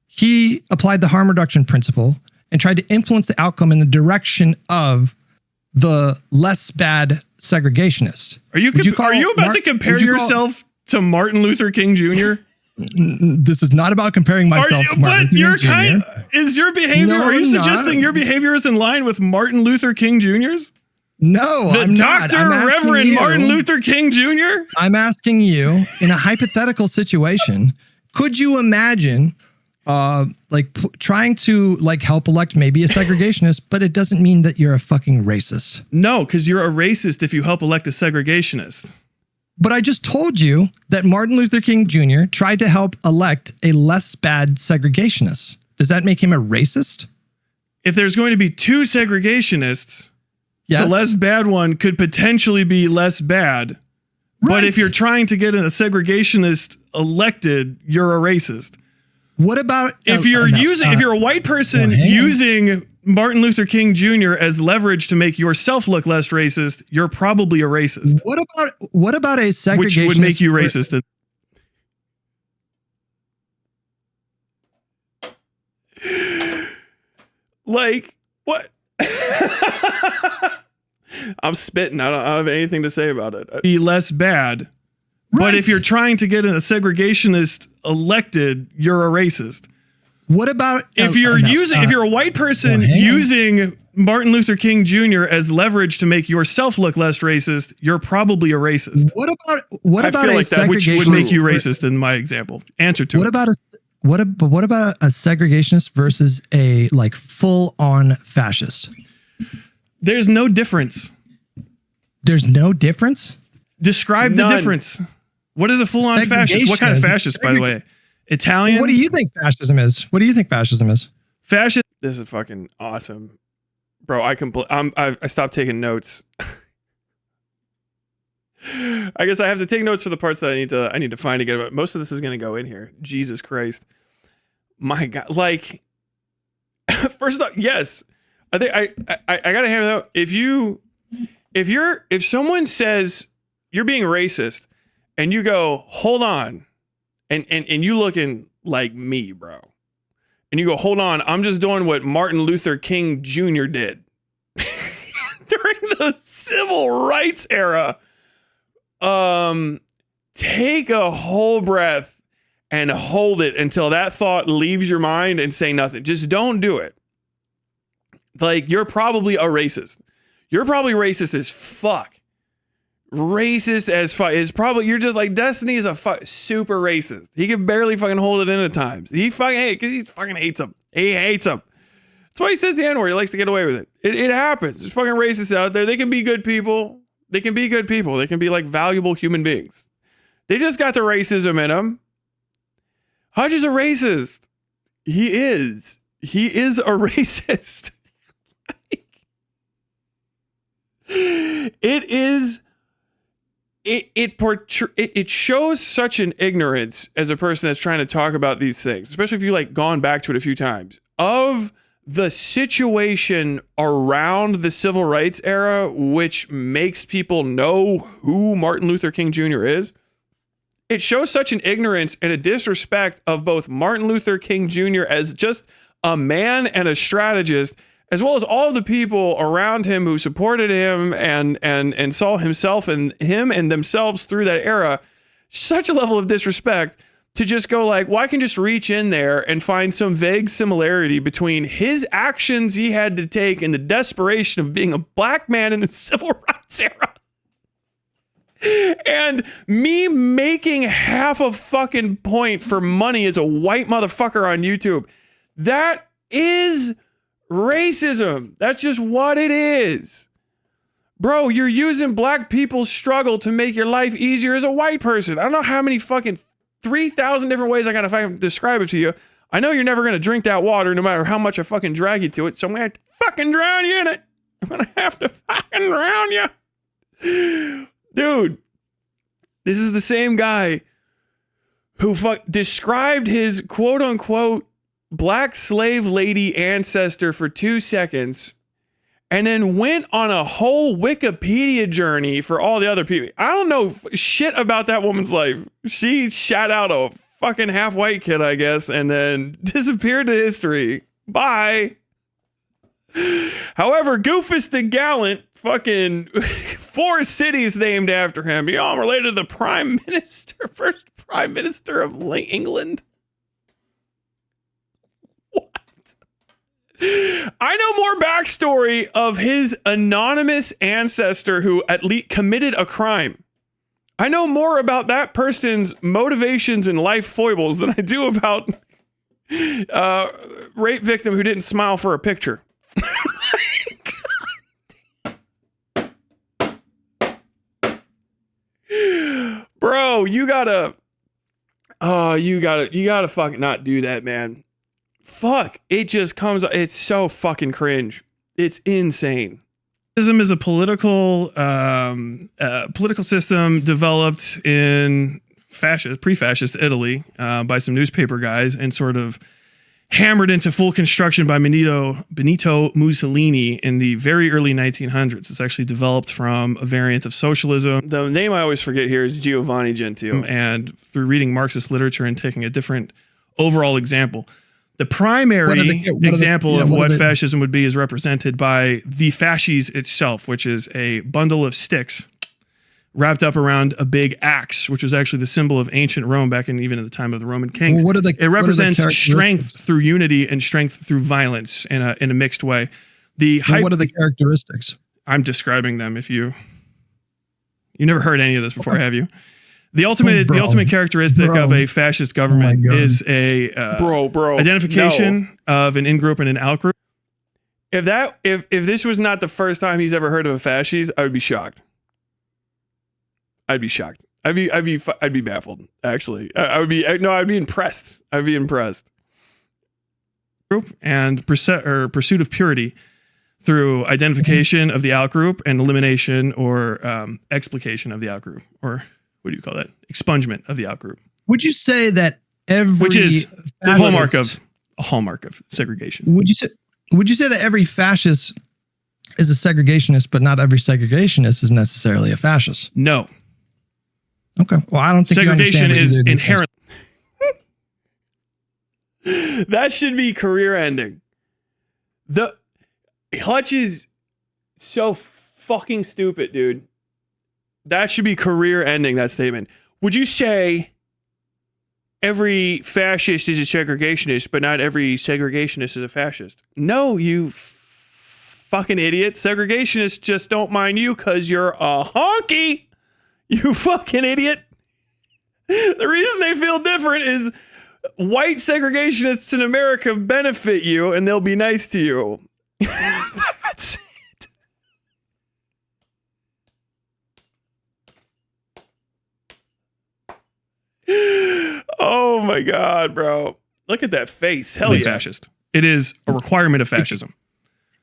he applied the harm reduction principle and tried to influence the outcome in the direction of the less bad segregationists. Are you about to compare yourself to Martin Luther King Jr.? This is not about comparing myself to Martin Luther King Jr. Is your behavior, No, are you I'm suggesting not. your behavior is in line with Martin Luther King Jr.'s? No, The I'm not. Dr. I'm asking Reverend you- Martin Luther King Jr.? I'm asking you, in a hypothetical situation, could you imagine trying to help elect maybe a segregationist, but it doesn't mean that you're a fucking racist? No, because you're a racist if you help elect a segregationist. But I just told you that Martin Luther King Jr. tried to help elect a less bad segregationist. Does that make him a racist? If there's going to be two segregationists, Yes. the less bad one could potentially be less bad. But Right. if you're trying to get a segregationist elected, you're a racist. What about If you're a white person using Martin Luther King Jr. as leverage to make yourself look less racist, you're probably a racist. What about a segregationist? Which would make you racist. Like, what? I'm spitting. I don't have anything to say about it. Be less bad. But if you're trying to get a segregationist elected, you're a racist. What about if you're a white person using Martin Luther King Jr. as leverage to make yourself look less racist, you're probably a racist. What about I feel like that which would make you racist in my example. Answer to what it. about what about a segregationist versus a full-on fascist? There's no difference. There's no difference? Describe the difference. What is a full-on fascist? What kind of fascist, by the way? Italian? What do you think fascism is? What do you think fascism is? Fascist. This is fucking awesome, bro. I stopped taking notes. I guess I have to take notes for the parts that I need to find again. But most of this is going to go in here. Jesus Christ, my God! Like, first off, yes, I think I gotta hammer that out. If someone says you're being racist, and you go, hold on. And you looking like me, bro. And you go, hold on, I'm just doing what Martin Luther King Jr. did. During the civil rights era. Take a whole breath and hold it until that thought leaves your mind and say nothing. Just don't do it. Like, you're probably a racist. You're probably racist as fuck. Racist as fuck. It's probably, you're just like, Destiny is a super racist. He can barely fucking hold it in at times. He fucking hates him. He hates him. That's why he says the N-word. He likes to get away with it. It happens. There's fucking racists out there. They can be good people. They can be good people. They can be like valuable human beings. They just got the racism in them. Hutch is a racist. He is. He is a racist. It is. It shows such an ignorance as a person that's trying to talk about these things, especially if you gone back to it a few times, of the situation around the civil rights era, which makes people know who Martin Luther King Jr. is. It shows such an ignorance and a disrespect of both Martin Luther King Jr. as just a man and a strategist, as well as all of the people around him who supported him and saw himself and him and themselves through that era. Such a level of disrespect to just go like, well, I can just reach in there and find some vague similarity between his actions he had to take and the desperation of being a black man in the civil rights era and me making half a fucking point for money as a white motherfucker on YouTube. That is racism. That's just what it is. Bro, you're using black people's struggle to make your life easier as a white person. I don't know how many fucking 3,000 different ways I gotta fucking describe it to you. I know you're never gonna drink that water no matter how much I fucking drag you to it, so I'm gonna have to fucking drown you in it. I'm gonna have to fucking drown you. Dude, this is the same guy who described his quote unquote black slave lady ancestor for 2 seconds and then went on a whole Wikipedia journey for all the other people. I don't know shit about that woman's life. She shot out a fucking half-white kid, I guess, and then disappeared to history. Bye. However, Goofus the Gallant, fucking 4 cities named after him. You know, I'm related to the Prime Minister, first Prime Minister of England. What? I know more backstory of his anonymous ancestor who at least committed a crime. I know more about that person's motivations and life foibles than I do about rape victim who didn't smile for a picture. Bro, you gotta fucking not do that, man. Fuck, it just comes, it's so fucking cringe. It's insane. Fascism is a political system developed in pre-fascist Italy by some newspaper guys and sort of hammered into full construction by Benito Mussolini in the very early 1900s. It's actually developed from a variant of socialism. The name I always forget here is Giovanni Gentile. And through reading Marxist literature and taking a different overall example, the primary example of what fascism would be is represented by the fasces itself, which is a bundle of sticks wrapped up around a big axe, which was actually the symbol of ancient Rome back in even at the time of the Roman kings. Well, it represents strength through unity and strength through violence in a mixed way. What are the characteristics? I'm describing them. If you never heard any of this before, have you? The ultimate characteristic of a fascist government is a identification of an in-group and an out-group. If this was not the first time he's ever heard of a fascist, I would be shocked. I'd be shocked. I'd be baffled. Actually, I'd be impressed. I'd be impressed. Group and pursuit of purity through identification of the outgroup and elimination or explication of the outgroup, or what do you call that? Expungement of the outgroup. Would you say that which is the hallmark of segregation? Would you say that every fascist is a segregationist, but not every segregationist is necessarily a fascist? No. Okay. Well, I don't think segregation is inherent. That should be career ending. The Hutch is so fucking stupid, dude. That should be career ending, that statement. Would you say every fascist is a segregationist, but not every segregationist is a fascist? No, you fucking idiot. Segregationists just don't mind you because you're a honky. You fucking idiot. The reason they feel different is white segregationists in America benefit you and they'll be nice to you. That's it. Oh my God, bro. Look at that face. Hell yeah. Fascist. It is a requirement of fascism.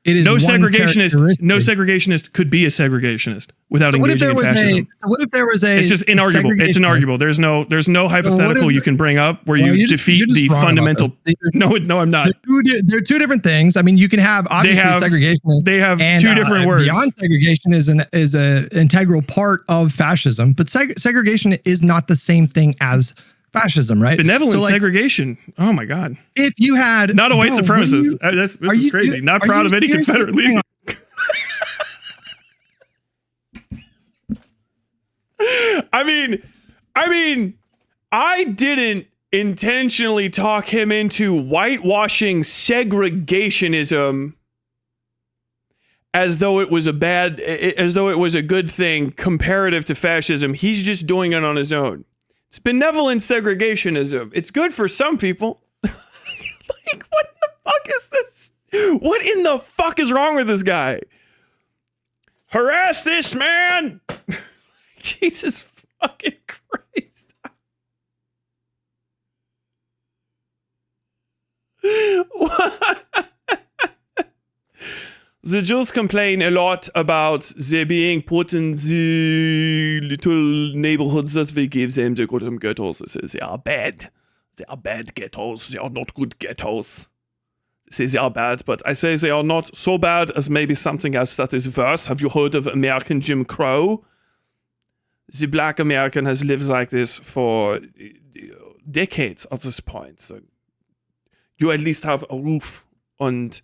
It is no segregationist could be a segregationist without engaging in fascism. What if there was a? It's just inarguable. It's inarguable. There's no hypothetical you can bring up where you defeat the fundamental. No, I'm not. They're two different things. I mean, you can have obviously segregation. They have two different words. Beyond segregation is an integral part of fascism, but segregation is not the same thing as fascism, right? Benevolent segregation. Oh my God. If you had not a white supremacist, this is crazy. Not proud of any Confederate leader. I mean, I didn't intentionally talk him into whitewashing segregationism as though it was a good thing comparative to fascism. He's just doing it on his own. It's benevolent segregationism. It's good for some people. Like, what the fuck is this? What in the fuck is wrong with this guy? Harass this man! Jesus fucking Christ. What? The Jews complain a lot about they being put in the little neighborhoods that we give them. They call them ghettos. They say they are bad. They are bad ghettos. They are not good ghettos. say they are bad, but I say they are not so bad as maybe something else that is worse. Have you heard of American Jim Crow? The black American has lived like this for decades at this point. So you at least have a roof and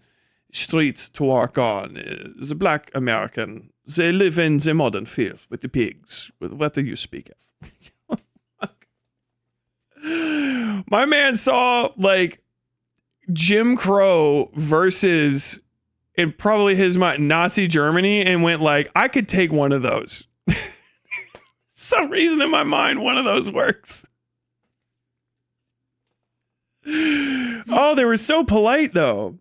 streets to walk on. The black American, they live in the modern field with the pigs. What do you speak of? My man saw like Jim Crow versus, in probably his mind, Nazi Germany, and went like, I could take one of those. Some reason in my mind, one of those works. Oh, they were so polite though.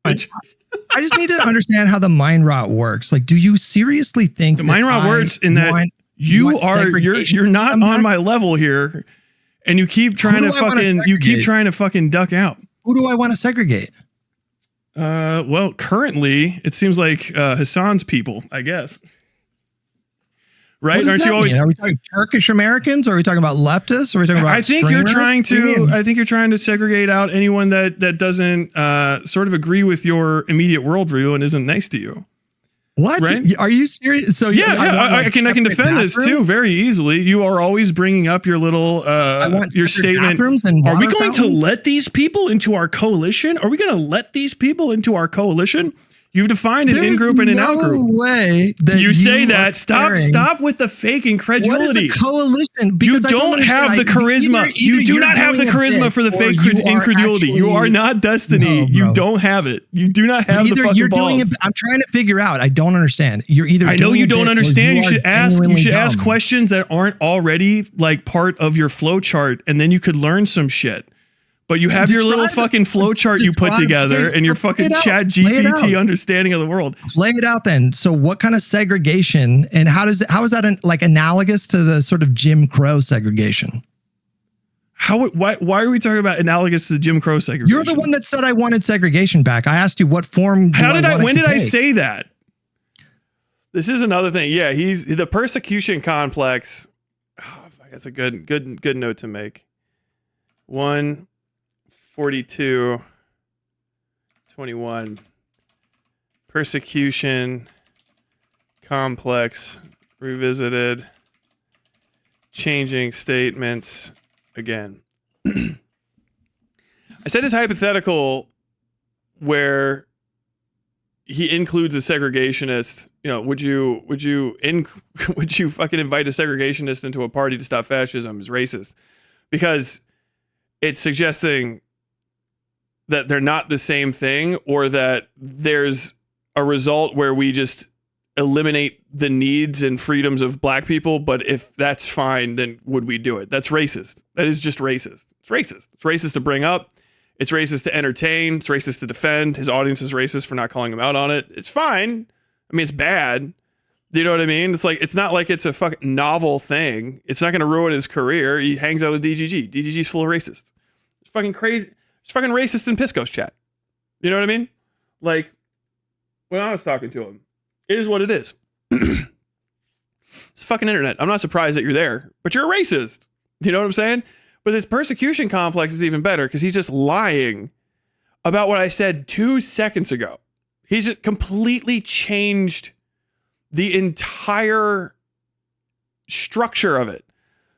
I just need to understand how the mind rot works. Like, do you seriously think the mind rot works in that you're not on my level here, and you keep trying to fucking duck out. Who do I want to segregate? Well, currently it seems like Hassan's people, I guess. Right? Aren't you always? Are we talking Turkish Americans? Or are we talking about leftists? Or are we talking about? I think you're trying to segregate out anyone that doesn't sort of agree with your immediate worldview and isn't nice to you. What? Right? Are you serious? So I can defend this too very easily. You are always bringing up your little your statement. Are we going to let these people into our coalition? Are we going to let these people into our coalition? You've defined an in-group and an out-group. Way that you say that. Stop with the fake incredulity. What is a coalition? Because you don't have the charisma. You do not have the charisma for the fake incredulity. You are not Destiny. No, you don't have it. You do not have the fucking balls. I'm trying to figure out. I don't understand. You're either. I know you don't understand. You should ask. You should ask questions that aren't already like part of your flow chart, and then you could learn some shit. But you have your little fucking flowchart you put together and your fucking Chat GPT understanding of the world. Play it out then. So what kind of segregation and how is that like analogous to the sort of Jim Crow segregation? Why are we talking about analogous to Jim Crow segregation? You're the one that said I wanted segregation back. I asked you what form. When did I say that? This is another thing. Yeah, he's the persecution complex. Oh, that's a good note to make. 1:42:21 persecution complex revisited, changing statements again. I said his hypothetical where he includes a segregationist. You know, would you fucking invite a segregationist into a party to stop fascism is racist, because it's suggesting that they're not the same thing, or that there's a result where we just eliminate the needs and freedoms of black people. But if that's fine, then would we do it? That's racist. That is just racist. It's racist. It's racist to bring up. It's racist to entertain. It's racist to defend. His audience is racist for not calling him out on it. It's fine. I mean, it's bad. You know what I mean? It's not like it's a fucking novel thing. It's not going to ruin his career. He hangs out with DGG. DGG's full of racists. It's fucking crazy. It's fucking racist in Pisco's chat. You know what I mean? Like, when I was talking to him, it is what it is. It's fucking internet. I'm not surprised that you're there, but you're a racist. You know what I'm saying? But this persecution complex is even better because he's just lying about what I said 2 seconds ago. He's just completely changed the entire structure of it.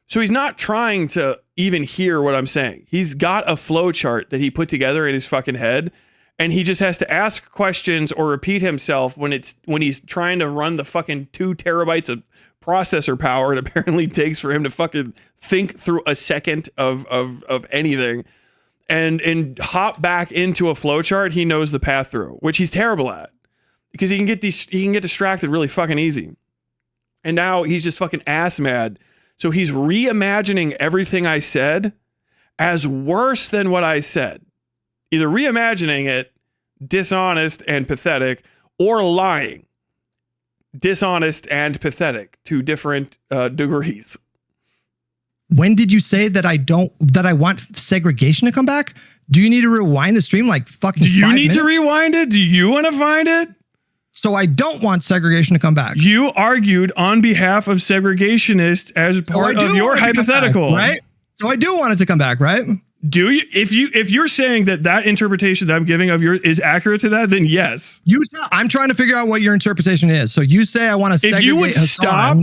So he's not trying to even hear what I'm saying. He's got a flow chart that he put together in his fucking head, and he just has to ask questions or repeat himself when he's trying to run the fucking 2 terabytes of processor power it apparently takes for him to fucking think through a second of anything, and hop back into a flow chart he knows the path through, which he's terrible at because he can get distracted really fucking easy. And now he's just fucking ass mad. So he's reimagining everything I said as worse than what I said. Either reimagining it, dishonest and pathetic, or lying, dishonest and pathetic to different degrees. When did you say that I want segregation to come back? Do you need to rewind the stream like fucking 5 minutes? Do you need to rewind it? Do you want to find it? So I don't want segregation to come back. You argued on behalf of segregationists as part of your hypothetical. Back, right? So I do want it to come back, right? Do you? If you're saying that interpretation that I'm giving of yours is accurate to that, then yes. I'm trying to figure out what your interpretation is. So you say I want to segregate. If you would stop,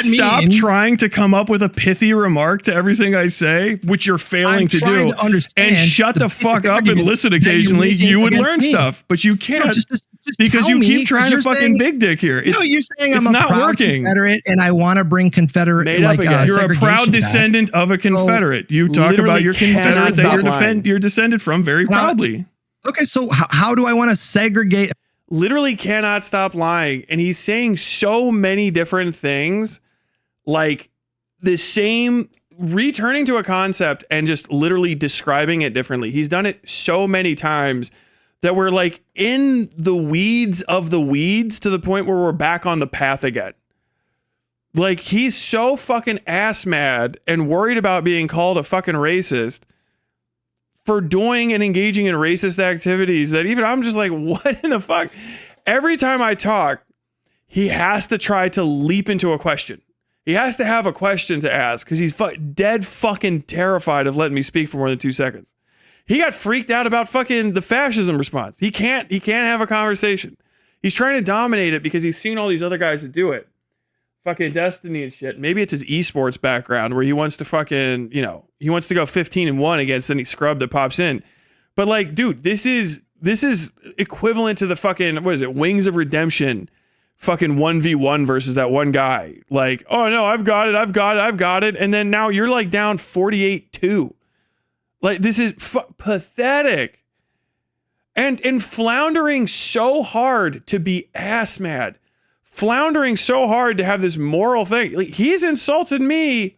stop trying to come up with a pithy remark to everything I say, which you're failing to do, and shut the fuck up and listen occasionally, you would learn stuff. But you can't. No, just because you keep trying to fucking saying, big dick here. You're saying I'm a not proud working. Confederate and I want to bring Confederate. You're a proud descendant of a Confederate. You talk about your Confederate that you're descended from very proudly. Okay, so how do I want to segregate? Literally cannot stop lying. And he's saying so many different things, like the same, returning to a concept and just literally describing it differently. He's done it so many times that we're like in the weeds of the weeds to the point where we're back on the path again. Like, he's so fucking ass mad and worried about being called a fucking racist for doing and engaging in racist activities that even I'm just like, what in the fuck? Every time I talk, he has to try to leap into a question. He has to have a question to ask because he's dead fucking terrified of letting me speak for more than 2 seconds. He got freaked out about fucking the fascism response. He can't have a conversation. He's trying to dominate it because he's seen all these other guys that do it. Fucking Destiny and shit. Maybe it's his esports background where he wants to fucking, he wants to go 15-1 against any scrub that pops in. But like, dude, this is equivalent to the fucking, what is it? Wings of Redemption fucking 1v1 versus that one guy. Like, oh no, I've got it. And then now you're like down 48-2. Like, this is pathetic. And floundering so hard to be ass mad. Floundering so hard to have this moral thing. Like, he's insulted me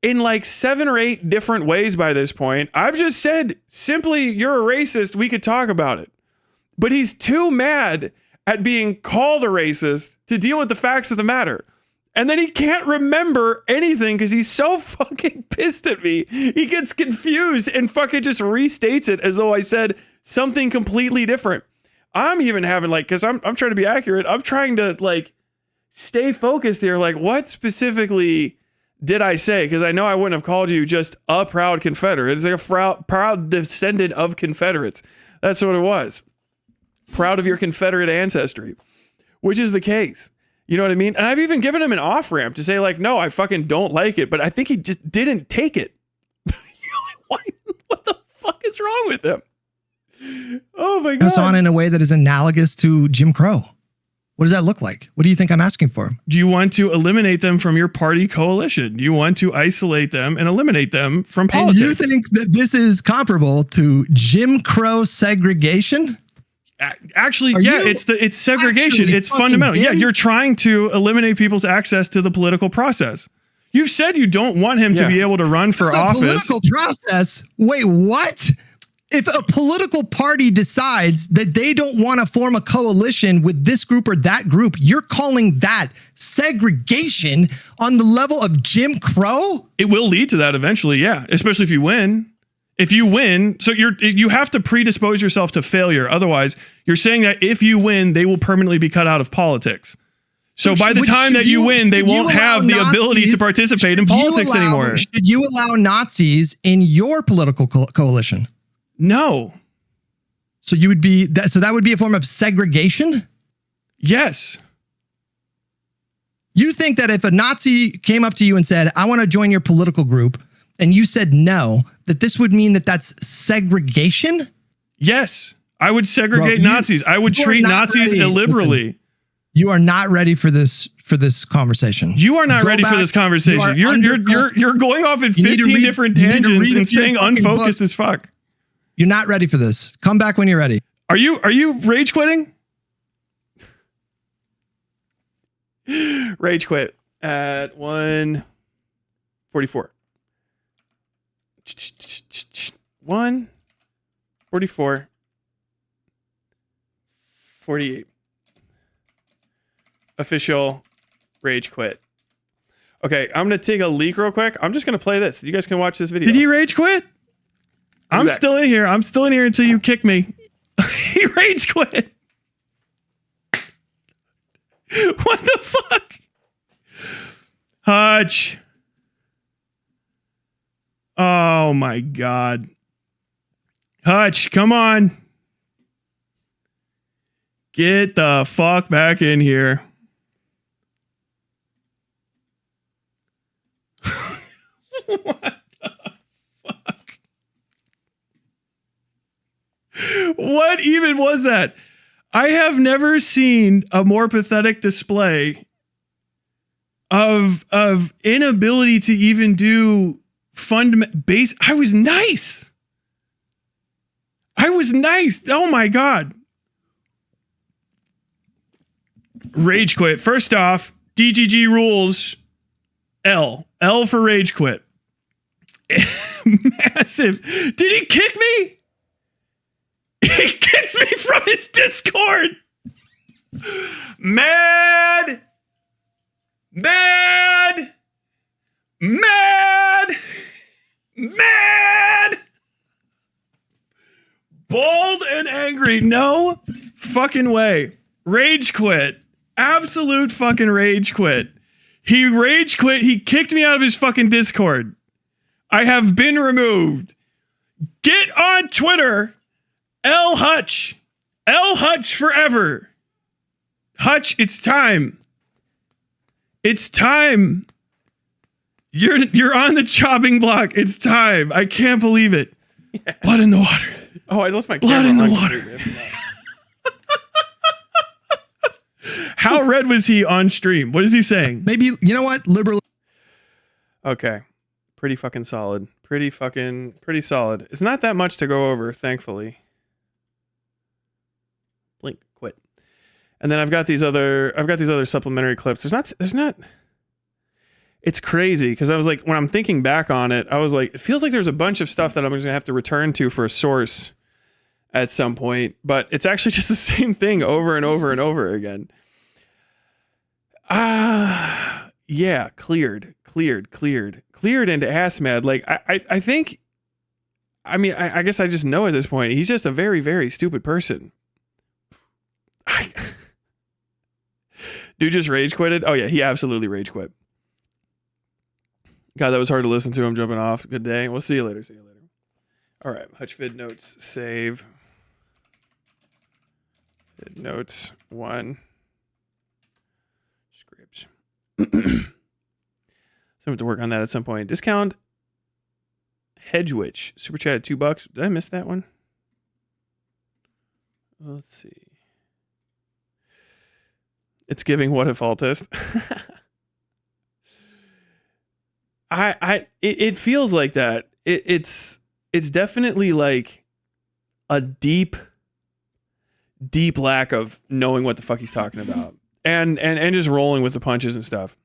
in like 7 or 8 different ways by this point. I've just said, simply, you're a racist. We could talk about it. But he's too mad at being called a racist to deal with the facts of the matter. And then he can't remember anything because he's so fucking pissed at me. He gets confused and fucking just restates it as though I said something completely different. I'm even having like, because I'm trying to be accurate. I'm trying to like stay focused here. Like, what specifically did I say? Because I know I wouldn't have called you just a proud Confederate. It's like a proud descendant of Confederates. That's what it was. Proud of your Confederate ancestry, which is the case. You know what I mean? And I've even given him an off ramp to say like, no, I fucking don't like it. But I think he just didn't take it. What the fuck is wrong with him? Oh my God. Goes on in a way that is analogous to Jim Crow. What does that look like? What do you think I'm asking for? Do you want to eliminate them from your party coalition? You want to isolate them and eliminate them from politics? And you think that this is comparable to Jim Crow segregation? Actually, it's segregation. It's fundamental. Yeah, you're trying to eliminate people's access to the political process. You said you don't want him to be able to run for office. Political process? Wait, what? If a political party decides that they don't want to form a coalition with this group or that group, you're calling that segregation on the level of Jim Crow? It will lead to that eventually, yeah, especially if you win. If you win, so you have to predispose yourself to failure. Otherwise, you're saying that if you win, they will permanently be cut out of politics. So by the time that you win, they won't have the ability to participate in politics anymore. Should you allow Nazis in your political coalition? No. So you would be that. So that would be a form of segregation. Yes. You think that if a Nazi came up to you and said, "I want to join your political group," and you said no, that this would mean that that's segregation? Yes. I would segregate Nazis. I would treat Nazis illiberally. Listen, you are not ready for this conversation. You are not ready for this conversation. You're going off in 15 different tangents and staying unfocused as fuck. You're not ready for this. Come back when you're ready. Are you rage quitting? Rage quit at 1:44. 1:44. 48. Official rage quit. Okay, I'm gonna take a leak real quick. I'm just gonna play this. You guys can watch this video. Did he rage quit? I'm still in here. I'm still in here until you kick me. He rage quit. What the fuck? Hutch. Oh Oh my God. Hutch, come on. Get the fuck back in here. What the fuck? What even was that? I have never seen a more pathetic display of inability to even do base. I was nice. Oh my God. Rage quit. First off, DGG rules. L for rage quit. Massive. Did he kick me? He kicked me from his Discord. Mad. Bold and angry. No fucking way. Rage quit. Absolute fucking rage quit. He rage quit. He kicked me out of his fucking Discord. I have been removed. Get on Twitter. L Hutch. L Hutch forever. Hutch, it's time. It's time. You're on the chopping block. It's time. I can't believe it. Yeah. Blood in the water. Oh, I left my blood in the on water. How red was he on stream? What is he saying? Maybe, you know what? Liberal. Okay. Pretty fucking solid. Pretty solid. It's not that much to go over, thankfully. Blink, quit. And then I've got these other supplementary clips. There's not. It's crazy because I was like, when I'm thinking back on it, I was like, it feels like there's a bunch of stuff that I'm just gonna have to return to for a source at some point, but it's actually just the same thing over and over and over again. Yeah, cleared into ass mad. Like I think, I mean, I guess I just know at this point, he's just a very, very stupid person. Dude just rage quitted. Oh yeah, he absolutely rage quit. God, that was hard to listen to. I'm jumping off. Good day. We'll see you later. All right, Hutch vid notes, save. Vid notes 1. Scripts. So I have to work on that at some point. Discount Hedgewitch. Super chat at $2. Did I miss that one? Let's see. It's giving what if altist. It feels like that. It's definitely like a deep lack of knowing what the fuck he's talking about, and just rolling with the punches and stuff.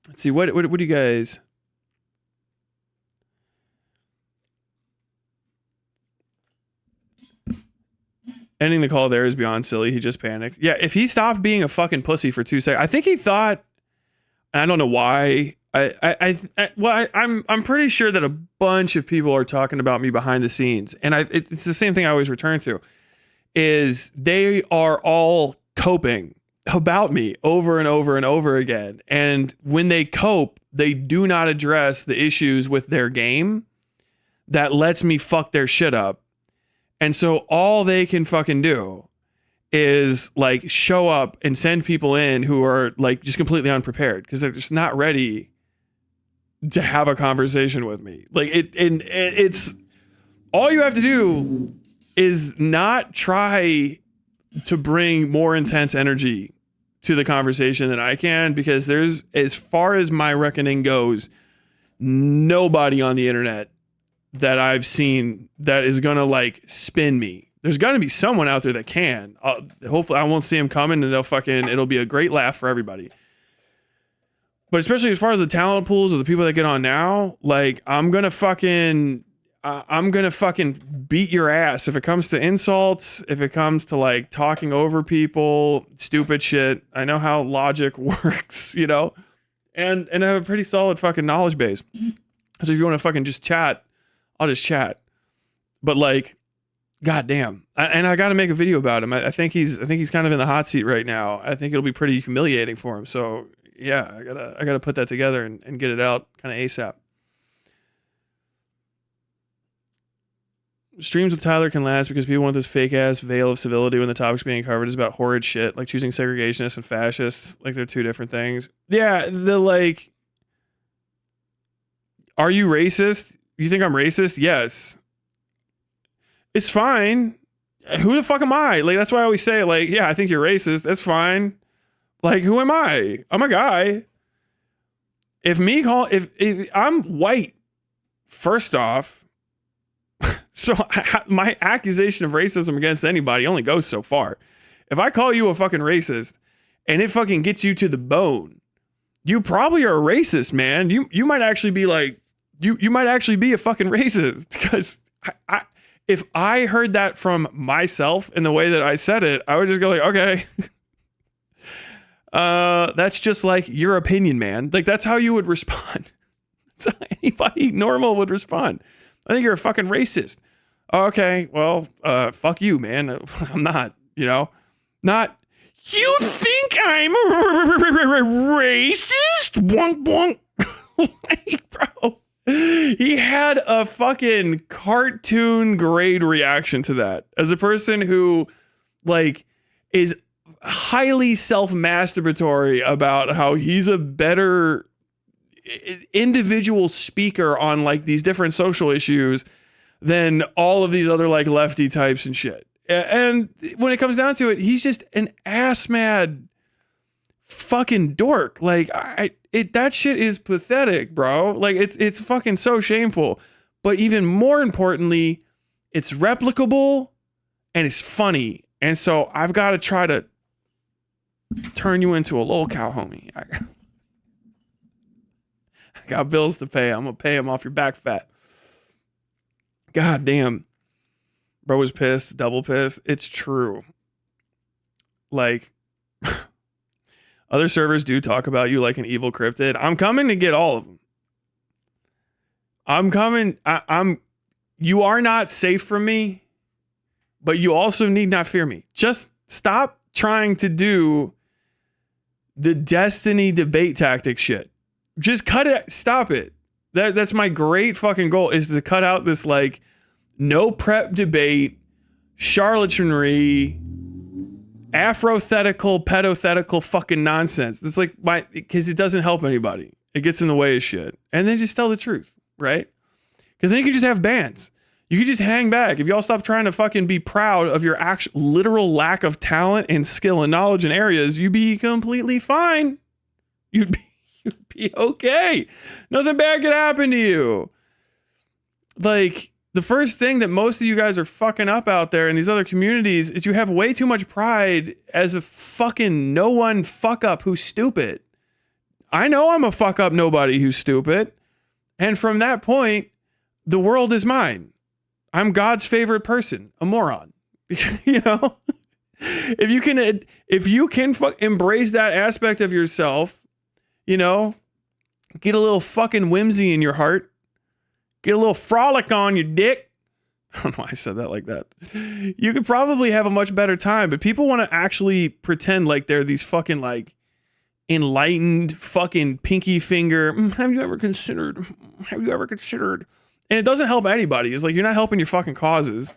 Let's see, what do you guys? Ending the call there is beyond silly. He just panicked. Yeah, if he stopped being a fucking pussy for 2 seconds, I think he thought. And I don't know why. I'm pretty sure that a bunch of people are talking about me behind the scenes, and it's the same thing I always return to, is they are all coping about me over and over and over again, and when they cope, they do not address the issues with their game that lets me fuck their shit up, and so all they can fucking do is like show up and send people in who are like just completely unprepared because they're just not ready to have a conversation with me. Like it's all you have to do is not try to bring more intense energy to the conversation than I can, because there's, as far as my reckoning goes, nobody on the internet that I've seen that is gonna like spin me. There's gonna be someone out there that can. Hopefully I won't see him coming, and it'll be a great laugh for everybody. But especially as far as the talent pools of the people that get on now, like I'm gonna fucking beat your ass if it comes to insults, if it comes to like talking over people, stupid shit. I know how logic works, you know, and I have a pretty solid fucking knowledge base. So if you want to fucking just chat, I'll just chat. But like, goddamn, I got to make a video about him. I think he's kind of in the hot seat right now. I think it'll be pretty humiliating for him. So yeah, I gotta put that together and get it out kind of ASAP. Streams with Tyler can last because people want this fake ass veil of civility when the topics being covered is about horrid shit, like choosing segregationists and fascists. Like they're two different things. Yeah, are you racist? You think I'm racist? Yes. It's fine. Who the fuck am I? Like, that's why I always say, like, yeah, I think you're racist. That's fine. Like, who am I? I'm a guy. If I'm white, first off, so my accusation of racism against anybody only goes so far. If I call you a fucking racist and it fucking gets you to the bone, you probably are a racist, man. You might actually be like, you might actually be a fucking racist, because if I heard that from myself in the way that I said it, I would just go like, okay, that's just like your opinion, man. Like, that's how you would respond. That's how anybody normal would respond. I think you're a fucking racist. Okay, well, fuck you, man. I'm not, not. You think I'm racist? Wonk, wonk. Like, bro. He had a fucking cartoon grade reaction to that. As a person who, like, is highly self-masturbatory about how he's a better individual speaker on, like, these different social issues than all of these other, like, lefty types and shit. And when it comes down to it, he's just an ass-mad fucking dork. Like, that shit is pathetic, bro. Like, it's fucking so shameful. But even more importantly, it's replicable and it's funny. And so I've got to try to turn you into a lolcow, homie. I got bills to pay. I'm gonna pay him off your back fat. God damn. Bro was pissed, double pissed. It's true. Like, other servers do talk about you like an evil cryptid. I'm coming to get all of them. I'm coming. You are not safe from me, but you also need not fear me. Just stop trying to do the Destiny debate tactic shit. Just cut it. Stop it. That's my great fucking goal, is to cut out this, like, no prep debate, charlatanry, Afrothetical, pedothetical fucking nonsense. It's like, because it doesn't help anybody. It gets in the way of shit. And then just tell the truth, right? Because then you can just have bans. You can just hang back. If y'all stop trying to fucking be proud of your actual literal lack of talent and skill and knowledge in areas, you'd be completely fine. You'd be okay. Nothing bad could happen to you. Like, the first thing that most of you guys are fucking up out there in these other communities is you have way too much pride as a fucking no one fuck up who's stupid. I know I'm a fuck up nobody who's stupid. And from that point, the world is mine. I'm God's favorite person, a moron. You know? If you can embrace that aspect of yourself, get a little fucking whimsy in your heart, get a little frolic on your dick. I don't know why I said that like that. You could probably have a much better time, but people want to actually pretend like they're these fucking, like, enlightened fucking pinky finger. Have you ever considered? And it doesn't help anybody. It's like, you're not helping your fucking causes.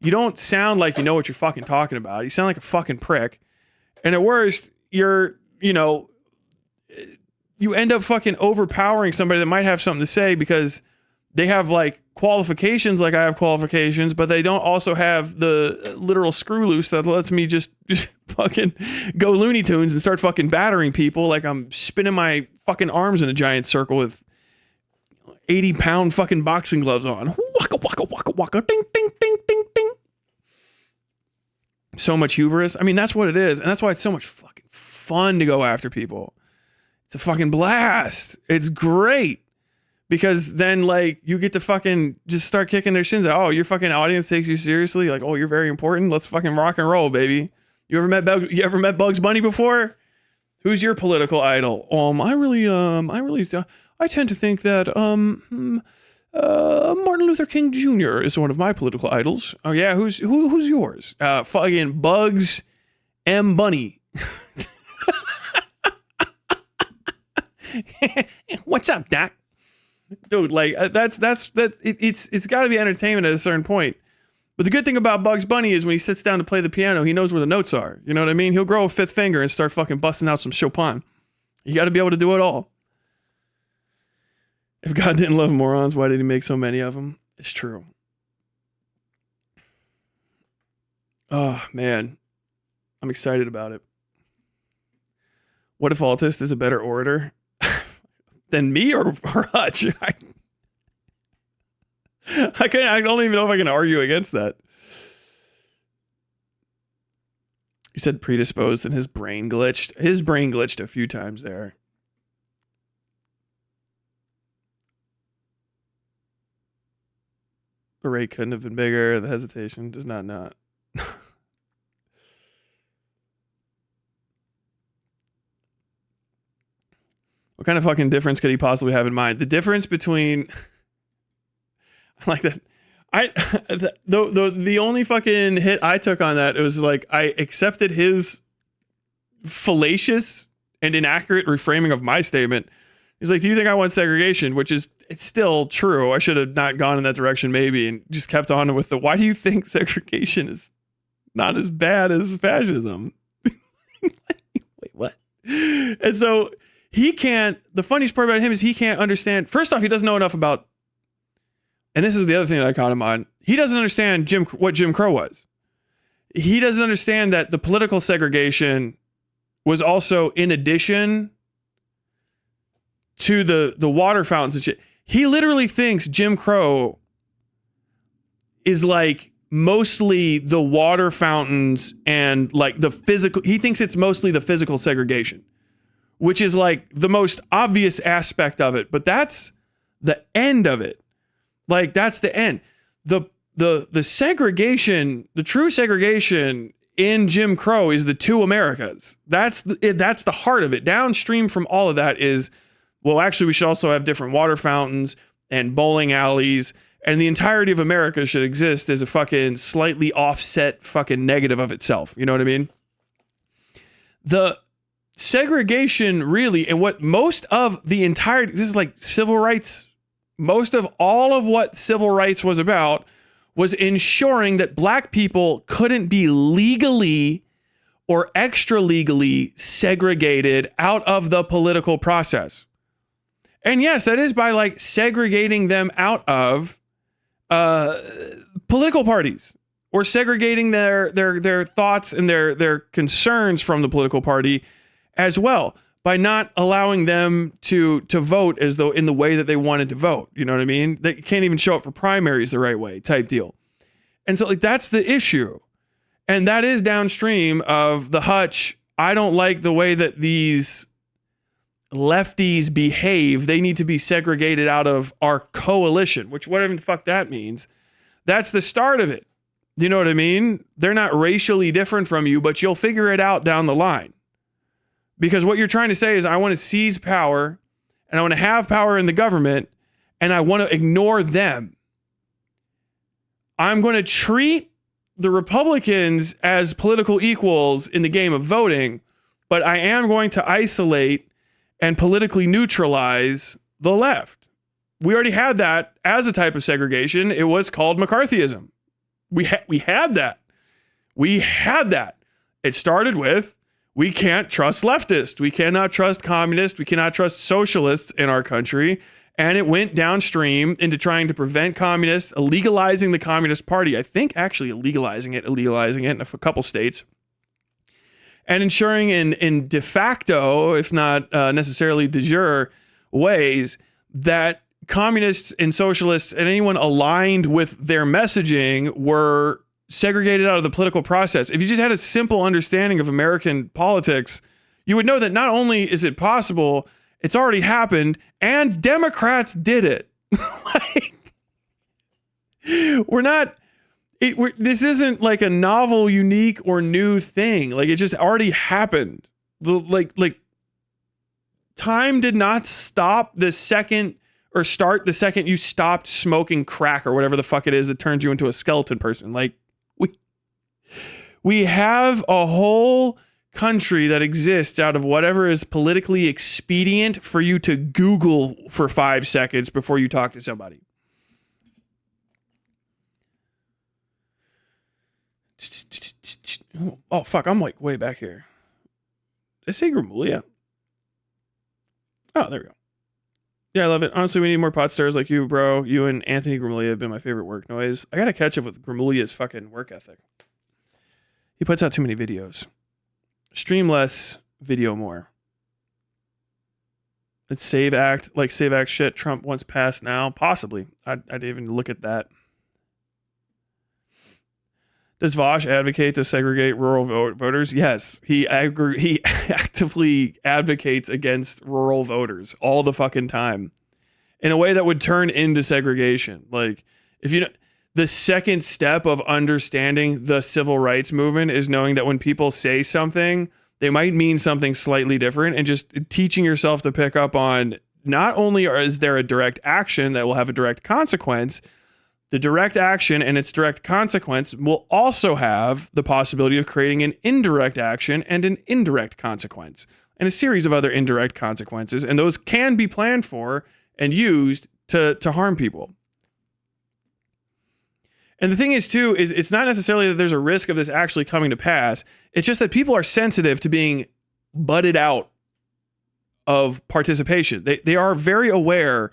You don't sound like you know what you're fucking talking about. You sound like a fucking prick. And at worst, you end up fucking overpowering somebody that might have something to say because they have, like, qualifications like I have qualifications, but they don't also have the literal screw loose that lets me just fucking go Looney Tunes and start fucking battering people like I'm spinning my fucking arms in a giant circle with 80-pound fucking boxing gloves on. Waka, waka, waka, waka, ding, ding, ding, ding, ding. So much hubris. I mean, that's what it is. And that's why it's so much fucking fun to go after people. It's a fucking blast. It's great. Because then, like, you get to fucking just start kicking their shins out. Oh, your fucking audience takes you seriously. Like, oh, you're very important. Let's fucking rock and roll, baby. You ever met Bugs Bunny before? Who's your political idol? I tend to think that Martin Luther King Jr. is one of my political idols. Oh yeah, who's yours? Fucking Bugs M. Bunny. What's up, Doc? Dude, like, it's got to be entertainment at a certain point. But the good thing about Bugs Bunny is when he sits down to play the piano, he knows where the notes are. You know what I mean? He'll grow a fifth finger and start fucking busting out some Chopin. You got to be able to do it all. If God didn't love morons, why did he make so many of them? It's true. Oh, man. I'm excited about it. What if Altist is a better orator than me or Hutch? I don't even know if I can argue against that. He said predisposed and his brain glitched. His brain glitched a few times there. The rate couldn't have been bigger. The hesitation does not. What kind of fucking difference could he possibly have in mind? The difference between I like that. The only fucking hit I took on that, it was like I accepted his fallacious and inaccurate reframing of my statement. He's like, "Do you think I want segregation?" Which is, it's still true. I should have not gone in that direction maybe, and just kept on with the, "Why do you think segregation is not as bad as fascism?" Wait, what? And so he can't, the funniest part about him is he can't understand. First off, he doesn't know enough about, and this is the other thing that I caught him on. He doesn't understand what Jim Crow was. He doesn't understand that the political segregation was also in addition to the water fountains and shit. He literally thinks Jim Crow is like mostly the water fountains and like the physical. He thinks it's mostly the physical segregation, which is like the most obvious aspect of it. But that's the end of it. Like, that's the end. The segregation, the true segregation in Jim Crow is the two Americas. That's the heart of it. Downstream from all of that is, well, actually, we should also have different water fountains and bowling alleys, and the entirety of America should exist as a fucking slightly offset fucking negative of itself. You know what I mean? The segregation really, and what most of the entire, this is like civil rights, most of all of what civil rights was about was ensuring that black people couldn't be legally or extra legally segregated out of the political process. And yes, that is by like segregating them out of political parties, or segregating their thoughts and their concerns from the political party as well, by not allowing them to vote as though in the way that they wanted to vote. You know what I mean? They can't even show up for primaries the right way type deal. And so like that's the issue. And that is downstream of the Hutch. I don't like the way that these lefties behave. They need to be segregated out of our coalition, which whatever the fuck that means. That's the start of it. You know what I mean? They're not racially different from you, but you'll figure it out down the line. Because what you're trying to say is, I want to seize power and I want to have power in the government and I want to ignore them. I'm going to treat the Republicans as political equals in the game of voting, but I am going to isolate and politically neutralize the left. We already had that as a type of segregation. It was called McCarthyism. We had that. We had that. It started with, we can't trust leftists. We cannot trust communists. We cannot trust socialists in our country. And it went downstream into trying to prevent communists, illegalizing the Communist Party. I think actually illegalizing it in a couple states. And ensuring in de facto, if not necessarily de jure ways, that communists and socialists and anyone aligned with their messaging were segregated out of the political process. If you just had a simple understanding of American politics, you would know that not only is it possible, it's already happened, and Democrats did it. This isn't like a novel, unique, or new thing. Like, it just already happened. Time did not stop the second, or start the second you stopped smoking crack or whatever the fuck it is that turns you into a skeleton person. Like, we have a whole country that exists out of whatever is politically expedient for you to Google for 5 seconds before you talk to somebody. Oh fuck, I'm like way back here. Did I say Gramulia? Oh, there we go. Yeah, I love it. Honestly, we need more pot stars like you, bro. You and Anthony Gramulia have been my favorite work noise. I gotta catch up with Gramulia's fucking work ethic. He puts out too many videos. Stream less, video more. It's save act shit Trump wants passed now. Possibly. I'd even look at that. Does Vosh advocate to segregate rural voters? Yes, he actively advocates against rural voters all the fucking time in a way that would turn into segregation. Like, if you know, the second step of understanding the civil rights movement is knowing that when people say something, they might mean something slightly different, and just teaching yourself to pick up on not only is there a direct action that will have a direct consequence, the direct action and its direct consequence will also have the possibility of creating an indirect action and an indirect consequence and a series of other indirect consequences. And those can be planned for and used to harm people. And the thing is, too, is it's not necessarily that there's a risk of this actually coming to pass. It's just that people are sensitive to being butted out of participation. They are very aware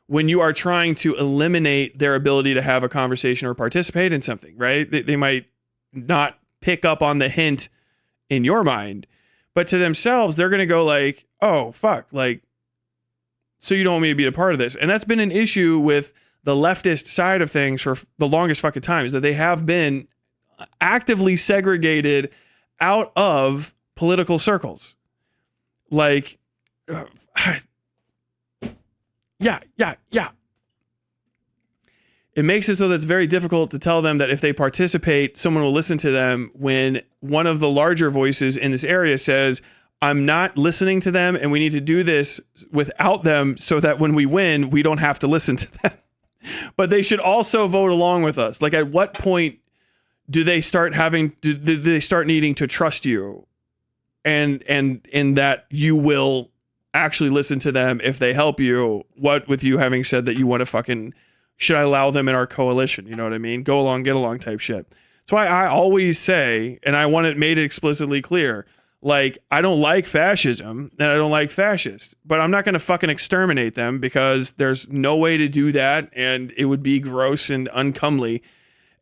when you are trying to eliminate their ability to have a conversation or participate in something, right? They might not pick up on the hint in your mind, but to themselves, they're going to go like, oh, fuck, like, so you don't want me to be a part of this. And that's been an issue with the leftist side of things for the longest fucking time, is that they have been actively segregated out of political circles. Like, yeah. It makes it so that it's very difficult to tell them that if they participate, someone will listen to them when one of the larger voices in this area says, I'm not listening to them and we need to do this without them so that when we win, we don't have to listen to them. But they should also vote along with us. Like, at what point do they start needing to trust you and that you will actually listen to them if they help you? What with you having said that you want to fucking, should I allow them in our coalition? You know what I mean? Go along, get along type shit. That's why I always say, and I want it made explicitly clear, like, I don't like fascism and I don't like fascists, but I'm not going to fucking exterminate them because there's no way to do that. And it would be gross and uncomely.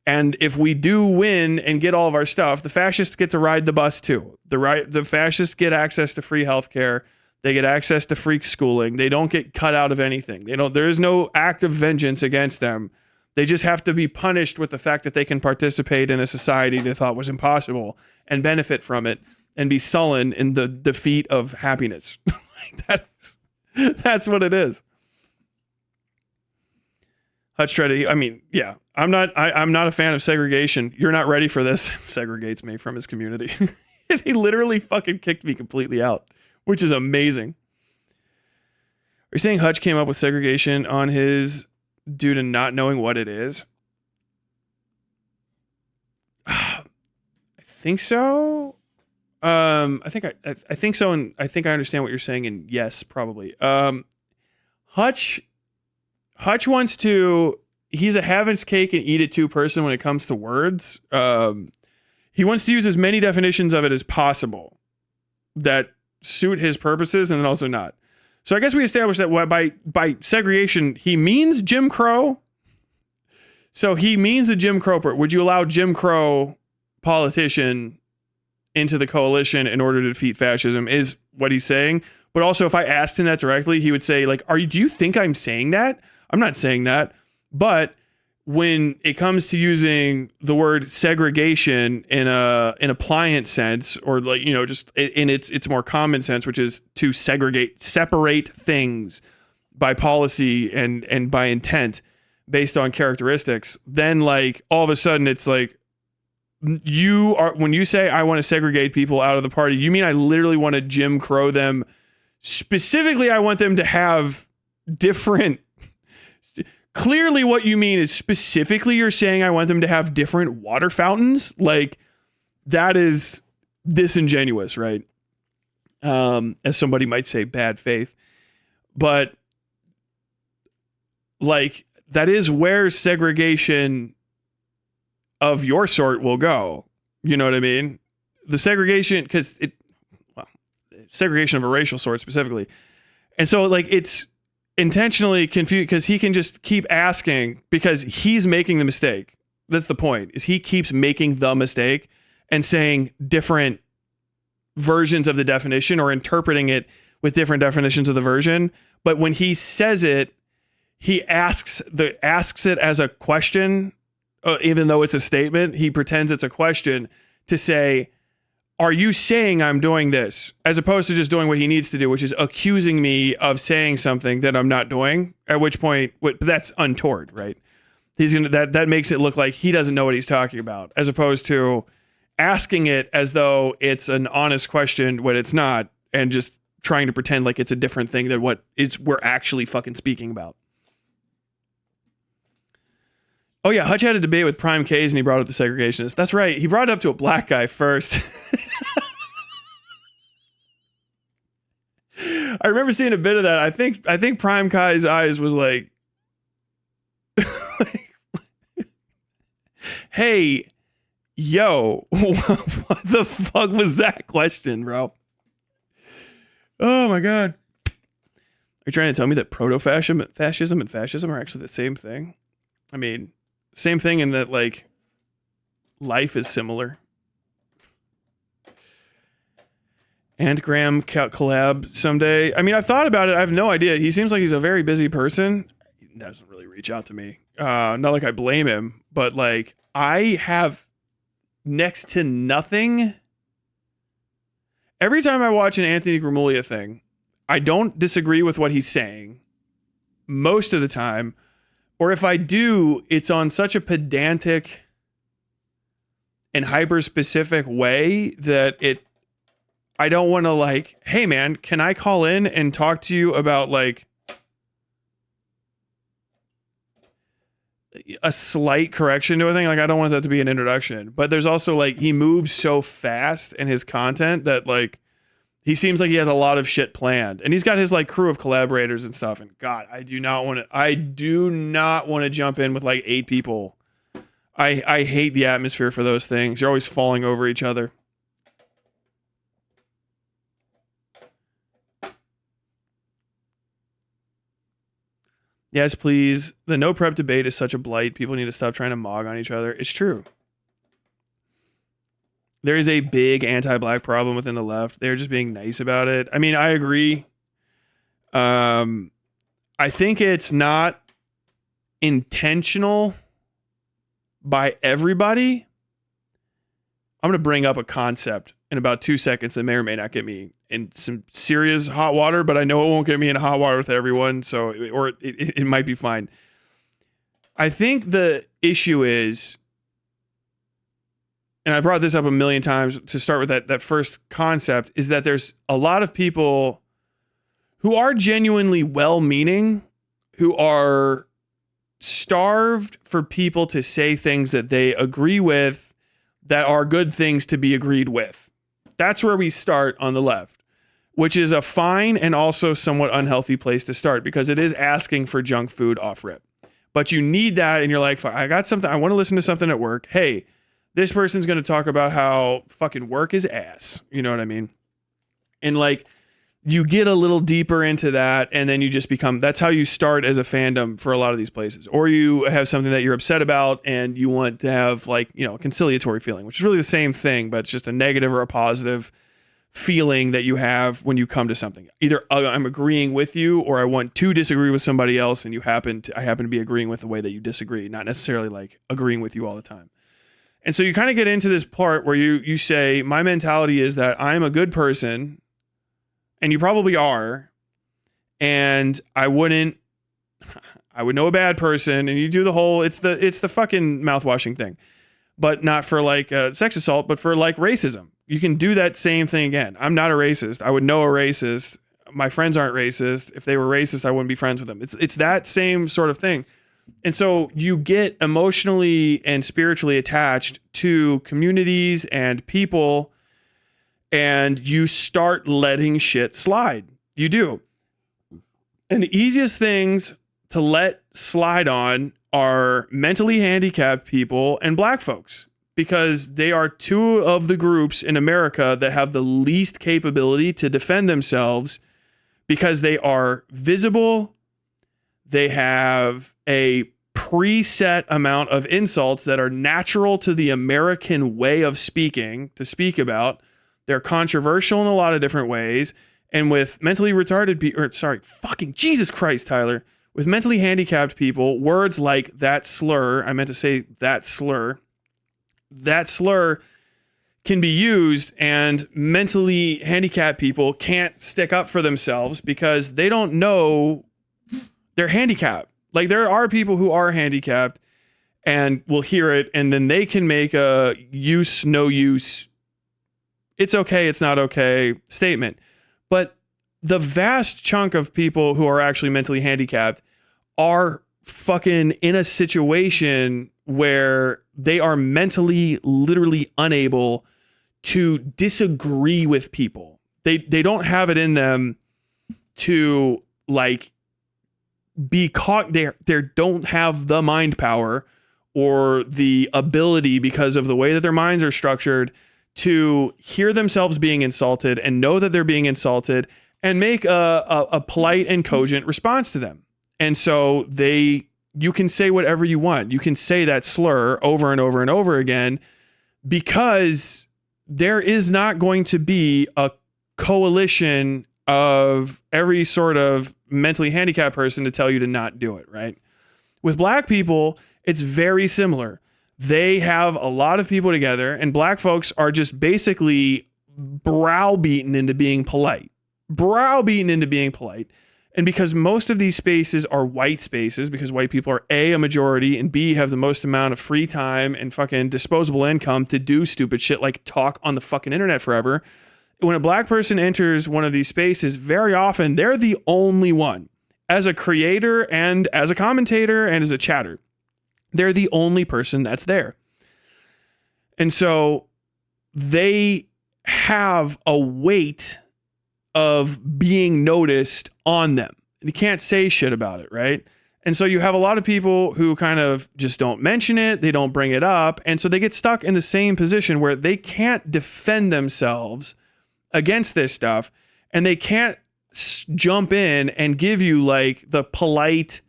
And if we do win and get all of our stuff, the fascists get to ride the bus too. The fascists get access to free healthcare. They get access to free schooling. They don't get cut out of anything. There is no act of vengeance against them. They just have to be punished with the fact that they can participate in a society they thought was impossible and benefit from it and be sullen in the defeat of happiness. That's what it is. Hutch tried to, I mean, yeah, I'm not a fan of segregation. You're not ready for this. Segregates me from his community. He literally fucking kicked me completely out, which is amazing. Are you saying Hutch came up with segregation on his due to not knowing what it is? I think so. I think so, and I think I understand what you're saying, and yes, probably. Hutch wants to, he's a have his cake and eat it too person when it comes to words. He wants to use as many definitions of it as possible that suit his purposes and then also not. So I guess we established that by segregation, he means Jim Crow. So he means a Jim Crow. Would you allow Jim Crow politician into the coalition in order to defeat fascism is what he's saying. But also, if I asked him that directly, he would say, like, do you think I'm saying that? I'm not saying that. But when it comes to using the word segregation in a pliant sense, or like, you know, just in its more common sense, which is to separate things by policy and by intent based on characteristics, then like all of a sudden it's like, when you say I want to segregate people out of the party, you mean I literally want to Jim Crow them. Specifically, I want them to have different. Clearly, what you mean is specifically you're saying I want them to have different water fountains. Like, that is disingenuous, right? As somebody might say, bad faith. But like, that is where segregation of your sort will go. You know what I mean? the segregation, because segregation of a racial sort specifically. And so like it's intentionally confused because he can just keep asking because he's making the mistake. That's the point, is he keeps making the mistake and saying different versions of the definition or interpreting it with different definitions of the version. But when he says it, he asks it as a question, even though it's a statement. He pretends it's a question to say, are you saying I'm doing this? As opposed to just doing what he needs to do, which is accusing me of saying something that I'm not doing, at which point that's untoward, right? He's gonna that makes it look like he doesn't know what he's talking about, as opposed to asking it as though it's an honest question when it's not, and just trying to pretend like it's a different thing than what we're actually fucking speaking about. Oh yeah, Hutch had a debate with Prime K's and he brought up the segregationists. That's right. He brought it up to a black guy first. I remember seeing a bit of that. I think Prime Kai's eyes was like, hey, yo, what the fuck was that question, bro? Oh my God. Are you trying to tell me that proto-fascism and fascism are actually the same thing? I mean, same thing in that, like, life is similar. And Graham collab someday. I mean, I've thought about it. I have no idea. He seems like he's a very busy person. He doesn't really reach out to me. Not like I blame him, but like I have next to nothing. Every time I watch an Anthony Gramuglia thing, I don't disagree with what he's saying most of the time. Or if I do, it's on such a pedantic and hyper-specific way that I don't want to like, hey man, can I call in and talk to you about like a slight correction to a thing? Like, I don't want that to be an introduction. But there's also like, he moves so fast in his content that like, he seems like he has a lot of shit planned, and he's got his like crew of collaborators and stuff. And God, I do not want to jump in with like 8 people. I hate the atmosphere for those things. You're always falling over each other. Yes, please. The no prep debate is such a blight. People need to stop trying to mog on each other. It's true. There is a big anti-black problem within the left. They're just being nice about it. I mean, I agree. I think it's not intentional by everybody. I'm going to bring up a concept in about 2 seconds that may or may not get me in some serious hot water, but I know it won't get me in hot water with everyone, so it might be fine. I think the issue is, and I brought this up a million times to start with that first concept, is that there's a lot of people who are genuinely well-meaning, who are starved for people to say things that they agree with that are good things to be agreed with. That's where we start on the left, which is a fine and also somewhat unhealthy place to start because it is asking for junk food off rip. But you need that, and you're like, I got something, I want to listen to something at work. Hey, this person's going to talk about how fucking work is ass. You know what I mean? And like, you get a little deeper into that, and then you just become, that's how you start as a fandom for a lot of these places. Or you have something that you're upset about and you want to have like, you know, a conciliatory feeling, which is really the same thing, but it's just a negative or a positive feeling that you have when you come to something. Either I'm agreeing with you, or I want to disagree with somebody else, and I happen to be agreeing with the way that you disagree, not necessarily like agreeing with you all the time. And so you kind of get into this part where you say, my mentality is that I'm a good person, and you probably are, and I would know a bad person, and you do the whole, it's the fucking mouthwashing thing, but not for like sex assault, but for like racism. You can do that same thing again. I'm not a racist. I would know a racist. My friends aren't racist. If they were racist, I wouldn't be friends with them. It's that same sort of thing. And so you get emotionally and spiritually attached to communities and people, and you start letting shit slide. You do. And the easiest things to let slide on are mentally handicapped people and black folks. because they are two of the groups in America that have the least capability to defend themselves because they are visible. They have a preset amount of insults that are natural to the American way of speaking to speak about. They're controversial in a lot of different ways. And with mentally retarded people, fucking Jesus Christ, Tyler, with mentally handicapped people, words like that slur, I meant to say that slur can be used, and mentally handicapped people can't stick up for themselves because they don't know they're handicapped. Like, there are people who are handicapped and will hear it, and then they can make a use, no use, it's okay, it's not okay statement. But the vast chunk of people who are actually mentally handicapped are fucking in a situation where they are mentally, literally unable to disagree with people. They don't have it in them to, like, be caught. They don't have the mind power or the ability, because of the way that their minds are structured, to hear themselves being insulted and know that they're being insulted and make a polite and cogent response to them. And so you can say whatever you want. You can say that slur over and over and over again, because there is not going to be a coalition of every sort of mentally handicapped person to tell you to not do it, right? With black people, it's very similar. They have a lot of people together, and black folks are just basically browbeaten into being polite. And because most of these spaces are white spaces, because white people are a majority, and B, have the most amount of free time and fucking disposable income to do stupid shit like talk on the fucking internet forever. When a black person enters one of these spaces, very often they're the only one. As a creator and as a commentator and as a chatter, they're the only person that's there. And so they have a weight of being noticed on them. You can't say shit about it, right? And so you have a lot of people who kind of just don't mention it, they don't bring it up, and so they get stuck in the same position where they can't defend themselves against this stuff, and they can't jump in and give you like the polite,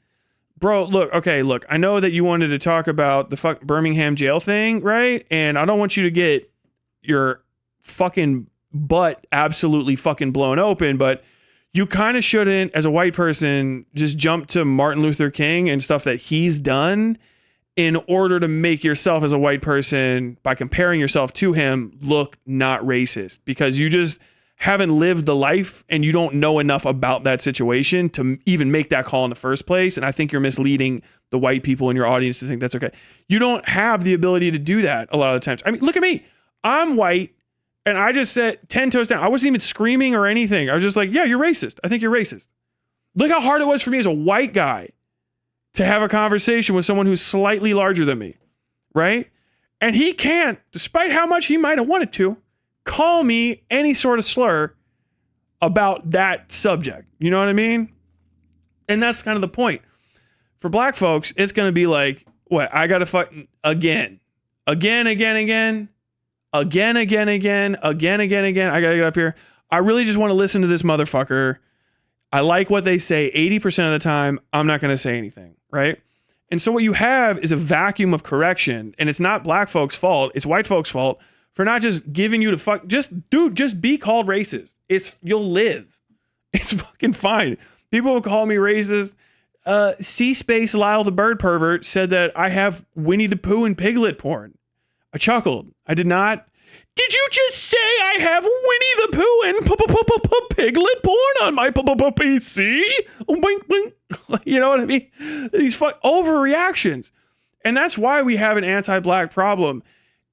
bro, look, I know that you wanted to talk about the Birmingham jail thing, right? And I don't want you to get your fucking butt absolutely fucking blown open, but you kind of shouldn't, as a white person, just jump to Martin Luther King and stuff that he's done in order to make yourself as a white person, by comparing yourself to him, look not racist, because you just haven't lived the life and you don't know enough about that situation to even make that call in the first place. And I think you're misleading the white people in your audience to think that's okay. You don't have the ability to do that a lot of the times. I mean, look at me. I'm white. And I just said 10 toes down. I wasn't even screaming or anything. I was just like, yeah, you're racist. I think you're racist. Look how hard it was for me as a white guy to have a conversation with someone who's slightly larger than me, right? And he can't, despite how much he might have wanted to, call me any sort of slur about that subject. You know what I mean? And that's kind of the point. For black folks, it's going to be like, what? I got to fucking again. I gotta get up here. I really just want to listen to this motherfucker. I like what they say 80% of the time. I'm not going to say anything, right? And so what you have is a vacuum of correction, and it's not black folks' fault. It's white folks' fault for not just giving you the fuck. Just be called racist. You'll live. It's fucking fine. People will call me racist. C-Space Lyle the Bird Pervert said that I have Winnie the Pooh and Piglet porn. I chuckled. I did not. Did you just say I have Winnie the Pooh and Piglet porn on my PC? Wink, wink. You know what I mean? These overreactions. And that's why we have an anti-black problem.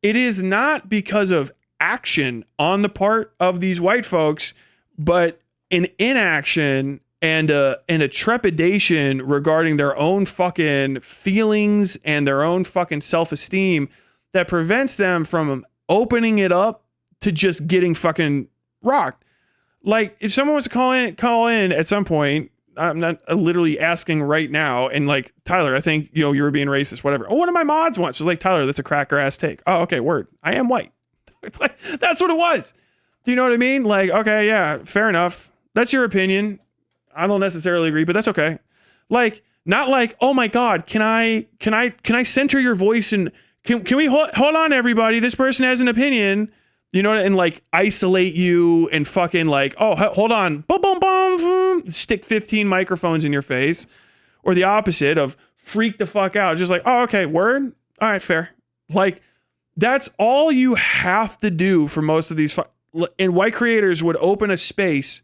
It is not because of action on the part of these white folks, but an inaction and a trepidation regarding their own fucking feelings and their own fucking self-esteem that prevents them from opening it up to just getting fucking rocked. Like, if someone was to call in at some point, literally asking right now. And like, Tyler, I think, you were being racist, whatever. Oh, one of my mods once was like, Tyler, that's a cracker ass take. Oh, okay. Word. I am white. Like, that's what it was. Do you know what I mean? Like, okay, yeah, fair enough. That's your opinion. I don't necessarily agree, but that's okay. Like, not like, oh my God, can I center your voice and can we hold on, everybody? This person has an opinion, and like isolate you and fucking like, oh, hold on, boom, boom, boom, stick 15 microphones in your face, or the opposite of freak the fuck out. Just like, oh, okay, word. All right, fair. Like, that's all you have to do for most of these. And white creators would open a space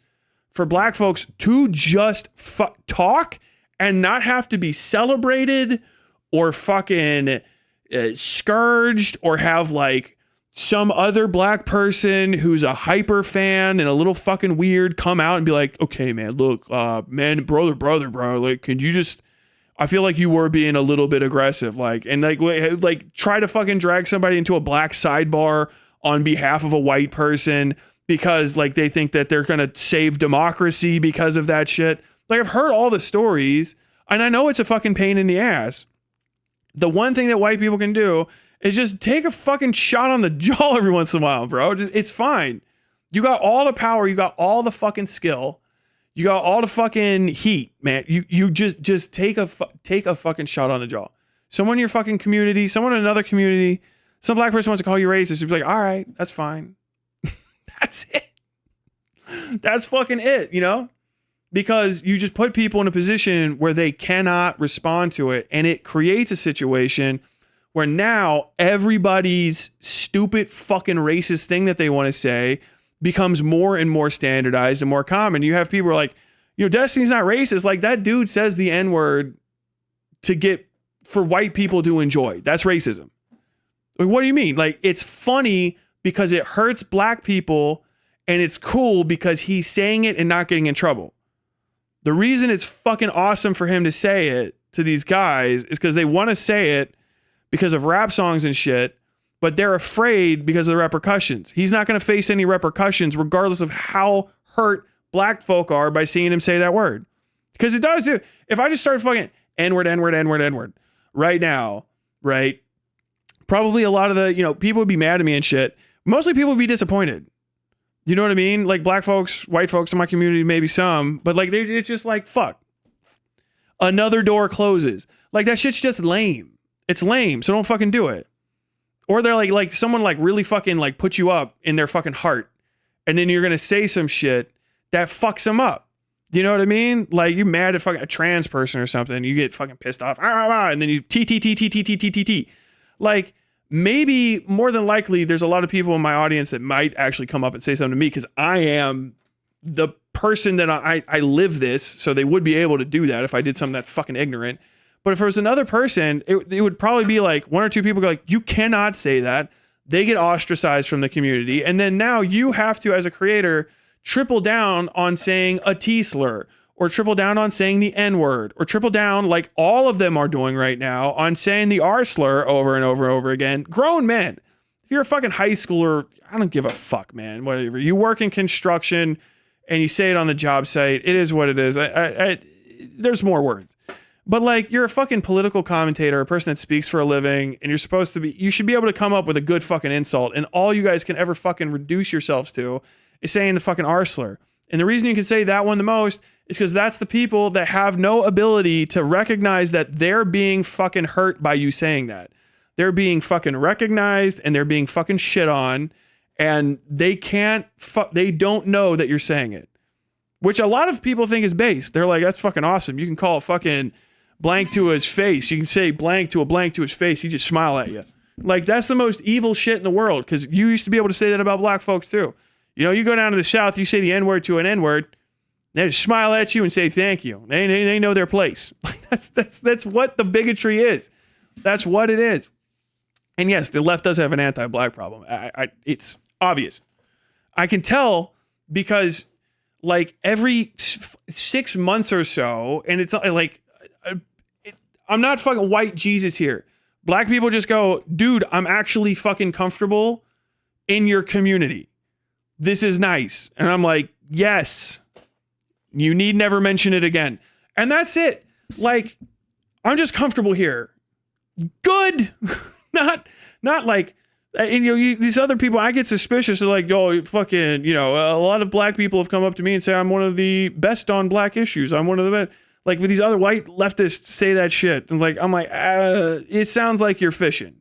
for black folks to just talk and not have to be celebrated or fucking scourged or have like some other black person who's a hyper fan and a little fucking weird come out and be like, okay, man, look, man, brother, bro, like, can you just, I feel like you were being a little bit aggressive, like, and like try to fucking drag somebody into a black sidebar on behalf of a white person because like they think that they're going to save democracy because of that shit. Like, I've heard all the stories and I know it's a fucking pain in the ass. The one thing that white people can do is just take a fucking shot on the jaw every once in a while, bro. It's fine. You got all the power. You got all the fucking skill. You got all the fucking heat, man. You just take a fucking shot on the jaw. Someone in your fucking community, someone in another community, some black person wants to call you racist. You'd be like, all right, that's fine. That's it. That's fucking it, Because you just put people in a position where they cannot respond to it. And it creates a situation where now everybody's stupid fucking racist thing that they want to say becomes more and more standardized and more common. You have people who are like, Destiny's not racist. Like, that dude says the N-word for white people to enjoy. That's racism. Like, what do you mean? Like, it's funny because it hurts black people, and it's cool because he's saying it and not getting in trouble. The reason it's fucking awesome for him to say it to these guys is because they want to say it because of rap songs and shit, but they're afraid because of the repercussions. He's not going to face any repercussions regardless of how hurt black folk are by seeing him say that word. Because it does do. If I just start fucking N-word right now, right? Probably a lot of the, people would be mad at me and shit. Mostly people would be disappointed. You know what I mean? Like, black folks, white folks in my community, maybe some, but like, it's just like, fuck. Another door closes. Like, that shit's just lame. It's lame, so don't fucking do it. Or they're like someone like really fucking like put you up in their fucking heart, and then you're gonna say some shit that fucks them up. You know what I mean? Like, you're mad at fucking a trans person or something, you get fucking pissed off, and then you t. Like, maybe more than likely, there's a lot of people in my audience that might actually come up and say something to me because I am the person that I live this, so they would be able to do that if I did something that fucking ignorant. But if it was another person, it would probably be like one or two people go like, you cannot say that. They get ostracized from the community. And then now you have to, as a creator, triple down on saying a T slur, or triple down on saying the N word, or triple down like all of them are doing right now on saying the R slur over and over and over again. Grown men. If you're a fucking high schooler, I don't give a fuck, man. Whatever. You work in construction and you say it on the job site. It is what it is. There's more words. But like, you're a fucking political commentator, a person that speaks for a living, and you should be able to come up with a good fucking insult. And all you guys can ever fucking reduce yourselves to is saying the fucking R slur. And the reason you can say that one the most is because that's the people that have no ability to recognize that they're being fucking hurt by you saying that. They're being fucking recognized and they're being fucking shit on, and they don't know that you're saying it. Which a lot of people think is base. They're like, that's fucking awesome. You can call fucking blank to his face. You can say blank to his face. He just smile at you. Like, that's the most evil shit in the world, because you used to be able to say that about black folks too. You go down to the South, you say the N-word to an N-word, they just smile at you and say thank you. They know their place. Like, that's what the bigotry is. That's what it is. And yes, the left does have an anti-black problem. It's obvious. I can tell because like every 6 months or so, and it's like, I'm not fucking white Jesus here. Black people just go, dude, I'm actually fucking comfortable in your community. This is nice. And I'm like, yes, You need never mention it again. And that's it. Like, I'm just comfortable here. Good. not like, these other people, I get suspicious. They're like, yo, fucking, a lot of black people have come up to me and say I'm one of the best on black issues. I'm one of the best. Like, with these other white leftists say that shit. And I'm like, it sounds like you're fishing.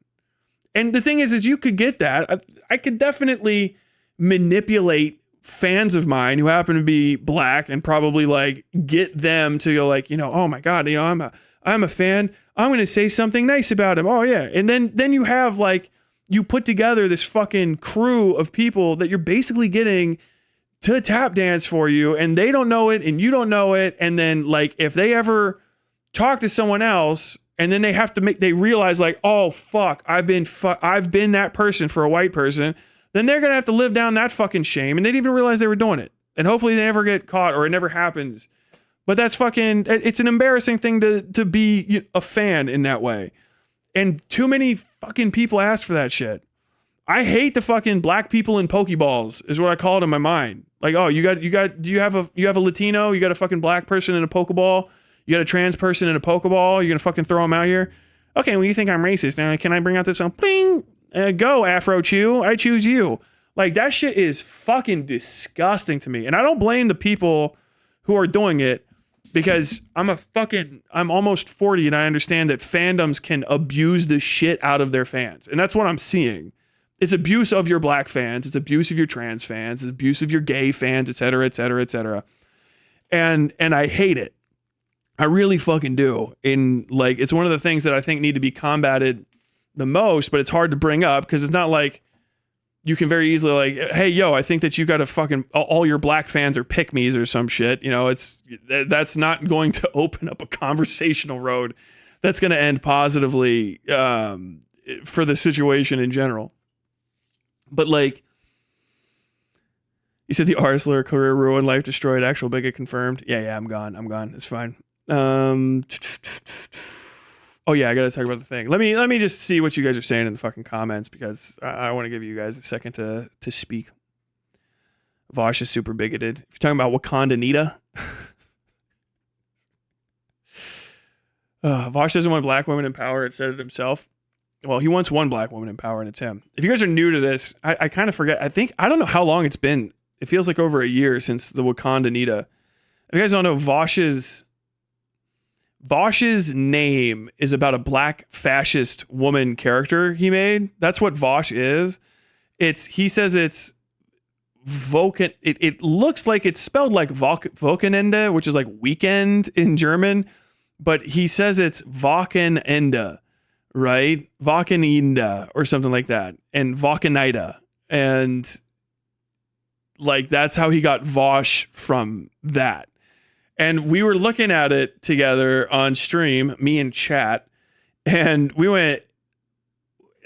And the thing is you could get that. I could definitely manipulate fans of mine who happen to be black and probably like get them to go like, oh my God, I'm a fan. I'm going to say something nice about him. Oh yeah. And then you have like, you put together this fucking crew of people that you're basically getting to tap dance for you, and they don't know it and you don't know it. And then like, if they ever talk to someone else and then they realize like, oh fuck, I've been that person for a white person, then they're going to have to live down that fucking shame. And they didn't even realize they were doing it. And hopefully they never get caught or it never happens. But that's it's an embarrassing thing to be a fan in that way. And too many fucking people ask for that shit. I hate the fucking black people in Pokeballs is what I call it in my mind. Like, oh, you have a Latino, you got a fucking black person in a Pokeball, you got a trans person in a Pokeball, you're gonna fucking throw them out here? Okay, well, you think I'm racist. Now, can I bring out this song? Bling! Go, Afro Chew. I choose you. Like, that shit is fucking disgusting to me. And I don't blame the people who are doing it because I'm almost 40 and I understand that fandoms can abuse the shit out of their fans. And that's what I'm seeing. It's abuse of your black fans. It's abuse of your trans fans. It's abuse of your gay fans, et cetera, et cetera, et cetera. And I hate it. I really fucking do. It's one of the things that I think need to be combated the most, but it's hard to bring up because it's not like you can very easily like, hey, yo, I think that you got to fucking, all your black fans are pick-me's or some shit. That's not going to open up a conversational road that's going to end positively for the situation in general. But like, you said the Arsler career ruined, life destroyed, actual bigot confirmed. Yeah, I'm gone. It's fine. Oh yeah, I gotta talk about the thing. Let me just see what you guys are saying in the fucking comments because I want to give you guys a second to speak. Vosh is super bigoted. If you're talking about Wakanda Nita, Vosh doesn't want black women in power. It said it himself. Well, he wants one black woman in power, and it's him. If you guys are new to this, I kind of forget. I don't know how long it's been. It feels like over a year since the Wakanda Nita. If you guys don't know, Vosh's name is about a black fascist woman character he made. That's what Vosh is. He says it's Woken. It looks like it's spelled like Wochenende, which is like weekend in German, but he says it's Wochenende, right? Wochenende or something like that, and Wochenide, and like that's how he got Vosh from that. And we were looking at it together on stream, me and chat, and we went,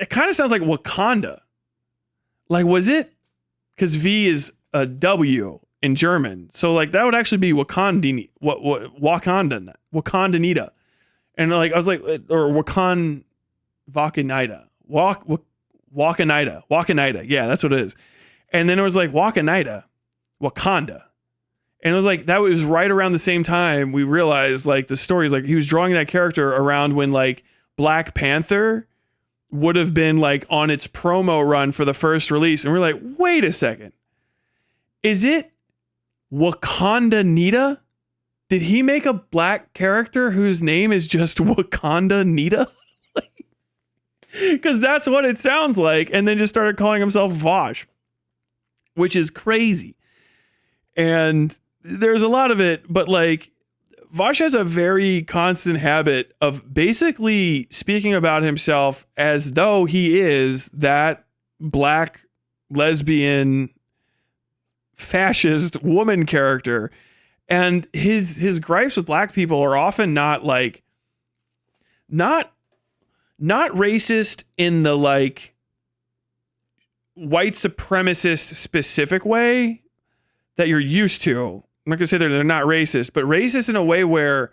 it kind of sounds like Wakanda. Like, was it? Because V is a W in German. So, like, that would actually be Wakandanita. And, like, I was like, or Wakanida. Wakanida. Yeah, that's what it is. And then it was like Wakanida, Wakanda. And it was like, that was right around the same time we realized like the story is like he was drawing that character around when like Black Panther would have been like on its promo run for the first release. And we're like, wait a second. Is it Wakanda Nita? Did he make a black character whose name is just Wakanda Nita? Because that's what it sounds like. And then just started calling himself Vosh, which is crazy. And there's a lot of it, but like Vosh has a very constant habit of basically speaking about himself as though he is that black lesbian fascist woman character. And his gripes with black people are often not like not racist in the like white supremacist specific way that you're used to. I'm not gonna say they're not racist, but racist in a way where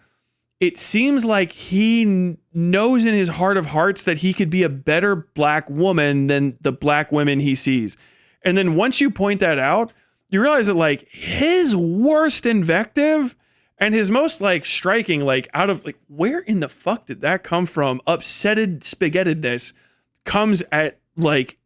it seems like he knows in his heart of hearts that he could be a better black woman than the black women he sees. And then once you point that out, you realize that like his worst invective and his most like striking, like out of like, where in the fuck did that come from? Upsetted spaghettedness comes at like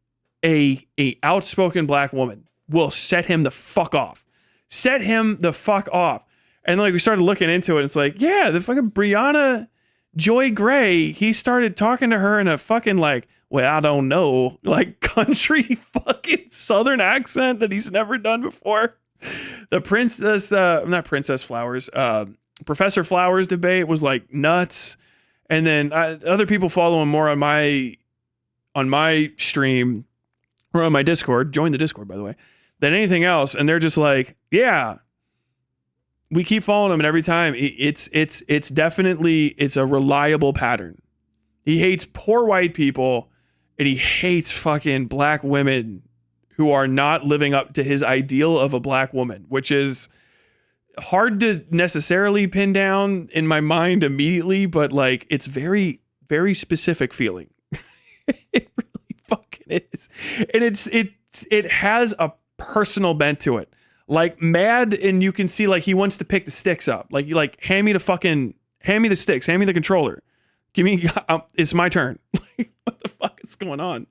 a outspoken black woman will set him the fuck off. Set him the fuck off. And like we started looking into it, it's like, yeah, the fucking Brianna Joy Gray, he started talking to her in a fucking like, well, I don't know, like country fucking southern accent that he's never done before. The Princess Flowers, Professor Flowers debate was like nuts. And then other people follow him more on my stream or on my Discord, join the Discord by the way, than anything else. And they're just like, yeah, we keep following him, and every time it's definitely, it's a reliable pattern. He hates poor white people, and he hates fucking black women who are not living up to his ideal of a black woman, which is hard to necessarily pin down in my mind immediately, but like it's very, very specific feeling. It really fucking is. And it has a personal bent to it. Like mad, and you can see like he wants to pick the sticks up. Like you like hand me the sticks, hand me the controller. Give me, it's my turn. Like, what the fuck is going on?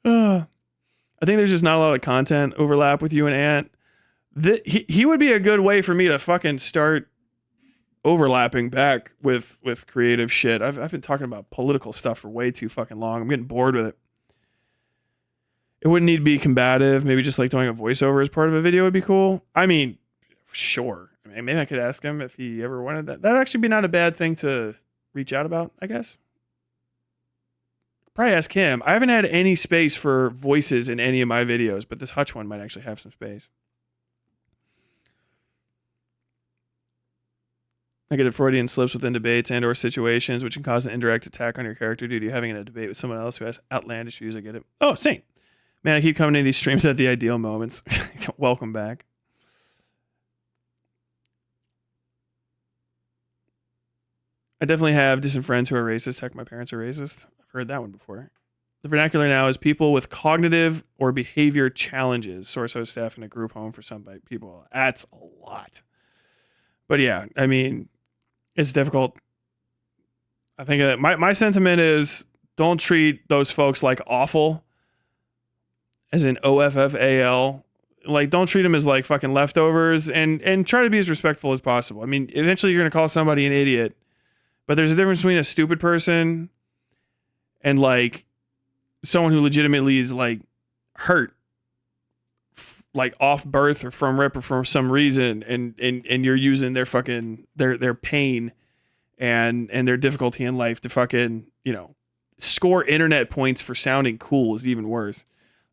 I think there's just not a lot of content overlap with you and Ant. He would be a good way for me to fucking start overlapping back with creative shit. I've been talking about political stuff for way too fucking long. I'm getting bored with it. It wouldn't need to be combative. Maybe just like doing a voiceover as part of a video would be cool. I mean, sure. I mean, maybe I could ask him if he ever wanted that. That'd actually be not a bad thing to reach out about, I guess. Probably ask him. I haven't had any space for voices in any of my videos, but this Hutch one might actually have some space. Negative Freudian slips within debates and or situations which can cause an indirect attack on your character due to having a debate with someone else who has outlandish views. I get it. Oh, Saint. Man, I keep coming to these streams at the ideal moments. Welcome back. I definitely have distant friends who are racist. Heck, my parents are racist. I've heard that one before. The vernacular now is people with cognitive or behavior challenges. Source host staff in a group home for some people. That's a lot. But yeah, I mean, it's difficult. I think my sentiment is don't treat those folks like awful. As in OFFAL. Like, don't treat them as like fucking leftovers, and try to be as respectful as possible. I mean, eventually you're going to call somebody an idiot, but there's a difference between a stupid person and like someone who legitimately is like hurt, like off birth or from rip or for some reason, and you're using their fucking, their pain and their difficulty in life to fucking, you know, score internet points for sounding cool is even worse.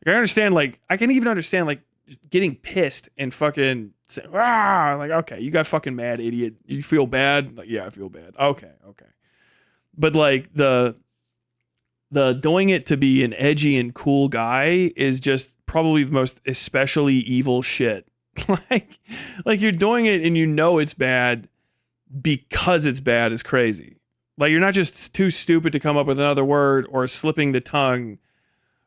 Like, I understand, like, I can even understand, like, getting pissed and fucking saying, like, okay, you got fucking mad, idiot. You feel bad? Like, yeah, I feel bad. Okay. But, like, the doing it to be an edgy and cool guy is just probably the most especially evil shit. like, you're doing it and you know it's bad because it's bad is crazy. Like, you're not just too stupid to come up with another word or slipping the tongue.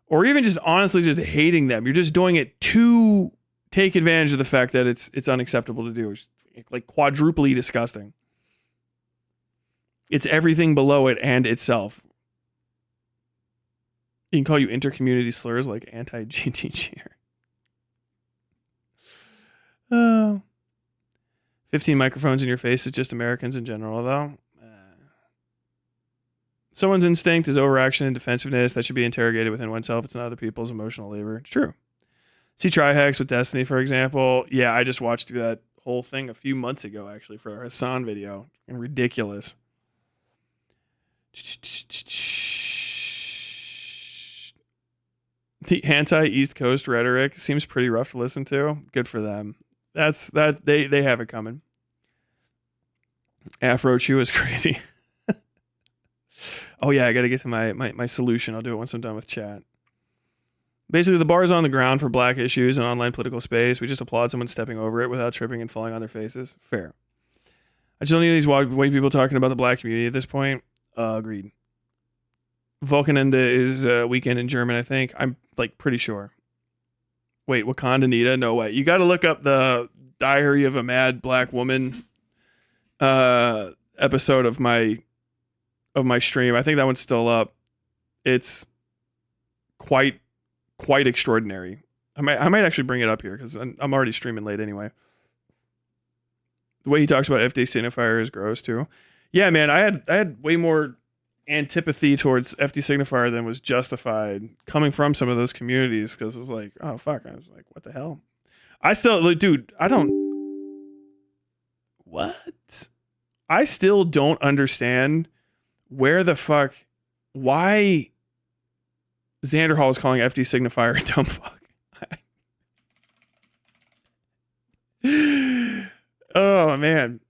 Or even just honestly just hating them. You're just doing it to take advantage of the fact that it's unacceptable to do. It's like quadruply disgusting. It's everything below it and itself. You can call you intercommunity slurs like anti-GTG. 15 microphones in your face is just Americans in general, though. Someone's instinct is overaction and defensiveness that should be interrogated within oneself. It's not other people's emotional labor. It's true. See Trihex with Destiny, for example. Yeah, I just watched through that whole thing a few months ago, actually, for our Hassan video. And ridiculous. The anti-East Coast rhetoric seems pretty rough to listen to. Good for them. They have it coming. Afro Chew is crazy. Oh yeah, I got to get to my solution. I'll do it once I'm done with chat. Basically, the bar is on the ground for black issues in online political space. We just applaud someone stepping over it without tripping and falling on their faces. Fair. I just don't need these white people talking about the black community at this point. Agreed. Volkenende is weekend in German, I think. I'm like pretty sure. Wait, Wakanda Nita? No way. You got to look up the Diary of a Mad Black Woman episode of my stream. I think that one's still up. It's quite extraordinary. I might actually bring it up here because I'm already streaming late anyway. The way he talks about FD signifier is gross too. Yeah, man, I had way more antipathy towards FD signifier than was justified coming from some of those communities because it's like, oh fuck, I was like, what the hell? I still, like, dude, I still don't understand where the fuck, why Xander Hall is calling FD signifier a dumb fuck. Oh man,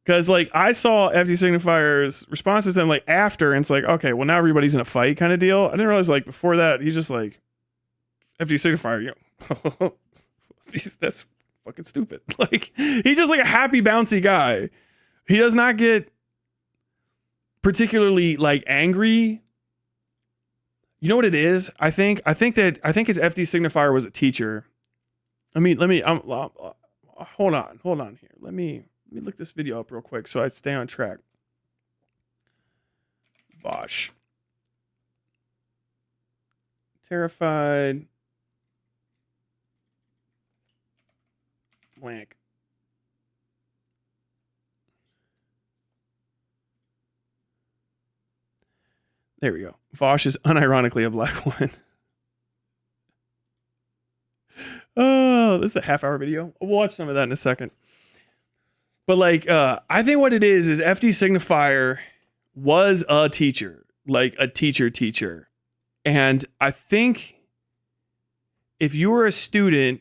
because like I saw FD signifier's responses to them like after, and it's like, okay, well now everybody's in a fight kind of deal. I didn't realize like before that he's just like FD signifier, you know, that's fucking stupid. Like he's just like a happy bouncy guy. He does not get particularly like angry. You know what it is? I think his FD signifier was a teacher. Let me hold on here. Let me look this video up real quick so I stay on track. Bosh. Terrified. Blank. There we go. Vosh is unironically a black woman. Oh, this is a half-hour video. We'll watch some of that in a second. But like, I think what it is FD signifier was a teacher, like a teacher. And I think if you were a student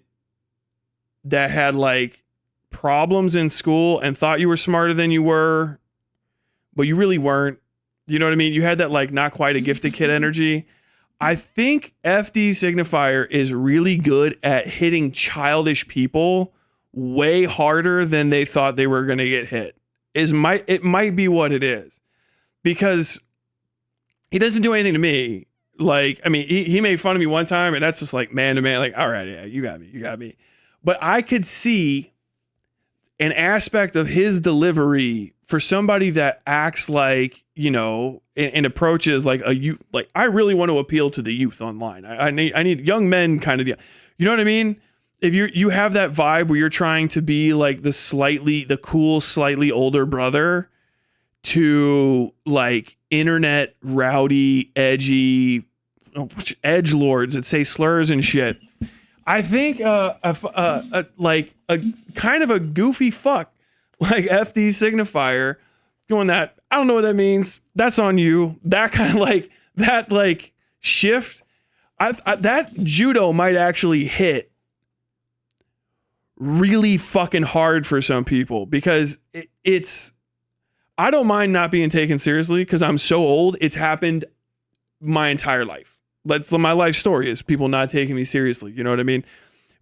that had like problems in school and thought you were smarter than you were, but you really weren't, you know what I mean? You had that like not quite a gifted kid energy. I think FD signifier is really good at hitting childish people way harder than they thought they were going to get hit. It might be what it is, because he doesn't do anything to me. Like, I mean, he made fun of me one time, and that's just like man to man. Like, all right, yeah, you got me. But I could see an aspect of his delivery for somebody that acts like, you know, and approaches like a youth. Like, I really want to appeal to the youth online. I need young men kind of deal. You know what I mean? If you have that vibe where you're trying to be like the cool, slightly older brother to like internet rowdy, edgy edgelords that say slurs and shit. I think like a kind of a goofy fuck like FD signifier doing that. I don't know what that means. That's on you. That kind of like that like shift. That judo might actually hit really fucking hard for some people, because it's I don't mind not being taken seriously because I'm so old. It's happened my entire life. That's my life story, is people not taking me seriously. You know what I mean?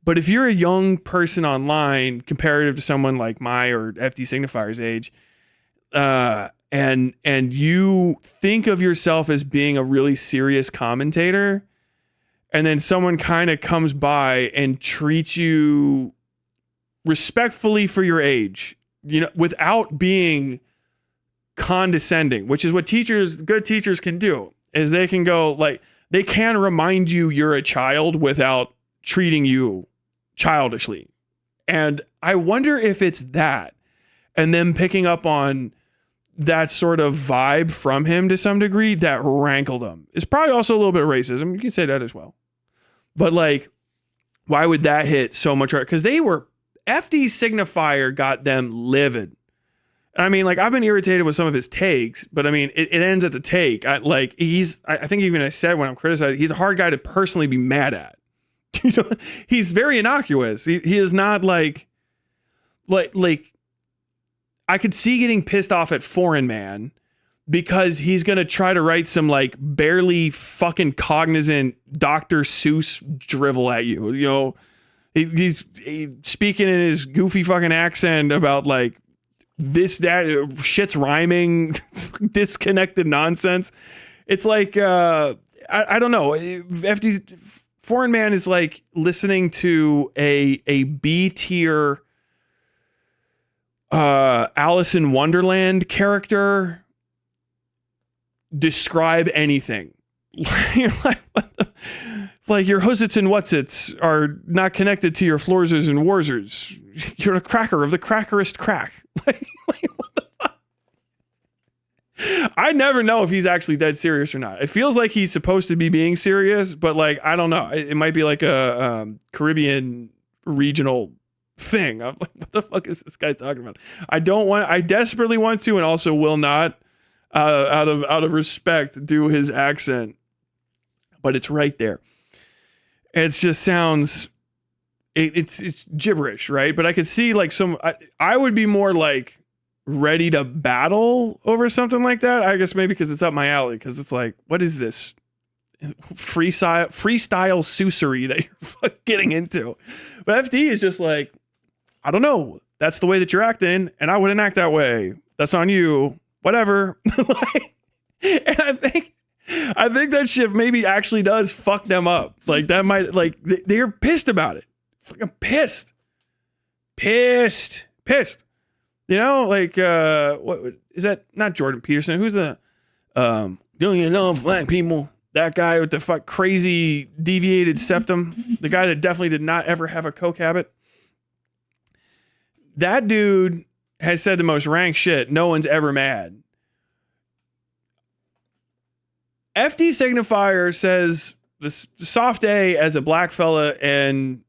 But if you're a young person online comparative to someone like my or FD signifier's age, and you think of yourself as being a really serious commentator, and then someone kind of comes by and treats you respectfully for your age, you know, without being condescending, which is what good teachers can do, is they can go like, they can remind you you're a child without treating you childishly. And I wonder if it's that, and them picking up on that sort of vibe from him to some degree that rankled him. It's probably also a little bit of racism. You can say that as well. But like, why would that hit so much? Because FD signifier got them livid. I mean, like, I've been irritated with some of his takes, but I mean, it ends at the take. I think even I said when I'm criticizing, he's a hard guy to personally be mad at. You know, he's very innocuous. He is not like I could see getting pissed off at Foreign Man because he's going to try to write some like barely fucking cognizant Dr. Seuss drivel at you. You know, he's speaking in his goofy fucking accent about like, that shit's rhyming, disconnected nonsense. It's like I don't know. Foreign Man is like listening to a B tier Alice in Wonderland character describe anything. You're like, what the, like your hussits and whatsits are not connected to your floorsers and warsers. You're a cracker of the crackerest crack. Like, what the fuck? I never know if he's actually dead serious or not. It feels like he's supposed to be being serious, but like, I don't know. It might be like a Caribbean regional thing. I'm like, what the fuck is this guy talking about? I desperately want to, and also will not, out of respect, do his accent. But it's right there. It just sounds, it's gibberish, right? But I could see like I would be more like ready to battle over something like that. I guess maybe because it's up my alley. Because it's like, what is this freestyle susery that you're getting into? But FD is just like, I don't know. That's the way that you're acting, and I wouldn't act that way. That's on you. Whatever. And I think that shit maybe actually does fuck them up. Like that might, like they're pissed about it. Fucking pissed. You know, like what is that? Not Jordan Peterson. Who's the don't you know black people? That guy with the crazy deviated septum. The guy that definitely did not ever have a coke habit. That dude has said the most rank shit. No one's ever mad. FD Signifier says the soft A as a black fella and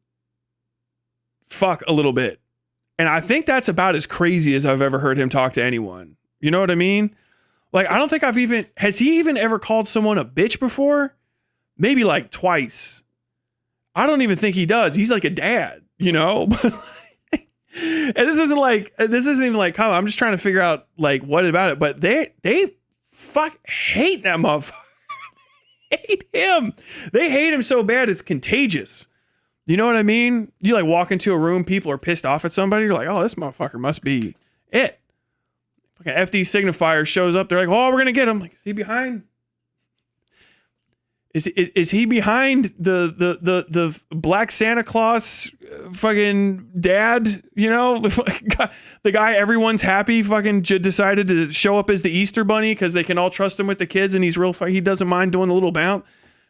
fuck a little bit. And I think that's about as crazy as I've ever heard him talk to anyone. You know what I mean? Like, I don't think has he even ever called someone a bitch before? Maybe like twice. I don't even think he does. He's like a dad, you know? And this isn't even like, I'm just trying to figure out like what about it. But they hate that motherfucker. Hate him. They hate him so bad it's contagious. You know what I mean? You like walk into a room, people are pissed off at somebody. You're like, oh, this motherfucker must be it. Fucking FD Signifier shows up. They're like, oh, we're gonna get him. Like, is he behind? Is he behind the Black Santa Claus fucking dad? You know, the guy everyone's happy fucking decided to show up as the Easter Bunny because they can all trust him with the kids and he's real. He doesn't mind doing a little bounce.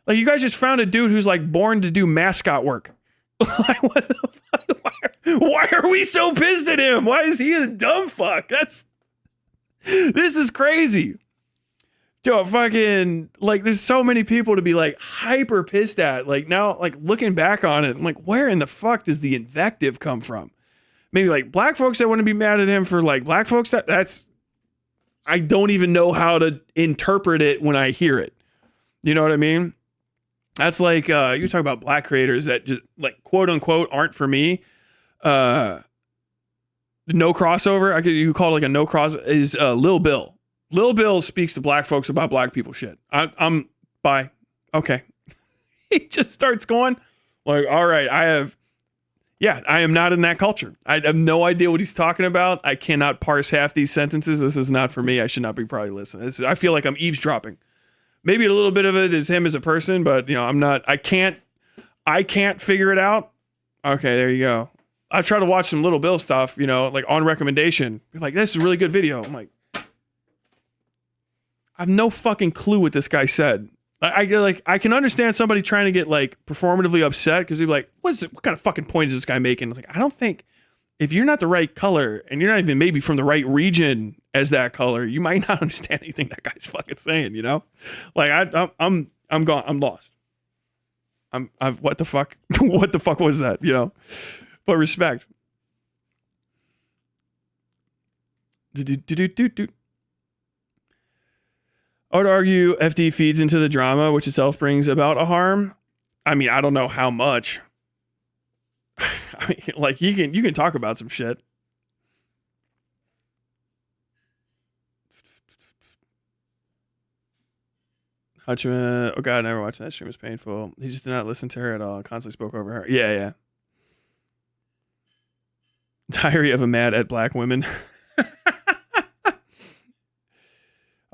Like, you guys just found a dude who's like born to do mascot work. Like, what the fuck? Why are we so pissed at him? Why is he a dumb fuck? This is crazy. Joe, fucking, like, there's so many people to be, like, hyper pissed at. Like, now, like, looking back on it, I'm like, where in the fuck does the invective come from? Maybe, like, black folks that want to be mad at him for, like, black folks, that's, I don't even know how to interpret it when I hear it. You know what I mean? That's like, you're talking about black creators that just, like, quote unquote, aren't for me. No crossover, you call it, like, a no cross, is Lil Bill. Lil Bill speaks to black folks about black people shit. I'm by. Okay. He just starts going like, all right, I am not in that culture. I have no idea what he's talking about. I cannot parse half these sentences. This is not for me. I should not be probably listening. I feel like I'm eavesdropping. Maybe a little bit of it is him as a person, but you know, I can't figure it out. Okay, there you go. I've tried to watch some Lil Bill stuff, you know, like on recommendation. You're like, this is a really good video. I'm like, I have no fucking clue what this guy said. I can understand somebody trying to get like performatively upset because they're like, what kind of fucking point is this guy making? I was like, I don't think if you're not the right color and you're not even maybe from the right region as that color, you might not understand anything that guy's fucking saying, you know? Like I'm gone. I'm lost. What the fuck? What the fuck was that? You know? But respect. I would argue FD feeds into the drama, which itself brings about a harm. I mean, I don't know how much. I mean, like you can talk about some shit. Hutch, oh god, I never watched that stream. It was painful. He just did not listen to her at all. Constantly spoke over her. Yeah. Diary of a Mad at Black Women.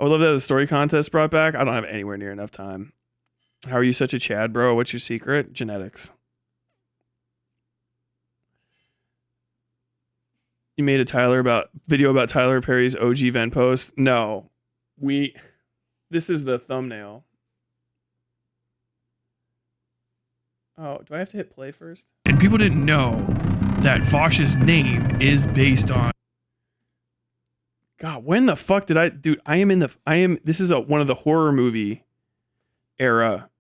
I would love to have the story contest brought back. I don't have anywhere near enough time. How are you such a Chad, bro? What's your secret? Genetics. You made a video about Tyler Perry's OG vent post? No. This is the thumbnail. Oh, do I have to hit play first? And people didn't know that Vosh's name is based on. God, when the fuck did I, dude? This is one of the horror movie era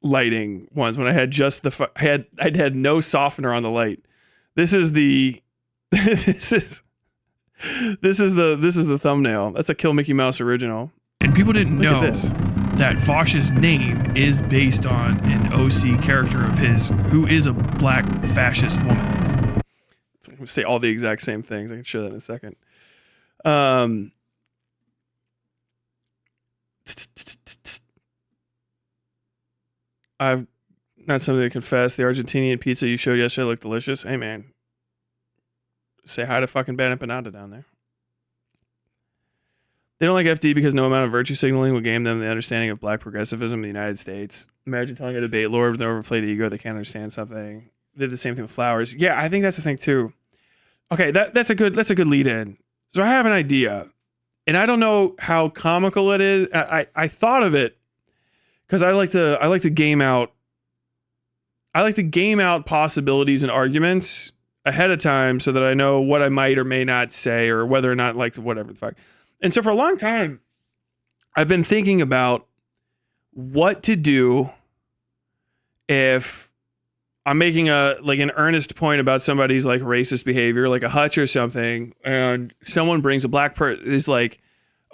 lighting ones when I had just I'd had no softener on the light. This is the, this is the thumbnail. That's a Kill Mickey Mouse original. And people didn't Look know at this. that Vosh's name is based on an OC character of his who is a black fascist woman. I'm gonna say all the exact same things. I can show that in a second. I've not something to confess. The Argentinian pizza you showed yesterday looked delicious. Hey man, say hi to fucking Ben Empanada down there. They don't like FD because no amount of virtue signaling will gain them the understanding of black progressivism in the United States. Imagine telling a debate lord with an overinflated ego they can't understand something. They did the same thing with flowers. Yeah, I think that's the thing too. Okay, that's a good lead in. So I have an idea, and I don't know how comical it is. I thought of it because I like to game out. I like to game out possibilities and arguments ahead of time so that I know what I might or may not say or whether or not like whatever the fuck. And so for a long time, I've been thinking about what to do if I'm making an earnest point about somebody's like racist behavior, like a Hutch or something, and someone brings a black person is like,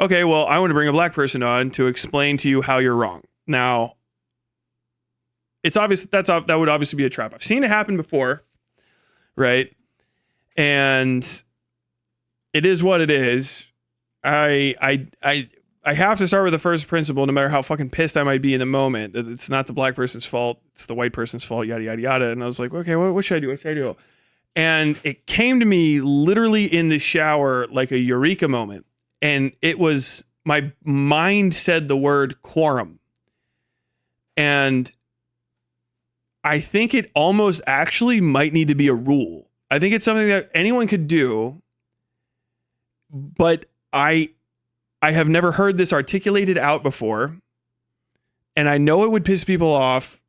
okay, well, I want to bring a black person on to explain to you how you're wrong. Now, it's obvious that would obviously be a trap. I've seen it happen before, right? And it is what it is. I have to start with the first principle, no matter how fucking pissed I might be in the moment. It's not the black person's fault. It's the white person's fault, yada, yada, yada. And I was like, okay, what should I do? What should I do? And it came to me literally in the shower like a eureka moment. And it was, my mind said the word quorum. And I think it almost actually might need to be a rule. I think it's something that anyone could do, but I have never heard this articulated out before, and I know it would piss people off,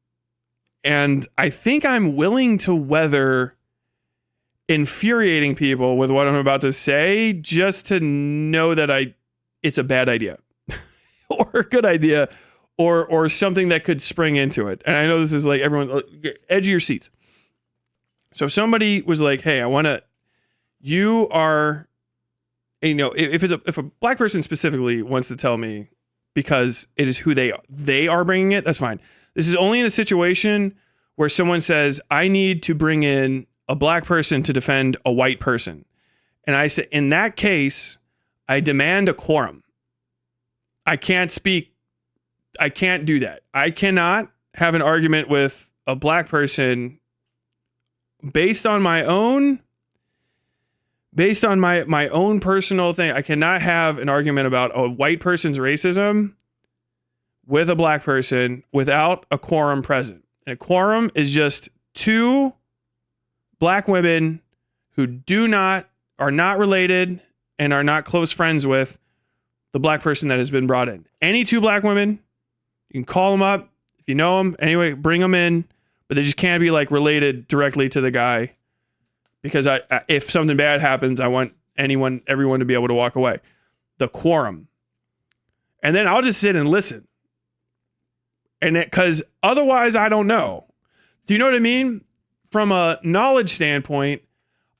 and I think I'm willing to weather infuriating people with what I'm about to say just to know that it's a bad idea or a good idea or something that could spring into it. And I know this is like everyone, edge of your seats. So if somebody was like, hey, you are, if a black person specifically wants to tell me because it is who they are bringing it, that's fine. This is only in a situation where someone says, I need to bring in a black person to defend a white person. And I say, in that case, I demand a quorum. I can't do that. I cannot have an argument with a black person based on my own personal thing. I cannot have an argument about a white person's racism with a black person without a quorum present. And a quorum is just two black women who are not related and are not close friends with the black person that has been brought in. Any two black women, you can call them up if you know them. Anyway, bring them in, but they just can't be like related directly to the guy. Because if something bad happens, I want everyone to be able to walk away. The quorum. And then I'll just sit and listen. And because otherwise I don't know. Do you know what I mean? From a knowledge standpoint,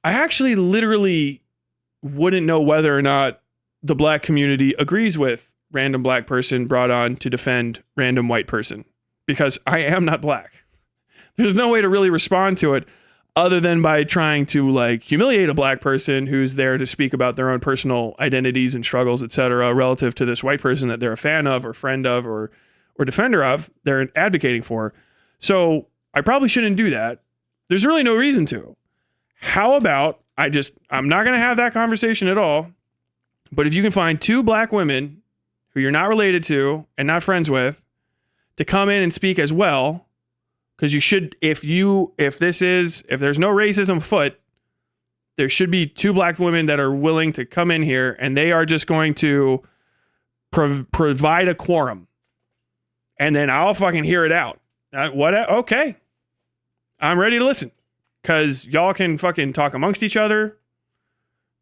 I actually literally wouldn't know whether or not the black community agrees with random black person brought on to defend random white person. Because I am not black. There's no way to really respond to it other than by trying to like humiliate a black person who's there to speak about their own personal identities and struggles, etc., relative to this white person that they're a fan of or friend of or defender of, they're advocating for. So I probably shouldn't do that. There's really no reason to. How about I'm not going to have that conversation at all. But if you can find two black women who you're not related to and not friends with, to come in and speak as well. Because you should, if there's no racism afoot, there should be 2 black women that are willing to come in here, and they are just going to provide a quorum. And then I'll fucking hear it out. Okay. I'm ready to listen. Because y'all can fucking talk amongst each other.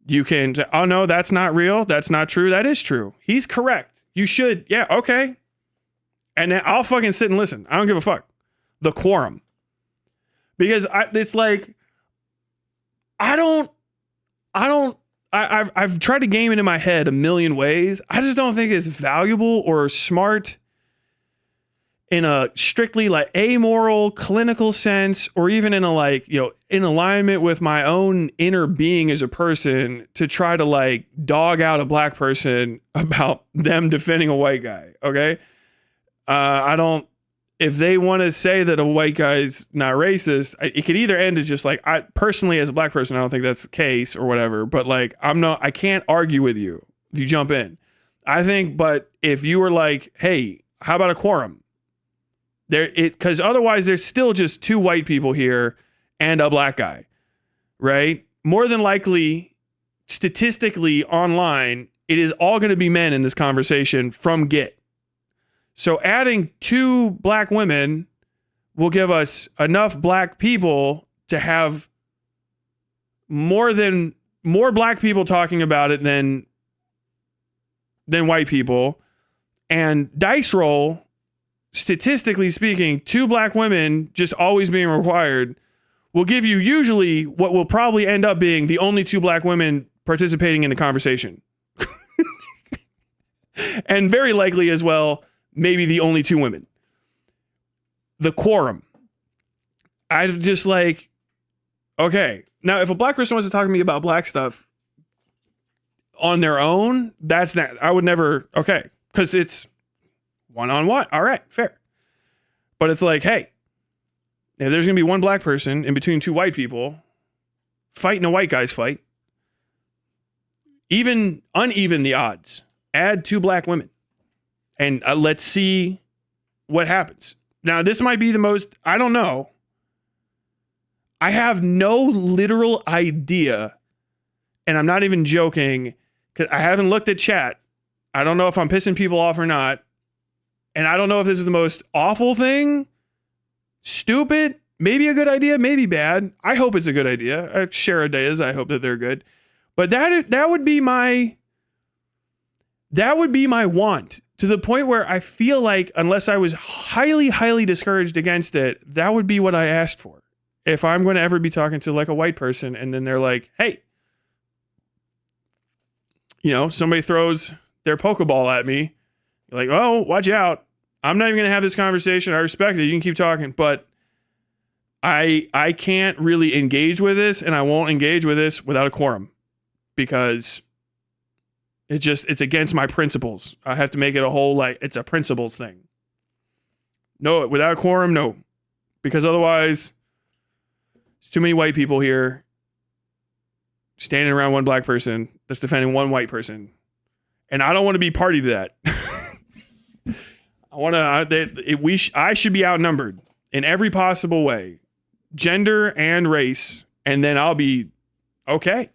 You can say, oh no, that's not real. That's not true. That is true. He's correct. You should. Yeah, okay. And then I'll fucking sit and listen. I don't give a fuck. The quorum. Because it's like, I've tried to game it in my head a million ways. I just don't think it's valuable or smart in a strictly like amoral clinical sense, or even in a like, in alignment with my own inner being as a person, to try to like dog out a black person about them defending a white guy. Okay. If they want to say that a white guy's not racist, it could either end as just like, I personally, as a black person, I don't think that's the case or whatever, but like, I can't argue with you if you jump in. I think, but if you were like, hey, how about a quorum? Because otherwise there's still just 2 white people here and a black guy, right? More than likely, statistically online, it is all going to be men in this conversation from get. So adding 2 black women will give us enough black people to have more black people talking about it than white people. And dice roll, statistically speaking, 2 black women just always being required will give you usually what will probably end up being the only 2 black women participating in the conversation. And very likely as well, maybe the only 2 women. The quorum. I just like, okay. Now, if a black person wants to talk to me about black stuff on their own, that's not, I would never, okay. Because it's one-on-one. All right, fair. But it's like, hey, if there's going to be 1 black person in between 2 white people fighting a white guy's fight, even uneven the odds, add 2 black women. And let's see what happens. Now, this might be the most, I don't know. I have no literal idea, and I'm not even joking, because I haven't looked at chat. I don't know if I'm pissing people off or not. And I don't know if this is the most awful thing, stupid, maybe a good idea, maybe bad. I hope it's a good idea. I share ideas. I hope that they're good. But that would be my want. To the point where I feel like, unless I was highly, highly discouraged against it, that would be what I asked for. If I'm going to ever be talking to like a white person and then they're like, hey, somebody throws their Pokeball at me. You're like, oh, watch out. I'm not even going to have this conversation. I respect it. You can keep talking. But I can't really engage with this, and I won't engage with this without a quorum, because it's against my principles. I have to make it a whole, like, it's a principles thing. No, without a quorum, no. Because otherwise, there's too many white people here standing around 1 black person that's defending 1 white person. And I don't want to be party to that. I should be outnumbered in every possible way, gender and race, and then I'll be okay.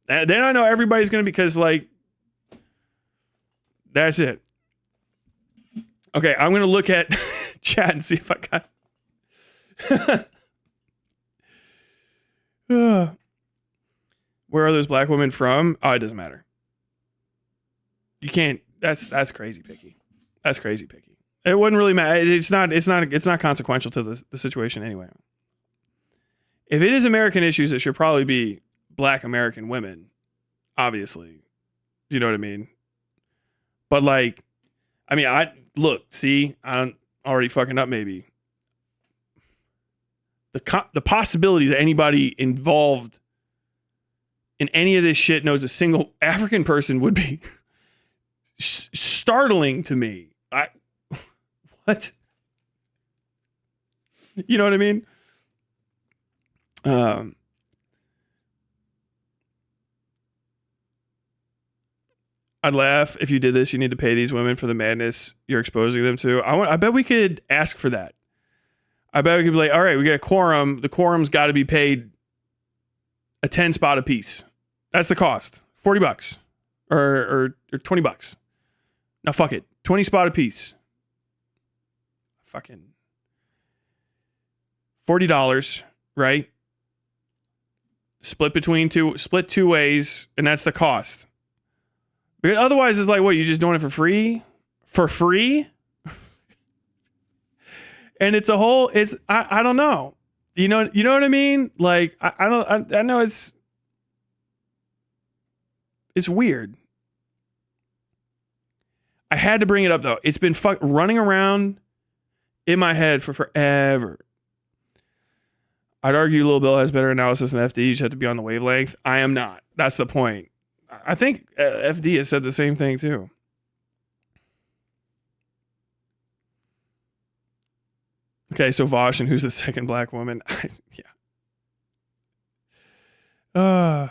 And then I know everybody's going to, because like, that's it. Okay, I'm going to look at chat and see if I got. Where are those black women from? Oh, it doesn't matter. You can't. That's crazy picky. That's crazy picky. It wouldn't really matter. It's not consequential to the situation anyway. If it is American issues, it should probably be black American women, obviously. You know what I mean? But like, I mean, I'm already fucking up maybe. The possibility that anybody involved in any of this shit knows a single African person would be startling to me. What? You know what I mean? I'd laugh if you did this. You need to pay these women for the madness you're exposing them to. I bet we could ask for that. I bet we could be like, all right, we got a quorum. The quorum's got to be paid a 10 spot a piece. That's the cost. $40 or $20. Now fuck it. 20 spot a piece. Fucking $40, right? Split two ways, and that's the cost. Because otherwise, it's like, what, you just doing it for free? For free? And it's a whole, I don't know. You know what I mean? Like, I know it's weird. I had to bring it up though. It's been running around in my head for forever. I'd argue Lil Bill has better analysis than FD. You just have to be on the wavelength. I am not. That's the point. I think FD has said the same thing too. Okay, so Vosh, and who's the second black woman? Yeah.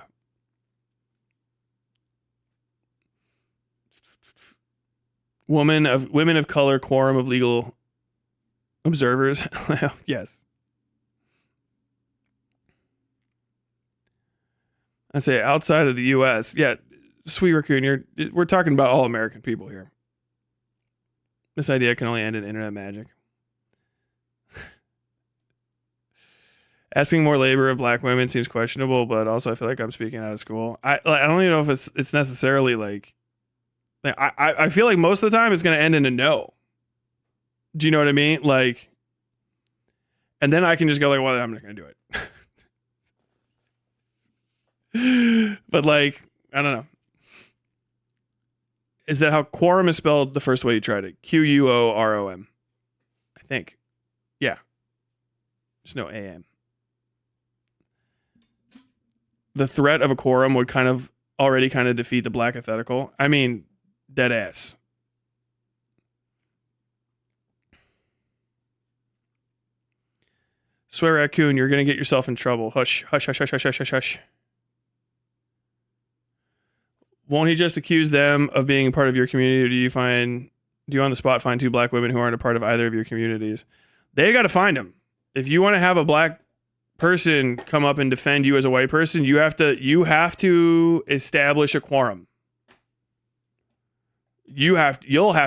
Women of color, quorum of legal observers. Yes. I say outside of the U.S. Yeah, Sweet Raccoon, we're talking about all American people here. This idea can only end in internet magic. Asking more labor of black women seems questionable, but also I feel like I'm speaking out of school. I don't even know if it's necessarily like I feel like most of the time it's going to end in a no. Do you know what I mean? Like, and then I can just go like, well, I'm not going to do it. But like, I don't know. Is that how quorum is spelled the first way you tried it? Quorum. I think. Yeah. There's no AM. The threat of a quorum would already defeat the black aesthetical. I mean, dead ass. Swear Raccoon, you're going to get yourself in trouble. Hush, hush, hush, hush, hush, hush, hush, hush. Won't he just accuse them of being part of your community, or do you on the spot find two black women who aren't a part of either of your communities? They got to find them. If you want to have a black person come up and defend you as a white person, you have to establish a quorum. You'll have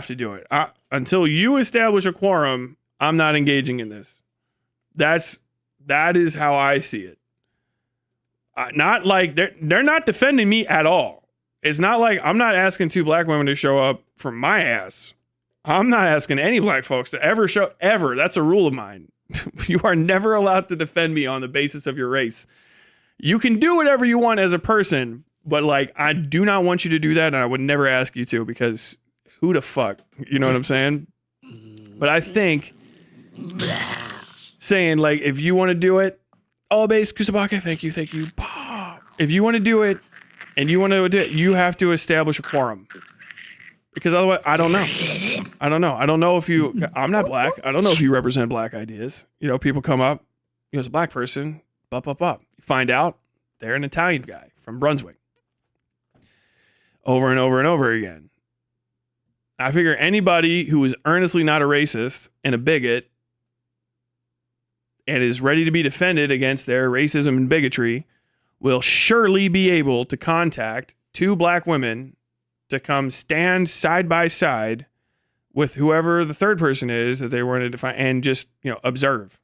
to do it. Until you establish a quorum, I'm not engaging in this. That is how I see it. Not like they're not defending me at all. It's not like I'm not asking two black women to show up for my ass. I'm not asking any black folks to ever show ever. That's a rule of mine. You are never allowed to defend me on the basis of your race. You can do whatever you want as a person, but like, I do not want you to do that, and I would never ask you to, because who the fuck? You know what I'm saying? But I think saying like, if you want to do it, oh, base Kusabaka, thank you. If you want to do it, and you want to do it, you have to establish a quorum. Because otherwise, I don't know. I don't know if I'm not black. I don't know if you represent black ideas. You know, people come up, as a black person, up. You find out they're an Italian guy from Brunswick. Over and over and over again. I figure anybody who is earnestly not a racist and a bigot and is ready to be defended against their racism and bigotry will surely be able to contact two black women to come stand side by side with whoever the third person is that they wanted to define, and just, observe.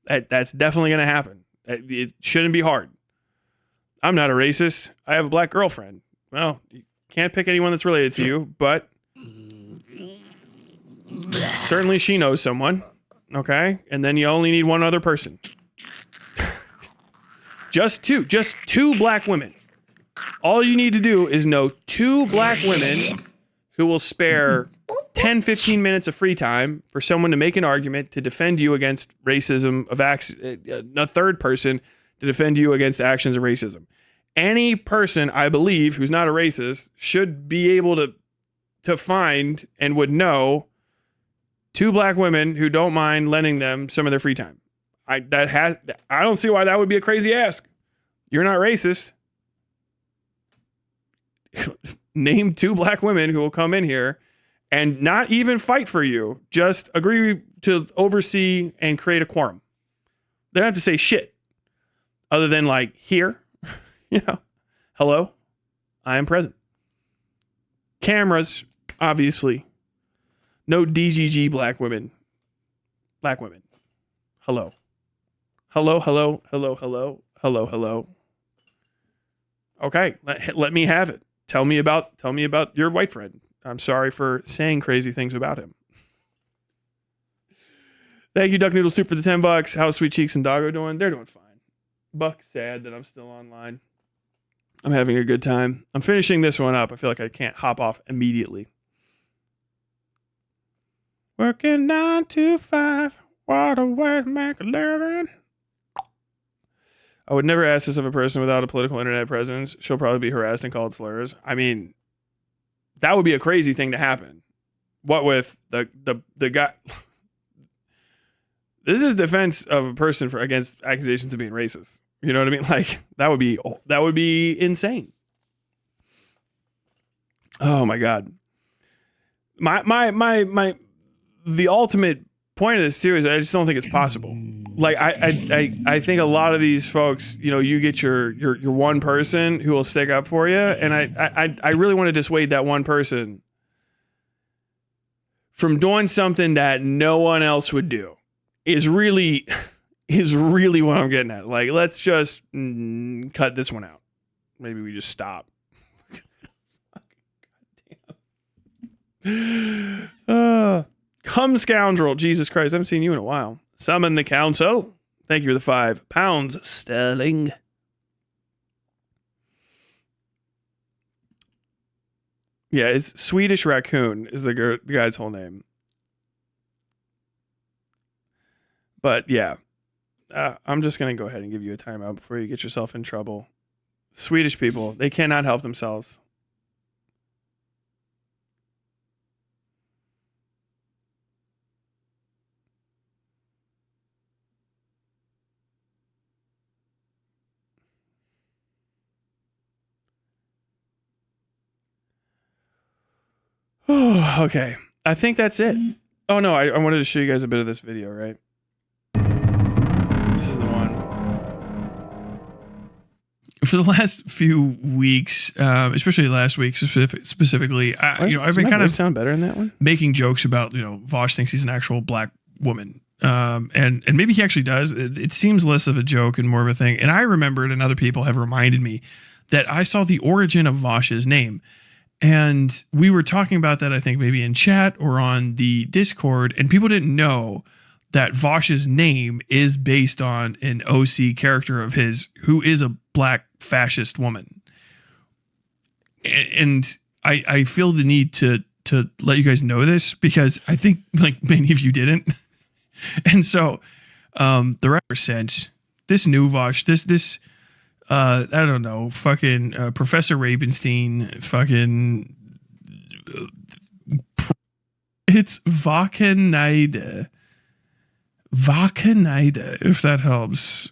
That's definitely going to happen. It shouldn't be hard. I'm not a racist. I have a black girlfriend. Well, you can't pick anyone that's related to you, but certainly she knows someone. Okay? And then you only need one other person. Just two black women. All you need to do is know two black women who will spare 10, 15 minutes of free time for someone to make an argument to defend you against racism of a third person to defend you against actions of racism. Any person, I believe, who's not a racist should be able to find and would know two black women who don't mind lending them some of their free time. I don't see why that would be a crazy ask. You're not racist. name 2 black women who will come in here and not even fight for you, just agree to oversee and create a quorum. They don't have to say shit other than like, here, hello, I am present. Cameras, obviously. No DGG black women. Black women. Hello. Hello, hello, hello, hello, hello, hello. Okay, let me have it. Tell me about your white friend. I'm sorry for saying crazy things about him. Thank you, Duck Noodle Soup, for the $10. How's Sweet Cheeks and Doggo doing? They're doing fine. Buck sad that I'm still online. I'm having a good time. I'm finishing this one up. I feel like I can't hop off immediately. Working 9 to 5. What a way to make a living. I would never ask this of a person without a political internet presence. She'll probably be harassed and called slurs. I mean, that would be a crazy thing to happen. What with the guy? This is defense of a person against accusations of being racist. You know what I mean? Like that would be insane. Oh my God. The ultimate point of this too is I just don't think it's possible. Like I think a lot of these folks, you get your one person who will stick up for you, and I really want to dissuade that one person from doing something that no one else would do. Is really what I'm getting at. Like, let's just cut this one out. Maybe we just stop. Come scoundrel. Jesus Christ, I haven't seen you in a while. Summon the council. Thank you for the £5 sterling. Yeah, it's Swedish Raccoon is the guy's whole name. But yeah, I'm just going to go ahead and give you a timeout before you get yourself in trouble. Swedish people, they cannot help themselves. Oh, okay. I think that's it. Oh no, I wanted to show you guys a bit of this video, right? This is the one. For the last few weeks, especially last week specifically, I've been kind of sound better in that one, making jokes about Vosh thinks he's an actual black woman, and maybe he actually does. It seems less of a joke and more of a thing. And I remembered, and other people have reminded me that I saw the origin of Vosh's name. And we were talking about that, I think, maybe in chat or on the Discord, and people didn't know that Vosh's name is based on an OC character of his who is a black fascist woman. And I feel the need to let you guys know this because I think like many of you didn't. And so the represent this new Vosh, this I don't know, fucking Professor Ravenstein, fucking it's Vakenide, if that helps.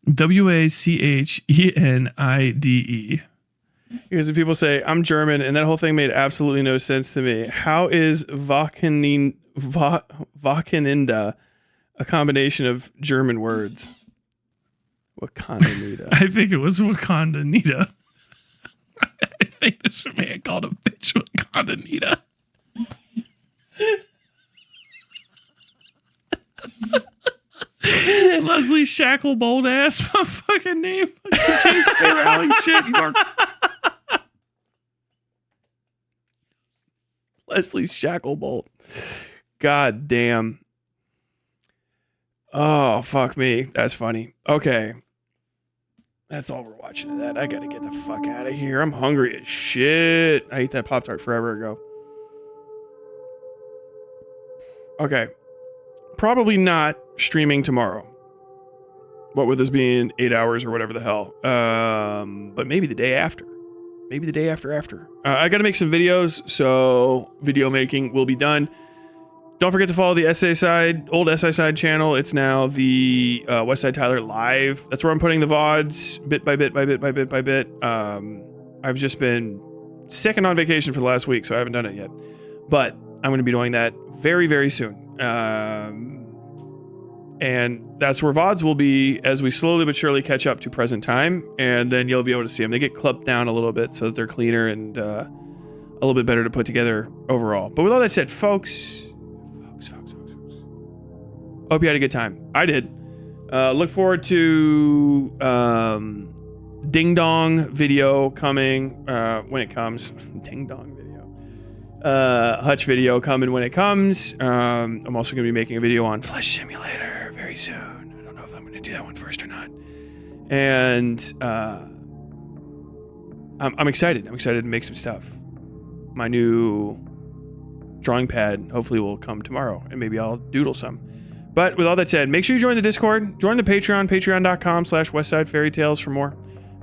WACHENIDE. Because if people say I'm German, and that whole thing made absolutely no sense to me. How is Vakeninda a combination of German words? Wakanda Nita. I think it was Wakanda Nita. I think this man called a bitch Wakanda Nita. Leslie Shacklebolt ass my fucking name. Shit. Leslie Shacklebolt. God damn. Oh, fuck me. That's funny. Okay. That's all we're watching of that. I gotta get the fuck out of here. I'm hungry as shit. I ate that Pop-Tart forever ago. Okay. Probably not streaming tomorrow. What with this being 8 hours or whatever the hell. But maybe the day after. Maybe the day after. I gotta make some videos, so video making will be done. Don't forget to follow the old SI Side channel. It's now the Westside Tyler Live. That's where I'm putting the VODs bit by bit. I've just been sick and on vacation for the last week, so I haven't done it yet. But I'm going to be doing that very, very soon. And that's where VODs will be as we slowly but surely catch up to present time. And then you'll be able to see them. They get clipped down a little bit so that they're cleaner and a little bit better to put together overall. But with all that said, folks, hope you had a good time. I did. Look forward to Ding Dong video coming when it comes. Ding Dong video. Hutch video coming when it comes. I'm also going to be making a video on Flesh Simulator very soon. I don't know if I'm going to do that one first or not. And I'm excited. I'm excited to make some stuff. My new drawing pad hopefully will come tomorrow, and maybe I'll doodle some. But with all that said, make sure you join the Discord, join the Patreon, patreon.com/westsidefairytales for more.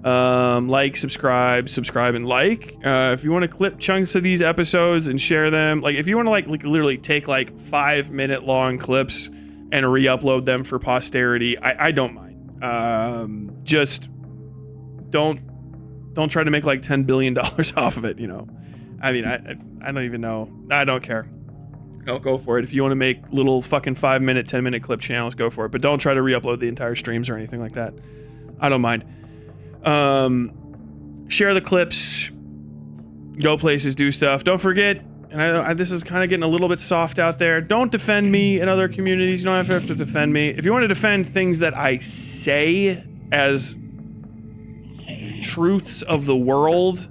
Like, subscribe, and like. If you want to clip chunks of these episodes and share them, like if you want to like literally take like 5-minute long clips and re-upload them for posterity, I don't mind. Just don't try to make like $10 billion off of it, you know. I mean, I don't even know. I don't care. I'll go for it. If you want to make little fucking 5-minute, 10-minute clip channels, go for it. But don't try to re-upload the entire streams or anything like that. I don't mind. Share the clips. Go places, do stuff. Don't forget, and this is kind of getting a little bit soft out there. Don't defend me in other communities. You don't have to defend me. If you want to defend things that I say as truths of the world,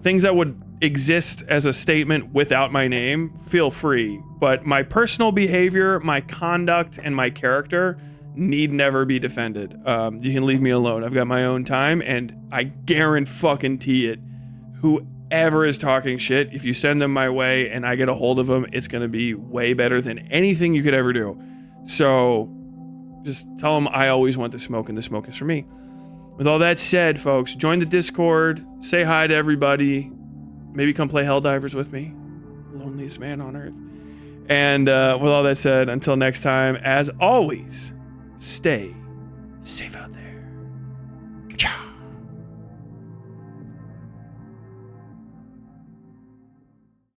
things that would exist as a statement without my name, feel free. But my personal behavior, my conduct, and my character need never be defended. You can leave me alone. I've got my own time, and I guarantee it. Whoever is talking shit, if you send them my way and I get a hold of them, it's going to be way better than anything you could ever do. So just tell them I always want the smoke, and the smoke is for me. With all that said, folks, join the Discord, say hi to everybody, maybe come play Helldivers with me, loneliest man on earth. And with all that said, until next time, as always, stay safe out there.